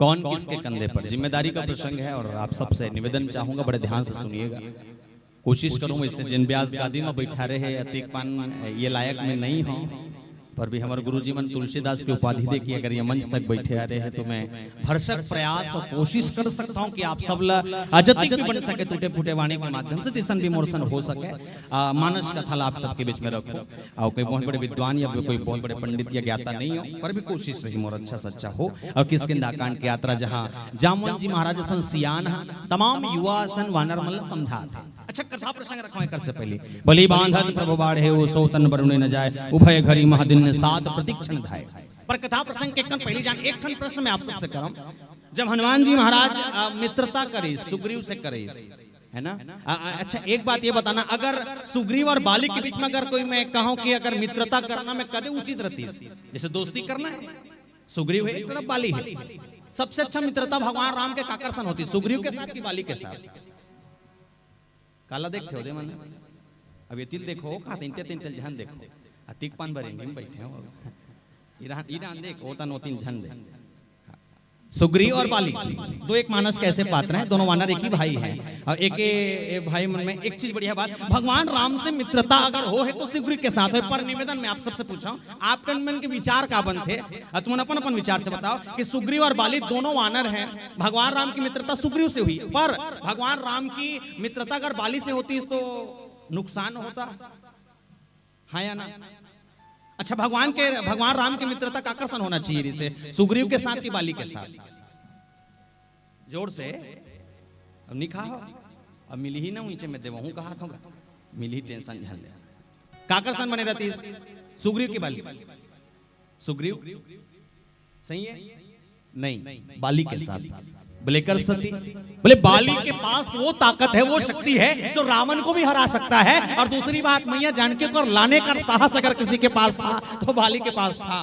कौन किसके कंधे पर, जिम्मेदारी का प्रसंग है और आप सबसे निवेदन चाहूंगा बड़े ध्यान से सुनिएगा। कोशिश करूँ इससे जिन ब्यास गादी में बैठा रहे अतिक पान ये लायक में नहीं हो, पर भी हमारे गुरुजी मन तुलसीदास की उपाधि दे कि अगर ये मंच तक बैठे आ रहे हैं तो मैं भरसक प्रयास और कोशिश कर सकता हूं कि आप सब अजतिक भी बन सके, टूटे फूटे वाणी के माध्यम से जैसन भी मोर्सन हो सके। मानस का थल आप सबके बीच में रखो। और कोई बहुत बड़े विद्वान या कोई बहुत बड़े पंडित या ज्ञाता नहीं हो, पर भी कोशिश रही मोर अच्छा सच्चा हो। और किसकिंदा कांड की यात्रा जहाँ जामवन जी महाराज सन सियान तमाम युवा सन वानरमल समझा था। अच्छा कथा प्रसंग रखवाए कर से पहले बलि बांधत प्रभु बाढ़े वो सोतन बरुणे न जाए उभय घड़ी महादिन ने सात प्रतीक्षण धाय। पर कथा प्रसंग के पहले जान एक ठन प्रश्न मैं आप सबसे करम। जब हनुमान जी महाराज मित्रता करे सुग्रीव से करे, है ना? अच्छा एक बात ये बताना, अगर सुग्रीव और बाली के बीच में अगर कोई मैं कहूं कि अगर मित्रता करना में कदे उचित रहती, जैसे दोस्ती करना है, सुग्रीव है एक तरफ बाली है, सबसे अच्छा मित्रता भगवान राम के काकरसन होती, सुग्रीव के साथ की बाली के साथ। काला देखते हो दे मन अब ये तिल देखो का तीन तिल जहन देखो अतिक पान भरे में बैठे हो ईरान देख ओता नो तीन झन दे। सुग्रीव और बाली दो एक मानस कैसे पात्र हैं, दोनों वानर एक ही भाई हैं। और एक भाई मन में एक चीज बढ़िया बात, भगवान राम से मित्रता अगर हो है तो सुग्रीव के साथ है। पर निवेदन में आप सबसे पूछा आपके मन के विचार का बन थे, तुम अपन अपन विचार से बताओ कि सुग्रीव और बाली दोनों वानर हैं, भगवान राम की मित्रता सुग्रीव से हुई, पर भगवान राम की मित्रता अगर बाली से होती तो नुकसान होता है या ना? अच्छा भगवान राम की मित्रता का आकर्षण होना चाहिए इसे सुग्रीव के साथ की बाली के साथ। जोर से अब निखा हो अब मिली ही ना नीचे में देवहूं कहा था मिली टेंशन झल ले काकर्षण बने रहती सुग्रीव की बाली। सुग्रीव सही है नहीं बाली के साथ बोले कर सती, बोले बाली के पास वो ताकत है वो शक्ति है जो रावण को भी हरा सकता है। और दूसरी बात मैया जानकी को लाने का साहस अगर किसी के पास था तो बाली के पास था।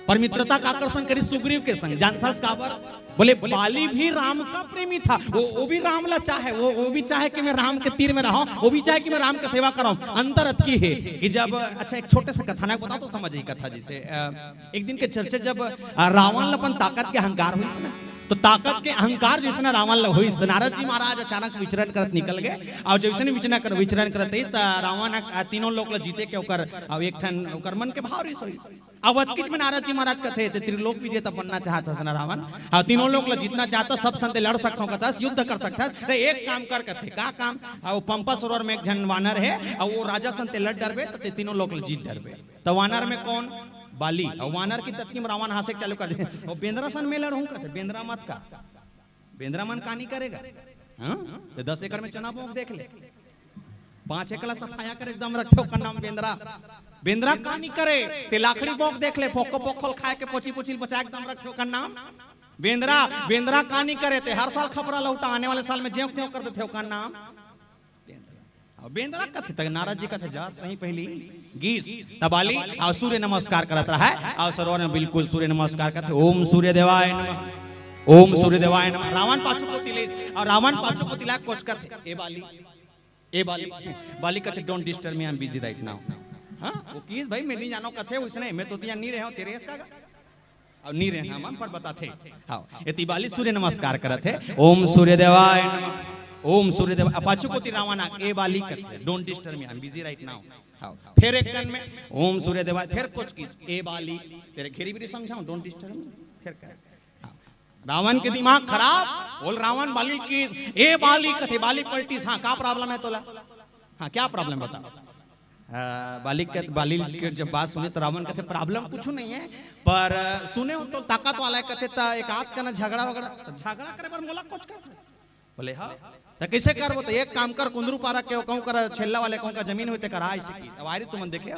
पर मित्रता का आकर्षण करी सुग्रीव के संग, जानता काबर? बोले बाली भी राम का प्रेमी था, वो भी राम ला चाहे, वो भी चाहे कि मैं राम के तीर में रहूं, वो भी चाहे कि मैं राम की सेवा कराऊं। अंतर अतकी है कि जब अच्छा एक छोटे से कथानक बताओ तो समझ ही कथा। जैसे एक दिन के चर्चे जब रावण अपन ताकत के अहंकार हुई ना, तो ताकत के अहंकार जैसे रावण हुई, नारद जी महाराज अचानक विचरण करत निकल गए। और जैसे विचरण करते रावण तीनों लोग जीते के ओकर एक ठन ओकर मन के भाव रही अवधकिच में नारद जी महाराज कथे त्रिलोक विजेता बनना चाहता है रावण, और तीनों लोग जीतना चाहता, सब संते लड़ सकता कथा युद्ध कर सकता है। एक काम कर कथे का काम, वो पंपा सरोवर में एक जन वानर है और वो राजा संते लड़ डरबे तो तीनों लोग जीत डरबे। तो वानर में कौन? बाली। और वानर की तत्की में रावण हासे चालू कर दे और बेंद्रा सन में लड़ूं कहते बेंद्रा मत का, बेंद्रा मन का नहीं करेगा। हाँ 10 एकड़ में चना बोक देख ले, 5 एकड़ सफाया कर एकदम रखे का नाम बेंद्रा। बेंद्रा का नहीं करे ते लाखड़ी बोक देख ले, पोको पोखल खाए के पोची पोची बचा एकदम रखे का नाम बेंद्रा। बेंद्रा का नहीं करे ते हर साल खबरा लौटा आने वाले साल में ज्यों त्यों कर देते का नाम बेंद्रा कथे तक नारद जी कथे जा सही पहली गीस तबाली और सूर्य नमस्कार करत रहा है और सरोवर में बिल्कुल सूर्य नमस्कार करते ओम सूर्य देवाय नमः, ओम सूर्य देवाय नमः। रावण पाछू को तिले और रावण पाछू को तिला कोच कथे ए बाली कथे don't disturb me I am busy right now. हां वो किस भाई मैं नहीं जानो कथे उसने मैं तो दिया नहीं रहे हो तेरे का और नहीं रहे हम पर बताते। हां ये बाली सूर्य नमस्कार करते ओम सूर्य देवाय नमः, ओम सूर्यदेव अपाचु को रावण ए बाली कथे don't disturb me I am busy right now. हां फिर एक कन में ओम सूर्यदेव फिर कुछ किस ए बाली तेरे घेरी भी समझाऊं डोंट डिस्टर्ब मी फिर कह रावण के दिमाग खराब बोल रावण बाली की ए बाली कथे बाली पलटी। हां क्या प्रॉब्लम है तोला? हां क्या प्रॉब्लम बता? बाली के जब बात सुने तो रावण कथे प्रॉब्लम कुछ नहीं है पर सुने तो ताकत वाला है कथे ता एक आध का ना झगड़ा करे पर मोला कुछ कर बोले हाँ तो कैसे कर वो तो एक काम कर कुंदरू पारा के कहूं कर छेल्ला वाले कहूं का जमीन होते करा ऐसे की सवारी तुम देखे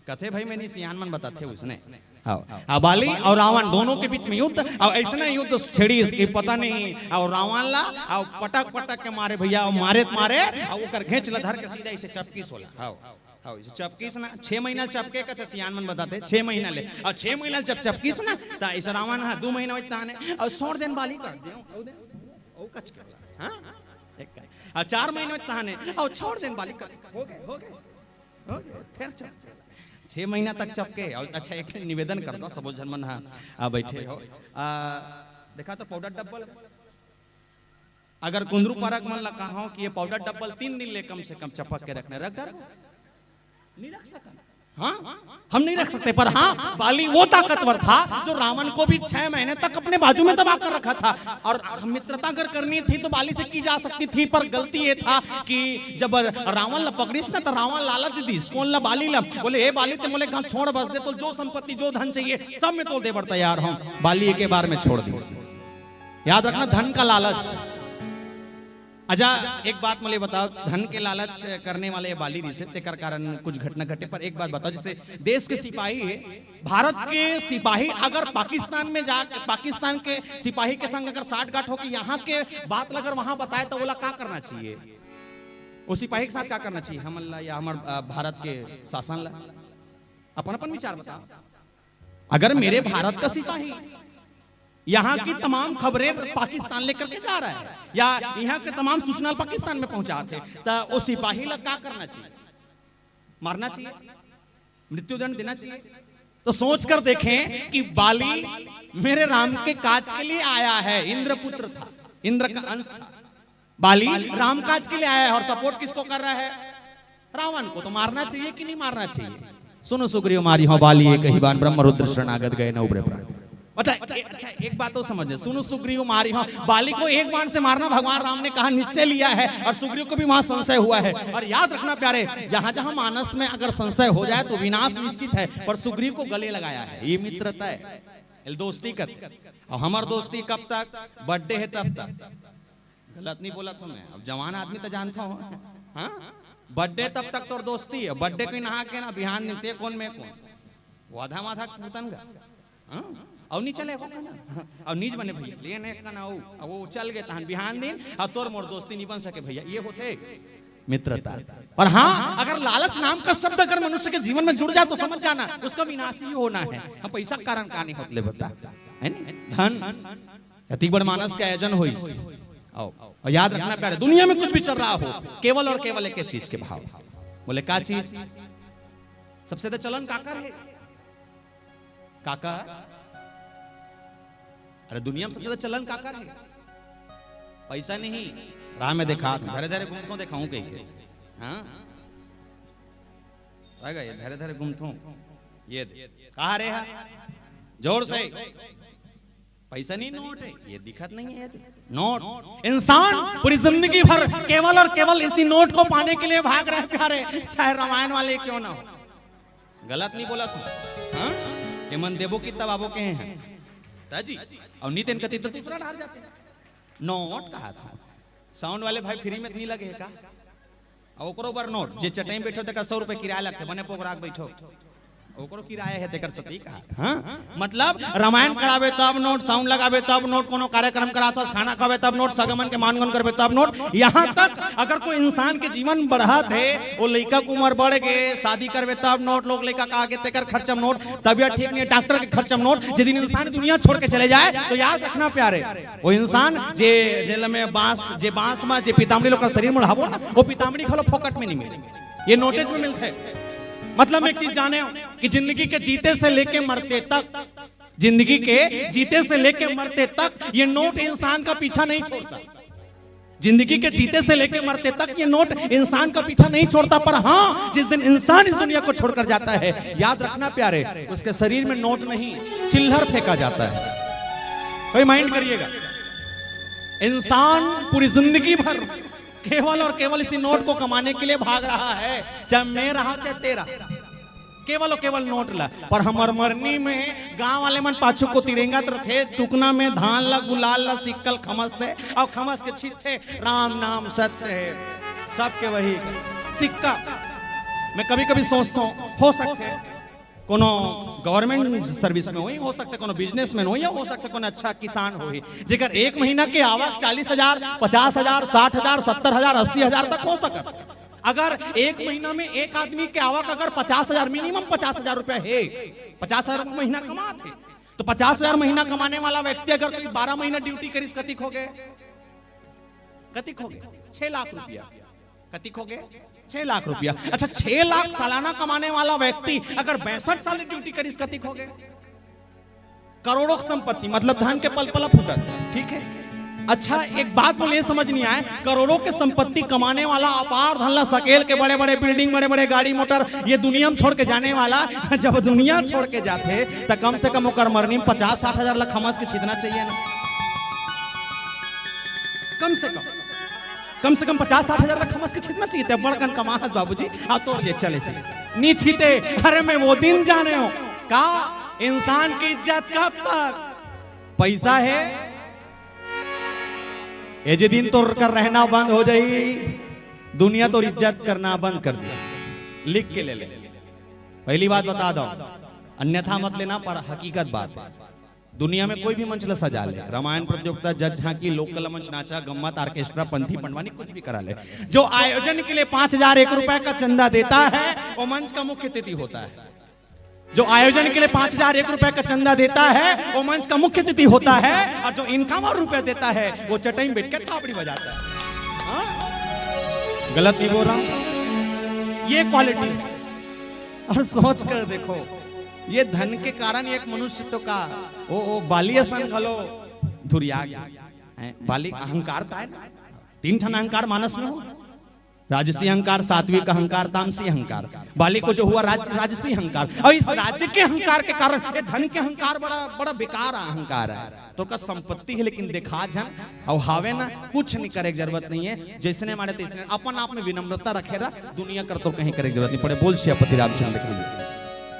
कथे भाई मैंने सियान मन बताते उसने। हाँ बाली और रावण दोनों के बीच में युद्ध और ऐसा युद्ध छेड़ी इसकी पता नहीं और रावण ला और पटक पटक के मारे भैया और मारे और वो कर घेंच ला धर के सीधा इसे चपकी सोला। हाँ चपकीस ना 6 महीना चपके का सियान मन बताते 6 महीना ले और 6 महीना जब चपकीस ना तो ऐसा रावण 2 महीना और 100 दिन बाली कर दे कच कर। हाँ 4 महीने में तहाने और छोड़ देन बाली कर हो गए फिर 6 महीना तक चपके। और अच्छा एक निवेदन करता सब जन मन बैठे हो देखा तो पाउडर डब्बल। अगर कुंदरू पारक मन लगा हो कि ये पाउडर डब्बल 3 दिन ले कम से कम चपक के रखने, रख डर नहीं रख सकता। हाँ हम नहीं रख सकते, पर हाँ बाली वो ताकतवर था जो रावण को भी 6 महीने तक अपने बाजू में दबा कर रखा था। और मित्रता अगर करनी थी तो बाली से की जा सकती थी, पर गलती ये था कि जब रावण ला पकड़ीस ना तो रावण लालच दीस कौन ला बाली ला, बोले ए बाली ते मोले कहाँ छोड़ बस दे, तो जो संपत्ति जो धन चाहिए सब में तोड़ दे पर तैयार हूँ। बाली एक बार में छोड़ दी। याद रखना धन का लालच। अच्छा एक बात मुझे बताओ, धन के लालच करने वाले बाली दी से तेकर कारण कुछ घटना घटे, पर एक बात बताओ, जैसे देश के सिपाही है, भारत के सिपाही अगर पाकिस्तान में जा, पाकिस्तान के सिपाही के संग अगर साठ गांठ हो कि यहाँ के बात अगर वहां बताए तो बोला क्या करना चाहिए, वो सिपाही के साथ क्या करना चाहिए, हम अल्लाह या हमारे भारत के शासन ला अपन अपन विचार बताओ। अगर मेरे भारत का सिपाही यहाँ की तमाम खबरें पाकिस्तान लेकर के जा रहा है या यहाँ के तमाम सूचना पाकिस्तान में पहुंचाते, तो वो सिपाही ला क्या करना चाहिए, मारना चाहिए, मृत्युदंड देना चाहिए? तो सोच कर देखें कि बाली मेरे राम के काज के लिए आया है, इंद्र पुत्र था, इंद्र का अंश था, बाली राम काज के लिए आया है और सपोर्ट किसको कर रहा है, रावण को। तो मारना चाहिए कि नहीं मारना चाहिए? सुनो सुग्रीव मारी हो बाली एक ही बाण, ब्रह्म रुद्र शरणागत गए न उबरे प्राण। अच्छा एक बात तो समझे, सुनो सुग्रीव मारी हो बाली को एक बाण से मारना भगवान राम ने कहा निश्चय लिया है, और सुग्रीव को भी वहां संशय हुआ है। और याद रखना प्यारे, जहां जहां मानस में अगर संशय हो जाए तो विनाश निश्चित है, पर सुग्रीव को गले लगाया है, ये मित्रता है, दोस्ती कर। और हमार दोस्ती कब तक, बर्थडे है तब तक। गलत नहीं बोला तो मैं, अब जवान आदमी तो जानता हूँ, हाँ बर्थडे तब तक तो दोस्ती है। बर्थडे कोई नहा के ना बिहान निकते कौन में कौन वाधा माधा कीर्तन का और नहीं चले और नीच बने भैया लेने का ना वो चल गए तहन बिहान दिन और तोर मोर दोस्ती नहीं बन सके भैया, ये होते मित्रता। और हाँ अगर लालच नाम का शब्द अगर मनुष्य के जीवन में जुड़ जाए तो समझ जाना उसका विनाश ही होना है। हम पैसा कारण का नहीं होतले बता है धन अति बड़ मानस का आयोजन हो। और याद रखना प्यारे, दुनिया में कुछ भी चल रहा हो केवल और केवल एक चीज के भाव। बोले क्या चीज? सबसे ज्यादा चलन काकर है, काका। अरे दुनिया में सबसे ज्यादा चलन काकर है, पैसा नहीं। राह में देखा धीरे धीरे घूमता देखाऊं कहीं के, हाँ ये धीरे धीरे घूमता ये कहा रे है जोर से, पैसा नहीं नोट है, ये दिखत नहीं है नोट। इंसान पूरी जिंदगी भर केवल और केवल इसी नोट को पाने के लिए भाग रहे प्यारे, चाहे रामायण वाले क्यों ना हो। गलत नहीं बोला तू, हाँ हेमंत देवो की तबाबो के हैं ताजी और नितिन कति तो दूसरा हार जाते हैं। नोट कहा था साउंड वाले भाई फ्री में नहीं लगे का, ओकरो बर नोट जे चटाई बैठो तक 100 रुपए किराया लगते, बने पोखराक बैठो ओकरो किराया है तेकर सती कहा। हाँ मतलब रामायण करावे तब नोट, साउंड लगावे तब नोट, कोनो कार्यक्रम कराता खाना खावे तब नोट, सगमन के मानगन करवे तब नोट। यहाँ तक अगर कोई इंसान के जीवन बढ़त है, वो लड़का को उम्र बढ़ गए शादी करवे तब नोट, लोग लड़का का आगे तेकर खर्चम नोट, तबियत ठीक नहीं है डॉक्टर के खर्चम नोट। जिस दिन इंसान दुनिया छोड़ के चले जाए तो याद रखना प्यारे, वो इंसान जे जेल में बांस में जे पितामड़ी लोग शरीर में ढाबो ना, वो पितामड़ी खालो फोकट में नहीं मिले, ये नोटिस में मिलते है। मतलब एक चीज जाने कि जिंदगी के जीते से लेके मरते तक, जिंदगी के जीते से लेके मरते तक ये नोट इंसान का पीछा नहीं छोड़ता। जिंदगी के जीते से लेके मरते तक ये नोट इंसान का पीछा नहीं छोड़ता। पर हाँ जिस दिन इंसान इस दुनिया को छोड़कर जाता है, याद रखना प्यारे, उसके शरीर में नोट नहीं चिल्लर फेंका जाता है। कोई माइंड करिएगा, इंसान पूरी जिंदगी भर केवल और केवल इसी नोट को कमाने के लिए भाग रहा है, चाहे मेरा चाहे तेरा, केवल और केवल नोट ला। पर हमार मरनी में गांव वाले मन पाछू को तिरंगा रखे, टुकना में धान ला गुलाल ला सिक्कल खमस थे और खमस के छिट थे राम नाम सत्य है, सबके वही सिक्का। मैं कभी कभी सोचता हूँ हो सकते कोनो गवर्नमेंट सर्विस में हो सकते कोनो बिजनेसमैन हो, या हो सकते कोनो अच्छा किसान हो, जेकर एक महीना के आवक 40,000, 50,000, 60,000, 70,000, 80,000 तक हो सकता। अगर एक महीना में एक आदमी के आवक अगर 50,000 मिनिमम 50,000 रुपया है, 50,000 महीना कमाते, तो 50,000 महीना कमाने वाला व्यक्ति अगर कोई 12 महीना ड्यूटी करीस कतिक हो गए, कतिक हो गए 6 लाख रुपया, कतिक हो गए 6 लाख रुपया। अच्छा 6 लाख सालाना कमाने वाला व्यक्ति अगर 62 साल ड्यूटी करीस कतिक हो गए, करोड़ों की संपत्ति मतलब धन के पल पल फूटत, ठीक है। अच्छा एक बात बोले ये समझ नहीं आए, करोड़ों की संपत्ति कमाने वाला अपार धन सकेल के बड़े बड़े बिल्डिंग बड़े बड़े गाड़ी मोटर ये दुनिया में छोड़ के जाने वाला जब दुनिया छोड़ के जाते तो कम से कम ओकर मरनी में 50-60 हजार लाख खमस के छीतना चाहिए ना, कम से कम 50-60 हजार लाख खमस के छीतना चाहिए। बड़कन कमाहस बाबूजी आ तोड़ ये चले से नी छीते। अरे मैं वो दिन जाने हो का इंसान की इज्जत कब तक पैसा है, ये जे दिन तो कर रहना बंद हो जाई, दुनिया तो इज्जत करना बंद कर दिया। लिख के ले ले, पहली बात बता दो, अन्यथा मत लेना, पर हकीकत बात है। दुनिया में कोई भी मंच ला सजा ले, रामायण प्रतियोगिता, जज झांकी, लोक कला मंच, नाचा, गम्मत, ऑर्केस्ट्रा, पंथी पंडवानी, कुछ भी करा ले। जो आयोजन के लिए 5,001 रुपए का चंदा देता है वो मंच का मुख्य अतिथि होता है। जो आयोजन के लिए 5,001 रुपए का चंदा देता है वो मंच का मुख्य अतिथि होता है, और जो इनकम और रुपए देता है वो चटाई में बैठ कर थापड़ी बजाता है। हाँ? गलत नहीं बोल रहा हूं, ये क्वालिटी है। और सोच कर देखो, ये धन के कारण एक मनुष्य तो का ओ बालियसन घलो धुरिया गया। बाली अहंकार था ना, 3 ठन अहंकार मानस में हो, राजसी अहंकार, सात्विक अहंकार, तामसी अहंकार। बाली को जो हुआ राजसी अहंकार, और इस राज्य के अहंकार के कारण ये धन के अहंकार बड़ा बेकार अहंकार है। तो का संपत्ति है लेकिन दिखा जा और हावे ना, कुछ नहीं करे जरूरत नहीं है। जैसे हमारे तैसने अपन आप में विनम्रता रखेगा, दुनिया कर तो कहीं करे जरूरत नहीं पड़े। बोल श्रीपति रामचंद्र की।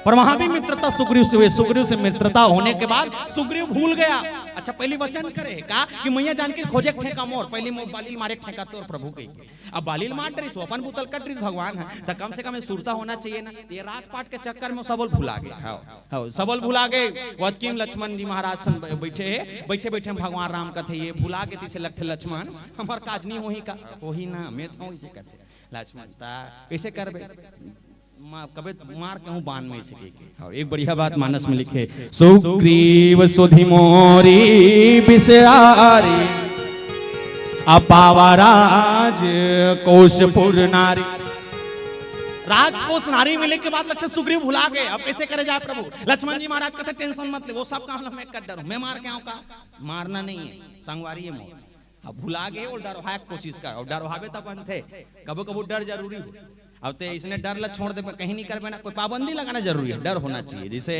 पर वहां भी मित्रता सुग्रीव से हुई, सुग्रीव से मित्रता होने के बाद सुग्रीव भूल गया। अच्छा पहली वचन करे का कि मैया जान के खोजे ठेका मोर, पहली मोर बालील मारे ठेका तोर प्रभु के। अब बालील मार डरी सो अपन बुतल कट भगवान है, तो कम से कम सुरता होना चाहिए ना। ये राजपाट के चक्कर में सबल भुला गए, हाँ सबल भुला गए। वतकीम लक्ष्मण जी महाराज बैठे बैठे भगवान राम कथे ये भुला के तीसे लट्ठे लक्ष्मण हमार काज नहीं होही का, वही ना मैं तो इसे कहते लक्ष्मण ता ऐसे करबे कबे मार कहूं बाण में इसे के। एक बढ़िया बात मानस में लिखे, सुग्रीव सुधि मोरी बिसरारी अपावा राज कोशपुर नारी। राजकोष नारी मिले के बाद लगता सुग्रीव भुला गए, अब कैसे करे जाए प्रभु। लक्ष्मण जी महाराज कहते टेंशन मत ले, वो सब काम मैं कर डरूं, मैं मार के आऊं का, मारना नहीं है, संगवारी है मोर। अब भुला गए और डरवाए कोशिश कर, और डरवावे तब बन थे, कबो कबो डर जरूरी हो। अब तो इसने डर ला छोड़ दे, कहीं नहीं कर ना, कोई पाबंदी लगाना जरूरी है, डर होना चाहिए। जैसे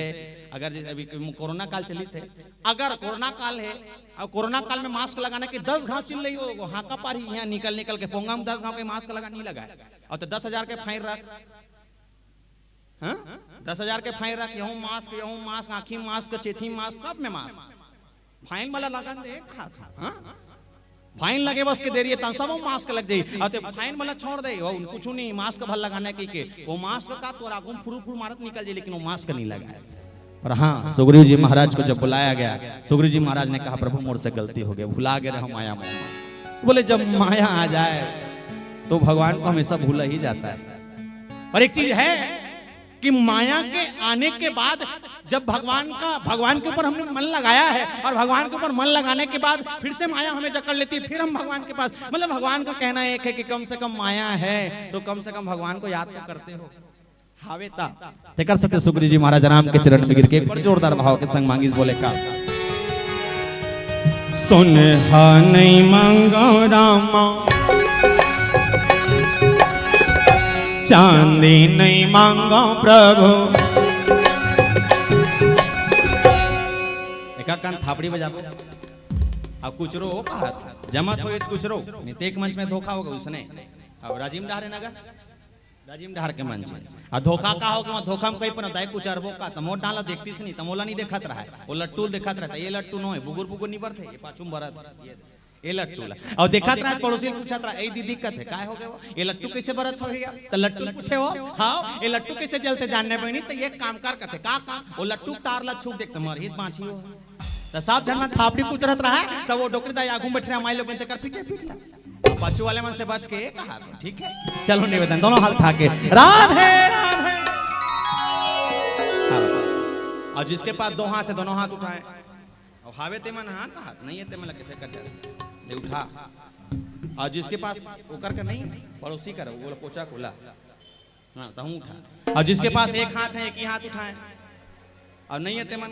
अगर अभी कोरोना काल चली से, अगर कोरोना काल है और कोरोना काल में मास्क लगाने की 10 घाव चिल रही हो, हाका पारी यहाँ निकल के पोंगा में 10 घाव के मास्क लगा नहीं लगाए, और तो 10,000 के फाइन रख, 10,000 के फाइन रख, यहूं मास्क, आँखी मास्क, चेथी मास्क, सब में मास्क, फाइन वाला लगा दे था। फाइन लगे बस के देरी है सब मास्क लग जाई, अते फाइन वाला छोड़ दे, वो कुछ नहीं, मास्क भल लगाने के वो मास्क का तोरा गुम फुरू मारत निकल जाए, लेकिन वो मास्क नहीं लगाया। और हाँ सुग्रीव जी महाराज को जब बुलाया गया, सुग्रीव जी महाराज ने कहा प्रभु मोर से गलती हो गई, भुला गए रहो माया मोह। बोले जब माया आ जाए तो भगवान को हमेशा भूला ही जाता है। और एक चीज है कि माया के आने के बाद जब भगवान के ऊपर हमने मन लगाया है, और भगवान के ऊपर मन लगाने के बाद फिर से माया हमें जकड़ लेती है, फिर हम भगवान के पास, मतलब भगवान का कहना एक है कि कम से कम माया है तो कम से कम भगवान को याद तो करते हो। हावेता ते कर सकते। सुग्रीव जी महाराज राम के चरण में गिर के बड़े जोरदार भाव के संग मांगिस बोले का, सुन हा नहीं मांगो रामा, चांदी नहीं मांगो प्रभु। एका कान थापड़ी बजाबो, अब कुछ रो जमा तो कुछ रो नहीं, एक मंच में धोखा होगा उसने। अब राजीव डहारे नगर, राजीव डहार के मंच है, और धोखा का होगा, धोखा में कहीं पर दाई कुछ अरबो का तमो डाला देखती से नहीं, तमोला नहीं देखत रहा है, वो लट्टू देखत रहता है, ये लट्टू नो है, बुगुर नहीं बरते, ये पाछुम बरत ये लट्टू ला। और देखत रहा पड़ोसी पूछत रहा, ए दी दिक्कत है काय हो गया, ये लट्टू कैसे बरत हो गया, तो लट्टू पूछे हो हाँ ये लट्टू कैसे जलते जानने पे नहीं, तो ये काम कर कथे का काम, वो लट्टू तार ला छूट देखते मर हित बाछी हो, तो सब जन में थापड़ी पूछत रहा है, तो वो डोकरी दा आगू बैठ रहा माई लोग कर पीटे पीट ला, बच्चों वाले मन से बच के कहा था ठीक है। चलो निवेदन दोनों हाथ उठा के राधे राधे, और जिसके पास 2 हाथ है दोनों हाथ उठाए, और हावे ते मन हाथ हाथ नहीं है ते मन कैसे कर जाए ले उठा, और जिसके पास वो कर नहीं पड़ोसी कर वो पोछा खोला, हाँ तो उठा, और जिसके पास 1 हाथ है 1 ही हाथ उठाए, और नहीं है ते मन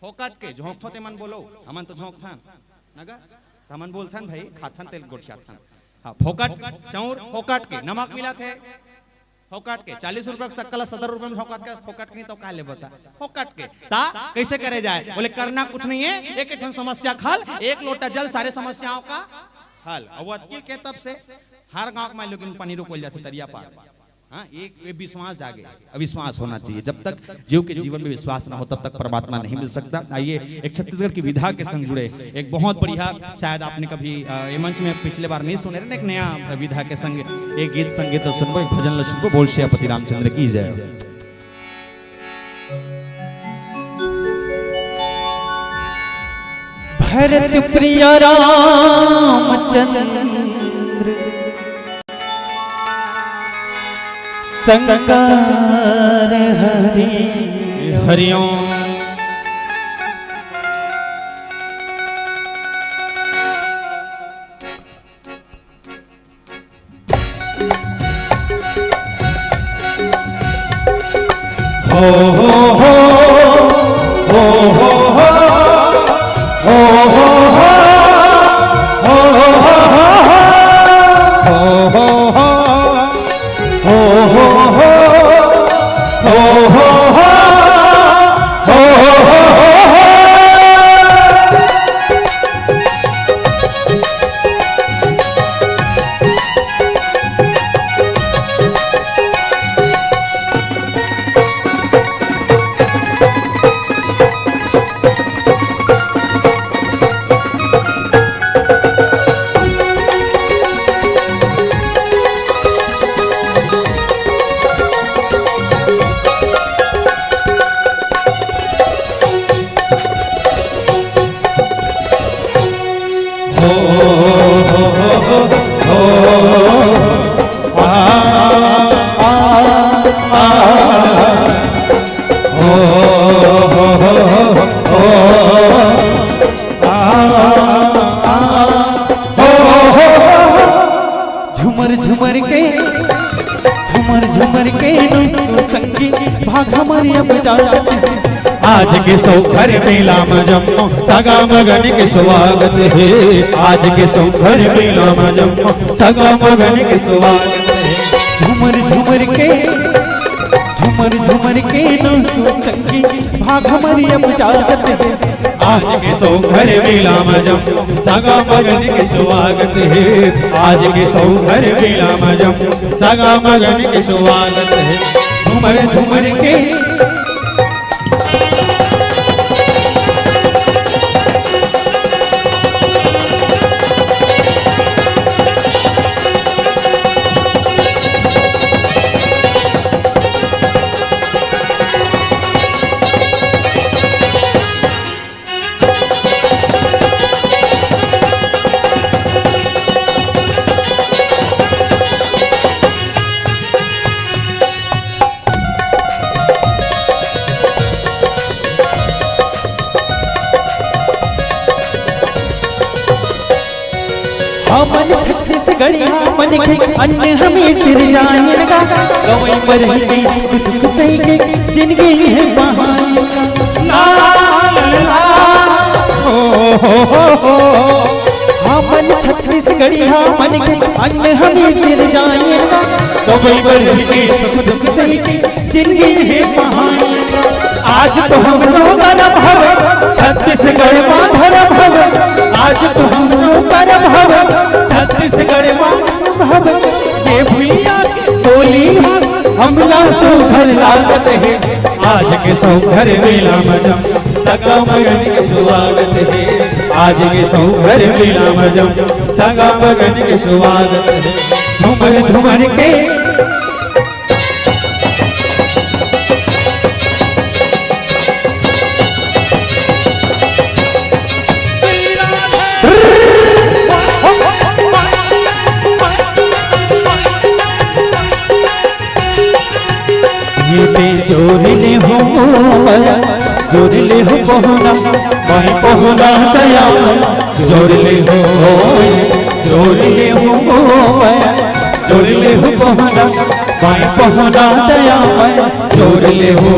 फोकट के झोंक थोते मन बोलो हमन तो झोंक थान नगा हमन बोल थान भाई खाथन तेल गोठिया थान हाँ फोकट चाउर फोकट के नमक मिला थे फोकट के 40 रुपए का सक्कला 70 रुपए में फोकट नहीं तो का ले बता फोकट के ता कैसे करे जाए बोले करना कुछ नहीं है एक एक समस्या खल एक लोटा जल सारे समस्याओं का हल अवधि के तब से हर गांव में लोग पानी रोकल जाते तरिया पार हाँ एक विश्वास जागे अविश्वास होना चाहिए जब तक जीव के जीवन में विश्वास ना हो तब तक परमात्मा नहीं मिल सकता। आइए एक छत्तीसगढ़ की विधा के संग जुड़े एक बहुत बढ़िया शायद आपने कभी ये मंच में पिछले बार नहीं सुने एक नया विधा के संग एक गीत संगीत सुनबो एक भजन सुनबो बोल श्रीपति रामचंद्र की जय। भरत प्रिय रामचंद्र शंकर हरि हरिओम हो हो हो हो हो हो हो झुमर झुमर के संगी भाग हमारी अब आज के सौखर मेला में जम्मो सगा मगन के स्वागत है आज के सौखर मेला में जम्मो सगा मगन के स्वागत है झुमर झुमर के संगी भाग हमारी अब जागत है आज के सौखर मेला में जम्मो सगा मगन के स्वागत है आज के सौखर मेला में जम्मो सगा मगन के स्वागत है झुमर झुमर के हमन छत्तीसगढ़ी मन के अन्न हमें सिर जाने का गवई पर ही कुछ सही के जिंदगी है बहाने का हमन छत्तीसगढ़ी मन के अन्न हमें सिर जाने का गवई पर ही सुख दुख सही के जिंदगी है बहाने का आज तो हम लोग करम हवे छत्तीसगढ़ मां धर्म हवे आज तो हम लोग करम हवे छत्तीसगढ़ मां हवे ये भुइया की बोली हमला सौखर लागत है आज के सौखर मेला में जम सगा मगन के स्वागत है आज के सौखर मेला में जम सगा मगन के स्वागत है झुमर झुमर के जोड़ले हो पहुना वही पहुना दया जोड़ले हो पहुना वही पहुना दया जोड़ले हो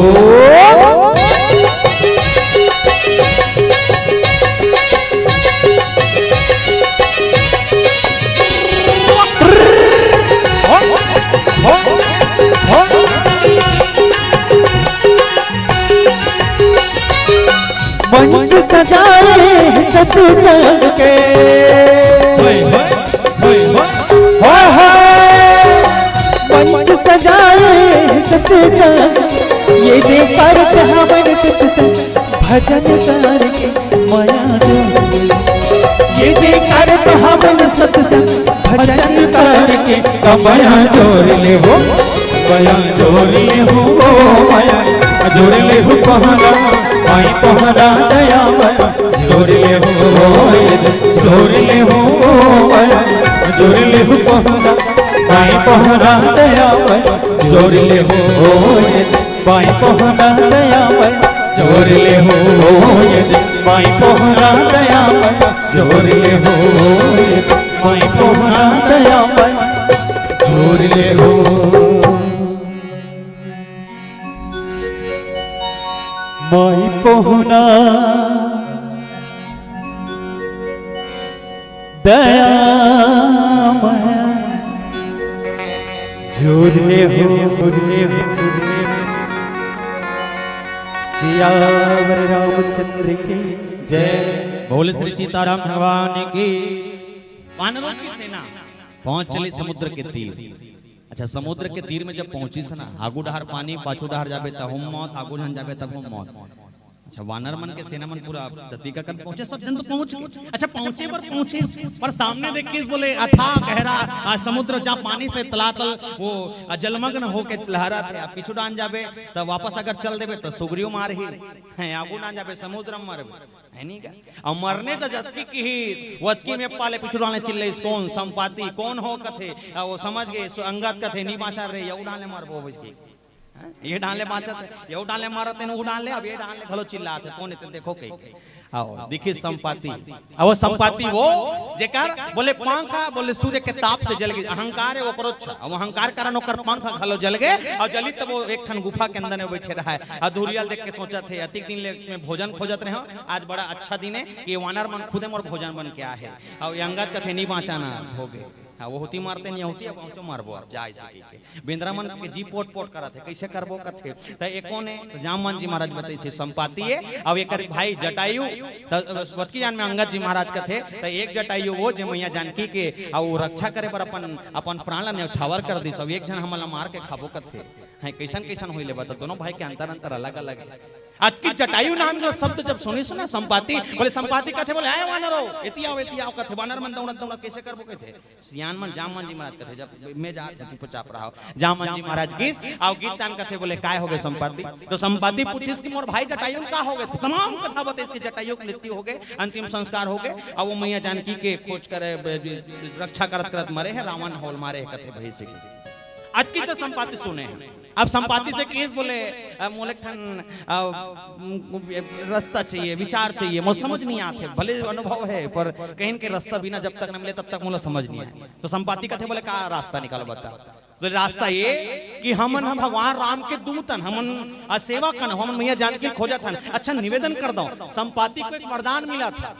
मंच सजाए सत्संग के, मंच सजाए सत्संग, ये देखकर हवन सत्संग भजन करके माया जोड़, ये देखकर हवन सत्संग भजन करके माया जोड़ ले हो, माया जोड़ ले हो, माया जोड़ ले हो पहरा, माई पहरा दया माया जोड़ ले हो, जोड़ ले हो माया जोड़ ले हो पहरा, माई पहरा दया माया जोड़ ले हो, माई पहरा दया माया जोड़ ले हो, माई पहरा दया माया जोड़ ले हो, माई पहरा दया माया जोड़ ले हो। माई पहुना दया माया जोड़ ले हो, सियावर रामचंद्र की जय। बोल श्री सीताराम भगवान की। वानरों की सेना पहुंच चली समुद्र के तीर। अच्छा, समुद्र के तीर में जब पहुंची से ना, आगू डहार पानी, पाछू डहार जाबे तब हम मौत, आगू जन जाबे तब हम मौत। अच्छा, वानर मन के सेना मन पूरा ततीका कर पहुंचे, सब जन तो पहुंच गए। अच्छा, पहुंचे पर सामने देख के बोले अथाह गहरा समुद्र, जहाँ पानी से तलातल वो जलमग्न होके लहरा थे। पीछू डान जाबे तब वापस अगर चल देबे तो सुग्रीव मार ही है, आगू डान जाबे समुद्र मर है नहीं का। और मरने तो जतकी की ही वतकी में पाले पीछू डाले चिल्ले इस कौन संपाति कौन हो कथे, वो समझ गए अंगद कथे नहीं बाचा रे, ये डाले मारबो बसकी, ये डाले बाचत, ये डाले मारते न डाले, अब ये डाले घलो चिल्लाते कौन है देखो कई आओ देखिए संपाति। अब वो संपाति वो जेकर बोले पंखा बोले सूर्य के ताप से जल गए, अहंकार है वो क्रोध, अब अहंकार कारण ओकर पंखा घलो जल गए और जली तब वो एक ठन गुफा के अंदर में बैठे रहा है। अधूरियल देख के सोचा थे अतिक दिन में भोजन खोजत रहे, आज बड़ा अच्छा दिन है कि वानर मन खुदे मोर भोजन बन के आए है। अब ये अंगद कथे नहीं बाँचाना हो गए, वो होती मारते नहीं होती, अब पहुंचो मारबो अब जाए सके के। बिंद्रा मन के जी पोट पोट करत है, कैसे करबो कथे त एको ने जामवन जी महाराज बताई से संपाति है। अब एकर भाई जटायु वतकी जान में अंगद जी महाराज कथे, त एक जटायु वो जे मैया जानकी के आ वो रक्षा करे पर अपन प्राण ला न्यौछावर कर दी। सब एक जन हमला मार के खाबो कथे है, कैसन कैसन होइले बता। दोनों भाई के अंतर अंतर अलग अलग है। आज की जटायु नाम का शब्द जब सुनी सुना संपाति बोले, संपाति कथे बोले आए वानरो एतियाओ कथे, वानर मन दौड़त दौड़त कैसे करबो कथे। सियान मन जामवन जी महाराज कथे, जब मैं जा चुपचाप रहा जामवन जी महाराज की आओ गीत तान कथे बोले काय हो गए संपाति। तो संपाति पूछिस कि मोर भाई जटायु का हो गए, तमाम कथा बताइस कि जटायु की मृत्यु हो गए, अंतिम संस्कार हो गए, और वो मैया जानकी के खोज करे रक्षा करत करत मरे है, रावण होल मारे कथे भई से। आज की तो संपाति सुने हैं। अब संपाति से केस बोले मोले ठन रास्ता चाहिए, विचार चाहिए, मुझे समझ नहीं आते, भले अनुभव है पर कहीं के रास्ता बिना जब तक न मिले तब तक मुझे समझ नहीं आए। तो संपाति कहते बोले का रास्ता निकाल बता। तो रास्ता ये कि हमन भगवान राम के दूतन, हमन सेवा कन, हमन मैया जानकी खोजत हन। अच्छा निवेदन कर दो, संपाति को एक वरदान मिला था।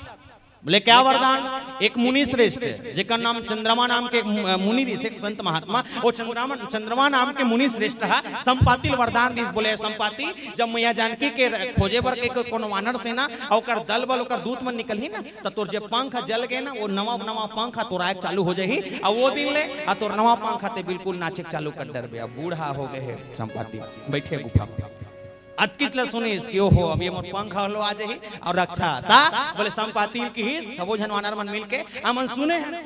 बोले क्या वरदान? एक मुनि श्रेष्ठ जेकर नाम चंद्रमा नाम के मुनि ऋषि एक संत महात्मा, वो चंद्रमा नाम के मुनि श्रेष्ठ है। संपाति वरदान दिस बोले संपाति जब मैया जानकी के खोजे बर के कोनो वानर सेना और दल बल और दूत मन निकल ही ना, तो तोर जे पंख जल गए ना, वो नवा नवा पंखा तोरा चालू हो जाही, और वो दिन ले आ तोर नवा पंखा ते बिल्कुल नाचे चालू कर डर बे। बूढ़ा हो गए है संपाति, बैठे गुफा में अतकितला सुनी इसकी ओहो अब ये मोर पंखा हलो आ जाही और रक्षा ता। बोले संपाति की ही सबो जन वानर मन मिल के अमन सुने हैं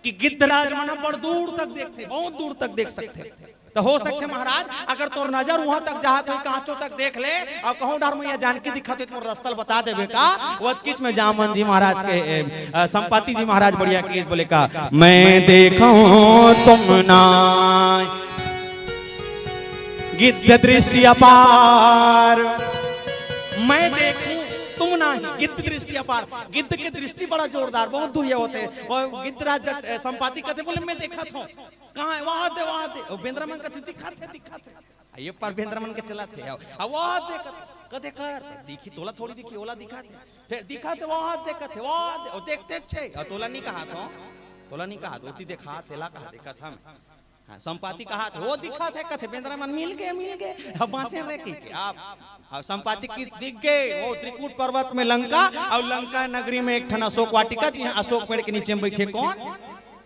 कि गिद्धराज मन बड़ दूर तक देखते, बहुत दूर तक देख सकते। तो हो सकते महाराज अगर तोर नजर वहां तक जात हो, कांचो तक देख ले और कहूं डर मैया जानकी दिखत है, तोर रास्ता बता देबे का। वतकिच में जामन जी महाराज के संपाति जी महाराज बढ़िया केस बोले का, मैं देखूं तुम ना गिद्ध दृष्टि अपार, मैं देखूं तुम नहीं गिद्ध दृष्टि अपार। गिद्ध की दृष्टि बड़ा जोरदार, बहुत दूर होते और गिद्धराज संपाति कहते बोले मैं देखा था कहाँ है, वहां दे बेंद्रमन का दिखा थे ये पर बेंद्रमन के चला थे वहां कदे कर दिखी तोला थोड़ी दिखी ओला दिखा थे, फिर दिखा थे वहां देखा थे वहां देख देख छे तोला नहीं कहा था, तोला नहीं कहा तो देखा तेला कहा देखा था। हाँ, संपाति कहा था वो दिखा थे कथे बेंद्रमन मिल गए अब बाँचे रहे कि आप और संपाति की दिख गए वो त्रिकूट पर्वत में लंका, और लंका नगरी में एक ठन अशोक वाटिका, जी अशोक पेड़ के नीचे में बैठे कौन,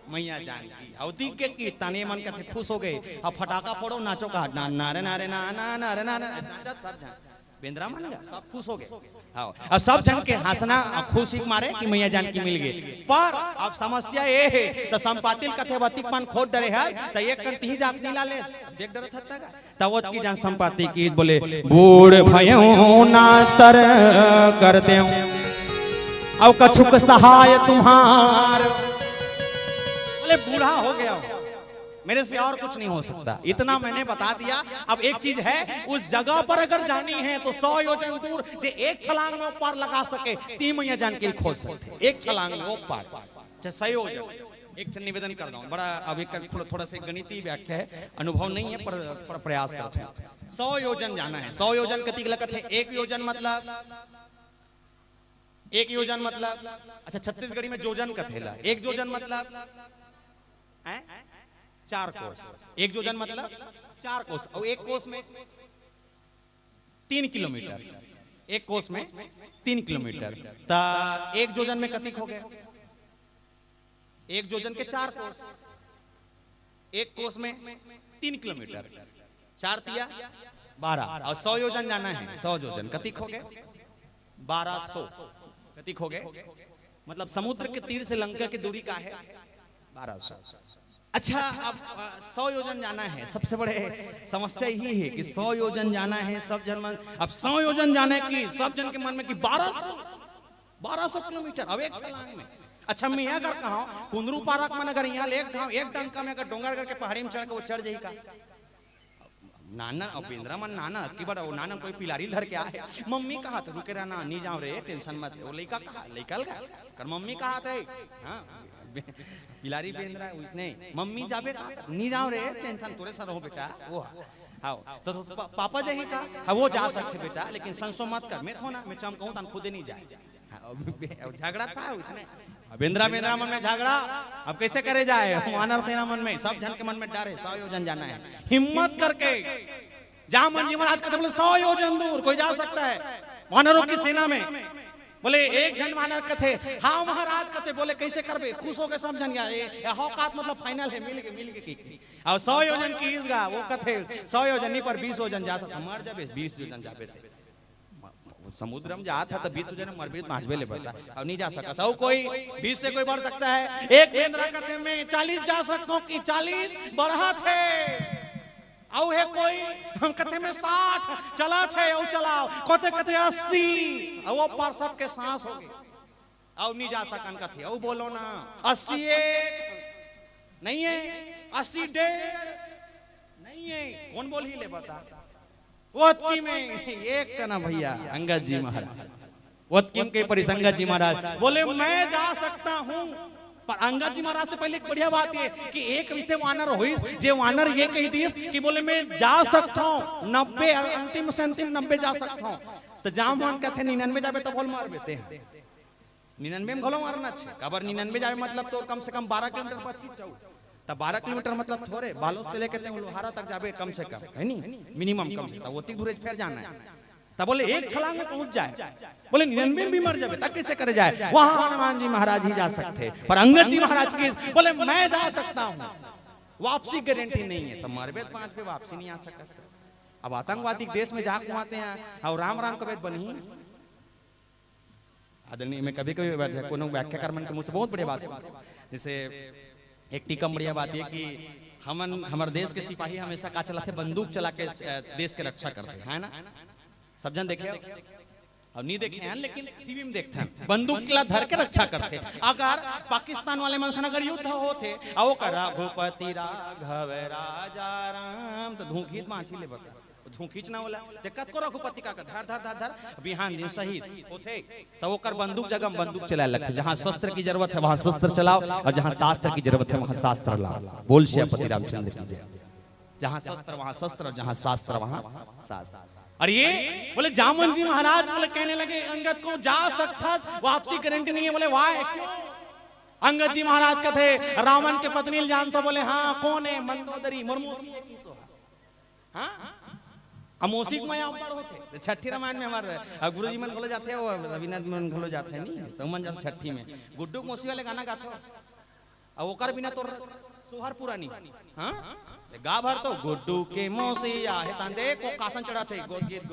मैया जानकी। और दिख के की तने मन का थे खुश हो गए। अब फटाका फोड़ो, नाचो का नारे नारे ना ना नारे नारे नाचा सब जन बेंद्रा मान गया, सब खुश हो गए। और सब जन के हंसना खुशी मारे कि मैया जानकी मिल गई। पर अब समस्या ये है तो संपातिल कथे बतिक पान खोद डरे है तो एक कंटी जाप नीला ले देख डरत था तवत की जान संपाति की बोले बूढ़ भयो ना तर करते हूं और कछुक सहाय तुम्हार। बोले बूढ़ा हो गया हूं, मेरे से और कुछ नहीं हो सकता, इतना मैंने बता दिया। अब एक चीज है, उस जगह पर अगर जानी है तो 100 योजन दूर जे एक छलांग में ऊपर लगा सके तीन मैया जानकी खोज सकते, एक छलांग में ऊपर 100 योजन। एक निवेदन कर दूं, बड़ा अभी थोड़ा सा गणितीय व्याख्या है, अनुभव नहीं है पर प्रयास करते हैं। 100 योजन जाना है, 100 योजन कति लगत है, एक योजन मतलब अच्छा छत्तीसगढ़ी में जोजन कथेला, एक जोजन मतलब 4 कोस, एक जोजन मतलब 4 कोस, और एक कोस में 3 किलोमीटर, एक कोस में 3 किलोमीटर, ता एक जोजन में कतिक हो गया, एक जोजन के 4 कोस, एक कोस में 3 किलोमीटर, 4 तिया 12, और 100 योजन जाना है, 100 जोजन कतिक हो गए 1200 कतिक हो गए, मतलब समुद्र के तीर से लंका की दूरी का है 1200। अच्छा अब 100 योजन जाना है, सबसे बड़े समस्या यही है कि 100 योजन जाना है, सब जन मन अब 100 योजन जाने की सब जन के मन में कि 1200 किलोमीटर अब एक छलांग में। अच्छा मैं यहाँ अगर कहा कुंदरू पार्क में अगर यहाँ एक डंका में अगर डोंगर करके पहाड़ी में चढ़ के वो चढ़ जाएगा नाना और बेंद्रा मन नाना की बड़ा वो नाना कोई पिलारी धर के आए, मम्मी कहा था रुके रहना नहीं जाओ रे टेंशन मत, वो लड़का कहा निकल गया कर मम्मी कहा था हाँ पिलारी बेंद्रा उसने मम्मी जाबे कहा नहीं जाओ रे टेंशन तोरे सर हो बेटा वो आओ तो पापा जही का हाँ वो जा सकते बेटा लेकिन संसो मत कर, मैं थोड़ा मैं चम कहूँ खुदे नहीं जाए। झगड़ा था उसने बेंद्रा मन में झगड़ा, अब कैसे करे जाए वानर सेना मन में सब जन के मन में डर है, 100 योजन जाना है, हिम्मत करके जहां मन जी महाराज कहते बोले 100 योजन दूर कोई जा सकता है वानरों की सेना में। बोले एक जन वानर कथे हाँ महाराज कथे, बोले कैसे करबे, खुश हो गए सब जन गया औकात मतलब फाइनल है मिल गए और 100 योजन की ईदगा वो कथे 100 योजन नहीं पर 20 योजन जा सकता, मर जाबे 20 योजन जाबे समुद्र में जा था तो 20 योजन मरबीत मांझबे ले पड़ता अब नहीं जा सका सब कोई 20 से कोई बढ़ सकता है, एक बेंद्रा कथे में 40 जा सकता हूँ कि 40 बढ़ा थे और है कोई हम कथे में 60 चला थे और चलाओ कोते कथे 80 और वो पर सबके सांस हो गए और नहीं जा सकन कथे और बोलो ना 80 नहीं है 80 1.5 नहीं है कौन बोल ही ले बता वत्की में एक ना भैया अंगद जी महाराज वत्की के परिसंगत जी महाराज बोले मैं जा सकता हूँ, पर अंगद जी महाराज से पहले एक बढ़िया बात है कि एक विषय वानर होइस जे वानर ये कही दिस कि बोले मैं जा सकता हूँ 90 अंतिम से अंतिम 90 जा सकता हूँ, तो जहाँ मान कहते 99 जाबे तो बोल मार देते हैं 99 में घोलो मारना अच्छे कबर 99 जाबे मतलब तो कम से कम 12 किलोमीटर पहुंच जाओ, तब 12 किलोमीटर मतलब थोड़े बालोद से लेकर लोहारा तक जाबे कम से कम है नहीं मिनिमम कम से कम वो दूर फिर जाना है, तब बोले एक छलांग में पहुंच जाए, बोले 99 भी मर जाए तब कैसे करे जाए, वहां हनुमान जी महाराज ही जा सकते पर अंगद जी महाराज की बोले मैं जा सकता हूँ, वापसी गारंटी नहीं है, तो मरबे 5 पे वापसी नहीं आ सकता। अब आतंकवादी देश में जाके आते हैं और राम राम कबे बनी आदरणीय में कभी कभी कोनो व्याख्याकार मन के मुंह से बहुत बढ़िया बात, जैसे एक टीकम बढ़िया बात है कि हमारे देश के सिपाही हमेशा का चला थे बंदूक चला के देश के रक्षा करते हैं, है ना सब जन देखे अब नहीं देखे हैं लेकिन टीवी में देखते हैं बंदूक किला धर के रक्षा करते। अगर पाकिस्तान वाले मनसन अगर युद्ध होते आओ कर रघुपति राघव राजा राम तो धूखीत माछी ले बता धूखीच ना होला दिक्कत को रघुपति का धर धर धर धर बिहान दिन शहीद होते तो वो कर बंदूक जगह बंदूक चला लगते, जहां शस्त्र की जरूरत है वहां शस्त्र चलाओ और जहां शास्त्र की जरूरत है वहां शास्त्र लाओ, बोल श्रीपति रामचंद्र की जय। जहां शस्त्र वहां शस्त्र और जहां शास्त्र वहां शास्त्र। और ये बोले जामन जी महाराज बोले कहने लगे अंगद को जा सकता वापसी गारंटी नहीं है, बोले वाह अंगद जी महाराज का थे रावण के पत्नी जान तो बोले हाँ कौन है मंदोदरी मुर्मू हाँ अमोसिक में यहाँ पढ़ो थे छठी रामायण में हमारे गुरुजी मन घलो जाते हो रविनाथ मन घलो जाते नहीं तो मन जब छठी में गुड्डू मौसी वाले गाना गाते हो और ओकर बिना तो सोहर पूरा नहीं हाँ गा भर तो गुड्डू के मौसी आहे तांदे को कासन चढ़ा थे गोद गीत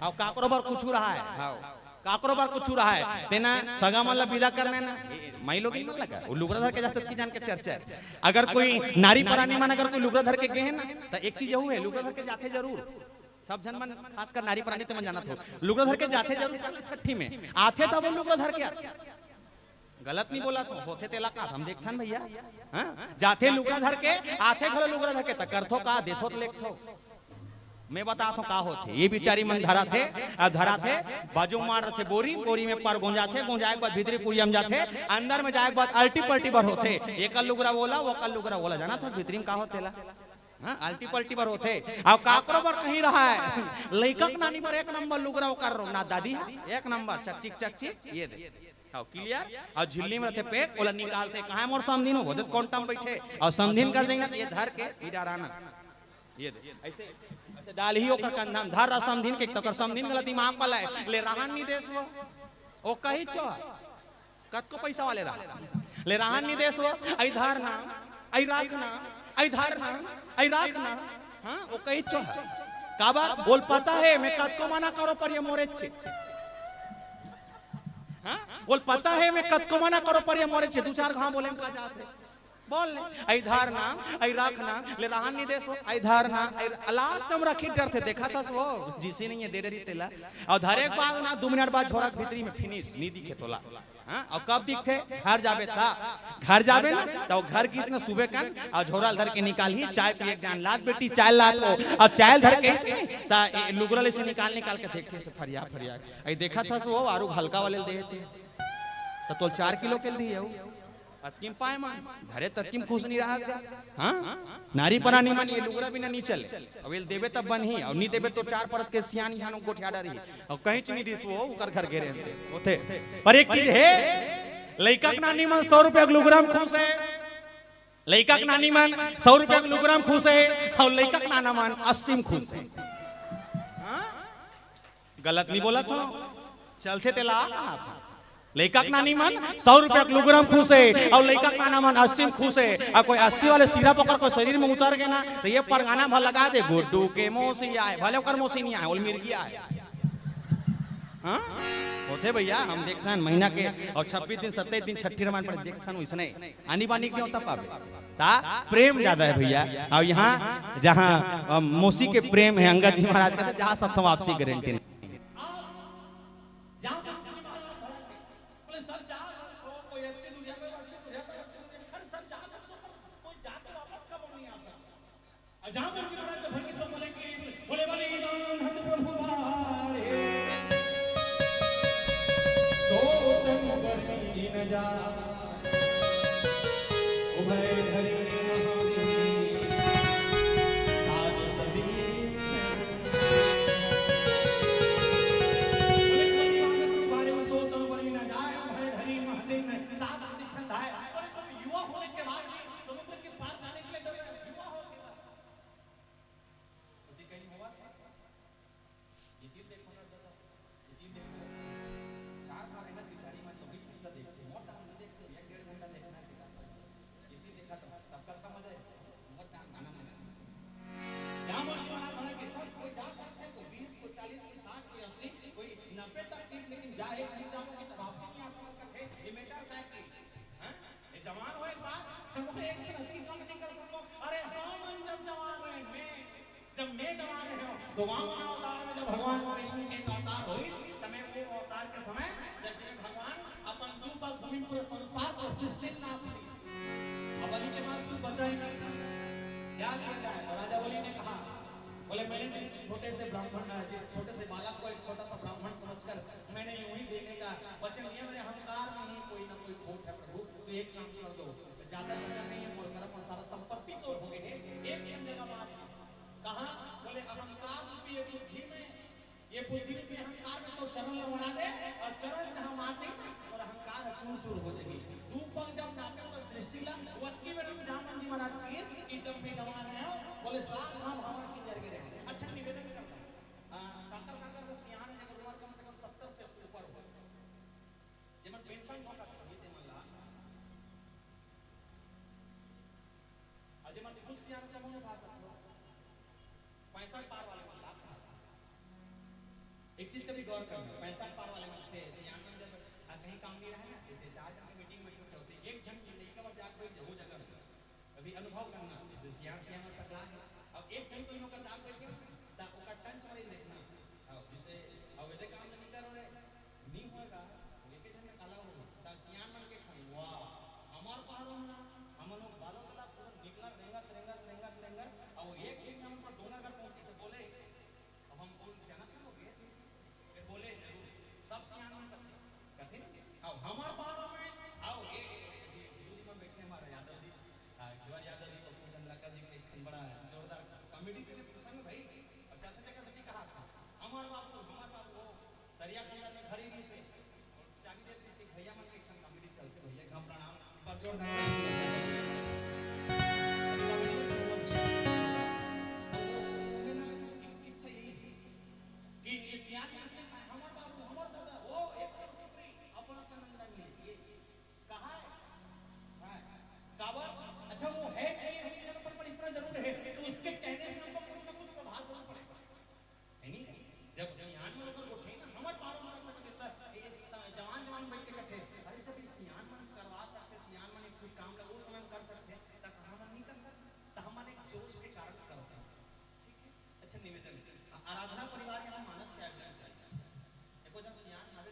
अब काकरो बार कुछ रहा है हाँ काकरो बार कुछ रहा है तेना सगा मन विदा करने ना माई लोग लगा वो लुगड़ा धर के जाते की जान के चर्चा अगर कोई नारी परानी मन अगर कोई लुगड़ा धर के गए ना तो एक चीज यही है लुगड़ा धर के जाते जरूर सब जन मन खासकर नारी प्राणी तो मन जाना था लुगड़ा धर के जाते जरूर छठी में आते तब वो लुगड़ा धर के आते गलत नहीं बोला तो होते तेला का हम देखथन भैया हां जाते लुगड़ा धर के आते घलो लुगड़ा धर के त करथो का देथो त लेखथो मैं बताता का होते ये बिचारी मन धरा थे बाजू मार रहे बोरी में पर गोंजा थे गोंजाए के बाद भीतरी पूरी हम जाते अंदर में जाए के बाद अल्टी पल्टी भर होते एक लुगड़ा बोला वो कल लुगड़ा बोला जाना था भीतरी में का होतेला हाँ अल्टी पल्टी पर होते अब काकरो पर कहीं रहा है लइका नानी पर एक नंबर लुगरा कर ना दादी एक नंबर चकचिक ये दे क्लियर और झिल्ली में रहते पेट ओला निकालते कहाँ मोर समधिन हो बोले कौन टाइम बैठे और समधिन कर देंगे तो ये धर के इधर आना ये दे ऐसे ऐसे डाल ही ओकर कंधा में धर रहा समधिन के तो कर समधिन गलत दिमाग पर लाए ले रहान नहीं देश वो कही चो कत को पैसा वाले रहा ले रहान नहीं देश वो आई धर ना आई राखना आई धरना आई राखना हाँ वो कही चो का बात बोल पाता है मैं कद को मना करो पर ये मोरे चे हाँ बोल पता है मैं कद को मना करो पर ये मोरे चे दो चार घाव बोले का जाते बोल ले आई धरना आई राखना ले रहा नहीं देसो आई धरना लास्ट हम रखी डर थे देखा था वो जिसी नहीं है दे रही तेला और धरे के बाद ना 2 मिनट बाद झोरा भीतरी में फिनिश नहीं दिखे तोला हाँ और कब दिखते घर जावे ना तो घर किस ने सुबह कन और झोरा धर के निकाल ही चाय पिए जान लाद बेटी चाय लाद लो और चाय धर के ता लुगरा ले से निकाल के देखते से फरिया आई देखा था वो आरु हल्का वाले दे थे तो तोल 4 किलो के दिए तत्किम पाए मान धरे तत्किम खुश नहीं रहा हाँ नारी परानी मन ये लुगरा बिना नहीं चले अब ये देवे तब बन ही और नहीं देवे तो 4 परत के सियानी झानों को ठिया रही और कहीं चीनी दिस वो उकर घर घेरे होते पर एक चीज है लइका के नानी मन 100 रुपया लुगराम खुश है लइका के नानी मन 100 रुपया लुगराम खुश है और लइका के नाना मन 80 में खुश है गलत नहीं बोला था चलते तेला लइका के नानी मन 100 रुपया लुगराम खुश है और लइका के नाना मन 80 में खुश है और कोई 80 वाले सिरा पकड़ को शरीर में उतर गए ना तो ये परगाना भर लगा दे गुड्डू के मौसी आए भले ओकर मौसी नहीं आए ओल मिर्गी आए हाँ होते भैया हम देखते हैं महीना के और 26 दिन 27 दिन छठी रामायण पर देखते हैं इसने आनी बानी क्यों होता पावे ता प्रेम ज्यादा है भैया और यहाँ जहाँ मौसी के प्रेम है अंगद जी महाराज का जहाँ सब तो वापसी गारंटी नहीं जहाँ पर महाराज जब भंगी तो बोले कि बोले वाले ईमान हत प्रभु वाले तो तन बरसी न जा उभय धरी साध सदी वाले में सो तन बरसी न जाए उभय धरी महादेव ने साथ दीक्षण धाए और तुम युवा होने के बाद समुद्र के पार जाने के लिए युवा हो जब मैं जवान रहे तो वामन अवतार में जब भगवान विष्णु के अवतार हुई तब मैं वो अवतार के समय जब भगवान अपन दू पर भूमि पूरे संसार को सृष्टि ना दी अब बलि के पास कुछ बचा ही नहीं क्या किया जाए तो राजा बलि ने कहा बोले मैंने जिस छोटे से बालक को एक छोटा सा ब्राह्मण समझकर मैंने यूं ही देने का वचन दिया मेरे अहंकार में ही कोई ना कोई खोट है प्रभु तो एक काम कर दो ज्यादा जगह नहीं है बोल कर्म और सारा संपत्ति तो हो गए एक जगह बात कहा बोले अहंकार रूपी ये बुद्धि में अहंकार में तो चरण लड़ा दे और चरण जहां मार दे और अहंकार चूर हो जाएगी धूप जब नापे तो सृष्टि ला वक्की में हम जामन जी महाराज की कि जब भी जवान है बोले स्वाद हम भगवान की जगह रहे अच्छा निवेदन करता 65 पार वाले मन लाभ कहा। एक चीज कभी गौर करना, 65 पार वाले मन से सियान मन जब कहीं काम नहीं रहा है ना, जैसे 4 जन की मीटिंग में छोटे होते, एक जन की नहीं कबर जाग कोई हो जगह अभी अनुभव करना, जैसे सियान में सकला है, अब एक जन की नौकर जाग करके ता ओका टंच वाले देखना, अब जैसे अब वेदे काम नहीं कर रहे नहीं होगा, एक जन में काला होगा, ता सियान मन के खन वाह हमार पार होना, हम लोग बालों वाला पूरा निकला रहेगा और एक दिन हम पर डोंगर का पहुंचे से बोले, अब हम बोल जाना था लोग ये बोले जरूर सब सियान मन कथे अब हमार पार में आओ ये न्यूज़ में बैठे हमारे यादव जी, केवल यादव जी, पप्पू चंद्राकर जी के एक बड़ा जोरदार कॉमेडी के प्रसंग भाई, और चाहते थे कैसे कहा था हमार बाबू वो दरिया के अंदर में घड़ी नहीं से और चाबी देते इसके भैया मन के कॉमेडी चलते भैया का प्रणाम पर जोरदार अच्छा वो है कि हम जगह पर इतना जरूर है कि उसके कहने से हमको कुछ ना कुछ प्रभाव होना पड़ेगा, है नहीं? जब सियान में ऊपर उठे ना हमारे पारों में कर सकते ये जवान बैठ के कहते अरे जब ये सियान मन करवा सकते, सियान मन कुछ काम लगा उस समय कर सकते तो कहाँ मन नहीं कर सकते, तो हमारे जोश के कारण करते हैं, ठीक है? अच्छा निवेदन आराधना परिवार यहाँ मानस क्या है, देखो जब सियान हमारे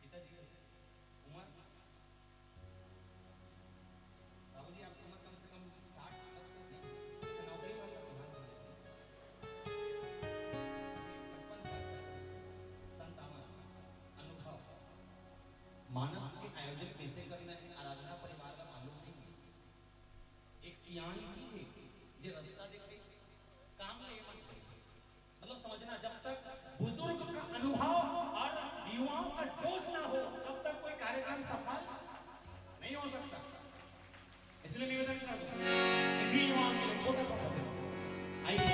पिताजी उम्र बाबूजी आपकी उम्र कम से कम 60 से नौकरी वाला अनुभव मानस के आयोजन कैसे करना है आराधना परिवार का मालूम नहीं है, एक सियान ही है जो रास्ता देखे काम ले मतलब समझना, जब तक बुजुर्ग का अनुभव और युवाओं का जोश ना हो तब तक कोई कार्यक्रम सफल नहीं हो सकता, इसलिए निवेदन करता हूं युवाओं के लिए छोटा सा प्रसंग आइए।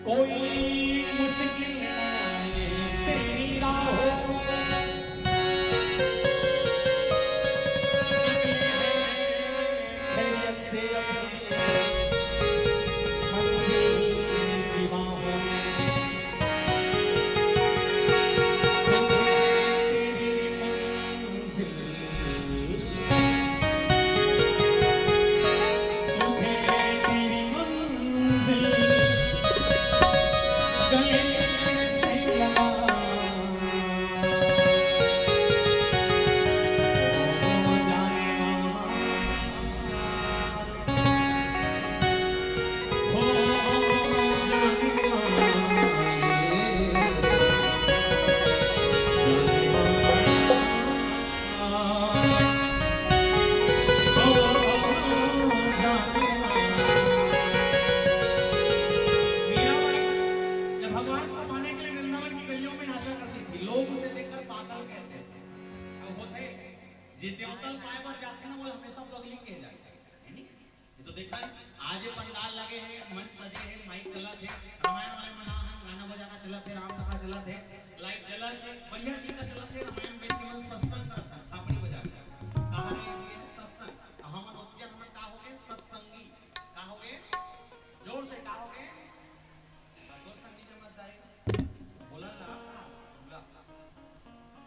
कोई मुश्किल तेरी राहों देवतल पाए पर जाते हैं ना वो हमेशा पगली के जाते हैं, तो देखा आज ये पंडाल लगे हैं, मंच सजे हैं, माइक चला थे, रामायण वाले मना है, गाना बजाना चला थे, राम कथा चला थे, लाइट जला थे, बढ़िया चीज का चला थे, रामायण में केवल सत्संग करता था, थापड़ी बजा के कहा ये है सत्संग, हम नोटिया हम का हो गए सत्संगी, का हो गए जोर से का हो गए जोर संगी जमादारी बोला ना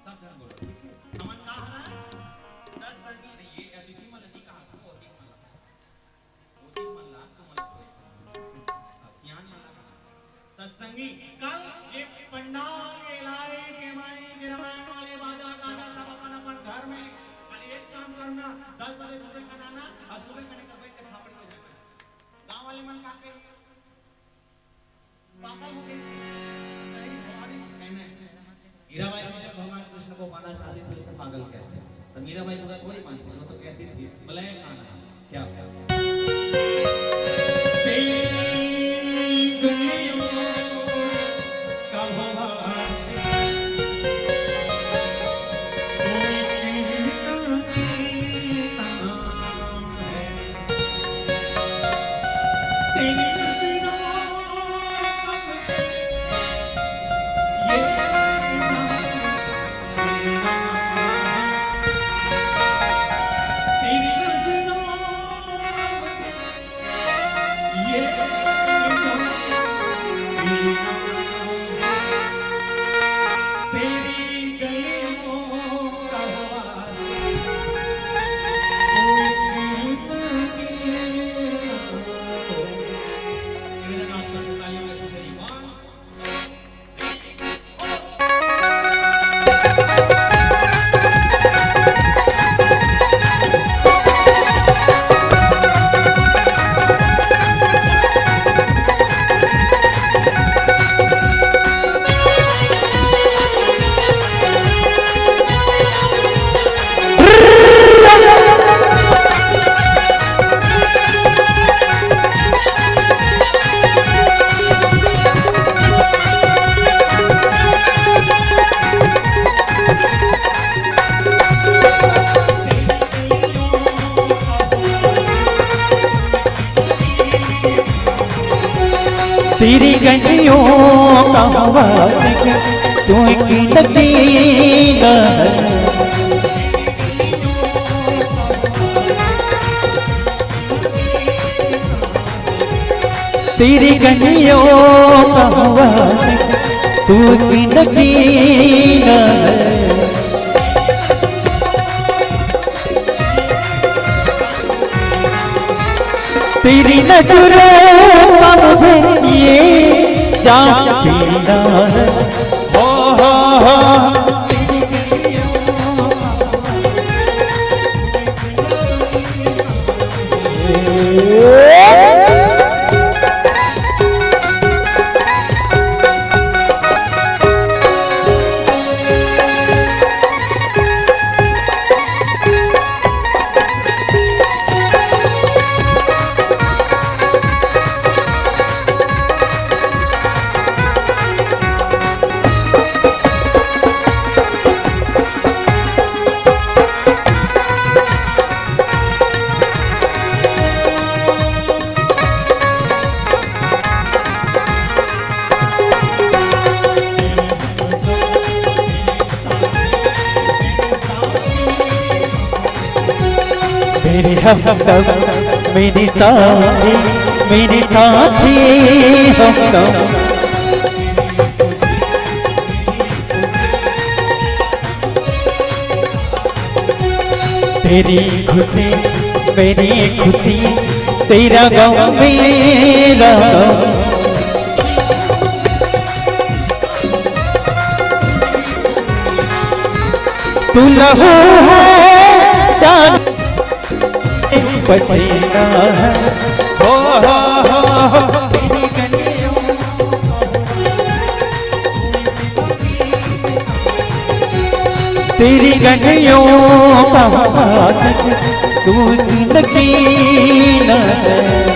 सब जन बोलो, हमन का है सत्संगी कल ये पंडाल लाए के माई के रामायण वाले बाजा गाना सब अपन घर में कल एक काम करना 10 बजे सुबह का गाना और सुबह करने का बैठ के थापड़ी में जाना, गांव वाले मन का के पागल हो गए नहीं सवारी कहने मीराबाई मुझे भगवान कृष्ण को पाना चाहती थी, उसे पागल कहते हैं, तो मीराबाई पूरा थोड़ी मानती, वो तो कहती थी मलय खाना क्या तेरी गलियों का वासिक तू की नगीना तेरी गलियों का वासिक तू की नगीना तेरी नजरों का मुझे ये जानना है हो मेरे हमदम मेरी साथी हमदम तेरी खुशी मेरी खुशी तेरा गम मेरा तू लहू है जान पसीना हो तेरी गलियों का वासिक तू जिंदगी न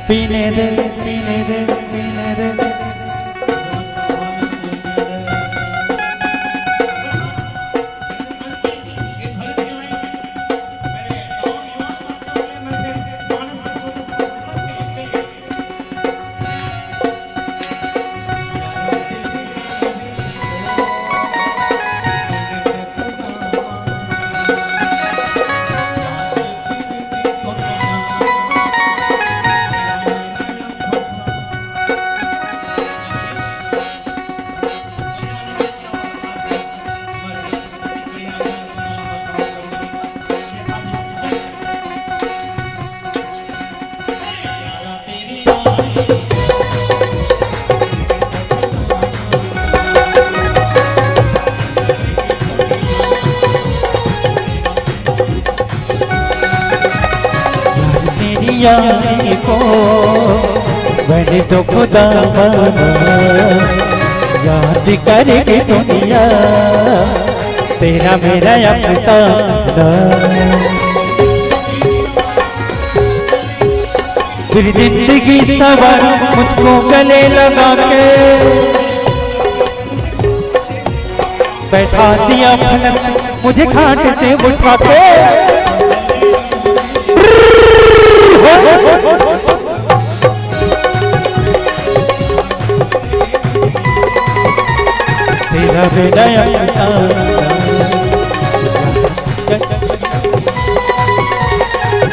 पीने दे पीने दे पीने दे यानी को मैंने तो खुदा माना याद करेगी दुनिया तेरा मेरा अफसाना फिर जिंदगी सवार मुझको गले लगा के बैठा दिया फलक मुझे खाट से उठा के तेरा बेटा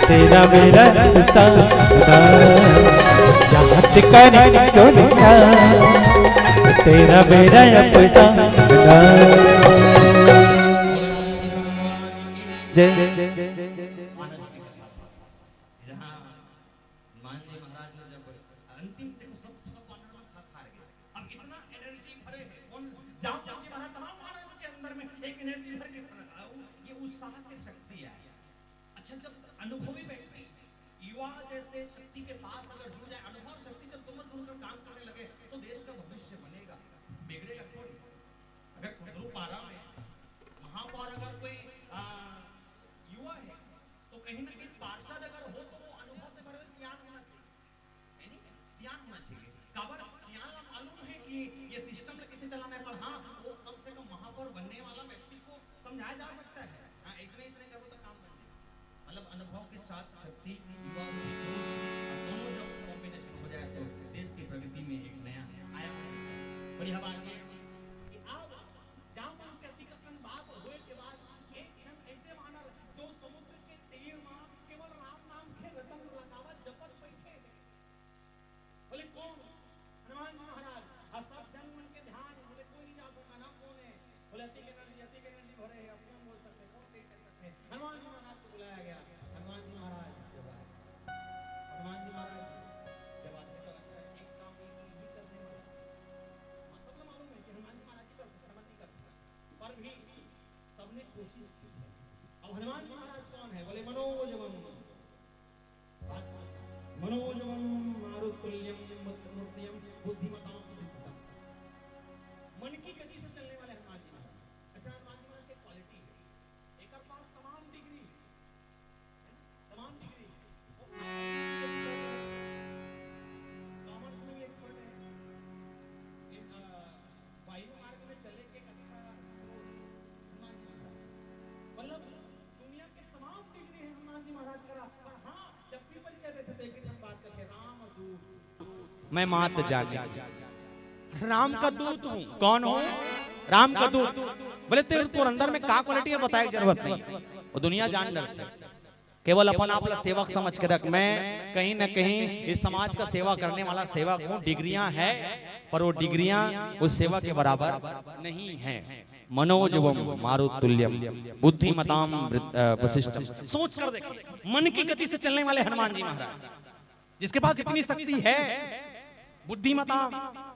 तेरा मेरा याद करने को निका तेरा मेरा अपना अनुभवी व्यक्ति युवा जैसे शक्ति के पास अगर जुड़ जाए, अनुभव शक्ति जब दोनों जुड़कर काम करने लगे तो देश का भविष्य बनेगा, बिगड़ेगा थोड़ी। अगर कुंदरू-पारा में महापौर अगर कोई युवा है तो कहीं ना कहीं पार्षद अगर हो तो वो अनुभव से भरे सियान होना चाहिए, सियान होना चाहिए। काबर सियान मालूम है कि ये सिस्टम से कैसे चलाना है, पर हाँ वो कम से कम महापौर बनने वाला व्यक्ति को समझाया जा सकता है। हाँ ऐसे करो तो काम बनेगा। मतलब अनुभव के साथ शक्ति, युवा जोश, दोनों जब कॉम्बिनेशन हो जाए तो देश की प्रगति में एक नया आयाम बढ़िया बात है कि अब जहाँ पर व्यक्तिगत बात होए के बाद एक क्षण ऐसे मानव जो समुद्र के तीर में केवल राम नाम के रतन लगावत जपत बैठे बोले कौन? हनुमान जी महाराज। और सब जन मन के ध्यान बोले कोई नहीं जा सकता ना कौन है? बोले अति के एनर्जी भरे है, अपने बोल सकते कौन कह सकते हैं? हनुमान जी महाराज को बुलाया गया। हनुमान जी महाराज जब आए, हनुमान जी महाराज जब आते तो अच्छा एक काम नहीं करने वाले, सबको मालूम है कि हनुमान जी महाराज जी कर सकते, हनुमान नहीं कर सकते, पर भी सबने कोशिश की है। अब हनुमान जी महाराज कौन है? बोले मनोजवम मनोजवम मारुतुल्यम मूर्तियम बुद्धिमताम विद्युतम। मन की गति से चलने वाले हनुमान जी महाराज। अच्छा हनुमान जी महाराज की क्वालिटी है, एक पास तमाम डिग्री कॉमर्स में भी एक्सपर्ट है, वायु मार्ग में चले के अच्छा हनुमान जी महाराज। मतलब दुनिया के तमाम डिग्री है हनुमान जी महाराज करा। पर हाँ जब भी परिचय देते थे एक हम बात करके राम दूत, मैं मात जागे राम का दूत हूँ। कौन हूँ? राम का दूत। बोले तेरे अंदर में का क्वालिटी है बताए जरूरत नहीं, वो दुनिया जान डरती है। केवल अपन आप सेवक समझ के रख, मैं कहीं न कहीं इस समाज का सेवा करने वाला सेवक हूँ। डिग्रियां है पर वो डिग्रियां उस सेवा के बराबर नहीं है। मनोजवम मारुतुल्यम बुद्धिमताम वशिष्ठम। सोच कर देख, मन की गति से चलने वाले हनुमान जी महाराज, जिसके पास इतनी शक्ति है, बुद्धिमता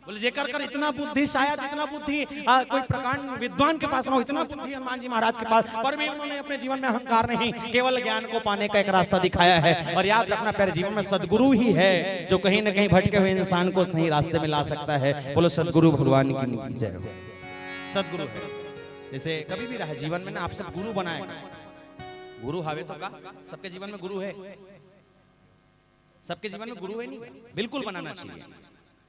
बोले जेकर कर इतना बुद्धि, शायद इतना बुद्धि कोई प्रकांड विद्वान के पास ना हो, इतना बुद्धि हनुमान जी महाराज के पास, पर भी उन्होंने अपने जीवन में अहंकार नहीं, केवल ज्ञान को पाने का एक रास्ता दिखाया है। और याद रखना प्यारे, जीवन में सदगुरु ही है जो कहीं न कहीं भटके हुए इंसान को सही रास्ते में ला सकता है। बोलो सदगुरु भगवान की जय। सदगुरु जैसे कभी भी रहा जीवन में ना, आप सब गुरु बनाए, गुरु हावे तो का सबके जीवन में गुरु है, सबके जीवन में गुरु है नहीं, बिल्कुल बनाना चाहिए।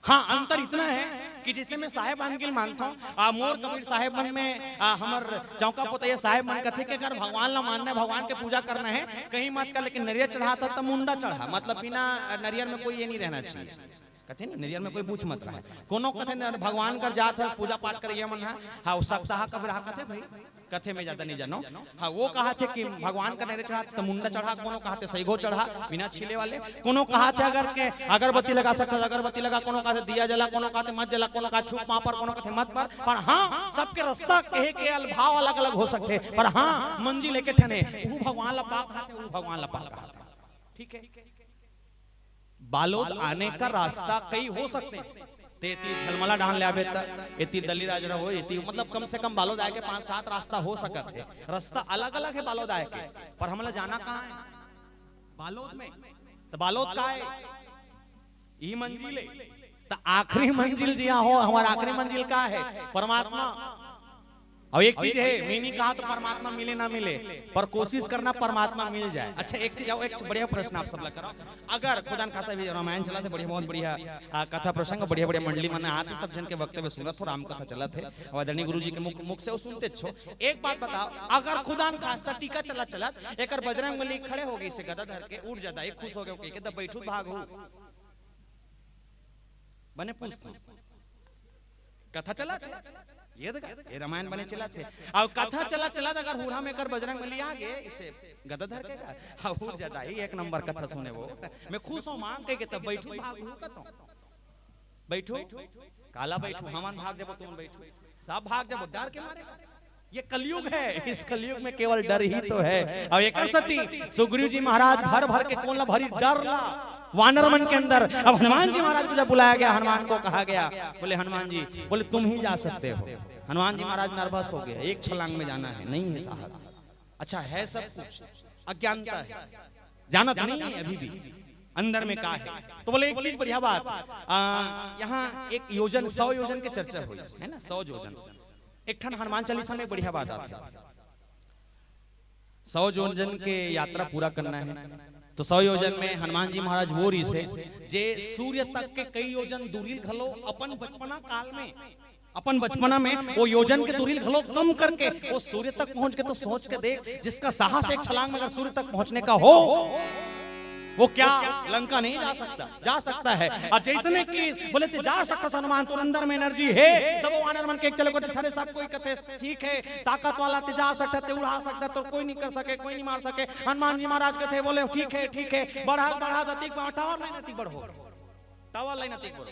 हाँ अंतर इतना है कि जैसे मैं साहेब गिल मानता हूँ, मोर कबीर साहेब मन में हमर चौका पोतैया साहेब मन कथे के अगर भगवान ला मानना है, भगवान के पूजा करना है, कहीं मत कर, लेकिन नरियर चढ़ा था तो मुंडा चढ़ा, मतलब बिना नरियर में कोई ये नहीं रहना चाहिए। कथे नहीं नरियर में कोई पूछ मत रहा है, कोनो कथे भगवान कर जात है पूजा पाठ करिए मन है। हाँ वो सप्ताह कब रहा कथे भाई, कथे में ज्यादा नहीं जानो। हाँ वो कहा थे कि भगवान का नरियर चढ़ा तो मुंडा चढ़ा, कोनो कहा थे सहीगो चढ़ा बिना छीले वाले, कोनो कहा थे अगर के अगरबत्ती लगा सकता अगरबत्ती लगा, कोनो कहा थे दिया जला, कोनो कहा थे मत जला, कोनो कहा छुप वहां पर, कोनो कहा मत पर हाँ सबके रास्ता कहे के भाव अलग अलग हो सकते, पर हाँ मंजिल लेके ठने वो भगवान ला पाक कहा थे, वो भगवान ला पाक कहा था। ठीक है, बालोद आने का रास्ता कई हो सकते हैं, तेती झलमला डाल ले आवे त एती दली राज रहो एती, मतलब कम से कम बालोद आए के 5-7 रास्ता हो सकत है। रास्ता अलग अलग है बालोद आए के, पर हमला जाना कहाँ है? बालोद में। तो बालोद का है ई मंजिल है, तो आखिरी मंजिल जी हो, हमारा आखिरी मंजिल का है परमात्मा। और एक चीज है, मैं नहीं कहा तो परमात्मा मिले ना मिले, पर कोशिश करना परमात्मा मिल जाए। अच्छा एक चीज, एक बढ़िया प्रश्न आप सब लगा, अगर खुदा न खासा भी रामायण चला थे, बढ़िया बहुत बढ़िया कथा प्रसंग, बढ़िया बढ़िया मंडली मन आते, सब जन के वक्तव्य सुनत हो, राम कथा चलत है, आदरणीय गुरु जी के मुख से वो सुनते छो। एक बात बताओ, अगर खुदा न खासा टीका चला चलत एक बजरंगबली खड़े हो गई से गदा धर के उठ जाता, एक खुश हो गए के तब बैठू भाग हो बने पूछता कथा चला थे, ये रामायण बने चला थे, और कथा चला चला अगर हुड़ा में कर बजरंगबली आ गए इसे गदाधर के हो जाता ही एक नंबर कथा सुने वो, मैं खुश हूं मांग के तब बैठू भागू बैठू काला बैठू हमान भाग जब तुम बैठू सब भाग जब डर के मारेगा। ये कलयुग है, इस कलयुग में केवल डर ही तो है। और एक सती सुग्रीव जी महाराज भर भर के कौन ला भरी डर ला वानर मन के अंदर। अब हनुमान जी महाराज को जब बुलाया गया, हनुमान को कहा गया, बोले हनुमान जी, बोले तुम ही जा सकते हो। हनुमान जी महाराज नर्वस हो गए, एक छलांग में जाना है, नहीं है साहस। अच्छा है सब कुछ, अज्ञानता है, जानत नहीं है अभी भी अंदर में का है। तो बोले एक चीज बढ़िया बात, यहाँ एक योजन 100 योजन के चर्चा हुई है ना, 100 योजन। एक ठन हनुमान चालीसा में बढ़िया बात आती है, 100 योजन के यात्रा पूरा करना है, तो 100 योजन में हनुमान जी महाराज वो री से जे सूर्य तक के कई योजन दूरी घलो अपन बचपना काल में, अपन बचपना में वो योजन के दूरी घलो कम करके वो सूर्य तक पहुंच के, तो सोच के देख, जिसका साहस एक छलांग में अगर सूर्य तक पहुंचने का हो, वो क्या लंका नहीं जा सकता? जा सकता है। और जैसे कि बोले थे जा सकता हनुमान, तो अंदर में एनर्जी है, सब वानर मन के चले को सारे सब कोई कहते ठीक है, ताकत वाला ते जा सकता, ते उड़ा सकता, तो कोई नहीं कर सके, कोई नहीं मार सके। हनुमान जी महाराज कहते बोले ठीक है, बढ़ा बढ़ा दतिक टावर लाइन नती बढ़ो, टावर लाइन नती बढ़ो।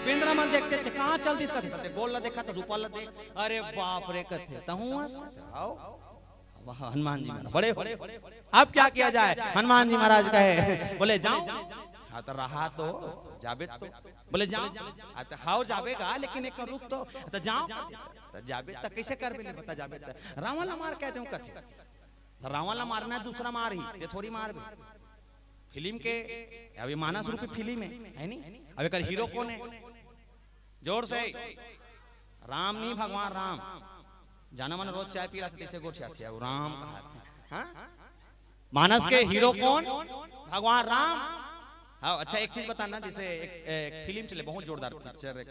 बेंद्रा मन देखते कहां चलती इसका थे, गोल ला देखा तो रूपा ला देख, अरे बाप रे कहते तहु आओ वहाँ हनुमान जी महाराज बड़े। अब क्या किया जाए? हनुमान जी महाराज कहे बोले जाओ, हाँ तो रहा तो जाबे, तो बोले जाओ, हाँ तो हाउ जाबेगा, लेकिन एक रुक तो जाओ, तो जाबे तो कैसे कर भी बता जाबे, तो रावण ला मार क्या जाऊं कथे, रावण ला मारना है, दूसरा मार ही ते थोड़ी मार भी। फिल्म के अभी मानस रूपी फिल्म है नहीं, अब एक हीरो कौन है? जोर से राम नहीं, भगवान राम। जाना मन रोज चाय पी रहा था, कैसे गोर चाहती है वो राम कहा, हाँ? मानस के हीरो कौन? भगवान राम। हाँ अच्छा एक चीज बताना, जैसे एक फिल्म चले बहुत जोरदार पिक्चर,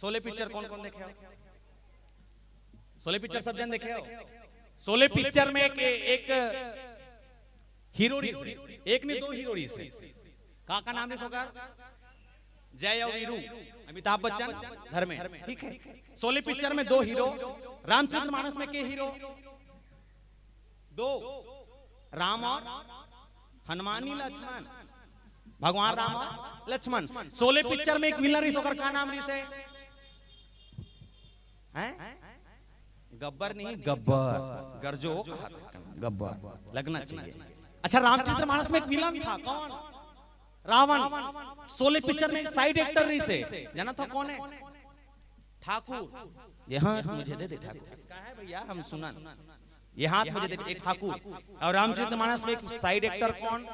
शोले पिक्चर कौन कौन देखे हो? शोले पिक्चर सब जन देखे हो? शोले पिक्चर में एक हीरोरी से, एक नहीं 2 हीरोरी से, का नाम है सोकर? जय और वीरू, अमिताभ बच्चन, धर्मेंद्र, ठीक है। शोले पिक्चर में 2 हीरो, रामचरितमानस में के हीरो? 2, राम और हनुमानी लक्ष्मण, भगवान राम और लक्ष्मण। शोले पिक्चर में एक विलन रिस होकर का नाम रिस है? गब्बर नहीं, गब्बर, गरजो गब्बर लगना चाहिए। अच्छा रामचरितमानस में एक विलन था, कौन? रावण। शोले पिक्चर में एक साइड एक्टर रही से, जाना था कौन है? ठाकुर। ये हाथ मुझे दे दे ठाकुर, इसका है भैया हम सुना, ये हाथ मुझे दे दे, एक ठाकुर। और रामचरितमानस में एक साइड एक्टर कौन?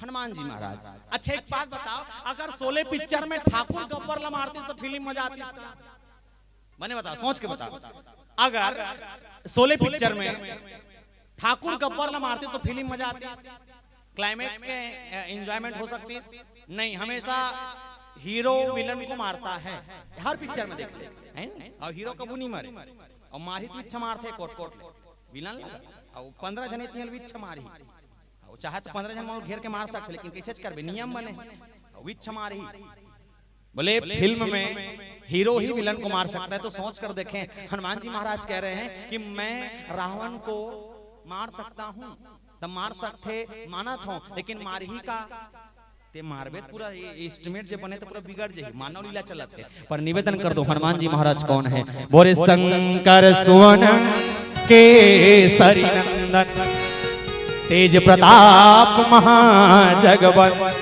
हनुमान जी महाराज। अच्छा एक बात बताओ, अगर शोले पिक्चर में ठाकुर गब्बर ला मारती तो फिल्म मजा आती इसका? मैंने बताओ, सोच के बताओ, अगर शोले पिक्चर में ठाकुर गब्बर ला मारती तो फिल्म मजा आती? क्लाइमैक्स के एंजॉयमेंट हो सकती नहीं, हमेशा हीरो विलन को मारता है, हर पिक्चर में देख ले, और हीरो कबू नहीं मारे, और मारी तो इच्छा मारते कोट कोट विलन लगा, और 15 जने तीन इच्छा मारी, और चाहे तो 15 जन घेर के मार सकते, लेकिन कैसे करबे, नियम बने, इच्छा मारी। बोले फिल्म में हीरो ही विलन को मार सकता है, तो सोच कर देखें, हनुमान जी महाराज कह रहे हैं कि मैं रावण को मार सकता हूँ, तब मार सकते माना था, लेकिन मार ही का ते मारबे पूरा एस्टिमेट जे बने तो पूरा बिगड़ जाए, मानव लीला चलत है। पर निवेदन कर दो, हनुमान जी महाराज कौन है? बोरे शंकर सुवन केसरी नंदन, तेज प्रताप महाजगवंदन।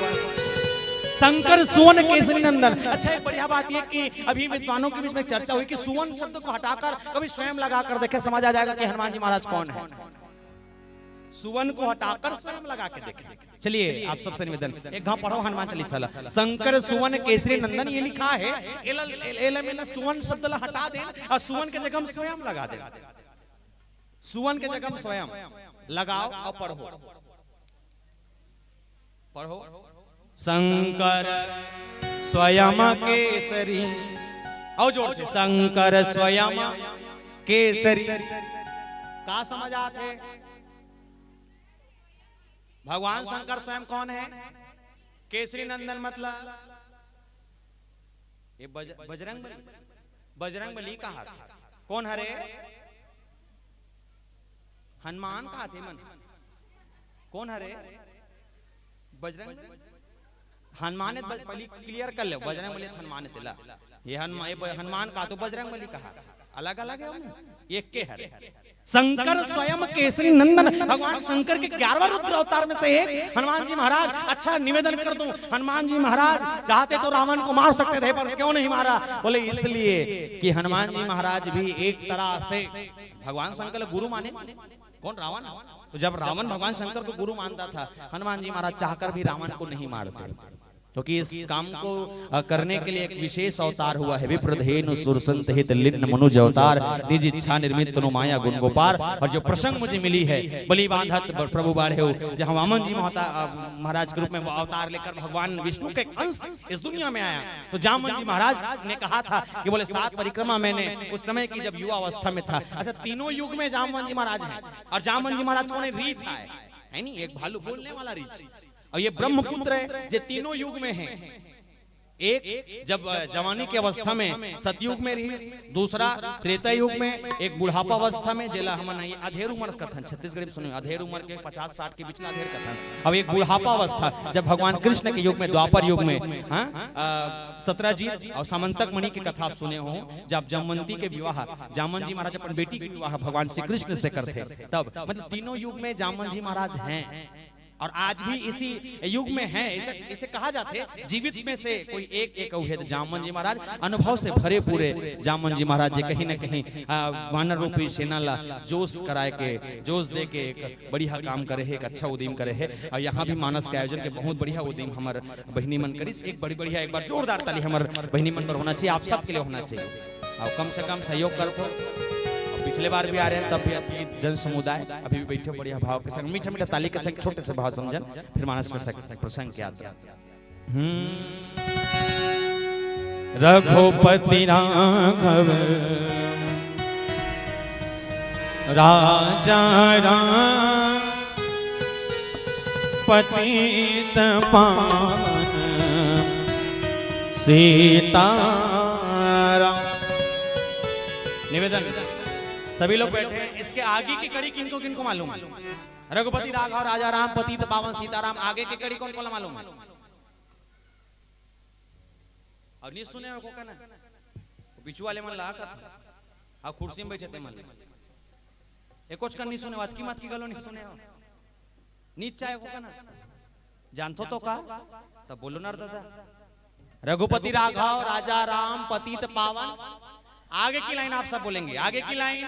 शंकर सुवन केसरी नंदन। अच्छा एक बढ़िया बात ये कि अभी विद्वानों के बीच में चर्चा हुई कि सुवन शब्द को हटाकर कभी स्वयं लगा कर देखे, समझ आ जाएगा कि हनुमान जी महाराज कौन है। सुवन को हटाकर स्वयं लगा के देखें। चलिए आप सबसे निवेदन, एक घाव पढ़ो हनुमान चालीसा। शंकर सुवन केसरी नंदन ये लिखा है, एल में सुवन शब्द हटा दे और सुवन के जगह स्वयं लगा दे। सुवन के जगह स्वयं लगाओ और पढ़ो। पढ़ो शंकर स्वयं केसरी, और जोर से शंकर स्वयं केसरी। का समझ आते? भगवान शंकर स्वयं कौन है? केसरी नंदन मतलब ये बजरंगबली कहा था। कौन हरे? हनुमान कहा थे मन। कौन हरे? बजरंग। हनुमान ने बलि क्लियर कर ले, बजरंगबली हनुमान तिला। ये हनुमान का तो बजरंगबली कहा, अलग अलग है, एक के हरे। शंकर स्वयं केसरी नंदन, भगवान शंकर के 11वां रुद्र अवतार में से एक हनुमान जी महाराज। अच्छा निवेदन कर दूं, हनुमान जी महाराज चाहते तो रावण को मार सकते थे, पर क्यों नहीं मारा? बोले इसलिए कि हनुमान जी महाराज भी एक तरह से भगवान शंकर गुरु माने। कौन? रावण। तो जब रावण भगवान शंकर को गुरु मानता था, हनुमान जी महाराज चाहकर भी रावण को नहीं मारते, क्योंकि इस काम को करने के लिए एक विशेष अवतार हुआ है। विप्रधेनु सुरसंत हित लिन्न मनुज अवतार, निज इच्छा निर्मित तनु माया गुण गोपार। और जो प्रसंग मुझे मिली है, बलि बांधत प्रभु बाढ़े हो, जहाँ वामन जी महाराज के रूप में अवतार लेकर भगवान विष्णु के अंश इस दुनिया में आया, तो जामवंत जी महाराज ने कहा था कि बोले 7 परिक्रमा मैंने उस समय की जब युवा अवस्था में था। अच्छा तीनों युग में जामवंत जी महाराज है, और जामवंत जी महाराज कौन है? रीछ है नहीं, एक भालू बोलने वाला रीछ। और ये ब्रह्मपुत्र है जो तीनों युग में है। एक जब जवानी की अवस्था में सतयुग में रही, दूसरा त्रेता युग में, एक बुढ़ापा अवस्था में जेला हम नहीं अधेर उम्र कथन छत्तीसगढ़ में सुनिए, अधेर उम्र के 50-60 के बीच में अधेर कथन। अब एक बुढ़ापा अवस्था जब भगवान कृष्ण के युग में, द्वापर युग में, 17 और सामंतक मणि की कथा आप सुने हो, जब जमवंती के विवाह जामवंत जी महाराज अपनी बेटी के विवाह भगवान श्री कृष्ण से करते, तब मतलब तीनों युग में जामवंत जी महाराज हैं, और आज भी इसी युग में है। इसे कहा जाते जीवित में से कोई एक हुए तो जामवंत जी महाराज अनुभव से भरे पूरे जामवंत जी महाराज जी कहीं न कहीं वानर रूपी सेना ला जोश कराए के, जोश दे के एक बढ़िया काम करे है, एक अच्छा उद्यम करे है। और यहाँ भी मानस के आयोजन के बहुत बढ़िया उद्यम हमारे बहिनी मन करी। एक बड़ी बढ़िया, एक बार जोरदार ताली हमारे बहिनी मन पर होना चाहिए, आप सबके लिए होना चाहिए। और कम से कम सहयोग करो। पिछले बार भी आ रहे हैं, तब भी अपनी जन समुदाय अभी भी बैठे बढ़िया भाव के संग, मीठा मीठा ताली के संग, छोटे से भाव समझन, फिर मानस के प्रसंग के आता। रघुपति राघव राजा राम, पतित पावन सीताराम। निवेदन सभी लोग बैठे हैं, इसके आगे की कड़ी किनको किनको मालूम? रघुपति राघव राजा राम, पतित पावन सीताराम, आगे की कड़ी कौन को मालूम? और नहीं सुने हो का ना, पीछू वाले मन ला का और कुर्सी में बैठे थे मन एकोच का नहीं सुने, बात की मत की गलो नहीं सुने हो, नीचे आए को ना जानतो तो का, तब बोलो ना दादा। रघुपति राघव राजा राम, पतित पावन। आगे की लाइन आप सब बोलेंगे, आगे की लाइन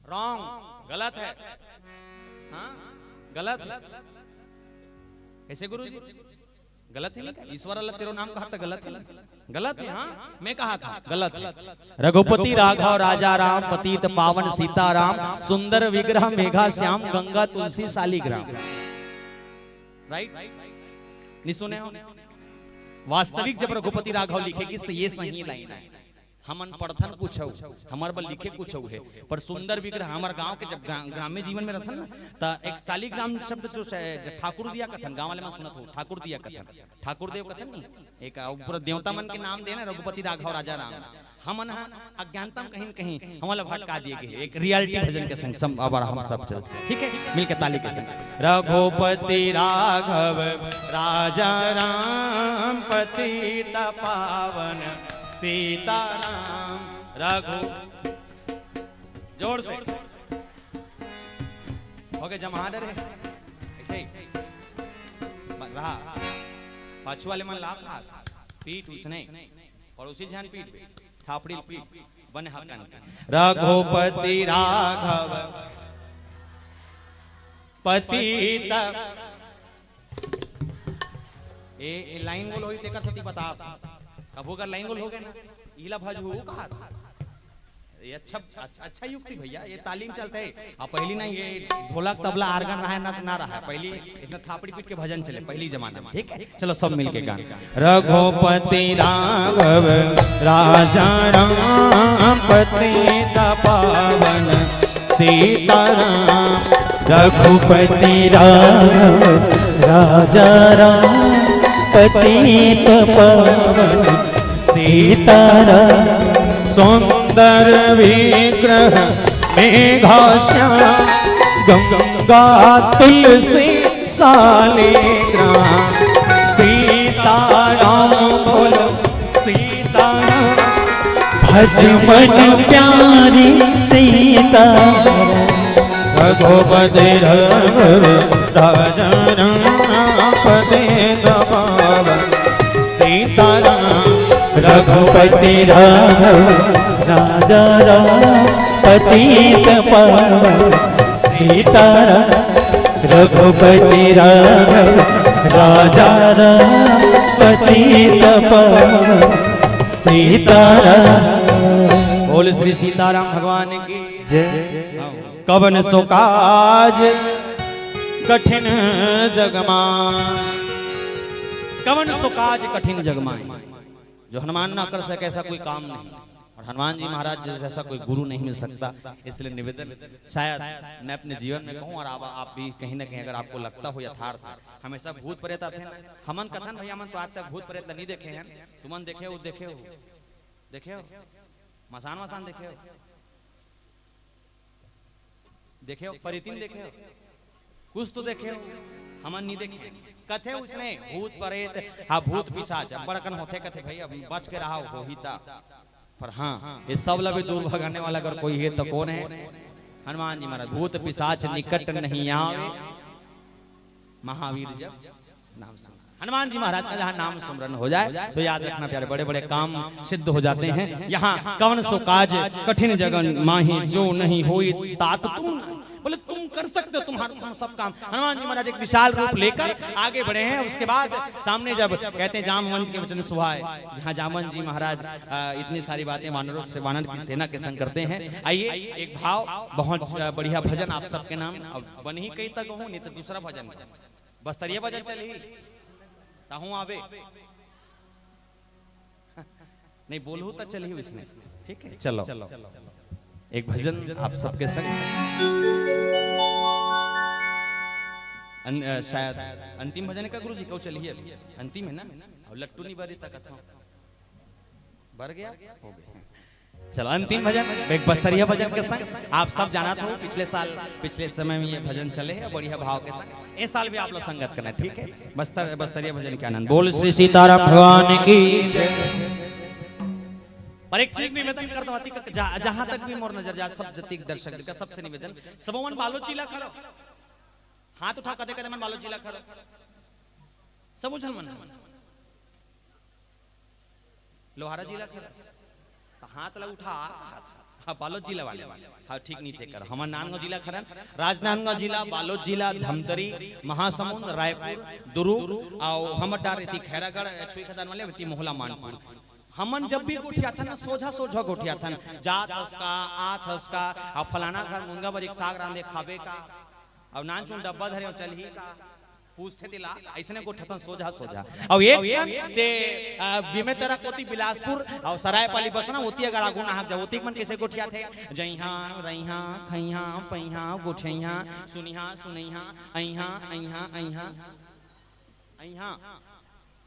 रॉन्ग, गलत है। हाँ गलत। कैसे गुरुजी? गलत है। ईश्वर अल्लाह तेरो नाम कहा था, गलत है, गलत है। हाँ मैं कहा था गलत है। रघुपति राघव राजा राम, पतित पावन सीताराम, सुंदर विग्रह मेघा श्याम, गंगा तुलसी शालिग्राम। राइट? नहीं सुने हो? वास्तविक जब रघुपति राघव लिखेगी तो ये सही लाइन है। हमन पढ़थन कुछ हो, हमार बल लिखे कुछ है, पर सुंदर विग्रह हमारे गांव के जब ग्राम्य जीवन में रहथन ना, तो एक शालिग्राम शब्द जो ठाकुर दिया कथन, गांव वाले में सुनत हो, ठाकुर दिया कथन, ठाकुर देव कथन नहीं, एक पूरा देवता मन के नाम देना रघुपति राघव राजा राम। हमन अज्ञानता में कहीं कहीं हमारा भटका दिए गए, एक रियलिटी भजन के संग हम सब चल, ठीक है, मिलकर ताली के संग। रघुपति राघव राजा राम, पतित पावन सीताराम। रघु जोर से ओके जमा डरे ऐसे ही रहा। पाछू वाले मन लाभ पीठ उसने पड़ोसी ध्यान पीठ थापड़ी पीठ बन हकन रघुपति राघव पतित ए लाइन बोल होई तेकर सती बता अब अगर लाइन बोल हो गए ना इला भज हो कहा था ये अच्छा युक्ति भैया, ये तालीम चलते है। अब पहली ना ये ढोलक तबला आर्गन रहा है ना रहा है, पहली इसमें थापड़ी पीट के भजन चले पहली जमाने में, ठीक है। चलो सब मिलके गान। रघुपति राघव राजा राम पतित पावन सीताराम। रघुपति राघव राजा राम पतित पावन सीताराम। सुंदर विग्रह मेघाश्याम गंगा तुलसी शालिग्राम। सीताराम बोलो सीताराम भज मन प्यारी सीता। रघुपति राघव राजा राम पतित पावन सीताराम। रघुपति राघव राजा राम पतित पावन सीताराम। रघुपति राघव राजा राम पतित पावन सीताराम। बोल श्री सीताराम भगवान की जय। कवन सो काज कठिन जगमाय। कवन सो काज कठिन जगमाय। जो हनुमान ना कर सके ऐसा कोई काम नहीं, और हनुमान जी महाराज जैसा कोई गुरु नहीं मिल सकता। इसलिए निवेदन शायद मैं अपने जीवन में कहूँ, और आप भी कहीं ना कहीं अगर आपको लगता हो यथार्थ, हमेशा भूत प्रेत आते हैं। हमन कथन भैया मन तो आज तक भूत प्रेत नहीं देखे हैं। तुमन देखे हो मसान वसान देखे हो परितिन देखे हो, कुछ तो देखे हो, हमन नहीं देखे। कथे उसमें भूत प्रेत हाँ भूत पिशाच बड़कन होते कथे भैया बच के रहा हो ही था। पर हाँ ये सब लभी दूर भगाने वाला अगर कोई है तो कौन है? हनुमान जी महाराज। भूत पिशाच निकट नहीं आवे महावीर जब नाम सुन। हनुमान जी महाराज का जहाँ नाम स्मरण हो जाए तो याद रखना प्यारे, बड़े बड़े काम सिद्ध हो जाते हैं। यहाँ कवन सो काज कठिन जगन माही जो नहीं होई तात तुम। बोले तुम कर सकते हो, तुम सब काम। हनुमान जी महाराज एक विशाल रूप लेकर आगे बढ़े हैं। उसके बाद सामने जब कहते हैं जामवंत के वचन सुहाए, जहाँ जामवंत जी महाराज इतनी सारी बातें वानरों से वानर की सेना के संग करते हैं। आइए एक भाव बहुत बढ़िया भजन आप सबके नाम बन ही कहीं तक हूँ, नहीं तो दूसरा भजन बस्तरिया भजन चले ही ताहू आवे नहीं बोलू तो चली इसने, ठीक है। चलो एक भजन आप सबके संग शायद अंतिम भजन का गुरु जी को चलिए अंतिम है ना, और लट्टू नहीं बरी तक भर गया हो गया। चलो अंतिम भजन एक बस्तरिया भजन के संग आप सब जाना था। पिछले साल पिछले समय में ये भजन चले हैं बढ़िया भाव के संग। इस साल भी आप लोग संगत करना, ठीक है। बस्तरिया भजन के आनंद। बोल श्री सीताराम भगवान की जय। पर एक चीज निवेदन करता हूँ, जहां तक भी मोर नजर जा सब जतिक दर्शक का सबसे निवेदन, सब मन बालोद जिला खड़ो हाथ उठा कदे कदे मन बालोद जिला खड़ो सब उछल मन लोहारा जिला खड़ा हाथ ला उठा हाँ बालोद जिला वाले हाँ ठीक नीचे कर। हमार नानगांव जिला खरन, राजनांदगांव जिला, बालोद जिला, धमतरी, महासमुंद, रायपुर, दुर्ग और हमर डार इति खैरागढ़ छुई खदान वाले इति मोहला मानपुर। हमन जब भी गोठिया था ना सोझा गोठिया था, जात हसका आठ हसका और फलाना घर मुंगा पर एक साग रांधे खावे का और नान चुन डब्बा धरे और चल ही का पूछते दिला ऐसने गोठा सोझा और एक ते बीमे तेरा कोती बिलासपुर और सरायपाली बसना होती अगर आगू ना जा होती मन कैसे गोठिया थे जइहा रइहा खइहा पइहा गोठइहा सुनिहा सुनइहा अइहा अइहा अइहा अइहा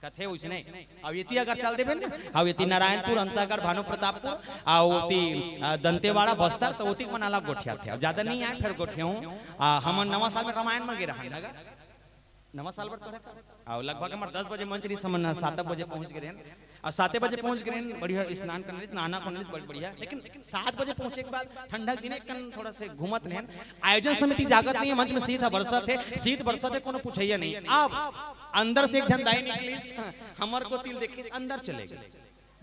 कथे उसने अब ये अगर चल देबे ना अब ये नारायणपुर अंतागढ़ भानु प्रतापपुर और दंतेवाड़ा बस्तर तो ओती मन अलग गोठिया थे। ज्यादा नहीं आए फिर गोठिया हम नवा साल में रामायण में गिरा नगर नवा साल और लगभग हमारे 10 बजे मंच रही समझना 7 बजे पहुंच गए और 7 बजे पहुंच गए बढ़िया स्नान करने नहाना करने बढ़िया। लेकिन 7 बजे पहुंचे के बाद ठंडक दिन थोड़ा से घूमत नहीं आयोजन समिति जागत नहीं है मंच में सीधा बरसत है सीध बरसत है कोनो पूछिए नहीं। अब अंदर से एक झंडाई निकली हमर को तिल देखी अंदर चले गए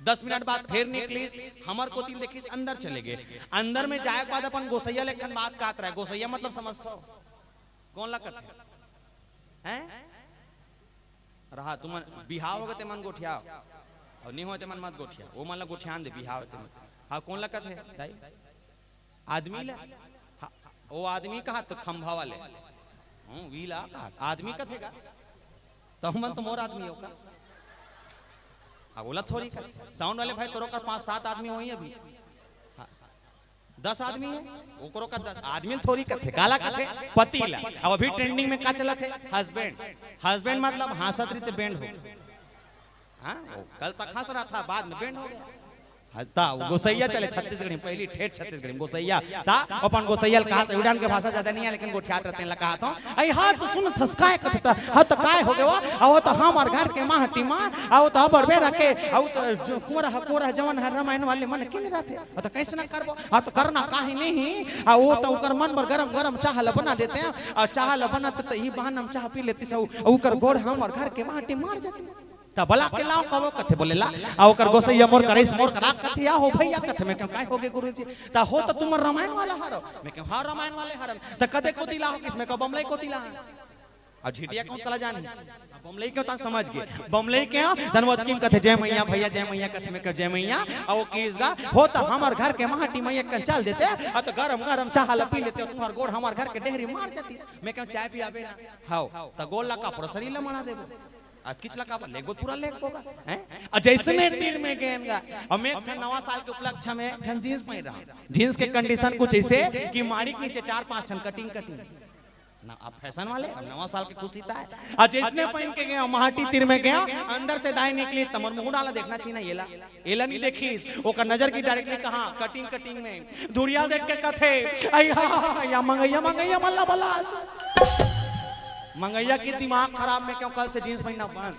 10 मिनट बाद फिर निकलिस, हमर को तीन देखिस, अंदर चले गए। अंदर में जाए के बाद अपन गोसैया लेखन बात कहत रहे। गोसैया मतलब समझतो कौन लगत है? रहा तुम बिहाव हो गए ते मन गोठिया और नहीं होते मन मत गोठिया, वो मन ला गोठियान दे बिहाव होते मन। हाँ कौन लगत है दाई? आदमी ला वो आदमी कहा तो खंभा वाले वीला कहा आदमी कथेगा तो मन तो मोर आदमी होगा। अब बोला थोड़ी का साउंड वाले भाई तोरो का 5-7 आदमी होई अभी 10 आदमी है वो करो का 10 आदमी थोड़ी कथे काला कथे पतिला। अब अभी ट्रेंडिंग में का चलत है हस्बैंड। हस्बैंड मतलब हासत रीते बैंड हो। हाँ कल तक हंस रहा था बाद में बैंड हो गया। ता गोसैया चले छत्तीसगढ़ में पहली ठेठ छत्तीसगढ़ में गोसैया ता अपन गोसैया कहा था उड़ान के भाषा ज्यादा नहीं है लेकिन गोठियात रहते लगा था आई हां तो सुन थसकाए कथता हां तो काय हो गयो आओ तो हमार घर के माहटी मां आओ तो बड़बे रखे आओ तो कोरा जवन है रामायण वाले मन किन रहते तो कैसे ना करबो हां तो करना काहे नहीं आ वो तो ओकर मन पर गरम गरम चाह ल बना देते हैं और चाह ल बनाते तो ई बहाना हम चाह पी लेती से ओकर गोड़ हमार घर के माहटी मार जाती ता भला के लाओ कबो कथे बोलेला आ ओकर गोसैया मोर करैस मोर करा कथे आ हो भैया कथे में काय हो गे गुरुजी ता हो तो तुम रामायण वाला हारो मैं कहूं हां रामायण वाले हरन ता कदे कोती लाओ किसमें का बमलई कोती ला आ झिटिया कौन कला जानी बमलई क्यों ता समझ गए बमलई के धनवत किम कथे जय मैया भैया जय मैया कथे में कर जय मैया आ वो किसगा हो तो हमर घर के माटी मैया कन चल देते आ तो गरम गरम चाह ल पी लेते तुम्हार गोड़ हमार घर के डेहरी मार जाती मैं कहूं चाय पियाबे ना हां ता गोड़ ला का प्रसरी ल मना देबो आज किच लगा लेगो पूरा लेग होगा हैं जैसने तीर में गेंगा और मैं नवा साल के उपलक्ष्य में ठन जींस पहन रहा जींस के कंडीशन कुछ ऐसे कि माड़ी के नीचे 4-5 ठन कटिंग ना आप फैशन वाले नवा साल की खुशी था आज जैसने पहन के गया माटी तीर में गया अंदर से दाएं निकली तमन मुंह डाला देखना चाहिए ना एला नहीं देखीस ओकर नजर की डायरेक्टली कहां कटिंग में दूरिया देख के कथे या मंगैया मल्ला बला मंगैया की दिमाग खराब में क्यों कल से जींस पहनना बंद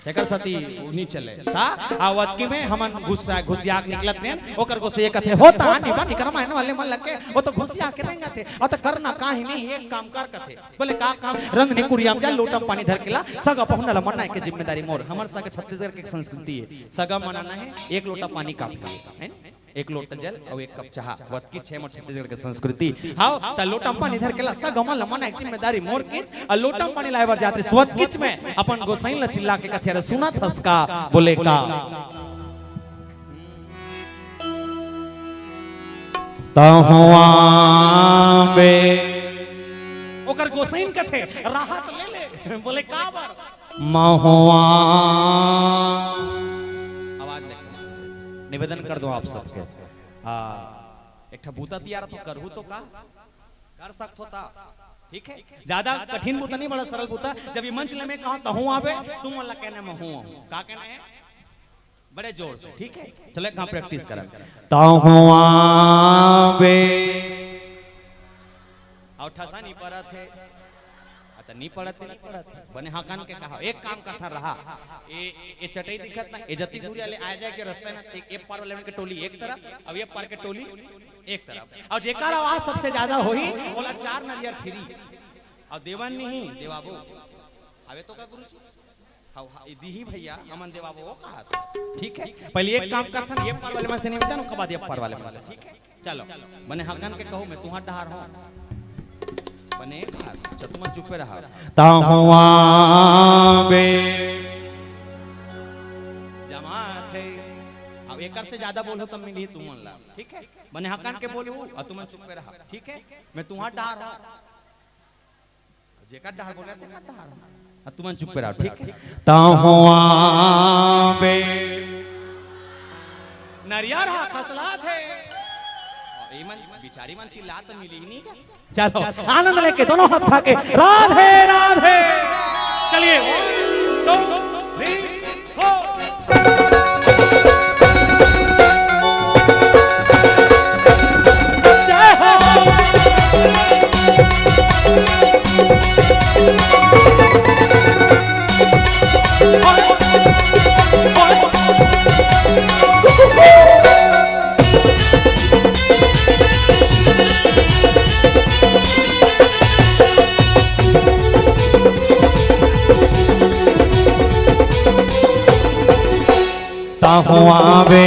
तेकर सती नहीं चले था आवत की में हमन घुसिया निकलत ने ओकर को से कथे होता निबा निकरमा है वाले मन लगे वो तो घुसिया के रहेंगे थे और तो करना काहे नहीं एक काम कर कथे बोले का काम रंग ने कुड़ियाम जा लोटम पानी धर केला सगा पहुनला मनाए के जिम्मेदारी मोर हमर सगे छत्तीसगढ़ की संस्कृति है सगा मनाना है एक लोटा पानी काफी है एक लोटा जल और एक कप चाह वत की 6 छत्तीसगढ़ की संस्कृति हां त लोटा पानी धर केला सगमल मना जिम्मेदारी मोर की आ लोटा पानी लाइवर जाते स्वत किच में अपन गोसाई ल चिल्ला के कथे सुना थसका बोले का तहुआ बे ओकर गोसाई कथे राहत ले बोले का बार महुआ निवेदन कर दो आप सबसे एक बूता दिया तो करहू तो का कर सकत होता ठीक है ज्यादा कठिन बूता नहीं बड़ा सरल बूता जब ये मंच में कहा तो हूं आवे तुम वाला कहने में हूं का कहना है बड़े जोर से ठीक है चले कहां प्रैक्टिस करें तहुआ बे और ठसा नहीं परत है नहीं पड़त बने हकान के कहा एक काम करता रहा ए चटई दिखत ना ए जति दूरी वाले आ जाए के रास्ते ना एक पार वाले के टोली एक तरफ अब ये पार के टोली एक तरफ और जेकर आवाज सबसे ज्यादा होई बोला 4 नरियर फ्री और देवन नहीं देवाबो आवे तो का गुरुजी हां दीही भैया अमन देवाबो वो कहा ठीक है पहले एक काम करता ना ये पार वाले में से निवेदन के बाद ये पार वाले में से ठीक है चलो बने हकान के कहो मैं तुहार डहार हूं बने अच्छा तुम चुप पे रहा तहुआ बे जमात है अब एकर से ज्यादा बोलो तब मिली तुम ला ठीक है बने हकान के बोलू और तुम चुप पे रहा ठीक है मैं तुम्हार डहार हूं जेकर डहार बोला तेकर डहार और तुम चुप पे रहा ठीक है तहुआ बे नरिया रहा खसला थे बिचारी मन चिल्ला तो मिली ही नहीं चलो आनंद लेके दोनों हाथ उठा के राधे राधे चलिए 1 2 3 4 तहुआवे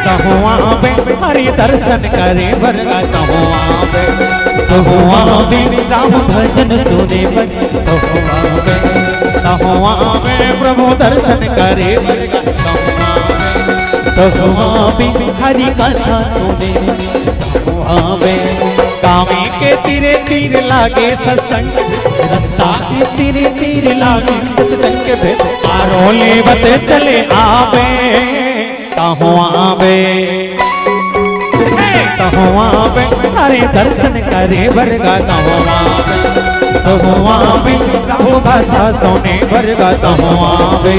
तहुआवे हरि दर्शन करे वर्गा तहुआवे तहुआवे राम भजन सुने वर्गा तहुआवे प्रभु दर्शन करे वर्गा तहुआवे हरि कथा सुने तहुआवे कामे के तीरे तीर लागे सत्संग रास्ता के तीरे तीर लागे सत्संग के भेद आरोले बते चले आवे तहुआवे तहुआवे हरे दर्शन करे वर्गा तहुआवे प्रभु कथा सुने वर्गा तहुआवे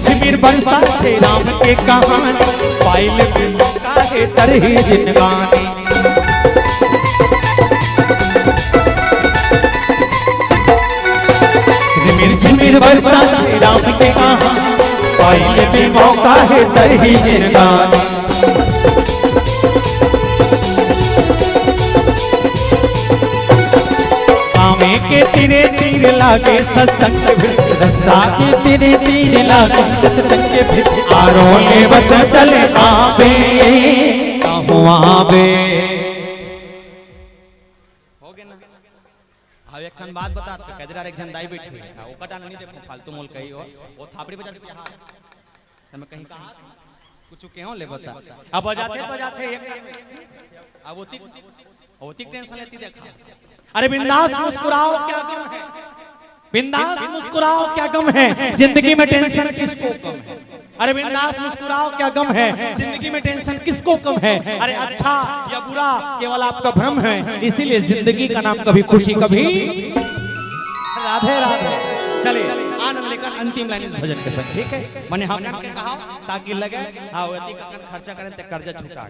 झिमिर बरसा थे राम के कहानी पाइल काहे तरही जिनगानी झिमिर बरसा थे राम के कहानी पाइल में मौका है तरही जिनगानी कामे के तीरे तीर लागे सत्संग रस्सा के तीरे तीर लागे सत्संग के भित आरोले बच चले आवे तहुआवे हो गया ना। अब एक खन बात बता तो कदरा एक जन दाई बैठी है ओ कटा नहीं देखो फालतू मोल कही हो वो थापड़ी बजा के हां मैं कहीं कहा कुछ केहो ले बता अब बजाते तो जाते एक अब ओती टेंशन लेती देखा अरे बिंदास मुस्कुराओ क्या गम है बिंदास मुस्कुराओ क्या गम है जिंदगी में टेंशन किसको कम है अरे बिंदास मुस्कुराओ क्या गम है जिंदगी में टेंशन किसको कम है अरे अच्छा या बुरा केवल आपका भ्रम है इसीलिए जिंदगी का नाम कभी खुशी कभी राधे राधे चले आनंद लेकर अंतिम लाइन इस भजन के संग ठीक है मैंने हाँ के कहा ताकि लगे हाँ खर्चा करें तो कर्जा छूटा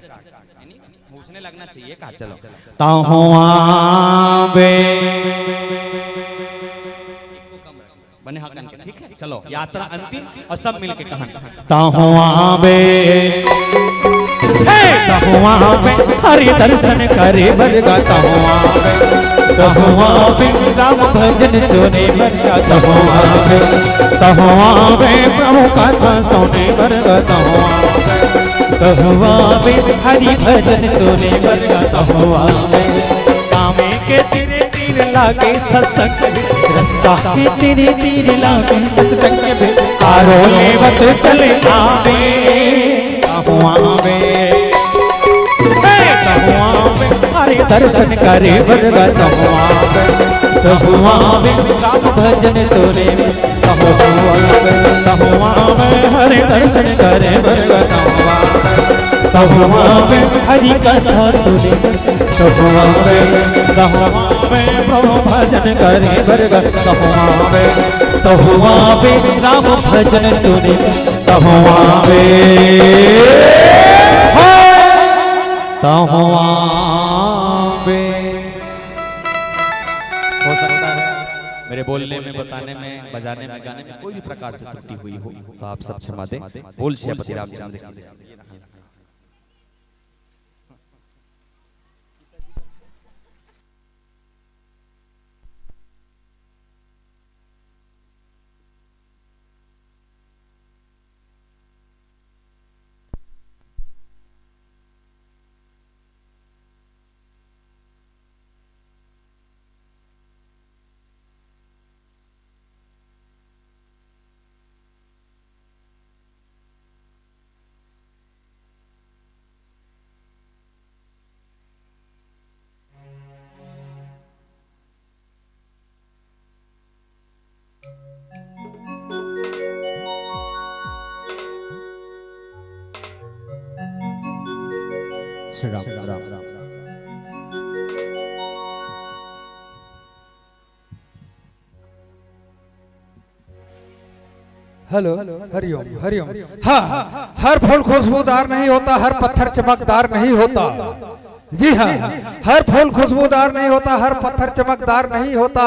पूछने लगना चाहिए कहा चलो तहुआवे बने हकन के ठीक है चलो यात्रा अंतिम और सब मिलके कहन तहुआवे तहुआवे हरि दर्शन करे वर्गा तहुआवे तहुआवे राम भजन सुने वर्गा तहुआवे तहुआवे प्रभु कथा सुने वर्गा तहुआवे हरि भजन सुने वर्गा तहुआवे कामे के तीरे तीर लागे सत्संग रास्ता के तीरे तीर लागे सत्संग के भेद आरोले बत चले आवे तहुआवे तहुआवे हरि दर्शन करे वर्गा तहुआवे राम भजन सुने तहुआवे हरि दर्शन करे वर्गा तहुआवे हरि कथा सुने तहुआवे प्रभु भजन करे वर्गा तहुआवे राम भजन सुने तहुआवे तहुआवे हो सकता है मेरे बोलने में बताने में बजाने में गाने में कोई भी प्रकार से त्रुटि हुई हो तो आप सब क्षमा दें बोल श्रीपति रामचंद्र की श्री राम राम राम हेलो, हरिओम हरिओम। हाँ, हर फूल खुशबूदार नहीं होता, हर पत्थर चमकदार नहीं होता। जी हाँ, हर फूल खुशबूदार नहीं होता, हर पत्थर चमकदार नहीं होता।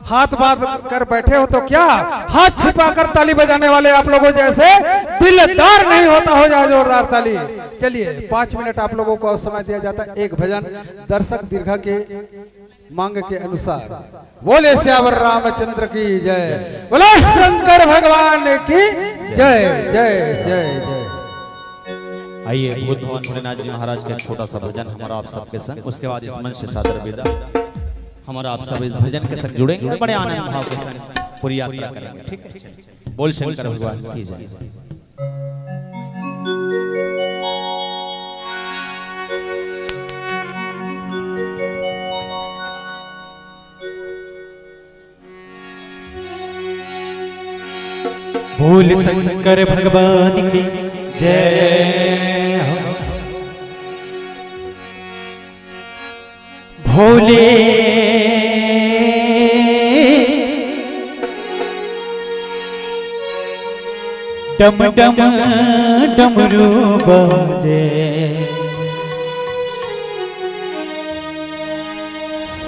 हाथ बांध कर बैठे हो तो क्या, हाथ छिपाकर ताली बजाने वाले आप लोगों जैसे दिलदार नहीं होता। हो जाए जोरदार ताली। चलिए 5 मिनट आप लोगों को समय दिया जाता है। एक भजन दर्शक दीर्घा के मांग के अनुसार। बोले श्यावर रामचंद्र की जय, बोले शंकर भगवान की जय जय जय जय। आइए बुद्ध भगवान भोलेनाथ जी महाराज का छोटा सा भजन हमारा आप सबके संग, उसके बाद इस मंच से सादर विदा। हमारा आप सब इस भजन के संग जुड़ेंगे, बड़े आनंद भाव के संग पूरी यात्रा करेंगे। ठीक है, बोल शंकर भगवान की जय। बोल शंकर भगवान की जय हो। भोले डम डम डमरू बाजे,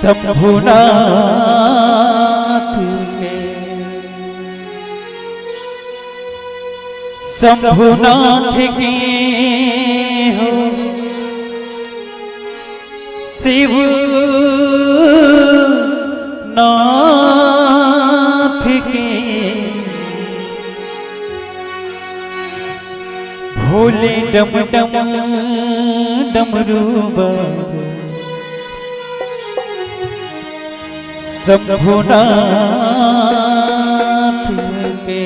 शंभुनाथ के शंभुनाथ के हो शिव नाथ के भोले डम डम डमरू बाजे, शंभुनाथ के।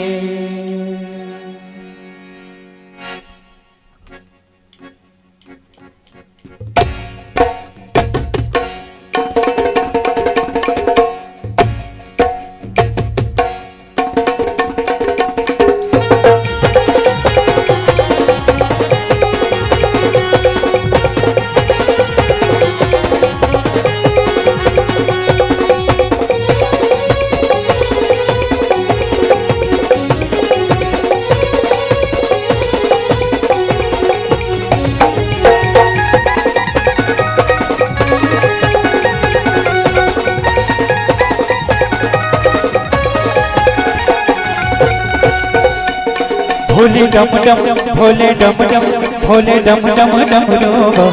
भोले डम डम भोले डम डम भोले डम डम डमरू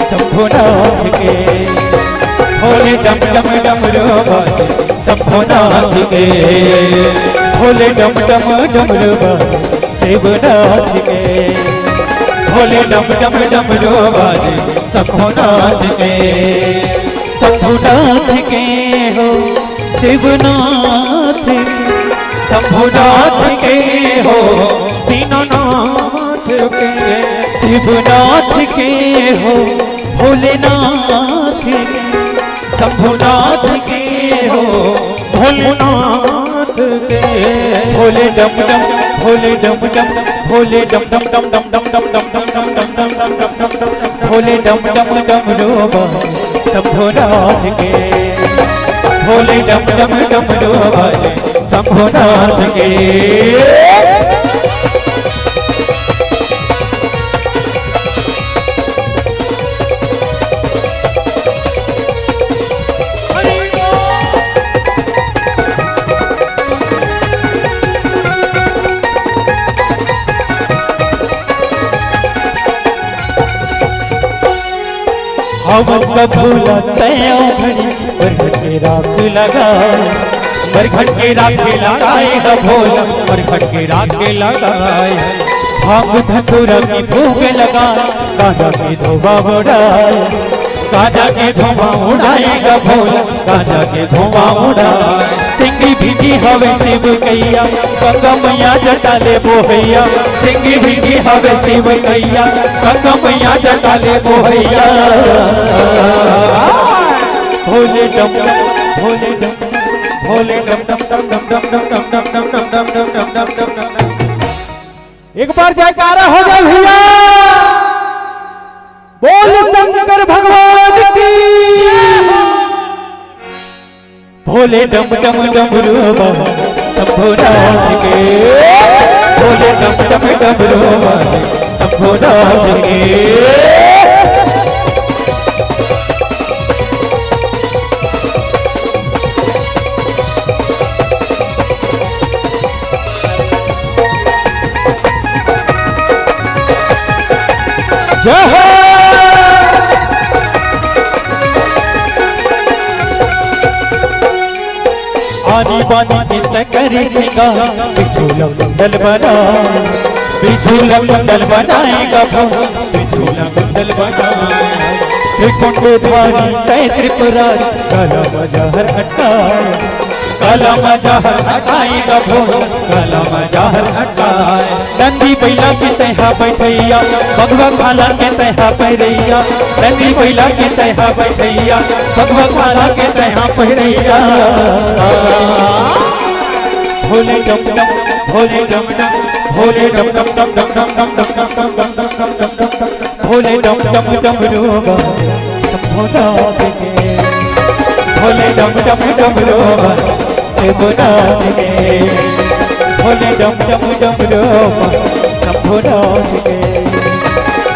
शंभुनाथ के, भोले डम डम डमरू शंभुनाथ के, भोले डम डम डमरू शिवनाथ के, भोले डम डम डमरू शंभुनाथ के, शंभुनाथ के हो शिवनाथ, शंभुनाथ के हो दीनानाथ के, शिवनाथ के हो भोलेनाथ के, शंभुनाथ के हो भोलेनाथ के। भोले डम डम भोले डम डम भोले डम डम डम डम डम डम डम डम डम डम डम डम डम डम डम, भोले डम डम डम डोबा शंभुनाथ के, भोले डम डम डम डोबा शंभुनाथ के। हवन का भूला तया घड़ी बरघट के राख लगाए, बरघट के राख लगाए है भोला, बरघट के राख लगाए, भांग धतूरा की भूख लगाए, गाजा के धोबा उड़ाए, गाजा के धोबा उड़ाएगा भोला, गाजा के धोबा उड़ाए। सिंगी भीगी हवे शिव कैया, गंगा मैया जटा ले बोहैया, सिंगी भीगी हवे शिव कैया, गंगा मैया जटा ले बोहैया। भोले डम डम भोले डम भोले डम डम डम डम डम डम डम डम डम डम डम डम डम डम डम डम। एक बार जयकारा हो जाए भैया, बोल शंकर भगवान की। भोले डम डम डमरू शंभुनाथ के, भोले डम डम डमरू वाले शंभुनाथ के। जय हो आनी बानी नित करी सिंगार, बिछूला कुंडल बनाए, बिछूला कुंडल बनाएगा भगवान, बिछूला कुंडल बनाए। त्रिकुंडधारी तय त्रिपुरारी, काला मजहर हटाए, काला मजहर हटाएगा भगवान, काला मजहर हटाए। नंदी बैला के तहा बैठैया, भगवा काला के तहा पैरैया, नंदी बैला के तहा बैठैया, भगवा काला के तहा पैरैया। भोले डम डम, भोले डम डम, भोले डम डम डम डम डम डम डम डम डम डम डम डम डम डम, भोले डम डम डमरू वाले शंभुनाथ के, भोले डम डम डमरू वाले शंभुनाथ के, भोले डम डम डमरू वाले शंभुनाथ के,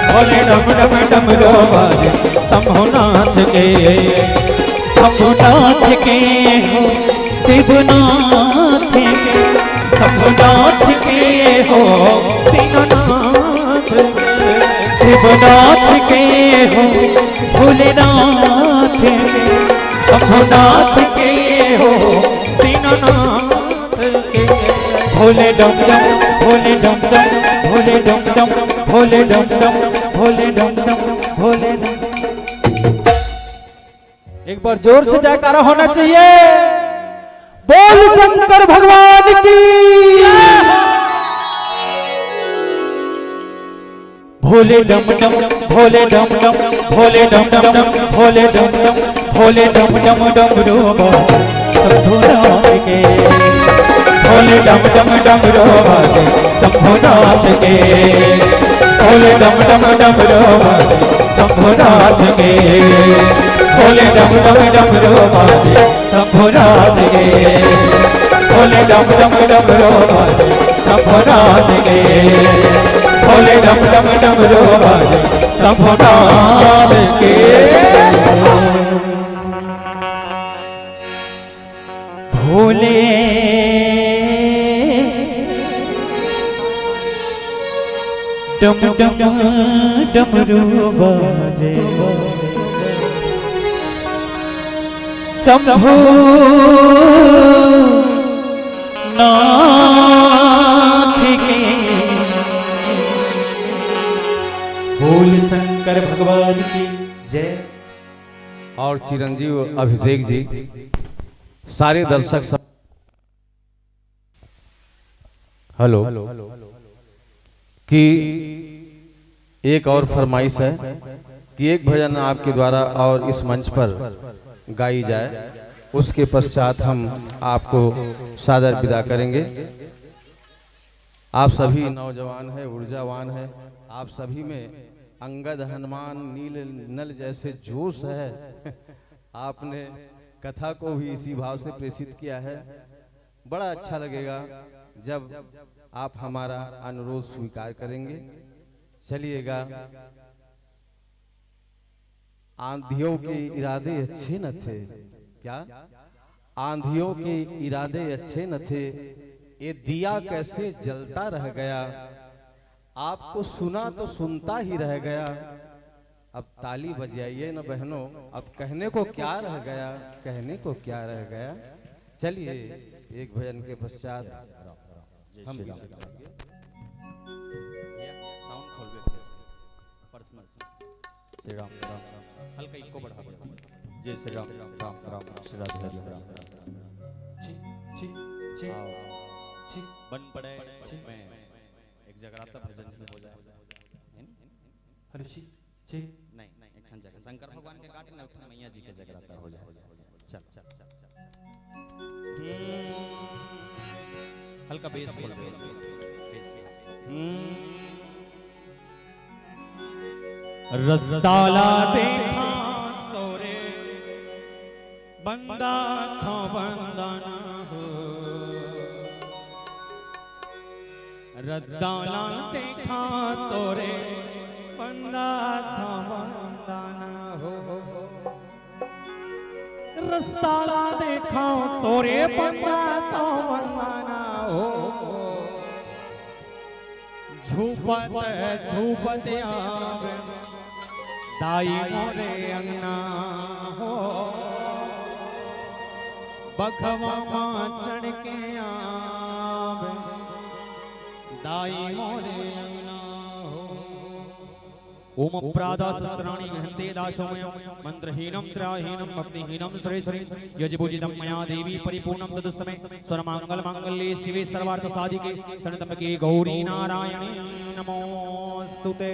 भोले डम डम डमरू वाले शंभुनाथ के। शंभुनाथ के हो शिवनाथ के, शंभुनाथ के हो दीननाथ, शिवनाथ के हो भोलेनाथ, शंभुनाथ के हो दीननाथ के। भोले डम डम, भोले डम डम, भोले डम डम, भोले डम डम, भोले डम डम, भोले डम। एक बार जोर से जयकारा होना चाहिए। बोल शंकर भगवान की। भोले डम डम, भोले डम डम, भोले डम डम, भोले डम डम, भोले डम डम डमरू वाले शंभुनाथ के, भोले डम डम डमरू वाले शंभुनाथ के, भोले डम डम डमरू वाले शंभुनाथ के, भोले डम डम डमरू वाले शंभुनाथ के, भोले डम डम डमरू वाले शंभुनाथ के, भोले डम डम डमरू वाले शंभुनाथ के। भोले डम डम डमरू वाले शंभुनाथ के। बोल शंकर भगवान की जय। और चिरंजीव अभिषेक जी, सारे दर्शक सब हेलो कि एक और फरमाइश है कि एक भजन आपके द्वारा और इस मंच पर गाई जाए, उसके पश्चात हम आपको सादर विदा करेंगे। आप सभी नौजवान हैं, ऊर्जावान हैं, आप सभी में अंगद हनुमान नील नल जैसे जोश है। आपने कथा को भी इसी भाव से प्रेषित किया है। बड़ा अच्छा लगेगा जब आप हमारा अनुरोध स्वीकार करेंगे। चलिएगा। आंधियों के इरादे अच्छे न थे क्या? आंधियों के इरादे अच्छे न थे, ये दिया कैसे जलता रह गया। आपको सुना तो सुनता ही रह गया। अब ताली बजाइए न बहनों, अब कहने को क्या रह गया, कहने को क्या रह गया। चलिए एक भजन के पश्चात हम श्री राम राम हल्का इको बढ़ा जय श्री राम राम राम श्री राधे हरि राम बन पड़े में एक जगराता भजन हो जाए। हेलो जी जी नहीं एक ठन जगह शंकर भगवान के गाट में उठन मैया जी के जगराता हो जाए। चल चल चल हल्का बेस बोल बेस रस्ताला देखा तोरे बंदा थो बंदन हो रद्दाला देखा तोरे बंदा था बंदाना हो, रस्ताला देखा तोरे बंदा था बंदाना हो, झूपत झूपत आवे दाई मोरे अंगना हो, बखवा मां चढ़ के आवे दाई मोरे अंगना हो। ओम प्रादा शस्त्राणि गृहन्ते दासोमयं मंत्रहीनं त्राहीनं भक्तिहीनं सुरेश्वरी यजपूजितं मया देवी परिपूर्णं तदुस्तमे सर्वमंगल मांगल्ये शिवे सर्वार्थ साधिके शरणत्र्यंबके गौरी नारायणी नमोस्तुते।